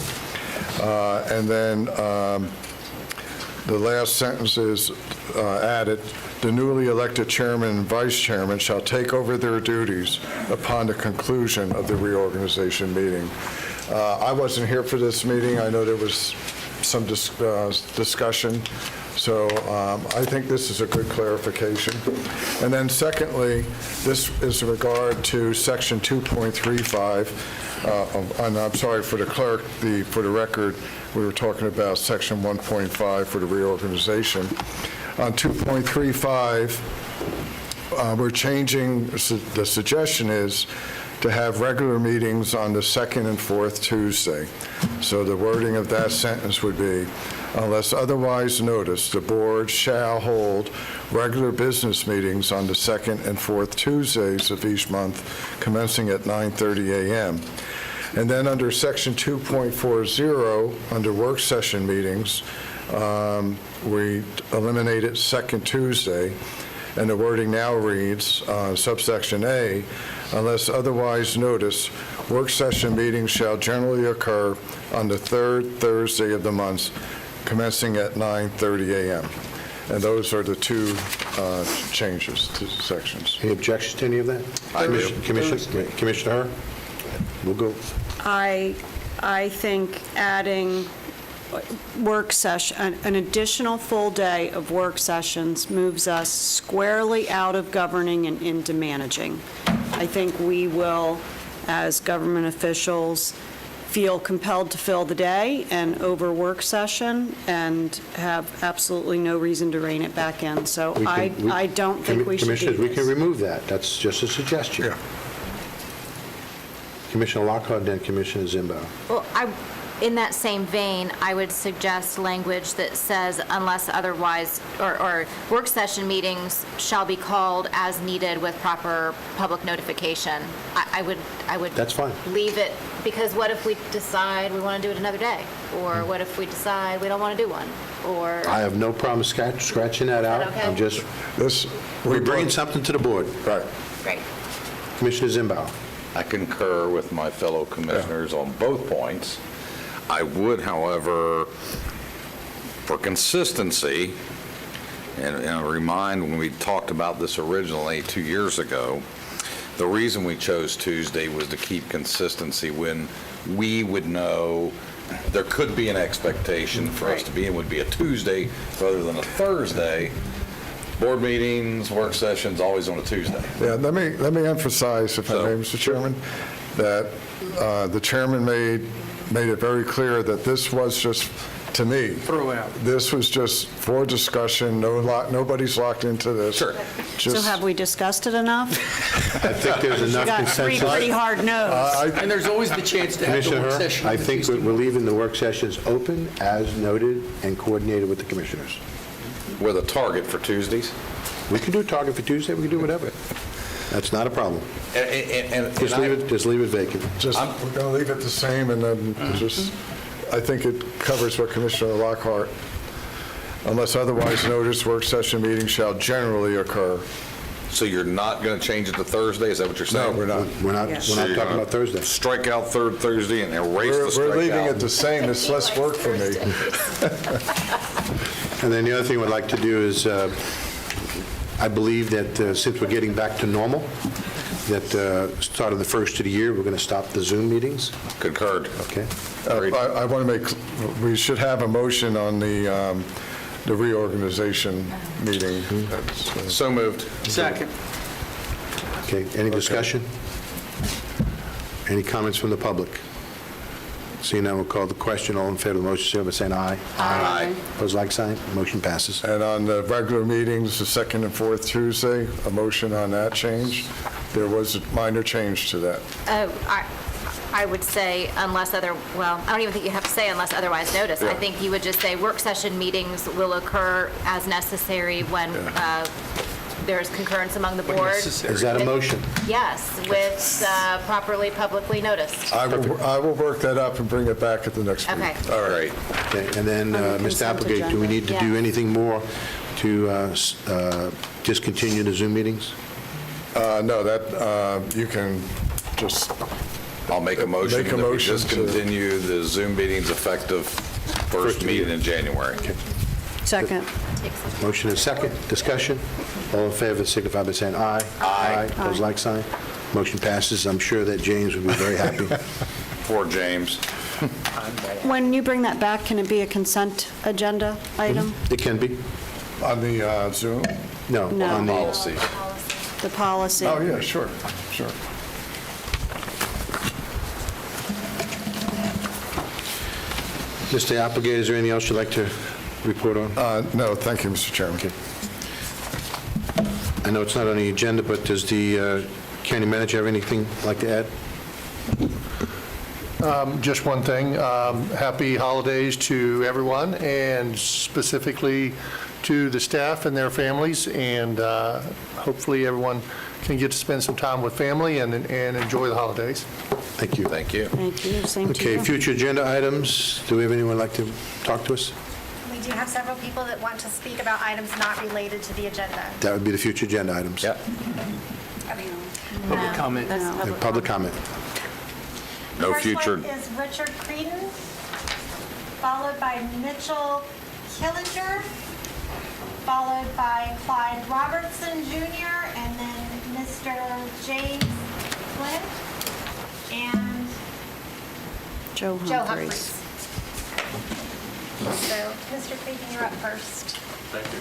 And then the last sentence is added, the newly elected chairman and vice chairman shall take over their duties upon the conclusion of the reorganization meeting. I wasn't here for this meeting. I know there was some discussion. So I think this is a good clarification. And then secondly, this is in regard to Section 2.35. And I'm sorry for the clerk, for the record, we were talking about Section 1.5 for the reorganization. On 2.35, we're changing, the suggestion is to have regular meetings on the second and fourth Tuesday. So the wording of that sentence would be, unless otherwise noticed, the board shall hold regular business meetings on the second and fourth Tuesdays of each month, commencing at 9:30 a.m. And then under Section 2.40, under work session meetings, we eliminated second Tuesday, and the wording now reads, subsection A, unless otherwise noticed, work session meetings shall generally occur on the third Thursday of the month, commencing at 9:30 a.m. And those are the two changes to the sections. Any objections to any of that? Commissioner Herr? We'll go. I think adding work session, an additional full day of work sessions moves us squarely out of governing and into managing. I think we will, as government officials, feel compelled to fill the day and over work session and have absolutely no reason to rein it back in. So I don't think we should do Commissioners, we this. can remove that. That's just a suggestion. Yeah. Commissioner Lockhart, then Commissioner Zimbow. Well, in that same vein, I would suggest language that says unless otherwise, or work session meetings shall be called as needed with proper public notification. I would That's fine. leave it, because what if we decide we want to do it another day? Or what if we decide we don't want to do one? Or I have no problem scratching that out. okay? I'm just, we're bringing something to the board. Right. Great. Commissioner Zimbow. I concur with my fellow commissioners on both points. I would, however, for consistency, and remind when we talked about this originally 2 years ago, the reason we chose Tuesday was to keep consistency when we would know there could be an expectation for us to be in would be a Tuesday rather than a Thursday. Board meetings, work sessions, always on a Tuesday. Yeah, let me emphasize, if I may, Mr. Chairman, that the chairman made it very clear that this was just, to me, Throw out. this was just for discussion. Nobody's locked into this. Sure. So have we discussed it enough? I think there's enough You got consensus. three pretty hard no's. And there's always the chance to have the Commissioner work Herr, session. I think we're leaving the work sessions open as noted and coordinated with the commissioners. With a target for Tuesdays? We can do a target for Tuesday, we can do whatever. That's not a problem. And Just leave it vacant. We're going to leave it the same, and then just, I think it covers what Commissioner Lockhart, unless otherwise noticed, work session meetings shall generally occur So you're not going to change it to Thursday? Is that what you're saying? No, we're not. We're not talking about Thursday. Strike out third Thursday and erase the strikeout. We're leaving it the same. It's less work for me. And then the other thing we'd like to do is, I believe that since we're getting back to normal, that start of the first of the year, we're going to stop the Zoom meetings. Concurred. Okay. I want to make, we should have a motion on the reorganization meeting. So moved. Second. Okay, any discussion? Any comments from the public? Seeing none, we'll call the question. All in favor of the motion, signify by saying aye. Aye. Opposed, like sign. Motion passes. And on the regular meetings, the second and fourth Tuesday, a motion on that change. There was a minor change to that. I would say unless I don't even think you have to say unless otherwise noticed. I think you would just say work session meetings will occur as necessary when there's concurrence among the board. Is that a motion? Yes, with properly publicly noticed. I will work that up and bring it back at the next meeting. Okay. All right. Okay, and then, Mr. Applegate, do we need to do anything more to discontinue the Zoom meetings? No, that, you can just... I'll make a motion Make a that we motion to- discontinue the Zoom meetings effective first meeting in January. Second. Motion is second. Discussion? All in favor, signify by saying aye. Aye. Opposed, like sign. Motion passes. I'm sure that James would be very happy. Poor James. When you bring that back, can it be a consent agenda item? It can be. On the Zoom? No, No. on the... Policy. The policy? Oh, yeah, sure. Mr. Applegate, is there anything else you'd like to report on? No, thank you, Mr. Chairman. Okay. I know it's not on the agenda, but does the county manager have anything like to add? Just one thing. Happy holidays to everyone, and specifically to the staff and their families, and hopefully everyone can get to spend some time with family and enjoy the holidays. Thank you. Thank you. Thank you. Same to you. Okay, future agenda items. Do we have anyone like to talk to us? We do have several people that want to speak about items not related to the agenda. That would be the future agenda items. Yep. Public comment. And public comment. No future. First one is Richard Creedon, followed by Mitchell Killinger, followed by Clyde Robertson Jr., and then Mr. James Flynn, and Joe Joe Humphreys. Humphreys. So, Mr. Creedon, you're up first. Thank you.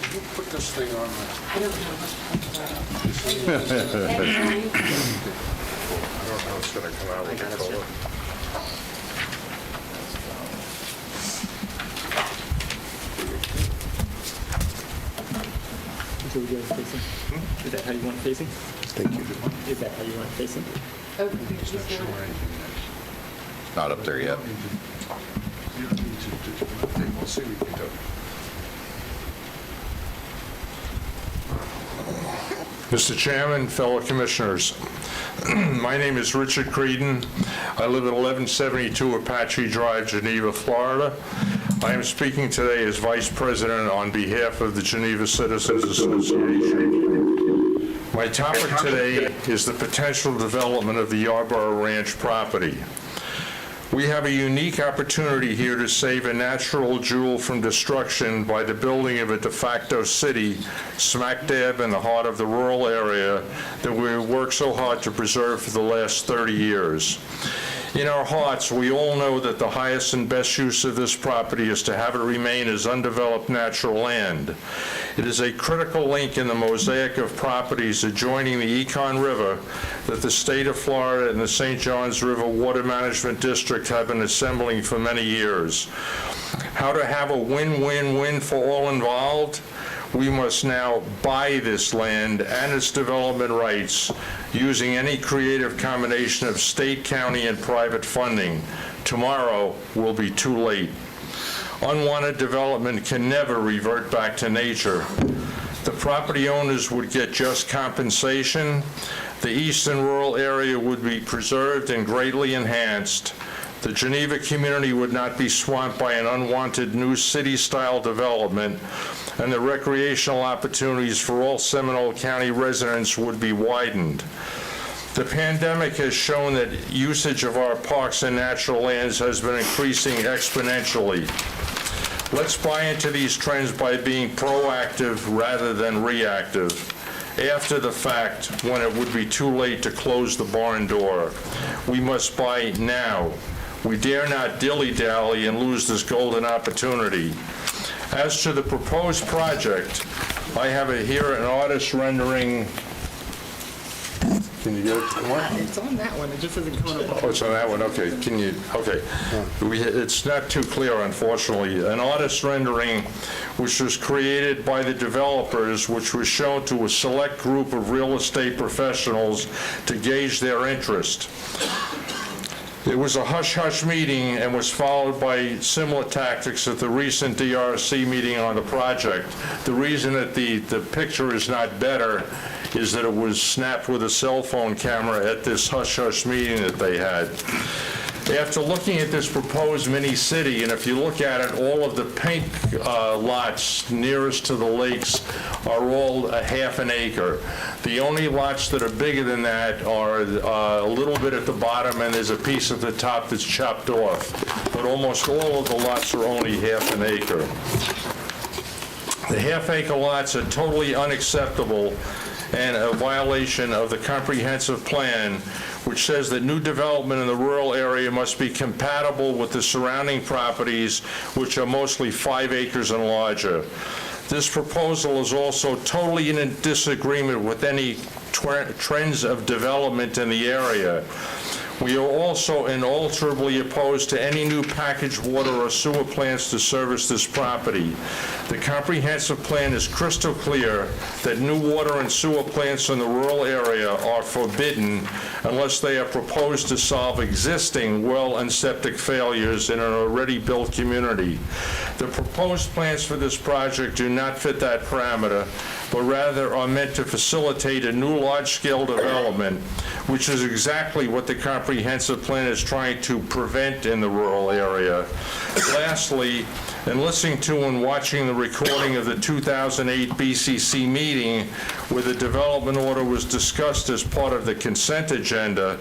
Can you put this thing on? I don't know. I don't know how it's going to come out with the color. So we go facing? Is that how you want it facing? Thank you. Is that how you want it facing? It's not up there yet. We'll see what we can do. Mr. Chairman, fellow commissioners, my name is Richard Creedon. I live at 1172 Apache Drive, Geneva, Florida. I am speaking today as Vice President on behalf of the Geneva Citizens Association. My topic today is the potential development of the Yarborough Ranch property. We have a unique opportunity here to save a natural jewel from destruction by the building of a de facto city smack dab in the heart of the rural area that we worked so hard to preserve for the last 30 years. In our hearts, we all know that the highest and best use of this property is to have it remain as undeveloped natural land. It is a critical link in the mosaic of properties adjoining the Econ River that the state of Florida and the St. Johns River Water Management District have been assembling for many years. How to have a win-win-win for all involved? We must now buy this land and its development rights using any creative combination of state, county, and private funding. Tomorrow will be too late. Unwanted development can never revert back to nature. The property owners would get just compensation. The eastern rural area would be preserved and greatly enhanced. The Geneva community would not be swamped by an unwanted new city-style development, and the recreational opportunities for all Seminole County residents would be widened. The pandemic has shown that usage of our parks and natural lands has been increasing exponentially. Let's buy into these trends by being proactive rather than reactive. After the fact, when it would be too late to close the barn door. We must buy now. We dare not dilly-dally and lose this golden opportunity. As to the proposed project, I have here an artist rendering. Can you get it? It's on that one, it just isn't coming up. Oh, it's on that one, okay. Can you, okay. It's not too clear, unfortunately. An artist rendering which was created by the developers, which was shown to a select group of real estate professionals to gauge their interest. It was a hush-hush meeting and was followed by similar tactics at the recent DRC meeting on the project. The reason that the picture is not better is that it was snapped with a cell phone camera at this hush-hush meeting that they had. After looking at this proposed mini-city, and if you look at it, all of the pink lots nearest to the lakes are all a half an acre. The only lots that are bigger than that are a little bit at the bottom, and there's a piece at the top that's chopped off. But almost all of the lots are only half an acre. The half-acre lots are totally unacceptable and a violation of the comprehensive plan, which says that new development in the rural area must be compatible with the surrounding properties, which are mostly 5 acres and larger. This proposal is also totally in disagreement with any trends of development in the area. We are also inalterably opposed to any new packaged water or sewer plants to service this property. The comprehensive plan is crystal clear that new water and sewer plants in the rural area are forbidden unless they are proposed to solve existing well and septic failures in an already built community. The proposed plans for this project do not fit that parameter, but rather are meant to facilitate a new large-scale development, which is exactly what the comprehensive plan is trying to prevent in the rural area. Lastly, in listening to and watching the recording of the 2008 BCC meeting, where the development order was discussed as part of the consent agenda,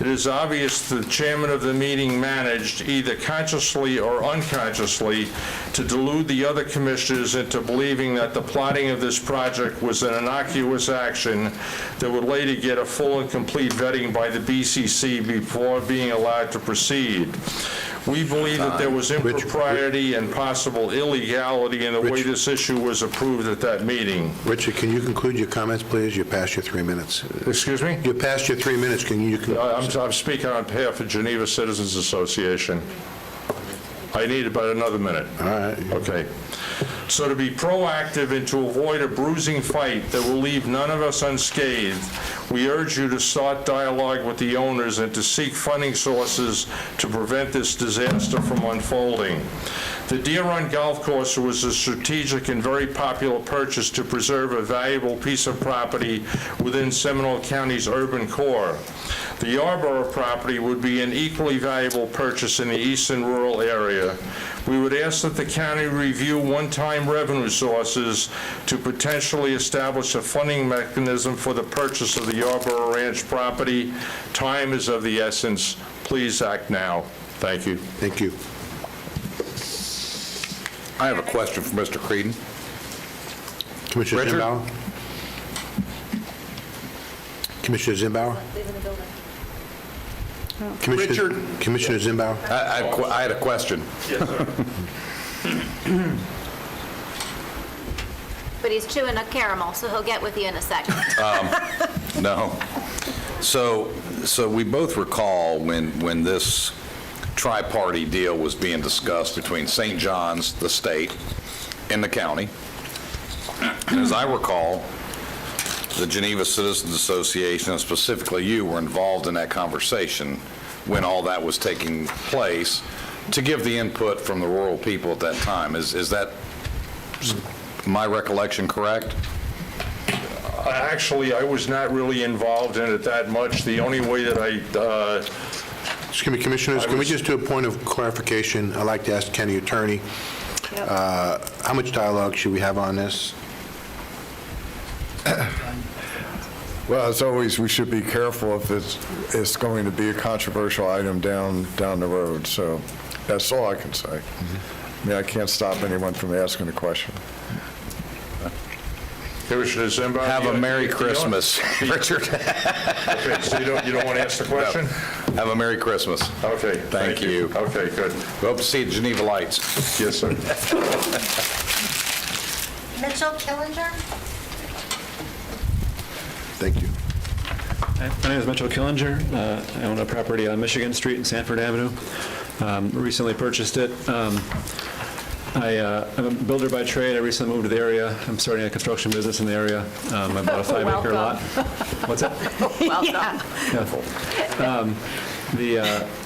it is obvious the chairman of the meeting managed, either consciously or unconsciously, to delude the other commissioners into believing that the plotting of this project was an innocuous action that would later get a full and complete vetting by the BCC before being allowed to proceed. We believe that there was impropriety and possible illegality in the way this issue was approved at that meeting. Richard, can you conclude your comments, please? You're past your 3 minutes. Excuse me? You're past your 3 minutes. Can you? I'm speaking on behalf of Geneva Citizens Association. I need about another minute. All right. Okay. So to be proactive and to avoid a bruising fight that will leave none of us unscathed, we urge you to start dialogue with the owners and to seek funding sources to prevent this disaster from unfolding. The Deer Run Golf Course was a strategic and very popular purchase to preserve a valuable piece of property within Seminole County's urban core. The Yarborough property would be an equally valuable purchase in the eastern rural area. We would ask that the county review one-time revenue sources to potentially establish a funding mechanism for the purchase of the Yarborough Ranch property. Time is of the essence. Please act now. Thank you. Thank you. I have a question for Mr. Creedon. Commissioner Richard? Zimbauer? Commissioner Zimbauer? Commissioner Zimbauer? I had a question. Yes, sir. But he's chewing a caramel, so he'll get with you in a second. No. So we both recall when this tri-party deal was being discussed between St. John's, the state, and the county. And as I recall, the Geneva Citizens Association, and specifically you, were involved in that conversation when all that was taking place to give the input from the rural people at that time. Is that my recollection correct? Actually, I was not really involved in it that much. The only way that Excuse me, Commissioners, can we just do a point of clarification? I'd like to ask the county attorney. How much dialogue should we have on this? Well, as always, we should be careful if it's going to be a controversial item down the road, so that's all I can say. I mean, I can't stop anyone from asking a question. Commissioner Zimba? Have a Merry Christmas, Richard. Okay, so you don't want to ask the question? Have a Merry Christmas. Okay. Thank you. Okay, good. We hope to see you at Geneva Lights. Yes, sir. Mitchell Killinger? Thank you. My name is Mitchell Killinger. I own a property on Michigan Street and Sanford Avenue. Recently purchased it. I'm a builder by trade. I recently moved to the area. I'm starting a construction business in the area. I bought a 5-acre lot. What's that? Welcome.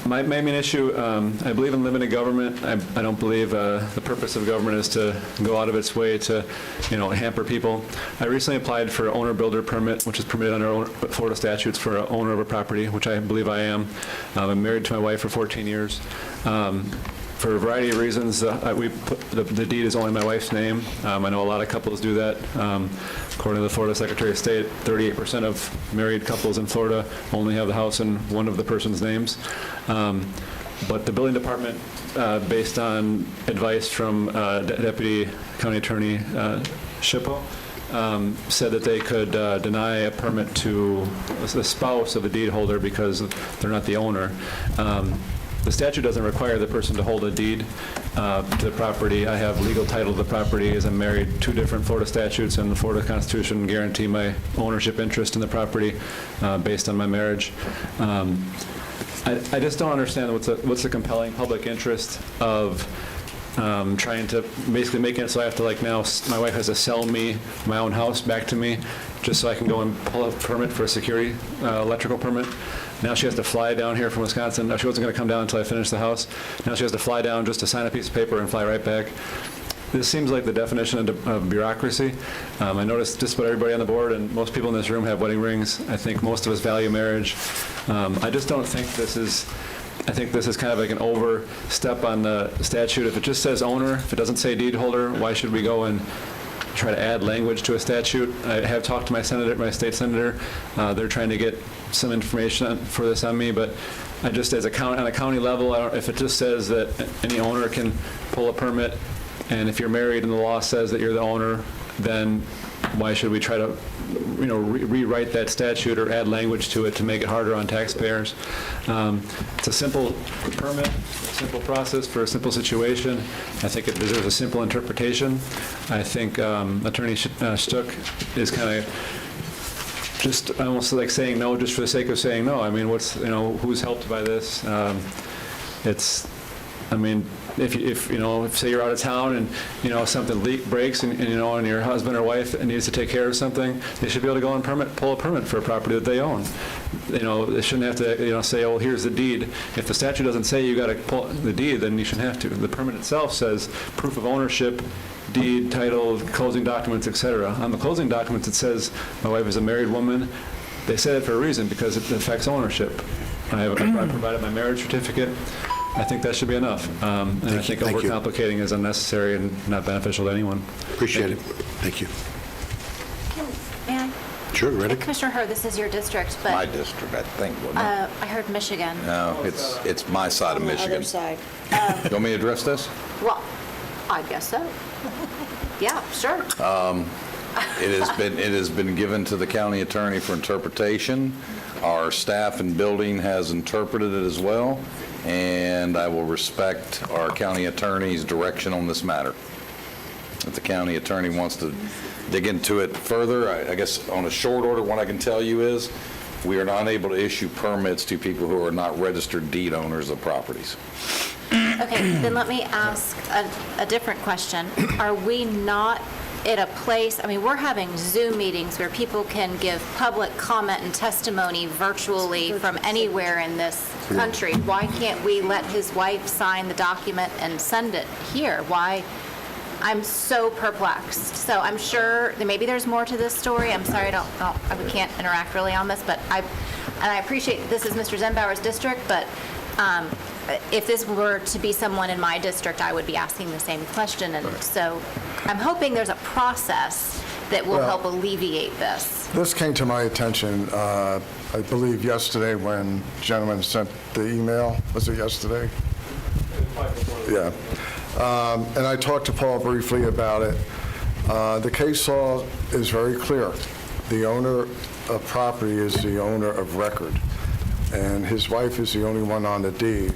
My main issue, I believe in limited government. I don't believe the purpose of government is to go out of its way to, hamper people. I recently applied for an owner-builder permit, which is permitted under Florida statutes for an owner of a property, which I believe I am. I'm married to my wife for 14 years. For a variety of reasons, we put the deed is only my wife's name. I know a lot of couples do that. According to the Florida Secretary of State, 38% of married couples in Florida only have the house in one of the person's names. But the building department, based on advice from Deputy County Attorney Schippo, said that they could deny a permit to the spouse of the deed holder because they're not the owner. The statute doesn't require the person to hold a deed to the property. I have legal title to the property as I'm married. 2 different Florida statutes and the Florida Constitution guarantee my ownership interest in the property based on my marriage. I just don't understand what's the compelling public interest of trying to basically make it so I have to, now my wife has to sell me my own house back to me just so I can go and pull a permit for a security electrical permit. Now she has to fly down here from Wisconsin. She wasn't going to come down until I finished the house. Now she has to fly down just to sign a piece of paper and fly right back. This seems like the definition of bureaucracy. I noticed just about everybody on the board and most people in this room have wedding rings. I think most of us value marriage. I just don't think this is... I think this is kind of like an overstep on the statute. If it just says owner, if it doesn't say deed holder, why should we go and try to add language to a statute? I have talked to my state senator. They're trying to get some information for this on me, but I just, on a county level, if it just says that any owner can pull a permit, and if you're married and the law says that you're the owner, then why should we try to rewrite that statute or add language to it to make it harder on taxpayers? It's a simple permit, a simple process for a simple situation. I think it deserves a simple interpretation. I think Attorney Stuck is kind of just almost like saying no just for the sake of saying no. I mean, who's helped by this? If say you're out of town and something breaks and your husband or wife needs to take care of something, they should be able to go and pull a permit for a property that they own. They shouldn't have to say, oh, here's the deed. If the statute doesn't say you got to pull the deed, then you shouldn't have to. The permit itself says proof of ownership, deed, title, closing documents, etc. On the closing documents it says my wife is a married woman. They say that for a reason, because it affects ownership. I provided my marriage certificate. I think that should be enough. And I think overcomplicating is unnecessary and not beneficial to anyone. Appreciate it. Thank you. May I? Sure, ready? Commissioner Hurd, this is your district, but... My district, I think, wasn't it? I heard Michigan. No, it's my side of Michigan. Other side. You want me to address this? Well, I guess so. Yeah, sure. It has been given to the county attorney for interpretation. Our staff and building has interpreted it as well, and I will respect our county attorney's direction on this matter. If the county attorney wants to dig into it further, I guess on a short order, what I can tell you is we are not able to issue permits to people who are not registered deed owners of properties. Okay, then let me ask a different question. Are we not at a place, we're having Zoom meetings where people can give public comment and testimony virtually from anywhere in this country. Why can't we let his wife sign the document and send it here? Why? I'm so perplexed. So I'm sure that maybe there's more to this story. I'm sorry, we can't interact really on this, but I appreciate this is Mr. Zenbauer's district, but if this were to be someone in my district, I would be asking the same question. And so I'm hoping there's a process that will help alleviate this. This came to my attention, I believe yesterday when the gentleman sent the email. Was it yesterday? Yeah. And I talked to Paul briefly about it. The case law is very clear. The owner of property is the owner of record, and his wife is the only one on the deed.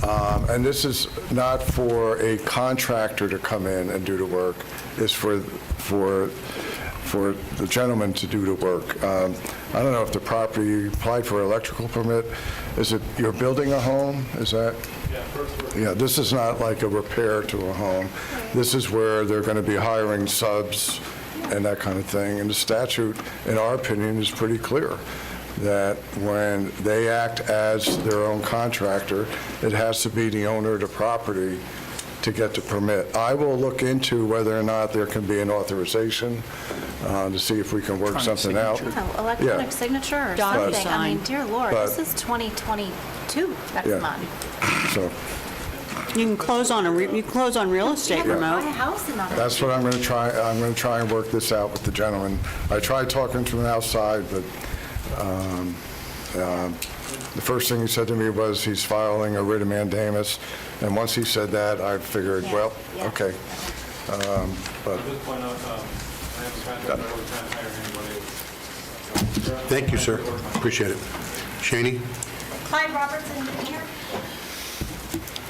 And this is not for a contractor to come in and do the work. It's for the gentleman to do the work. I don't know if the property, you applied for an electrical permit. Is it, you're building a home? Is that? Yeah, this is not like a repair to a home. This is where they're going to be hiring subs and that kind of thing. And the statute, in our opinion, is pretty clear that when they act as their own contractor, it has to be the owner of the property to get the permit. I will look into whether or not there can be an authorization to see if we can work something out. Electronic signature or Dotted something. I mean, dear Lord, this is 2022 next month. So You can close on real estate Buy remote. a house in that. that's what I'm going to try. I'm going to try and work this out with the gentleman. I tried talking to him outside, but the first thing he said to me was he's filing a writ of mandamus, and once he said that, I figured, well, okay. But At this point, I haven't tried to hire anybody. Thank you, sir. Appreciate it. Shaney? Clyde Robertson Jr.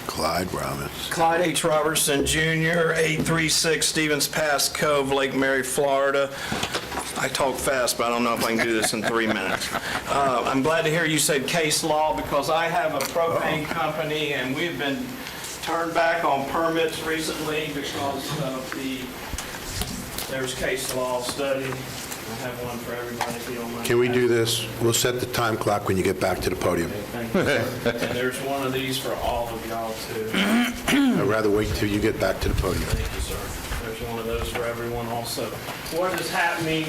Clyde Robbins. Clyde H. Robertson Jr., 836 Stevens Pass Cove, Lake Mary, Florida. I talk fast, but I don't know if I can do this in 3 minutes. I'm glad to hear you said case law, because I have a propane company, and we've been turned back on permits recently because of there's case law study. I have one for everybody, if you don't mind. Can we do this? We'll set the time clock when you get back to the podium. Thank you, sir. And there's one of these for all of y'all, too. I'd rather wait till you get back to the podium. Thank you, sir. There's one of those for everyone also. What is happening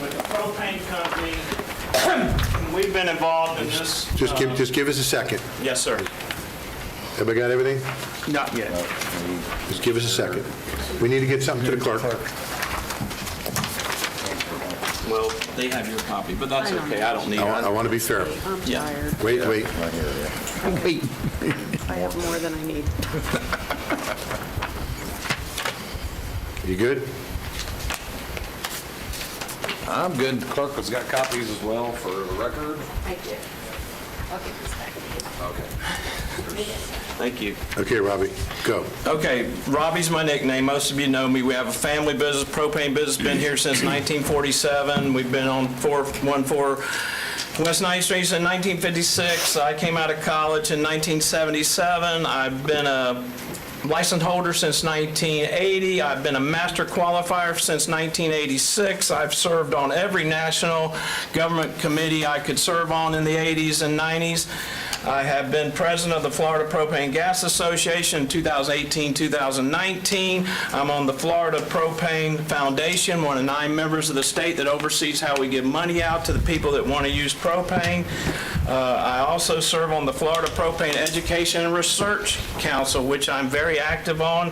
with the propane company? We've been involved in this. Just give us a second. Yes, sir. Everybody got everything? Not yet. Just give us a second. We need to get something to the clerk. Well, they have your copy, but that's okay. I don't need it. I want to be fair. I'm tired. Wait. Wait. I have more than I need. You good? I'm good. The clerk has got copies as well for the record. I do. I'll give this back to you. Okay. Thank you. Okay, Robbie, go. Okay, Robbie's my nickname. Most of you know me. We have a family business, propane business, been here since 1947. We've been on 414 West 9th Street since 1956. I came out of college in 1977. I've been a license holder since 1980. I've been a master qualifier since 1986. I've served on every national government committee I could serve on in the 80s and 90s. I have been president of the Florida Propane Gas Association in 2018-2019. I'm on the Florida Propane Foundation, one of 9 members of the state that oversees how we give money out to the people that want to use propane. I also serve on the Florida Propane Education and Research Council, which I'm very active on.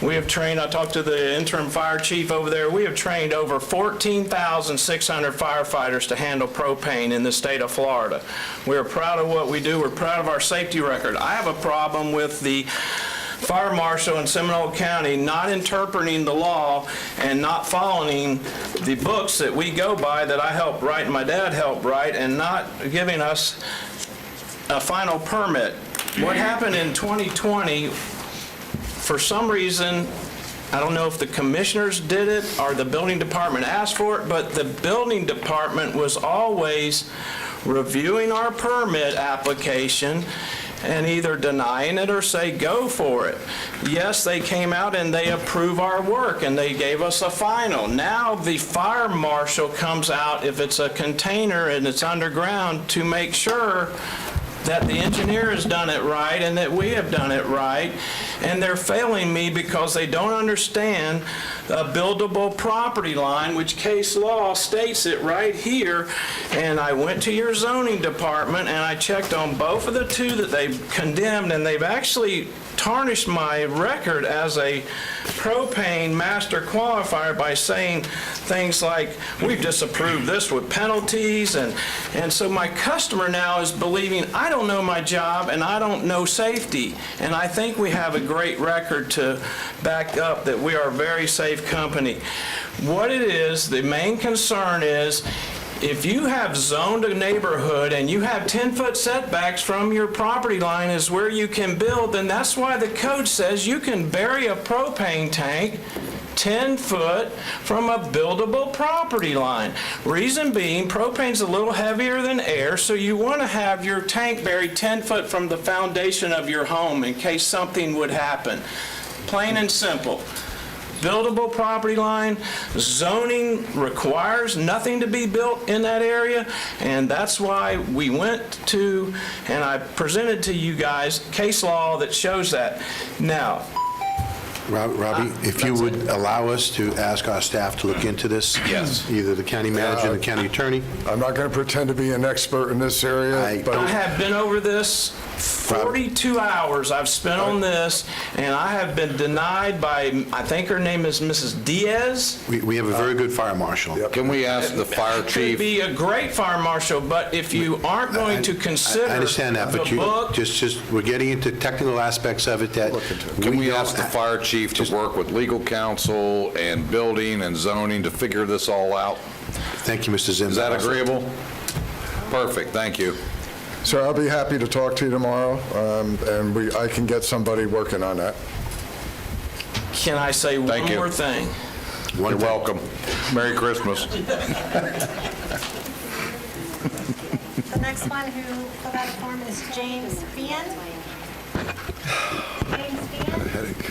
We have trained, I talked to the interim fire chief over there, we have trained over 14,600 firefighters to handle propane in the state of Florida. We're proud of what we do. We're proud of our safety record. I have a problem with the fire marshal in Seminole County not interpreting the law and not following the books that we go by that I helped write and my dad helped write, and not giving us a final permit. What happened in 2020, for some reason, I don't know if the commissioners did it or the building department asked for it, but the building department was always reviewing our permit application and either denying it or say go for it. Yes, they came out and they approve our work and they gave us a final. Now the fire marshal comes out if it's a container and it's underground to make sure that the engineer has done it right and that we have done it right, and they're failing me because they don't understand a buildable property line, which case law states it right here. And I went to your zoning department and I checked on both of the two that they've condemned, and they've actually tarnished my record as a propane master qualifier by saying things like, we've disapproved this with penalties, and so my customer now is believing I don't know my job and I don't know safety. And I think we have a great record to back up that we are a very safe company. What it is, the main concern is, if you have zoned a neighborhood and you have 10-foot setbacks from your property line is where you can build, then that's why the code says you can bury a propane tank 10 foot from a buildable property line. Reason being, propane's a little heavier than air, so you want to have your tank buried 10 foot from the foundation of your home in case something would happen. Plain and simple. Buildable property line, zoning requires nothing to be built in that area, and that's why we went to, and I presented to you guys, case law that shows that. Now, Robbie, if you would allow us to ask our staff to look into this? Yes. Either the county manager or the county attorney? I'm not going to pretend to be an expert in this area, but I have been over this 42 hours I've spent on this, and I have been denied by, I think her name is Mrs. Diaz. We have a very good fire marshal. Can we ask the fire Could chief? be a great fire marshal, but if you aren't going to consider I understand that, but the book, we're getting into technical aspects of it that... Can we ask the fire chief to work with legal counsel and building and zoning to figure this all out? Thank you, Mr. Zimmer. Is that agreeable? Perfect, thank you. Sir, I'll be happy to talk to you tomorrow, and I can get somebody working on that. can I say one you. more thing? You're welcome. Merry Christmas. The next one who filled out a form is James Fian. James Fian. Headache.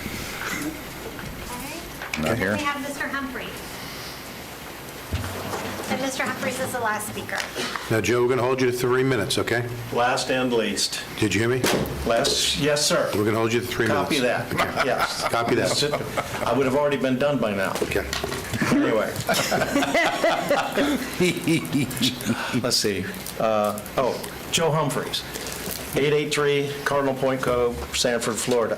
Not here. We have Mr. Humphrey. And Mr. Humphreys is the last speaker. Now, Joe, we're going to hold you to 3 minutes, okay? Last and least. Did you hear me? Yes, sir. We're going to hold you to 3 minutes. Copy that. Yes. Copy that. I would have already been done by now. Okay. Anyway. Let's see. Joe Humphreys, 883 Cardinal Point Cove, Sanford, Florida.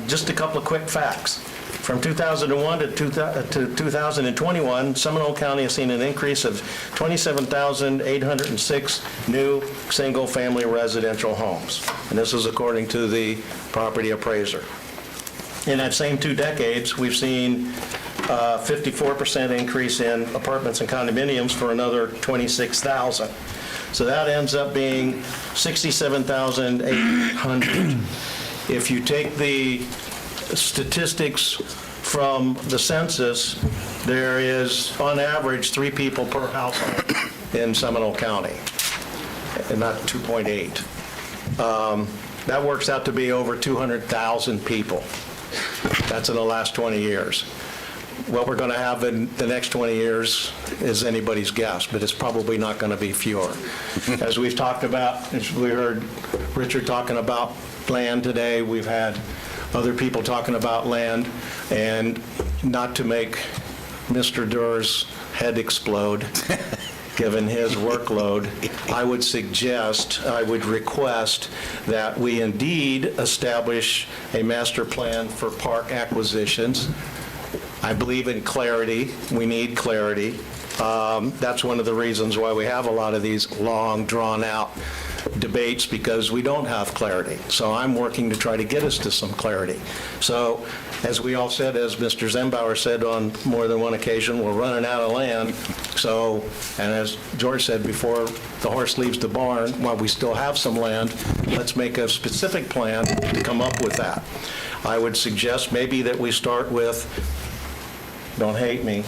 Just a couple of quick facts. From 2001 to 2021, Seminole County has seen an increase of 27,806 new single-family residential homes. And this is according to the property appraiser. In that same 2 decades, we've seen 54% increase in apartments and condominiums for another 26,000. So that ends up being 67,800. If you take the statistics from the census, there is, on average, 3 people per household in Seminole County, and not 2.8. That works out to be over 200,000 people. That's in the last 20 years. What we're going to have in the next 20 years is anybody's guess, but it's probably not going to be fewer. As we've talked about, as we heard Richard talking about land today, we've had other people talking about land, and not to make Mr. Durr's head explode, given his workload, I would request that we indeed establish a master plan for park acquisitions. I believe in clarity. We need clarity. That's one of the reasons why we have a lot of these long, drawn-out debates, because we don't have clarity. So I'm working to try to get us to some clarity. So, as we all said, as Mr. Zembauer said on more than one occasion, we're running out of land. So, and as George said before, the horse leaves the barn, while we still have some land, let's make a specific plan to come up with that. I would suggest maybe that we start with, don't hate me,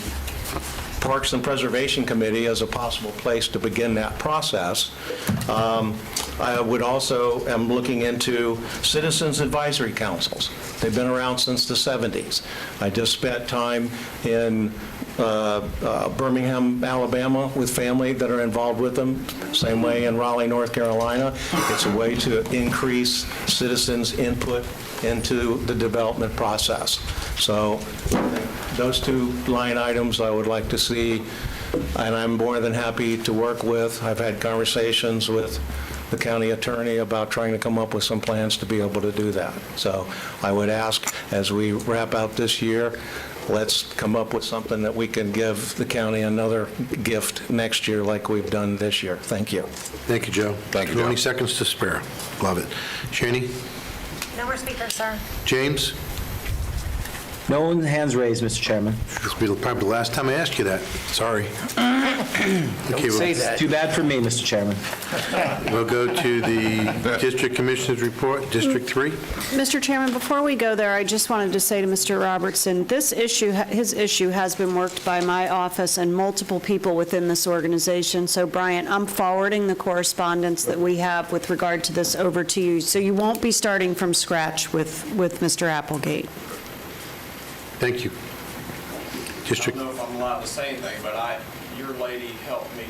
Parks and Preservation Committee as a possible place to begin that process. I would also am looking into citizens advisory councils. They've been around since the 70s. I just spent time in Birmingham, Alabama, with family that are involved with them. Same way in Raleigh, North Carolina. It's a way to increase citizens' input into the development process. So those two line items I would like to see, and I'm more than happy to work with. I've had conversations with the county attorney about trying to come up with some plans to be able to do that. So I would ask, as we wrap out this year, let's come up with something that we can give the county another gift next year like we've done this year. Thank you. Thank you, Joe. Thank you, Joe. 20 seconds to spare. Love it. Shani? No more speakers, sir. James? No hands raised, Mr. Chairman. This will be probably the last time I ask you that. Sorry. Don't say that. Too bad for me, Mr. Chairman. We'll go to the District Commissioner's report, District 3. Mr. Chairman, before we go there, I just wanted to say to Mr. Robertson, this issue, his issue has been worked by my office and multiple people within this organization. So, Bryant, I'm forwarding the correspondence that we have with regard to this over to you. So you won't be starting from scratch with Mr. Applegate. Thank you. District. I don't know if I'm allowed to say anything, but your lady helped me.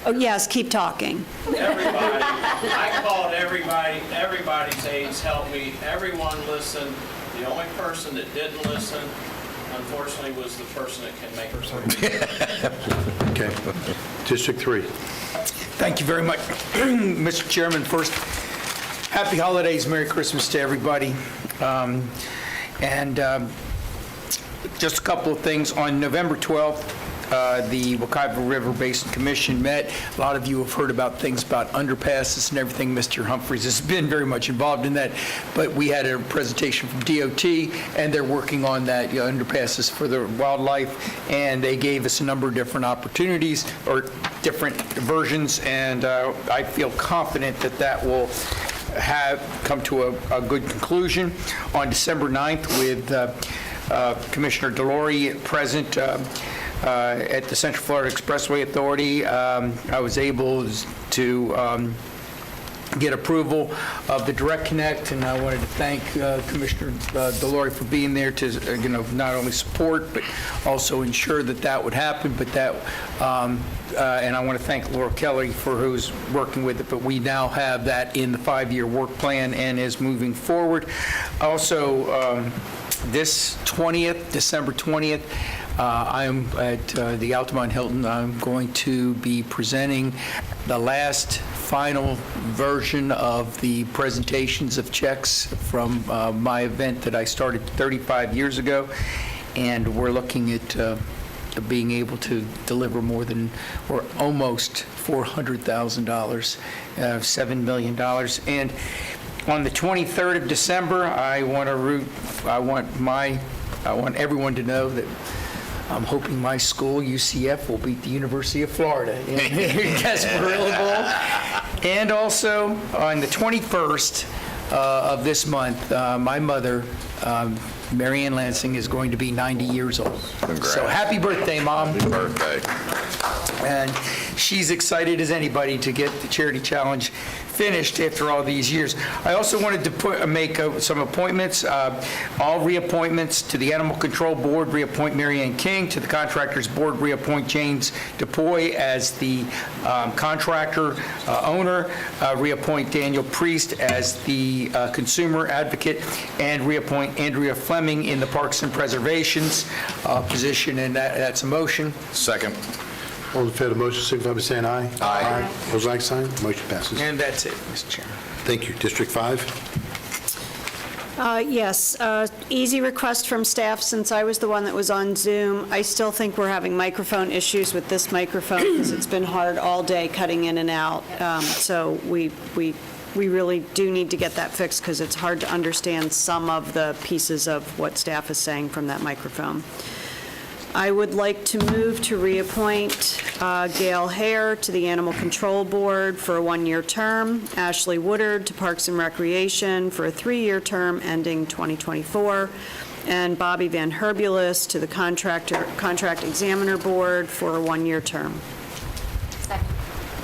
Oh, yes, keep talking. Everybody, I called everybody's aides helped me. Everyone listened. The only person that didn't listen, unfortunately, was the person that can make her. Okay. District 3. Thank you very much, Mr. Chairman. First, happy holidays, Merry Christmas to everybody. Just a couple of things. On November 12th, the Wekiva River Basin Commission met. A lot of you have heard about things about underpasses and everything. Mr. Humphreys has been very much involved in that. But we had a presentation from DOT, and they're working on that, underpasses for the wildlife. And they gave us a number of different opportunities or different versions. And I feel confident that that will have come to a good conclusion. On December 9th, with Commissioner Delory present at the Central Florida Expressway Authority, I was able to get approval of the Direct Connect, and I wanted to thank Commissioner Delory for being there to, not only support, but also ensure that that would happen, but that, and I want to thank Laura Kelly for who's working with it, but we now have that in the 5-year work plan and is moving forward. Also, this 20th, December 20th, I'm at the Altamont Hilton. I'm going to be presenting the last final version of the presentations of checks from my event that I started 35 years ago, and we're looking at being able to deliver more than, or almost $400,000, $7 million. And on the 23rd of December, I want everyone to know that I'm hoping my school, UCF, will beat the University of Florida in Gasparilla Bowl. And also, on the 21st of this month, my mother, Mary Ann Lansing, is going to be 90 years old. Congrats. So happy birthday, Mom. Happy birthday. And she's excited as anybody to get the Charity Challenge finished after all these years. I also wanted to make some appointments, all reappointments to the Animal Control Board, reappoint Mary Ann King. To the Contractors Board, reappoint James DePoy as the contractor owner, reappoint Daniel Priest as the consumer advocate, and reappoint Andrea Fleming in the Parks and Preservations position, and that's a motion. Second. All in favor of the motion, signify by saying aye. Aye. Opposed, like sign. Motion passes. And that's it, Mr. Chairman. Thank you. District 5. Yes, easy request from staff, since I was the one that was on Zoom. I still think we're having microphone issues with this microphone because it's been hard all day cutting in and out. So we really do need to get that fixed because it's hard to understand some of the pieces of what staff is saying from that microphone. I would like to move to reappoint Gail Hare to the Animal Control Board for a 1-year term, Ashley Woodard to Parks and Recreation for a 3-year term ending 2024, and Bobby Van Herbulis to the Contract Examiner Board for a one-year term.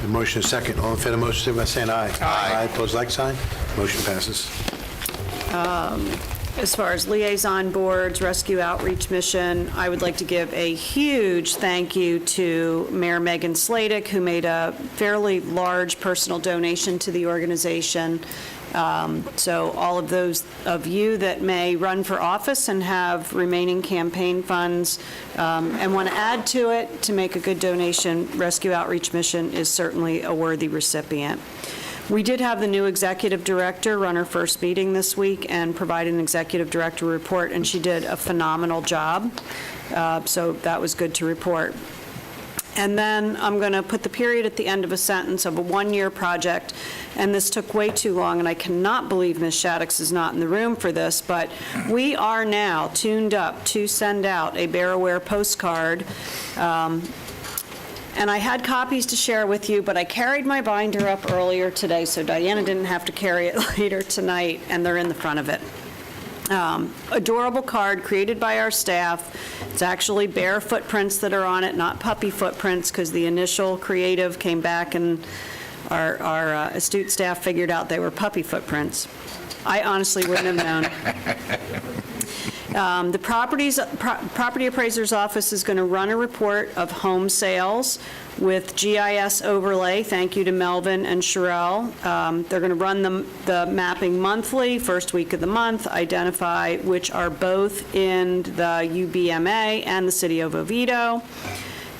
The motion is second. All in favor of the motion, signify by saying aye. Aye. Opposed, like sign. Motion passes. As far as liaison boards, Rescue Outreach Mission, I would like to give a huge thank you to Mayor Megan Sladek, who made a fairly large personal donation to the organization. So all of those of you that may run for office and have remaining campaign funds and want to add to it to make a good donation, Rescue Outreach Mission is certainly a worthy recipient. We did have the new executive director run her first meeting this week and provide an executive director report, and she did a phenomenal job. So that was good to report. And then I'm going to put the period at the end of a sentence of a one-year project, and this took way too long, and I cannot believe Ms. Shaddix is not in the room for this, but we are now tuned up to send out a Bear Aware postcard. And I had copies to share with you, but I carried my binder up earlier today, so Diana didn't have to carry it later tonight, and they're in the front of it. Adorable card created by our staff. It's actually bear footprints that are on it, not puppy footprints, because the initial creative came back and our astute staff figured out they were puppy footprints. I honestly wouldn't have known. The property appraiser's office is going to run a report of home sales with GIS overlay. Thank you to Melvin and Sherelle. They're going to run the mapping monthly, first week of the month, identify which are both in the UBMA and the city of Oviedo.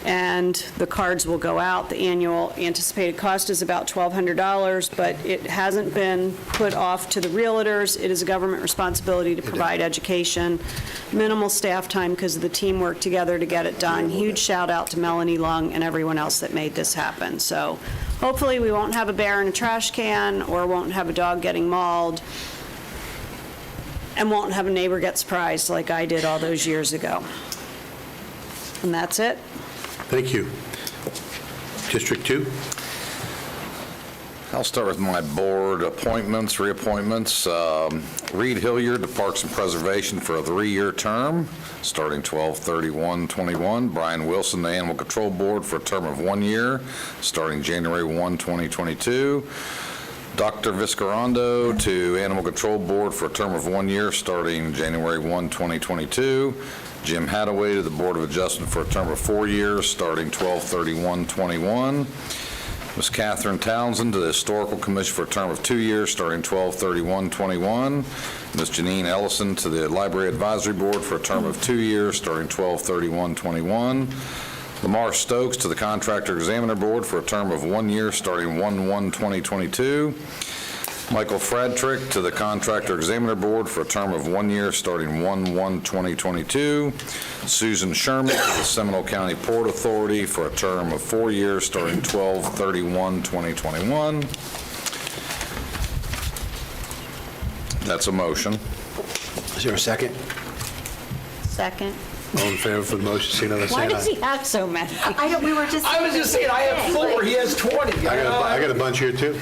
And the cards will go out. The annual anticipated cost is about $1,200, but it hasn't been put off to the realtors. It is a government responsibility to provide education. Minimal staff time because of the team work together to get it done. Huge shout out to Melanie Lung and everyone else that made this happen. So hopefully we won't have a bear in a trash can or won't have a dog getting mauled and won't have a neighbor get surprised like I did all those years ago. And that's it. Thank you. District 2? I'll start with my board appointments, reappointments. Reed Hilliard to Parks and Preservation for a 3-year term, starting 12/31/21. Brian Wilson to Animal Control Board for a term of 1 year, starting January 1, 2022. Dr. Viscarando to Animal Control Board for a term of 1 year, starting January 1, 2022. Jim Hadaway to the Board of Adjustment for a term of 4 years, starting 12/31/21. Ms. Catherine Townsend to the Historical Commission for a term of 2 years, starting 12/31/21. Ms. Janine Ellison to the Library Advisory Board for a term of 2 years, starting 12/31/21. Lamar Stokes to the Contractor Examiner Board for a term of 1 year, starting 1/1/2022. Michael Frederick to the Contractor Examiner Board for a term of 1 year, starting 1/1/2022. Susan Sherman to the Seminole County Port Authority for a term of 4 years, starting 12/31/2021. That's a motion. Is there a second? Second. All in favor for the motion, signify by Why saying does aye. he have so many? We were just. I was just saying, I have 4, he has 20. I got a bunch here, too.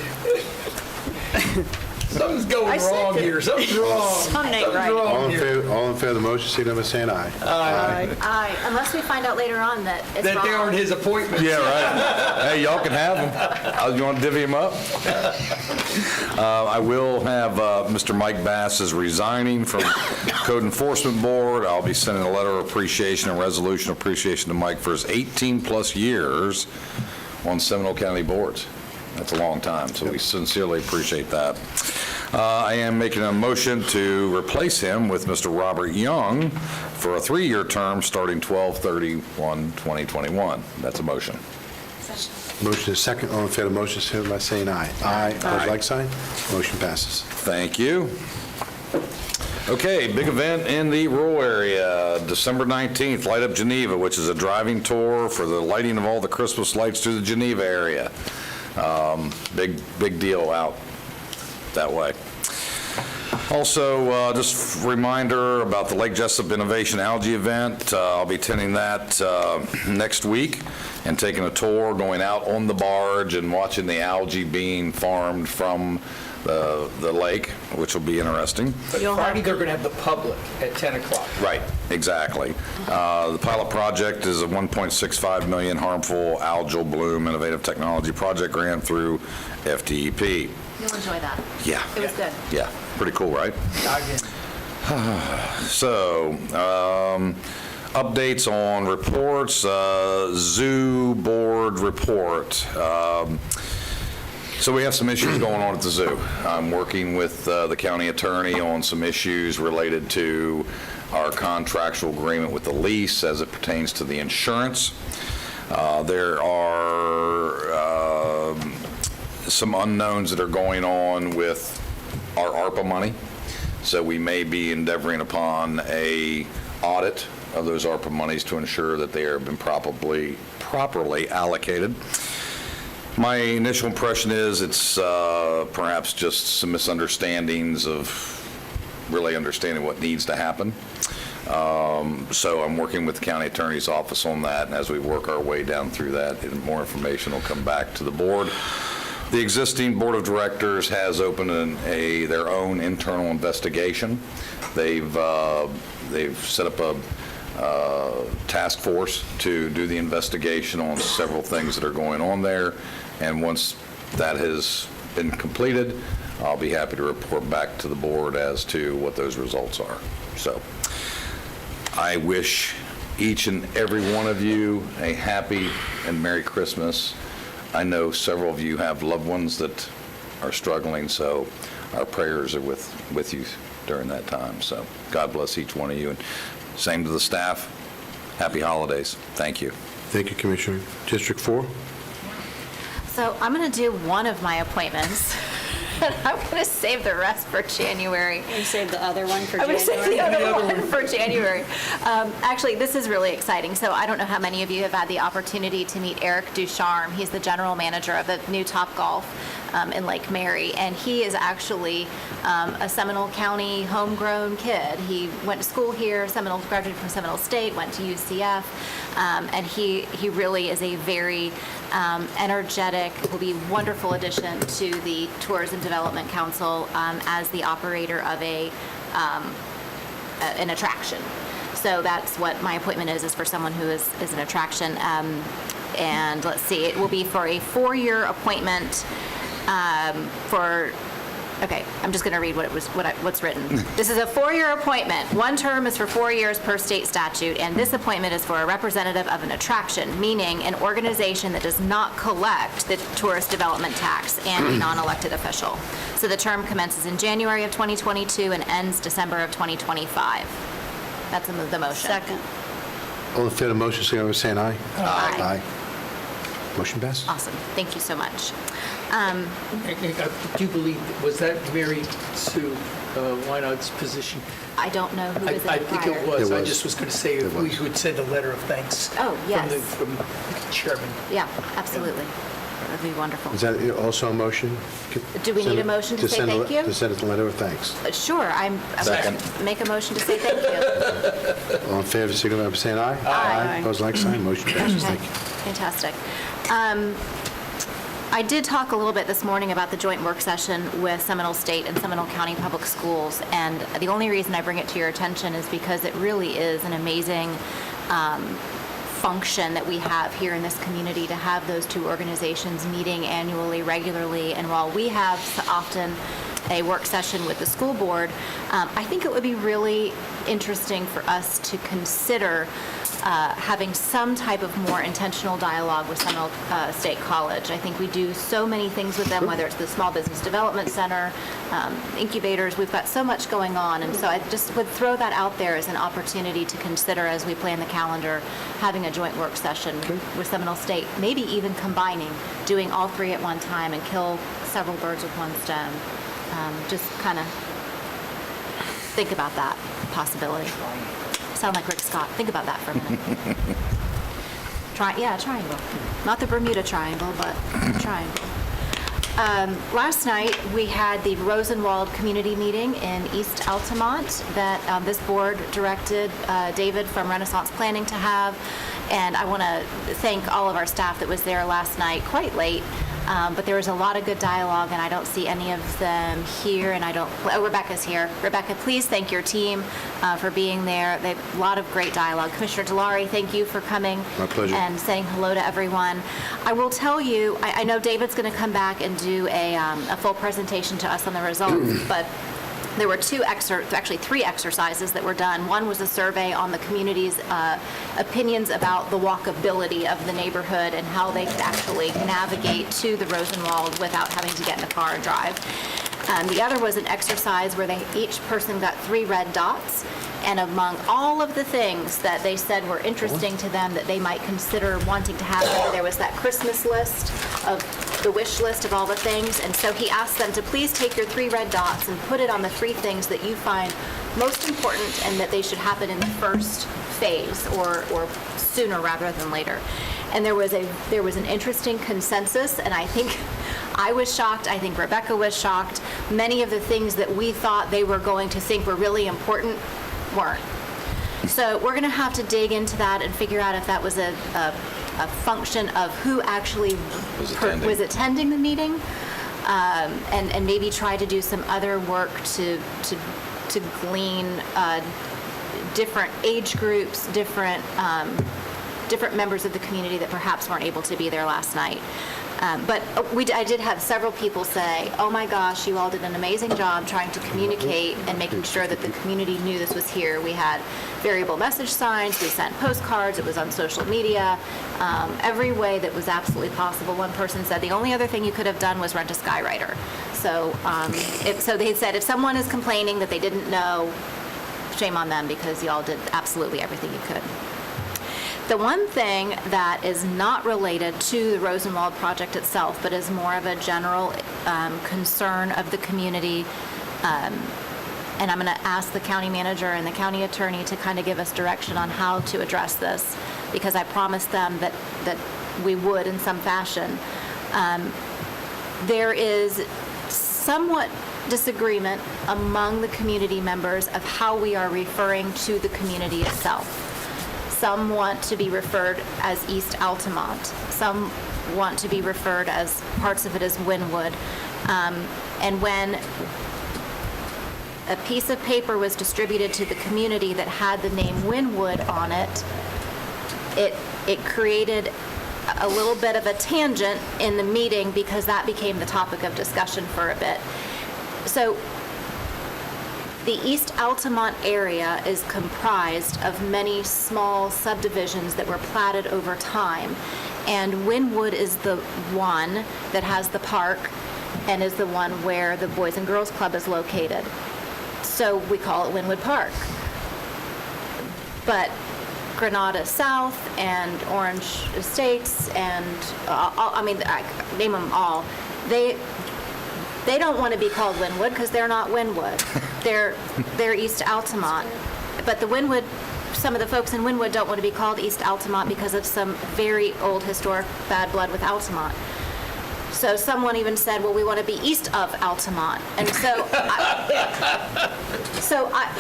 Something's going wrong here, something's wrong. Something ain't right. All in favor of the motion, signify by saying aye. Aye, unless we find out later on that it's That they wrong. aren't his appointments. Yeah, right. Hey, y'all can have them. You want to divvy them up? I will have Mr. Mike Bass is resigning from Code Enforcement Board. I'll be sending a letter of appreciation and resolution of appreciation to Mike for his 18-plus years on Seminole County boards. That's a long time, so we sincerely appreciate that. I am making a motion to replace him with Mr. Robert Young for a 3-year term starting 12/31/2021. That's a motion. Motion is second. All in favor of the motion, signify by saying aye. Aye. Opposed, like sign. Motion passes. Thank you. Okay, big event in the rural area, December 19th, Light Up Geneva, which is a driving tour for the lighting of all the Christmas lights through the Geneva area. Big deal out that way. Also, just a reminder about the Lake Jessup Innovation Algae event. I'll be attending that next week and taking a tour, going out on the barge and watching the algae being farmed from the lake, which will be interesting. But Friday, they're going to have the public at 10 o'clock. Right, exactly. The pilot project is a $1.65 million harmful algal bloom innovative technology project grant through FDEP. You'll enjoy that. Yeah. It was good. Yeah, pretty cool, right? So, updates on reports, zoo board report. So we have some issues going on at the zoo. I'm working with the county attorney on some issues related to our contractual agreement with the lease as it pertains to the insurance. There are some unknowns that are going on with our ARPA money. So we may be endeavoring upon a audit of those ARPA monies to ensure that they have been properly allocated. My initial impression is it's perhaps just some misunderstandings of really understanding what needs to happen. So I'm working with the county attorney's office on that, and as we work our way down through that, more information will come back to the board. The existing board of directors has opened their own internal investigation. They've set up a task force to do the investigation on several things that are going on there, and once that has been completed, I'll be happy to report back to the board as to what those results are. So I wish each and every one of you a happy and Merry Christmas. I know several of you have loved ones that are struggling, so our prayers are with you during that time. So God bless each one of you. And same to the staff. Happy holidays. Thank you. Thank you, Commissioner. District 4? So I'm going to do one of my appointments, and I'm going to save the rest for January. And save the other one for I'm January? going to save the other one for January. Actually, this is really exciting. So I don't know how many of you have had the opportunity to meet Eric Ducharme. He's the general manager of the new Topgolf in Lake Mary, and he is actually a Seminole County homegrown kid. He went to school here, graduated from Seminole State, went to UCF, and he really is a very energetic, will be a wonderful addition to the Tourism Development Council as the operator of an attraction. So that's what my appointment is for someone who is an attraction. And let's see, it will be for a 4-year appointment okay, I'm just going to read what's written. This is a 4-year appointment. One term is for 4 years per state statute, and this appointment is for a representative of an attraction, meaning an organization that does not collect the tourist development tax and a non-elected official. So the term commences in January of 2022 and ends December of 2025. That's the motion. Second. All in favor of the motion, signify by saying aye. Aye. Motion passes. Awesome. Thank you so much. I do believe, was that Mary Sue Weinard's position? I don't know who is it I think it prior. was. I just was going to say if we would send a letter of thanks. Oh, yes. From the chairman. Yeah, absolutely. That'd be wonderful. Is that also a motion? Do we need a motion to say thank you? To send a letter of thanks. Sure, Second. Make a motion to say thank you. All in favor, signify by saying aye. Aye. Opposed, like sign. Motion passes. Okay, Thank you. fantastic. I did talk a little bit this morning about the joint work session with Seminole State and Seminole County Public Schools, and the only reason I bring it to your attention is because it really is an amazing function that we have here in this community to have those two organizations meeting annually, regularly, and while we have often a work session with the school board, I think it would be really interesting for us to consider having some type of more intentional dialogue with Seminole State College. I think we do so many things with them, whether it's the Small Business Development Center, incubators. We've got so much going on, and so I just would throw that out there as an opportunity to consider as we plan the calendar, having a joint work session with Seminole State, maybe even combining, doing all three at one time and kill several birds with one stone. Just kind of think about that possibility. Sound like Rick Scott. Think about that for a minute. Triangle. Not the Bermuda Triangle, but triangle. Last night, we had the Rosenwald Community Meeting in East Altamont that this board directed David from Renaissance Planning to have. And I want to thank all of our staff that was there last night, quite late. But there was a lot of good dialogue, and I don't see any of them here, and Rebecca's here. Rebecca, please thank your team for being there. They had a lot of great dialogue. Commissioner Delary, thank you for coming. My pleasure. And saying hello to everyone. I will tell you, I know David's going to come back and do a full presentation to us on the results, but there were actually three exercises that were done. One was a survey on the community's opinions about the walkability of the neighborhood and how they could actually navigate to the Rosenwald without having to get in a car and drive. The other was an exercise where each person got 3 red dots, and among all of the things that they said were interesting to them that they might consider wanting to have, there was that Christmas list of the wish list of all the things. And so he asked them to please take your 3 red dots and put it on the 3 things that you find most important and that they should happen in the first phase or sooner rather than later. And there was an interesting consensus, and I think I was shocked. I think Rebecca was shocked. Many of the things that we thought they were going to think were really important weren't. So we're going to have to dig into that and figure out if that was a function of who actually was attending the meeting, and maybe try to do some other work to glean different age groups, different members of the community that perhaps weren't able to be there last night. But I did have several people say, oh my gosh, you all did an amazing job trying to communicate and making sure that the community knew this was here. We had variable message signs, we sent postcards, it was on social media, every way that was absolutely possible. One person said the only other thing you could have done was rent a Skywriter. So, so they said if someone is complaining that they didn't know, shame on them, because y'all did absolutely everything you could. The one thing that is not related to the Rosenwald project itself, but is more of a general concern of the community, and I'm going to ask the county manager and the county attorney to kind of give us direction on how to address this, because I promised them that we would in some fashion. There is somewhat disagreement among the community members of how we are referring to the community itself. Some want to be referred as East Altamont. Some want to be referred as parts of it as Wynwood. And when a piece of paper was distributed to the community that had the name Wynwood on it, it created a little bit of a tangent in the meeting because that became the topic of discussion for a bit. So the East Altamont area is comprised of many small subdivisions that were platted over time, and Wynwood is the one that has the park and is the one where the Boys and Girls Club is located. So we call it Wynwood Park. But Granada South and Orange Estates and, I name them all, they don't want to be called Wynwood because they're not Wynwood. They're East Altamont. But the Wynwood, some of the folks in Wynwood don't want to be called East Altamont because of some very old historic bad blood with Altamont. So someone even said, well, we want to be east of Altamont. And so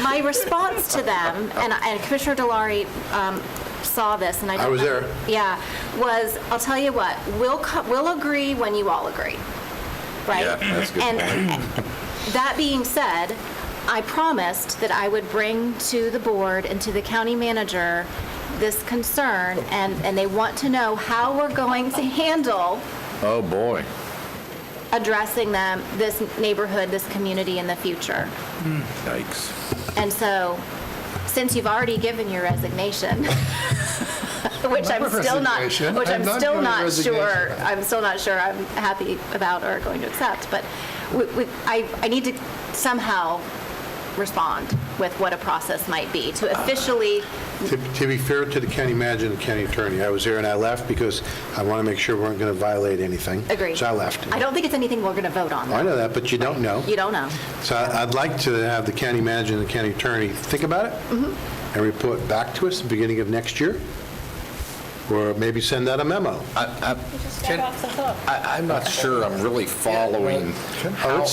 my response to them, and Commissioner Delary saw this, and I was there. Yeah, was, I'll tell you what, we'll agree when you all agree. Right? Yeah, that's a good point. And that being said, I promised that I would bring to the board and to the county manager this concern, and they want to know how we're going to handle Oh, boy. addressing them, this neighborhood, this community in the future. Yikes. And so, since you've already given your resignation, which I'm still not sure I'm happy about or going to accept, but I need to somehow respond with what a process might be to officially. To be fair to the county manager and the county attorney, I was there and I left because I want to make sure we weren't going to violate anything. Agreed. So I left. I don't think it's anything we're going to vote on. I know that, but you don't know. You don't know. So I'd like to have the county manager and the county attorney think about it and report back to us at the beginning of next year. or maybe send out a memo. I'm not sure I'm really following. Oh,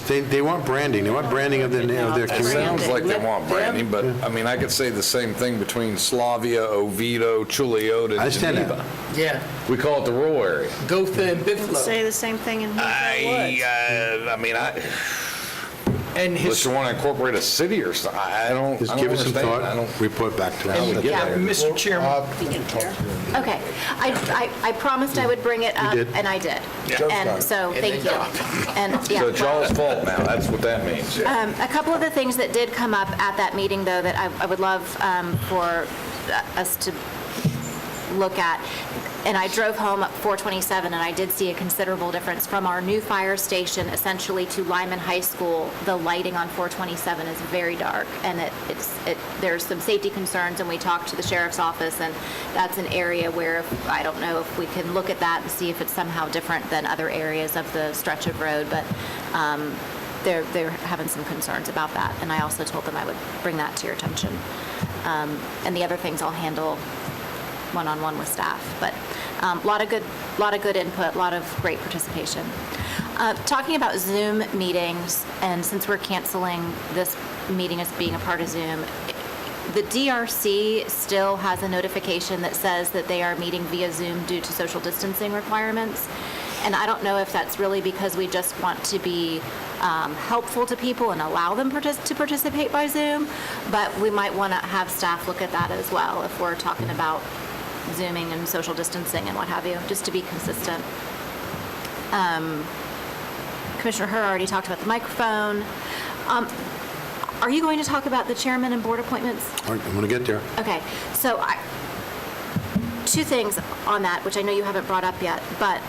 they want branding. They want branding of their It community. sounds like they want branding, but, I mean, I could say the same thing between Slavia, Oviedo, Chuliota, I and understand that. Geneva. Yeah, We call it the rural area. Gotha and Bithlo. Say the same thing in Hazel Woods. And Unless you want to incorporate a city or something, I don't Just I don't give it some understand. I thought, don't. report back to How us. we get Yeah, there. Mr. Chairman. Okay. I promised I would bring it up, did. and I did. Just got And it. so, thank you. And, yeah. So it's y'all's fault now, that's what that means. A couple of the things that did come up at that meeting, though, that I would love for us to look at, and I drove home up 427, and I did see a considerable difference from our new fire station essentially to Lyman High School. The lighting on 427 is very dark, and there's some safety concerns, and we talked to the sheriff's office, and that's an area where I don't know if we can look at that and see if it's somehow different than other areas of the stretch of road, but they're having some concerns about that, and I also told them I would bring that to your attention. And the other things I'll handle one-on-one with staff, but a lot of good input, a lot of great participation. Talking about Zoom meetings, and since we're canceling this meeting as being a part of Zoom, the DRC still has a notification that says that they are meeting via Zoom due to social distancing requirements. And I don't know if that's really because we just want to be helpful to people and allow them to participate by Zoom, but we might want to have staff look at that as well if we're talking about Zooming and social distancing and what have you, just to be consistent. Commissioner Herr already talked about the microphone. Are you going to talk about the chairman and board appointments? All right, I'm going to get there. Okay, so two things on that, which I know you haven't brought up yet, but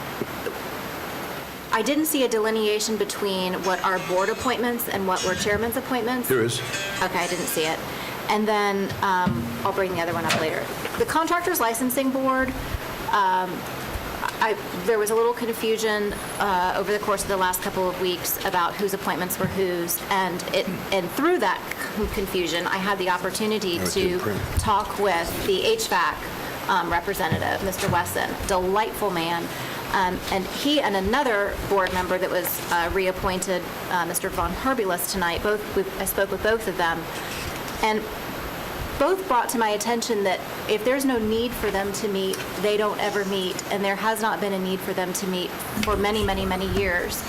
I didn't see a delineation between what are board appointments and what were chairman's appointments. There is. Okay, I didn't see it. And then I'll bring the other one up later. The Contractors Licensing Board, there was a little confusion over the course of the last couple of weeks about whose appointments were whose, and through that confusion, I had the opportunity to talk with the HVAC representative, Mr. Wesson, delightful man. And he and another board member that was reappointed, Mr. Von Herbulis, tonight, I spoke with both of them, and both brought to my attention that if there's no need for them to meet, they don't ever meet, and there has not been a need for them to meet for many, many, many years.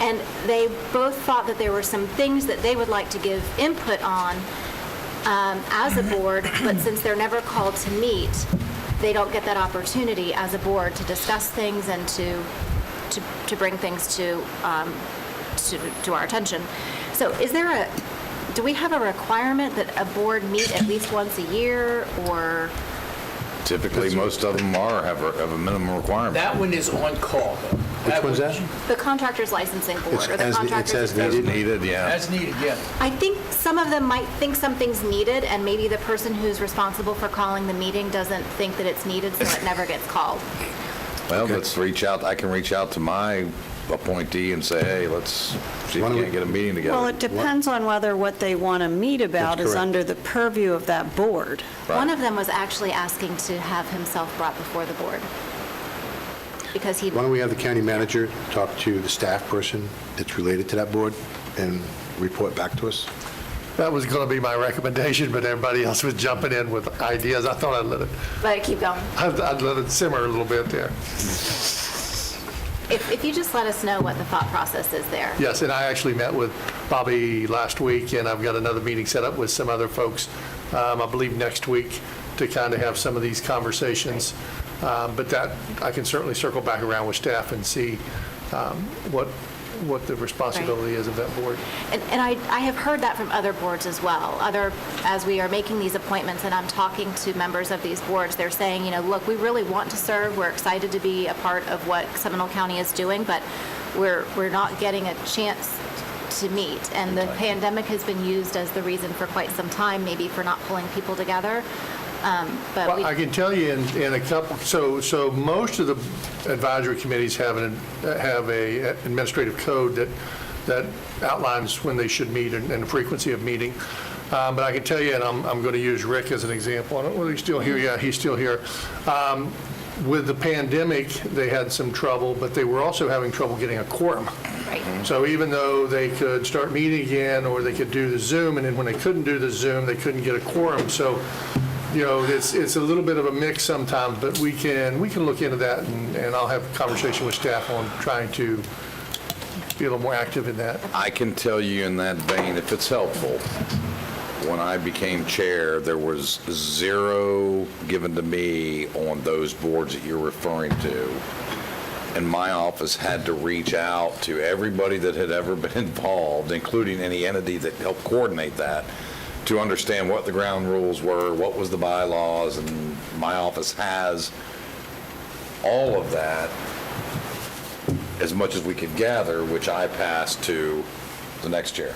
And they both thought that there were some things that they would like to give input on as a board, but since they're never called to meet, they don't get that opportunity as a board to discuss things and to bring things to our attention. So do we have a requirement that a board meet at least once a year, or? Typically, most of them have a minimum requirement. That one is on call, though. Which one's that? The Contractors Licensing Board, or the It's Contractors. as needed. Needed, yeah. As needed, yeah. I think some of them might think something's needed, and maybe the person who's responsible for calling the meeting doesn't think that it's needed, so it never gets called. Well, let's reach out, I can reach out to my appointee and say, hey, let's see if we can't get a meeting together. Well, it depends on whether what they want to meet about That's is correct. under the purview of that board. One of them was actually asking to have himself brought before the board, because he. Why don't we have the county manager talk to the staff person that's related to that board and report back to us? That was going to be my recommendation, but everybody else was jumping in with ideas. I thought I'd Let it keep going. I'd let it simmer a little bit there. If you just let us know what the thought process is there. Yes, and I actually met with Bobby last week, and I've got another meeting set up with some other folks, I believe next week, to kind of have some of these conversations. But that, I can certainly circle back around with staff and see what the responsibility is of that board. And I have heard that from other boards as well. As we are making these appointments and I'm talking to members of these boards, they're saying, look, we really want to serve. We're excited to be a part of what Seminole County is doing, but we're not getting a chance to meet. And the pandemic has been used as the reason for quite some time, maybe for not pulling people together. Well, I can tell you in a couple, so most of the advisory committees have a administrative code that outlines when they should meet and the frequency of meeting. But I can tell you, and I'm going to use Rick as an example. I don't know whether he's still here. Yeah, he's still here. With the pandemic, they had some trouble, but they were also having trouble getting a quorum. Right. So even though they could start meeting again, or they could do the Zoom, and then when they couldn't do the Zoom, they couldn't get a quorum. So, you know, it's a little bit of a mix sometimes, but we can look into that, and I'll have a conversation with staff on trying to be a little more active in that. I can tell you in that vein, if it's helpful, when I became chair, there was 0 given to me on those boards that you're referring to. And my office had to reach out to everybody that had ever been involved, including any entity that helped coordinate that, to understand what the ground rules were, what was the bylaws, and my office has all of that, as much as we could gather, which I passed to the next chair.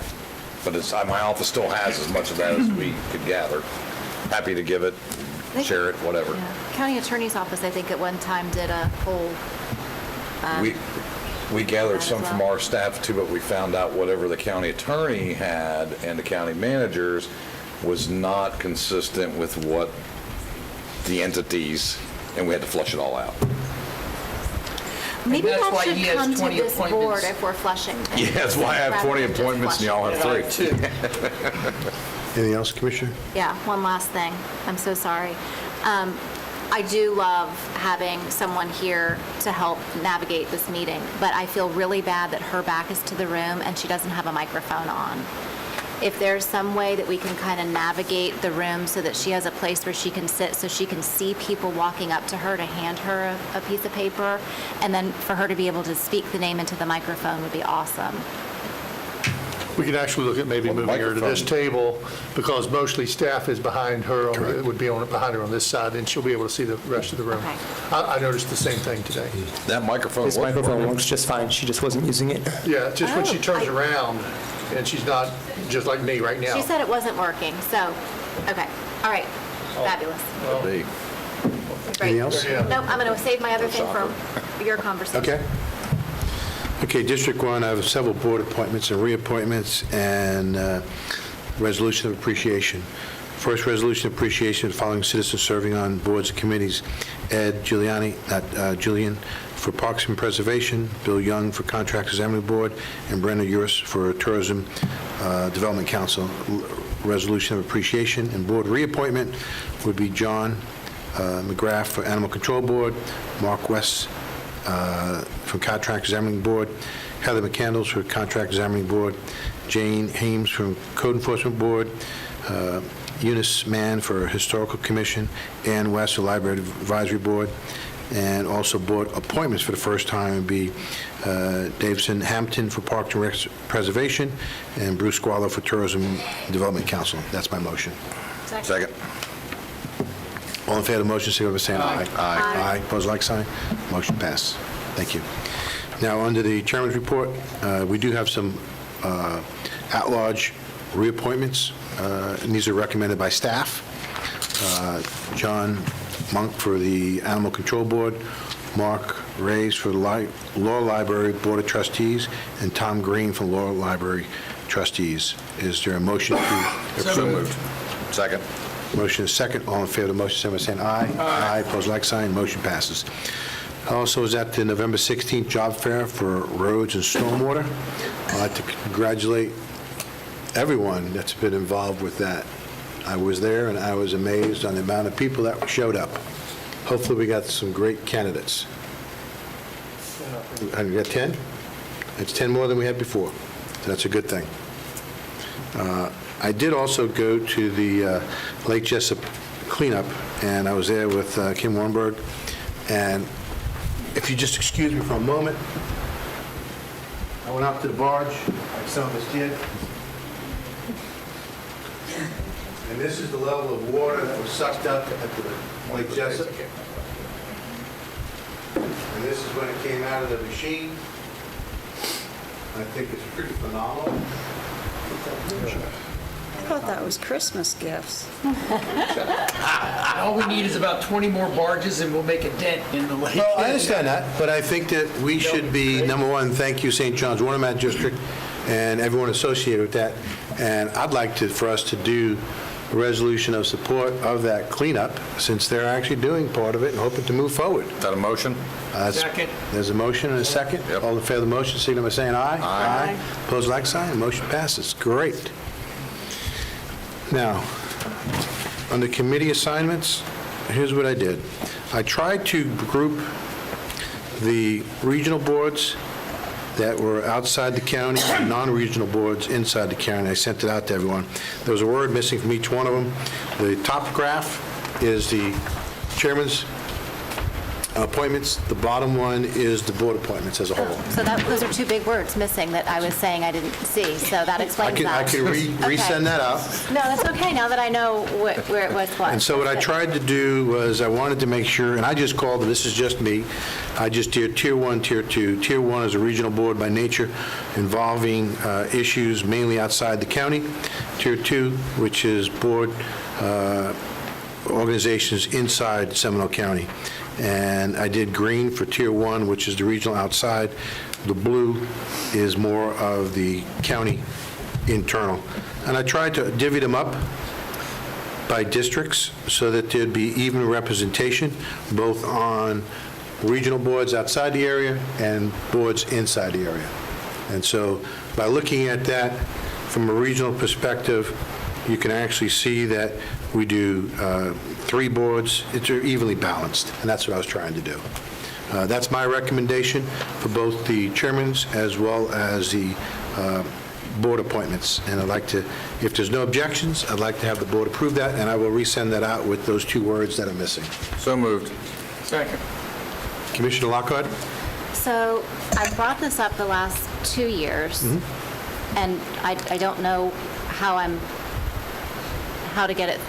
But my office still has as much of that as we could gather. Happy to give it, share it, whatever. Yeah. County Attorney's Office, I think, at one time did a whole. We gathered some from our staff too, but we found out whatever the county attorney had and the county managers was not consistent with what the entities, and we had to flush it all out. Maybe that's that why should he has come to 20 this board appointments. if we're flushing things. Yeah, that's why I have rather 20 than just appointments and y'all have flushing. 3. Anything else, Commissioner? Yeah, one last thing. I'm so sorry. I do love having someone here to help navigate this meeting, but I feel really bad that her back is to the room and she doesn't have a microphone on. If there's some way that we can kind of navigate the room so that she has a place where she can sit, so she can see people walking up to her to hand her a piece of paper, and then for her to be able to speak the name into the microphone would be awesome. We could actually look at maybe moving her to this table, because mostly staff is behind her, would be behind her on this side, and she'll be able to see the rest of the room. Okay. I noticed the same thing today. That microphone This microphone works just fine. She just wasn't using it. Yeah, just when she turns around, and she's not just like me right now. She said it wasn't working, so, okay, all right, fabulous. Great. Anything else? Nope, I'm going to save my other thing for your conversation. Okay. Okay, District 1, I have several board appointments and reappointments and resolution of appreciation. First resolution of appreciation, the following citizens serving on boards and committees: Ed Giuliani, Julian, for Parks and Preservation, Bill Young for Contractors Examining Board, and Brenda Uris for Tourism Development Council. Resolution of appreciation and board reappointment would be John McGrath for Animal Control Board, Mark West from Contract Examining Board, Heather McCandles for Contract Examining Board, Jane Hames from Code Enforcement Board, Eunice Mann for Historical Commission, Ann West for Library Advisory Board, and also board appointments for the first time would be Davison Hampton for Parks and Rec Preservation, and Bruce Squallow for Tourism Development Council. That's my motion. Second. All in favor of the motion, signify by saying aye. Aye. Aye. Opposed, like sign. Motion passes. Thank you. Now, under the chairman's report, we do have some at-large reappointments, and these are recommended by staff. John Monk for the Animal Control Board, Mark Reyes for the Law Library Board of Trustees, and Tom Green from Law Library Trustees. Is there a motion to approve? So moved. Second. Motion is second. All in favor of the motion, signify by saying aye. Aye. Opposed, like sign. Motion passes. Also is at the November 16th job fair for roads and stormwater. I'd like to congratulate everyone that's been involved with that. I was there, and I was amazed on the amount of people that showed up. Hopefully, we got some great candidates. And we got 10? It's 10 more than we had before, so that's a good thing. I did also go to the Lake Jessup cleanup, and I was there with Kim Warnberg. And if you just excuse me for a moment, I went out to the barge, like some of us did. And this is the level of water that was sucked up at the Lake Jessup. And this is when it came out of the machine. I think it's pretty phenomenal. I thought that was Christmas gifts. All we need is about 20 more barges and we'll make a dent in the lake. Well, I understand that, but I think that we should be, number one, thank you, St. John's Water Management District, and everyone associated with that. And I'd like for us to do a resolution of support of that cleanup, since they're actually doing part of it and hoping to move forward. Is that a motion? Second. There's a motion and a second. Yep. All in favor of the motion, signify by saying aye. Aye. Opposed, like sign. Motion passes. Great. Now, under committee assignments, here's what I did. I tried to group the regional boards that were outside the county and non-regional boards inside the county. I sent it out to everyone. There was a word missing from each one of them. The top graph is the chairman's appointments. The bottom one is the board appointments as a whole. So those are two big words missing that I was saying I didn't see, so that explains that. I can resend that out. No, that's okay, now that I know where it was what. And so what I tried to do was I wanted to make sure, and I just called it, this is just me, I just did Tier 1, Tier 2. Tier 1 is a regional board by nature involving issues mainly outside the county. Tier 2, which is board organizations inside Seminole County. And I did green for Tier 1, which is the regional outside. The blue is more of the county internal. And I tried to divvy them up by districts so that there'd be even representation, both on regional boards outside the area and boards inside the area. And so by looking at that from a regional perspective, you can actually see that we do 3 boards. It's evenly balanced, and that's what I was trying to do. That's my recommendation for both the chairmans as well as the board appointments. And I'd like to, if there's no objections, I'd like to have the board approve that, and I will resend that out with those 2 words that are missing. So moved. Second. Commissioner Lockhart? So I brought this up the last 2 years, and I don't know how to get it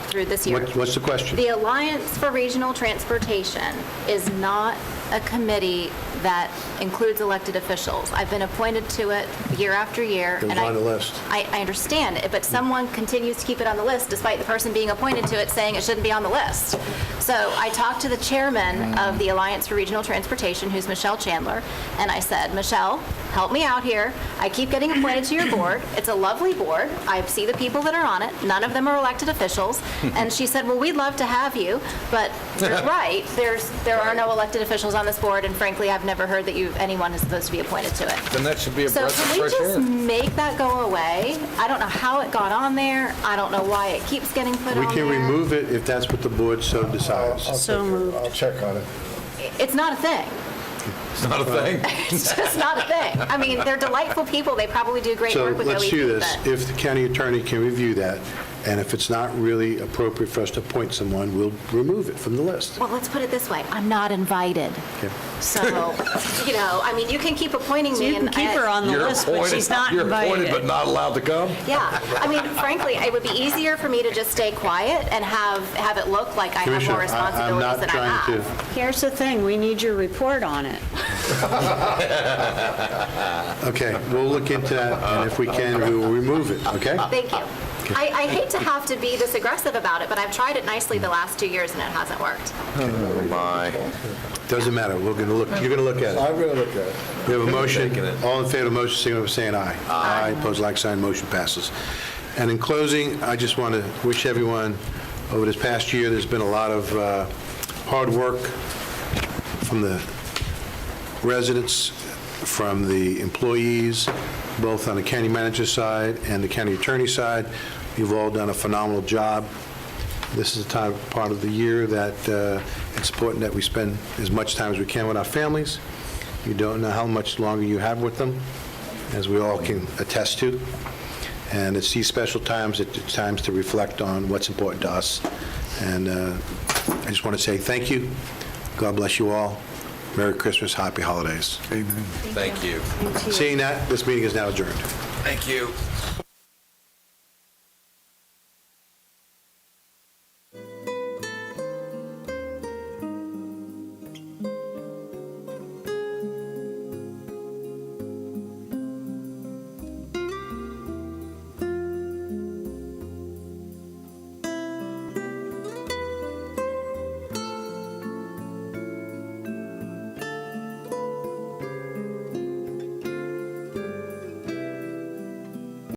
through this year. What's the question? The Alliance for Regional Transportation is not a committee that includes elected officials. I've been appointed to it year after year. It was on the list. I understand it, but someone continues to keep it on the list despite the person being appointed to it saying it shouldn't be on the list. So I talked to the chairman of the Alliance for Regional Transportation, who's Michelle Chandler, and I said, Michelle, help me out here. I keep getting appointed to your board. It's a lovely board. I see the people that are on it. None of them are elected officials. And she said, well, we'd love to have you, but you're right. There are no elected officials on this board, and frankly, I've never heard that anyone is supposed to be appointed to it. Then that should be a So breath of can we fresh just air. make that go away? I don't know how it got on there. I don't know why it keeps getting put on We there. can remove it if that's what the board so decides. I'll check on it. It's not a thing. It's not a thing. It's just not a thing. I mean, they're delightful people. They probably do great So work with let's OEP. do this. but- If the county attorney can review that, and if it's not really appropriate for us to appoint someone, we'll remove it from the list. Well, let's put it this way. I'm not invited. Okay. So, I mean, you can keep appointing me. You can and keep her on the list, but she's not You're appointed invited. but not allowed to come? Yeah. I mean, frankly, it would be easier for me to just stay quiet and have it look like I have Commissioner, more responsibilities I'm not than I trying have. to. Here's the thing, we need your report on it. Okay, we'll look into that, and if we can, we will remove it, okay? Thank you. I hate to have to be this aggressive about it, but I've tried it nicely the last 2 years and it hasn't worked. Oh, my. Doesn't matter, we're going to look, you're going to look at it. I'm going to look at it. We have a motion. All in favor of the motion, signify by saying aye. Aye. Opposed, like sign, motion passes. And in closing, I just want to wish everyone, over this past year, there's been a lot of hard work from the residents, from the employees, both on the county manager side and the county attorney side. You've all done a phenomenal job. This is the part of the year that it's important that we spend as much time as we can with our families. You don't know how much longer you have with them, as we all can attest to. And it's these special times, it's times to reflect on what's important to us. And I just want to say thank you. God bless you all. Merry Christmas, happy holidays. Thank you. Seeing that, this meeting is now adjourned. Thank you.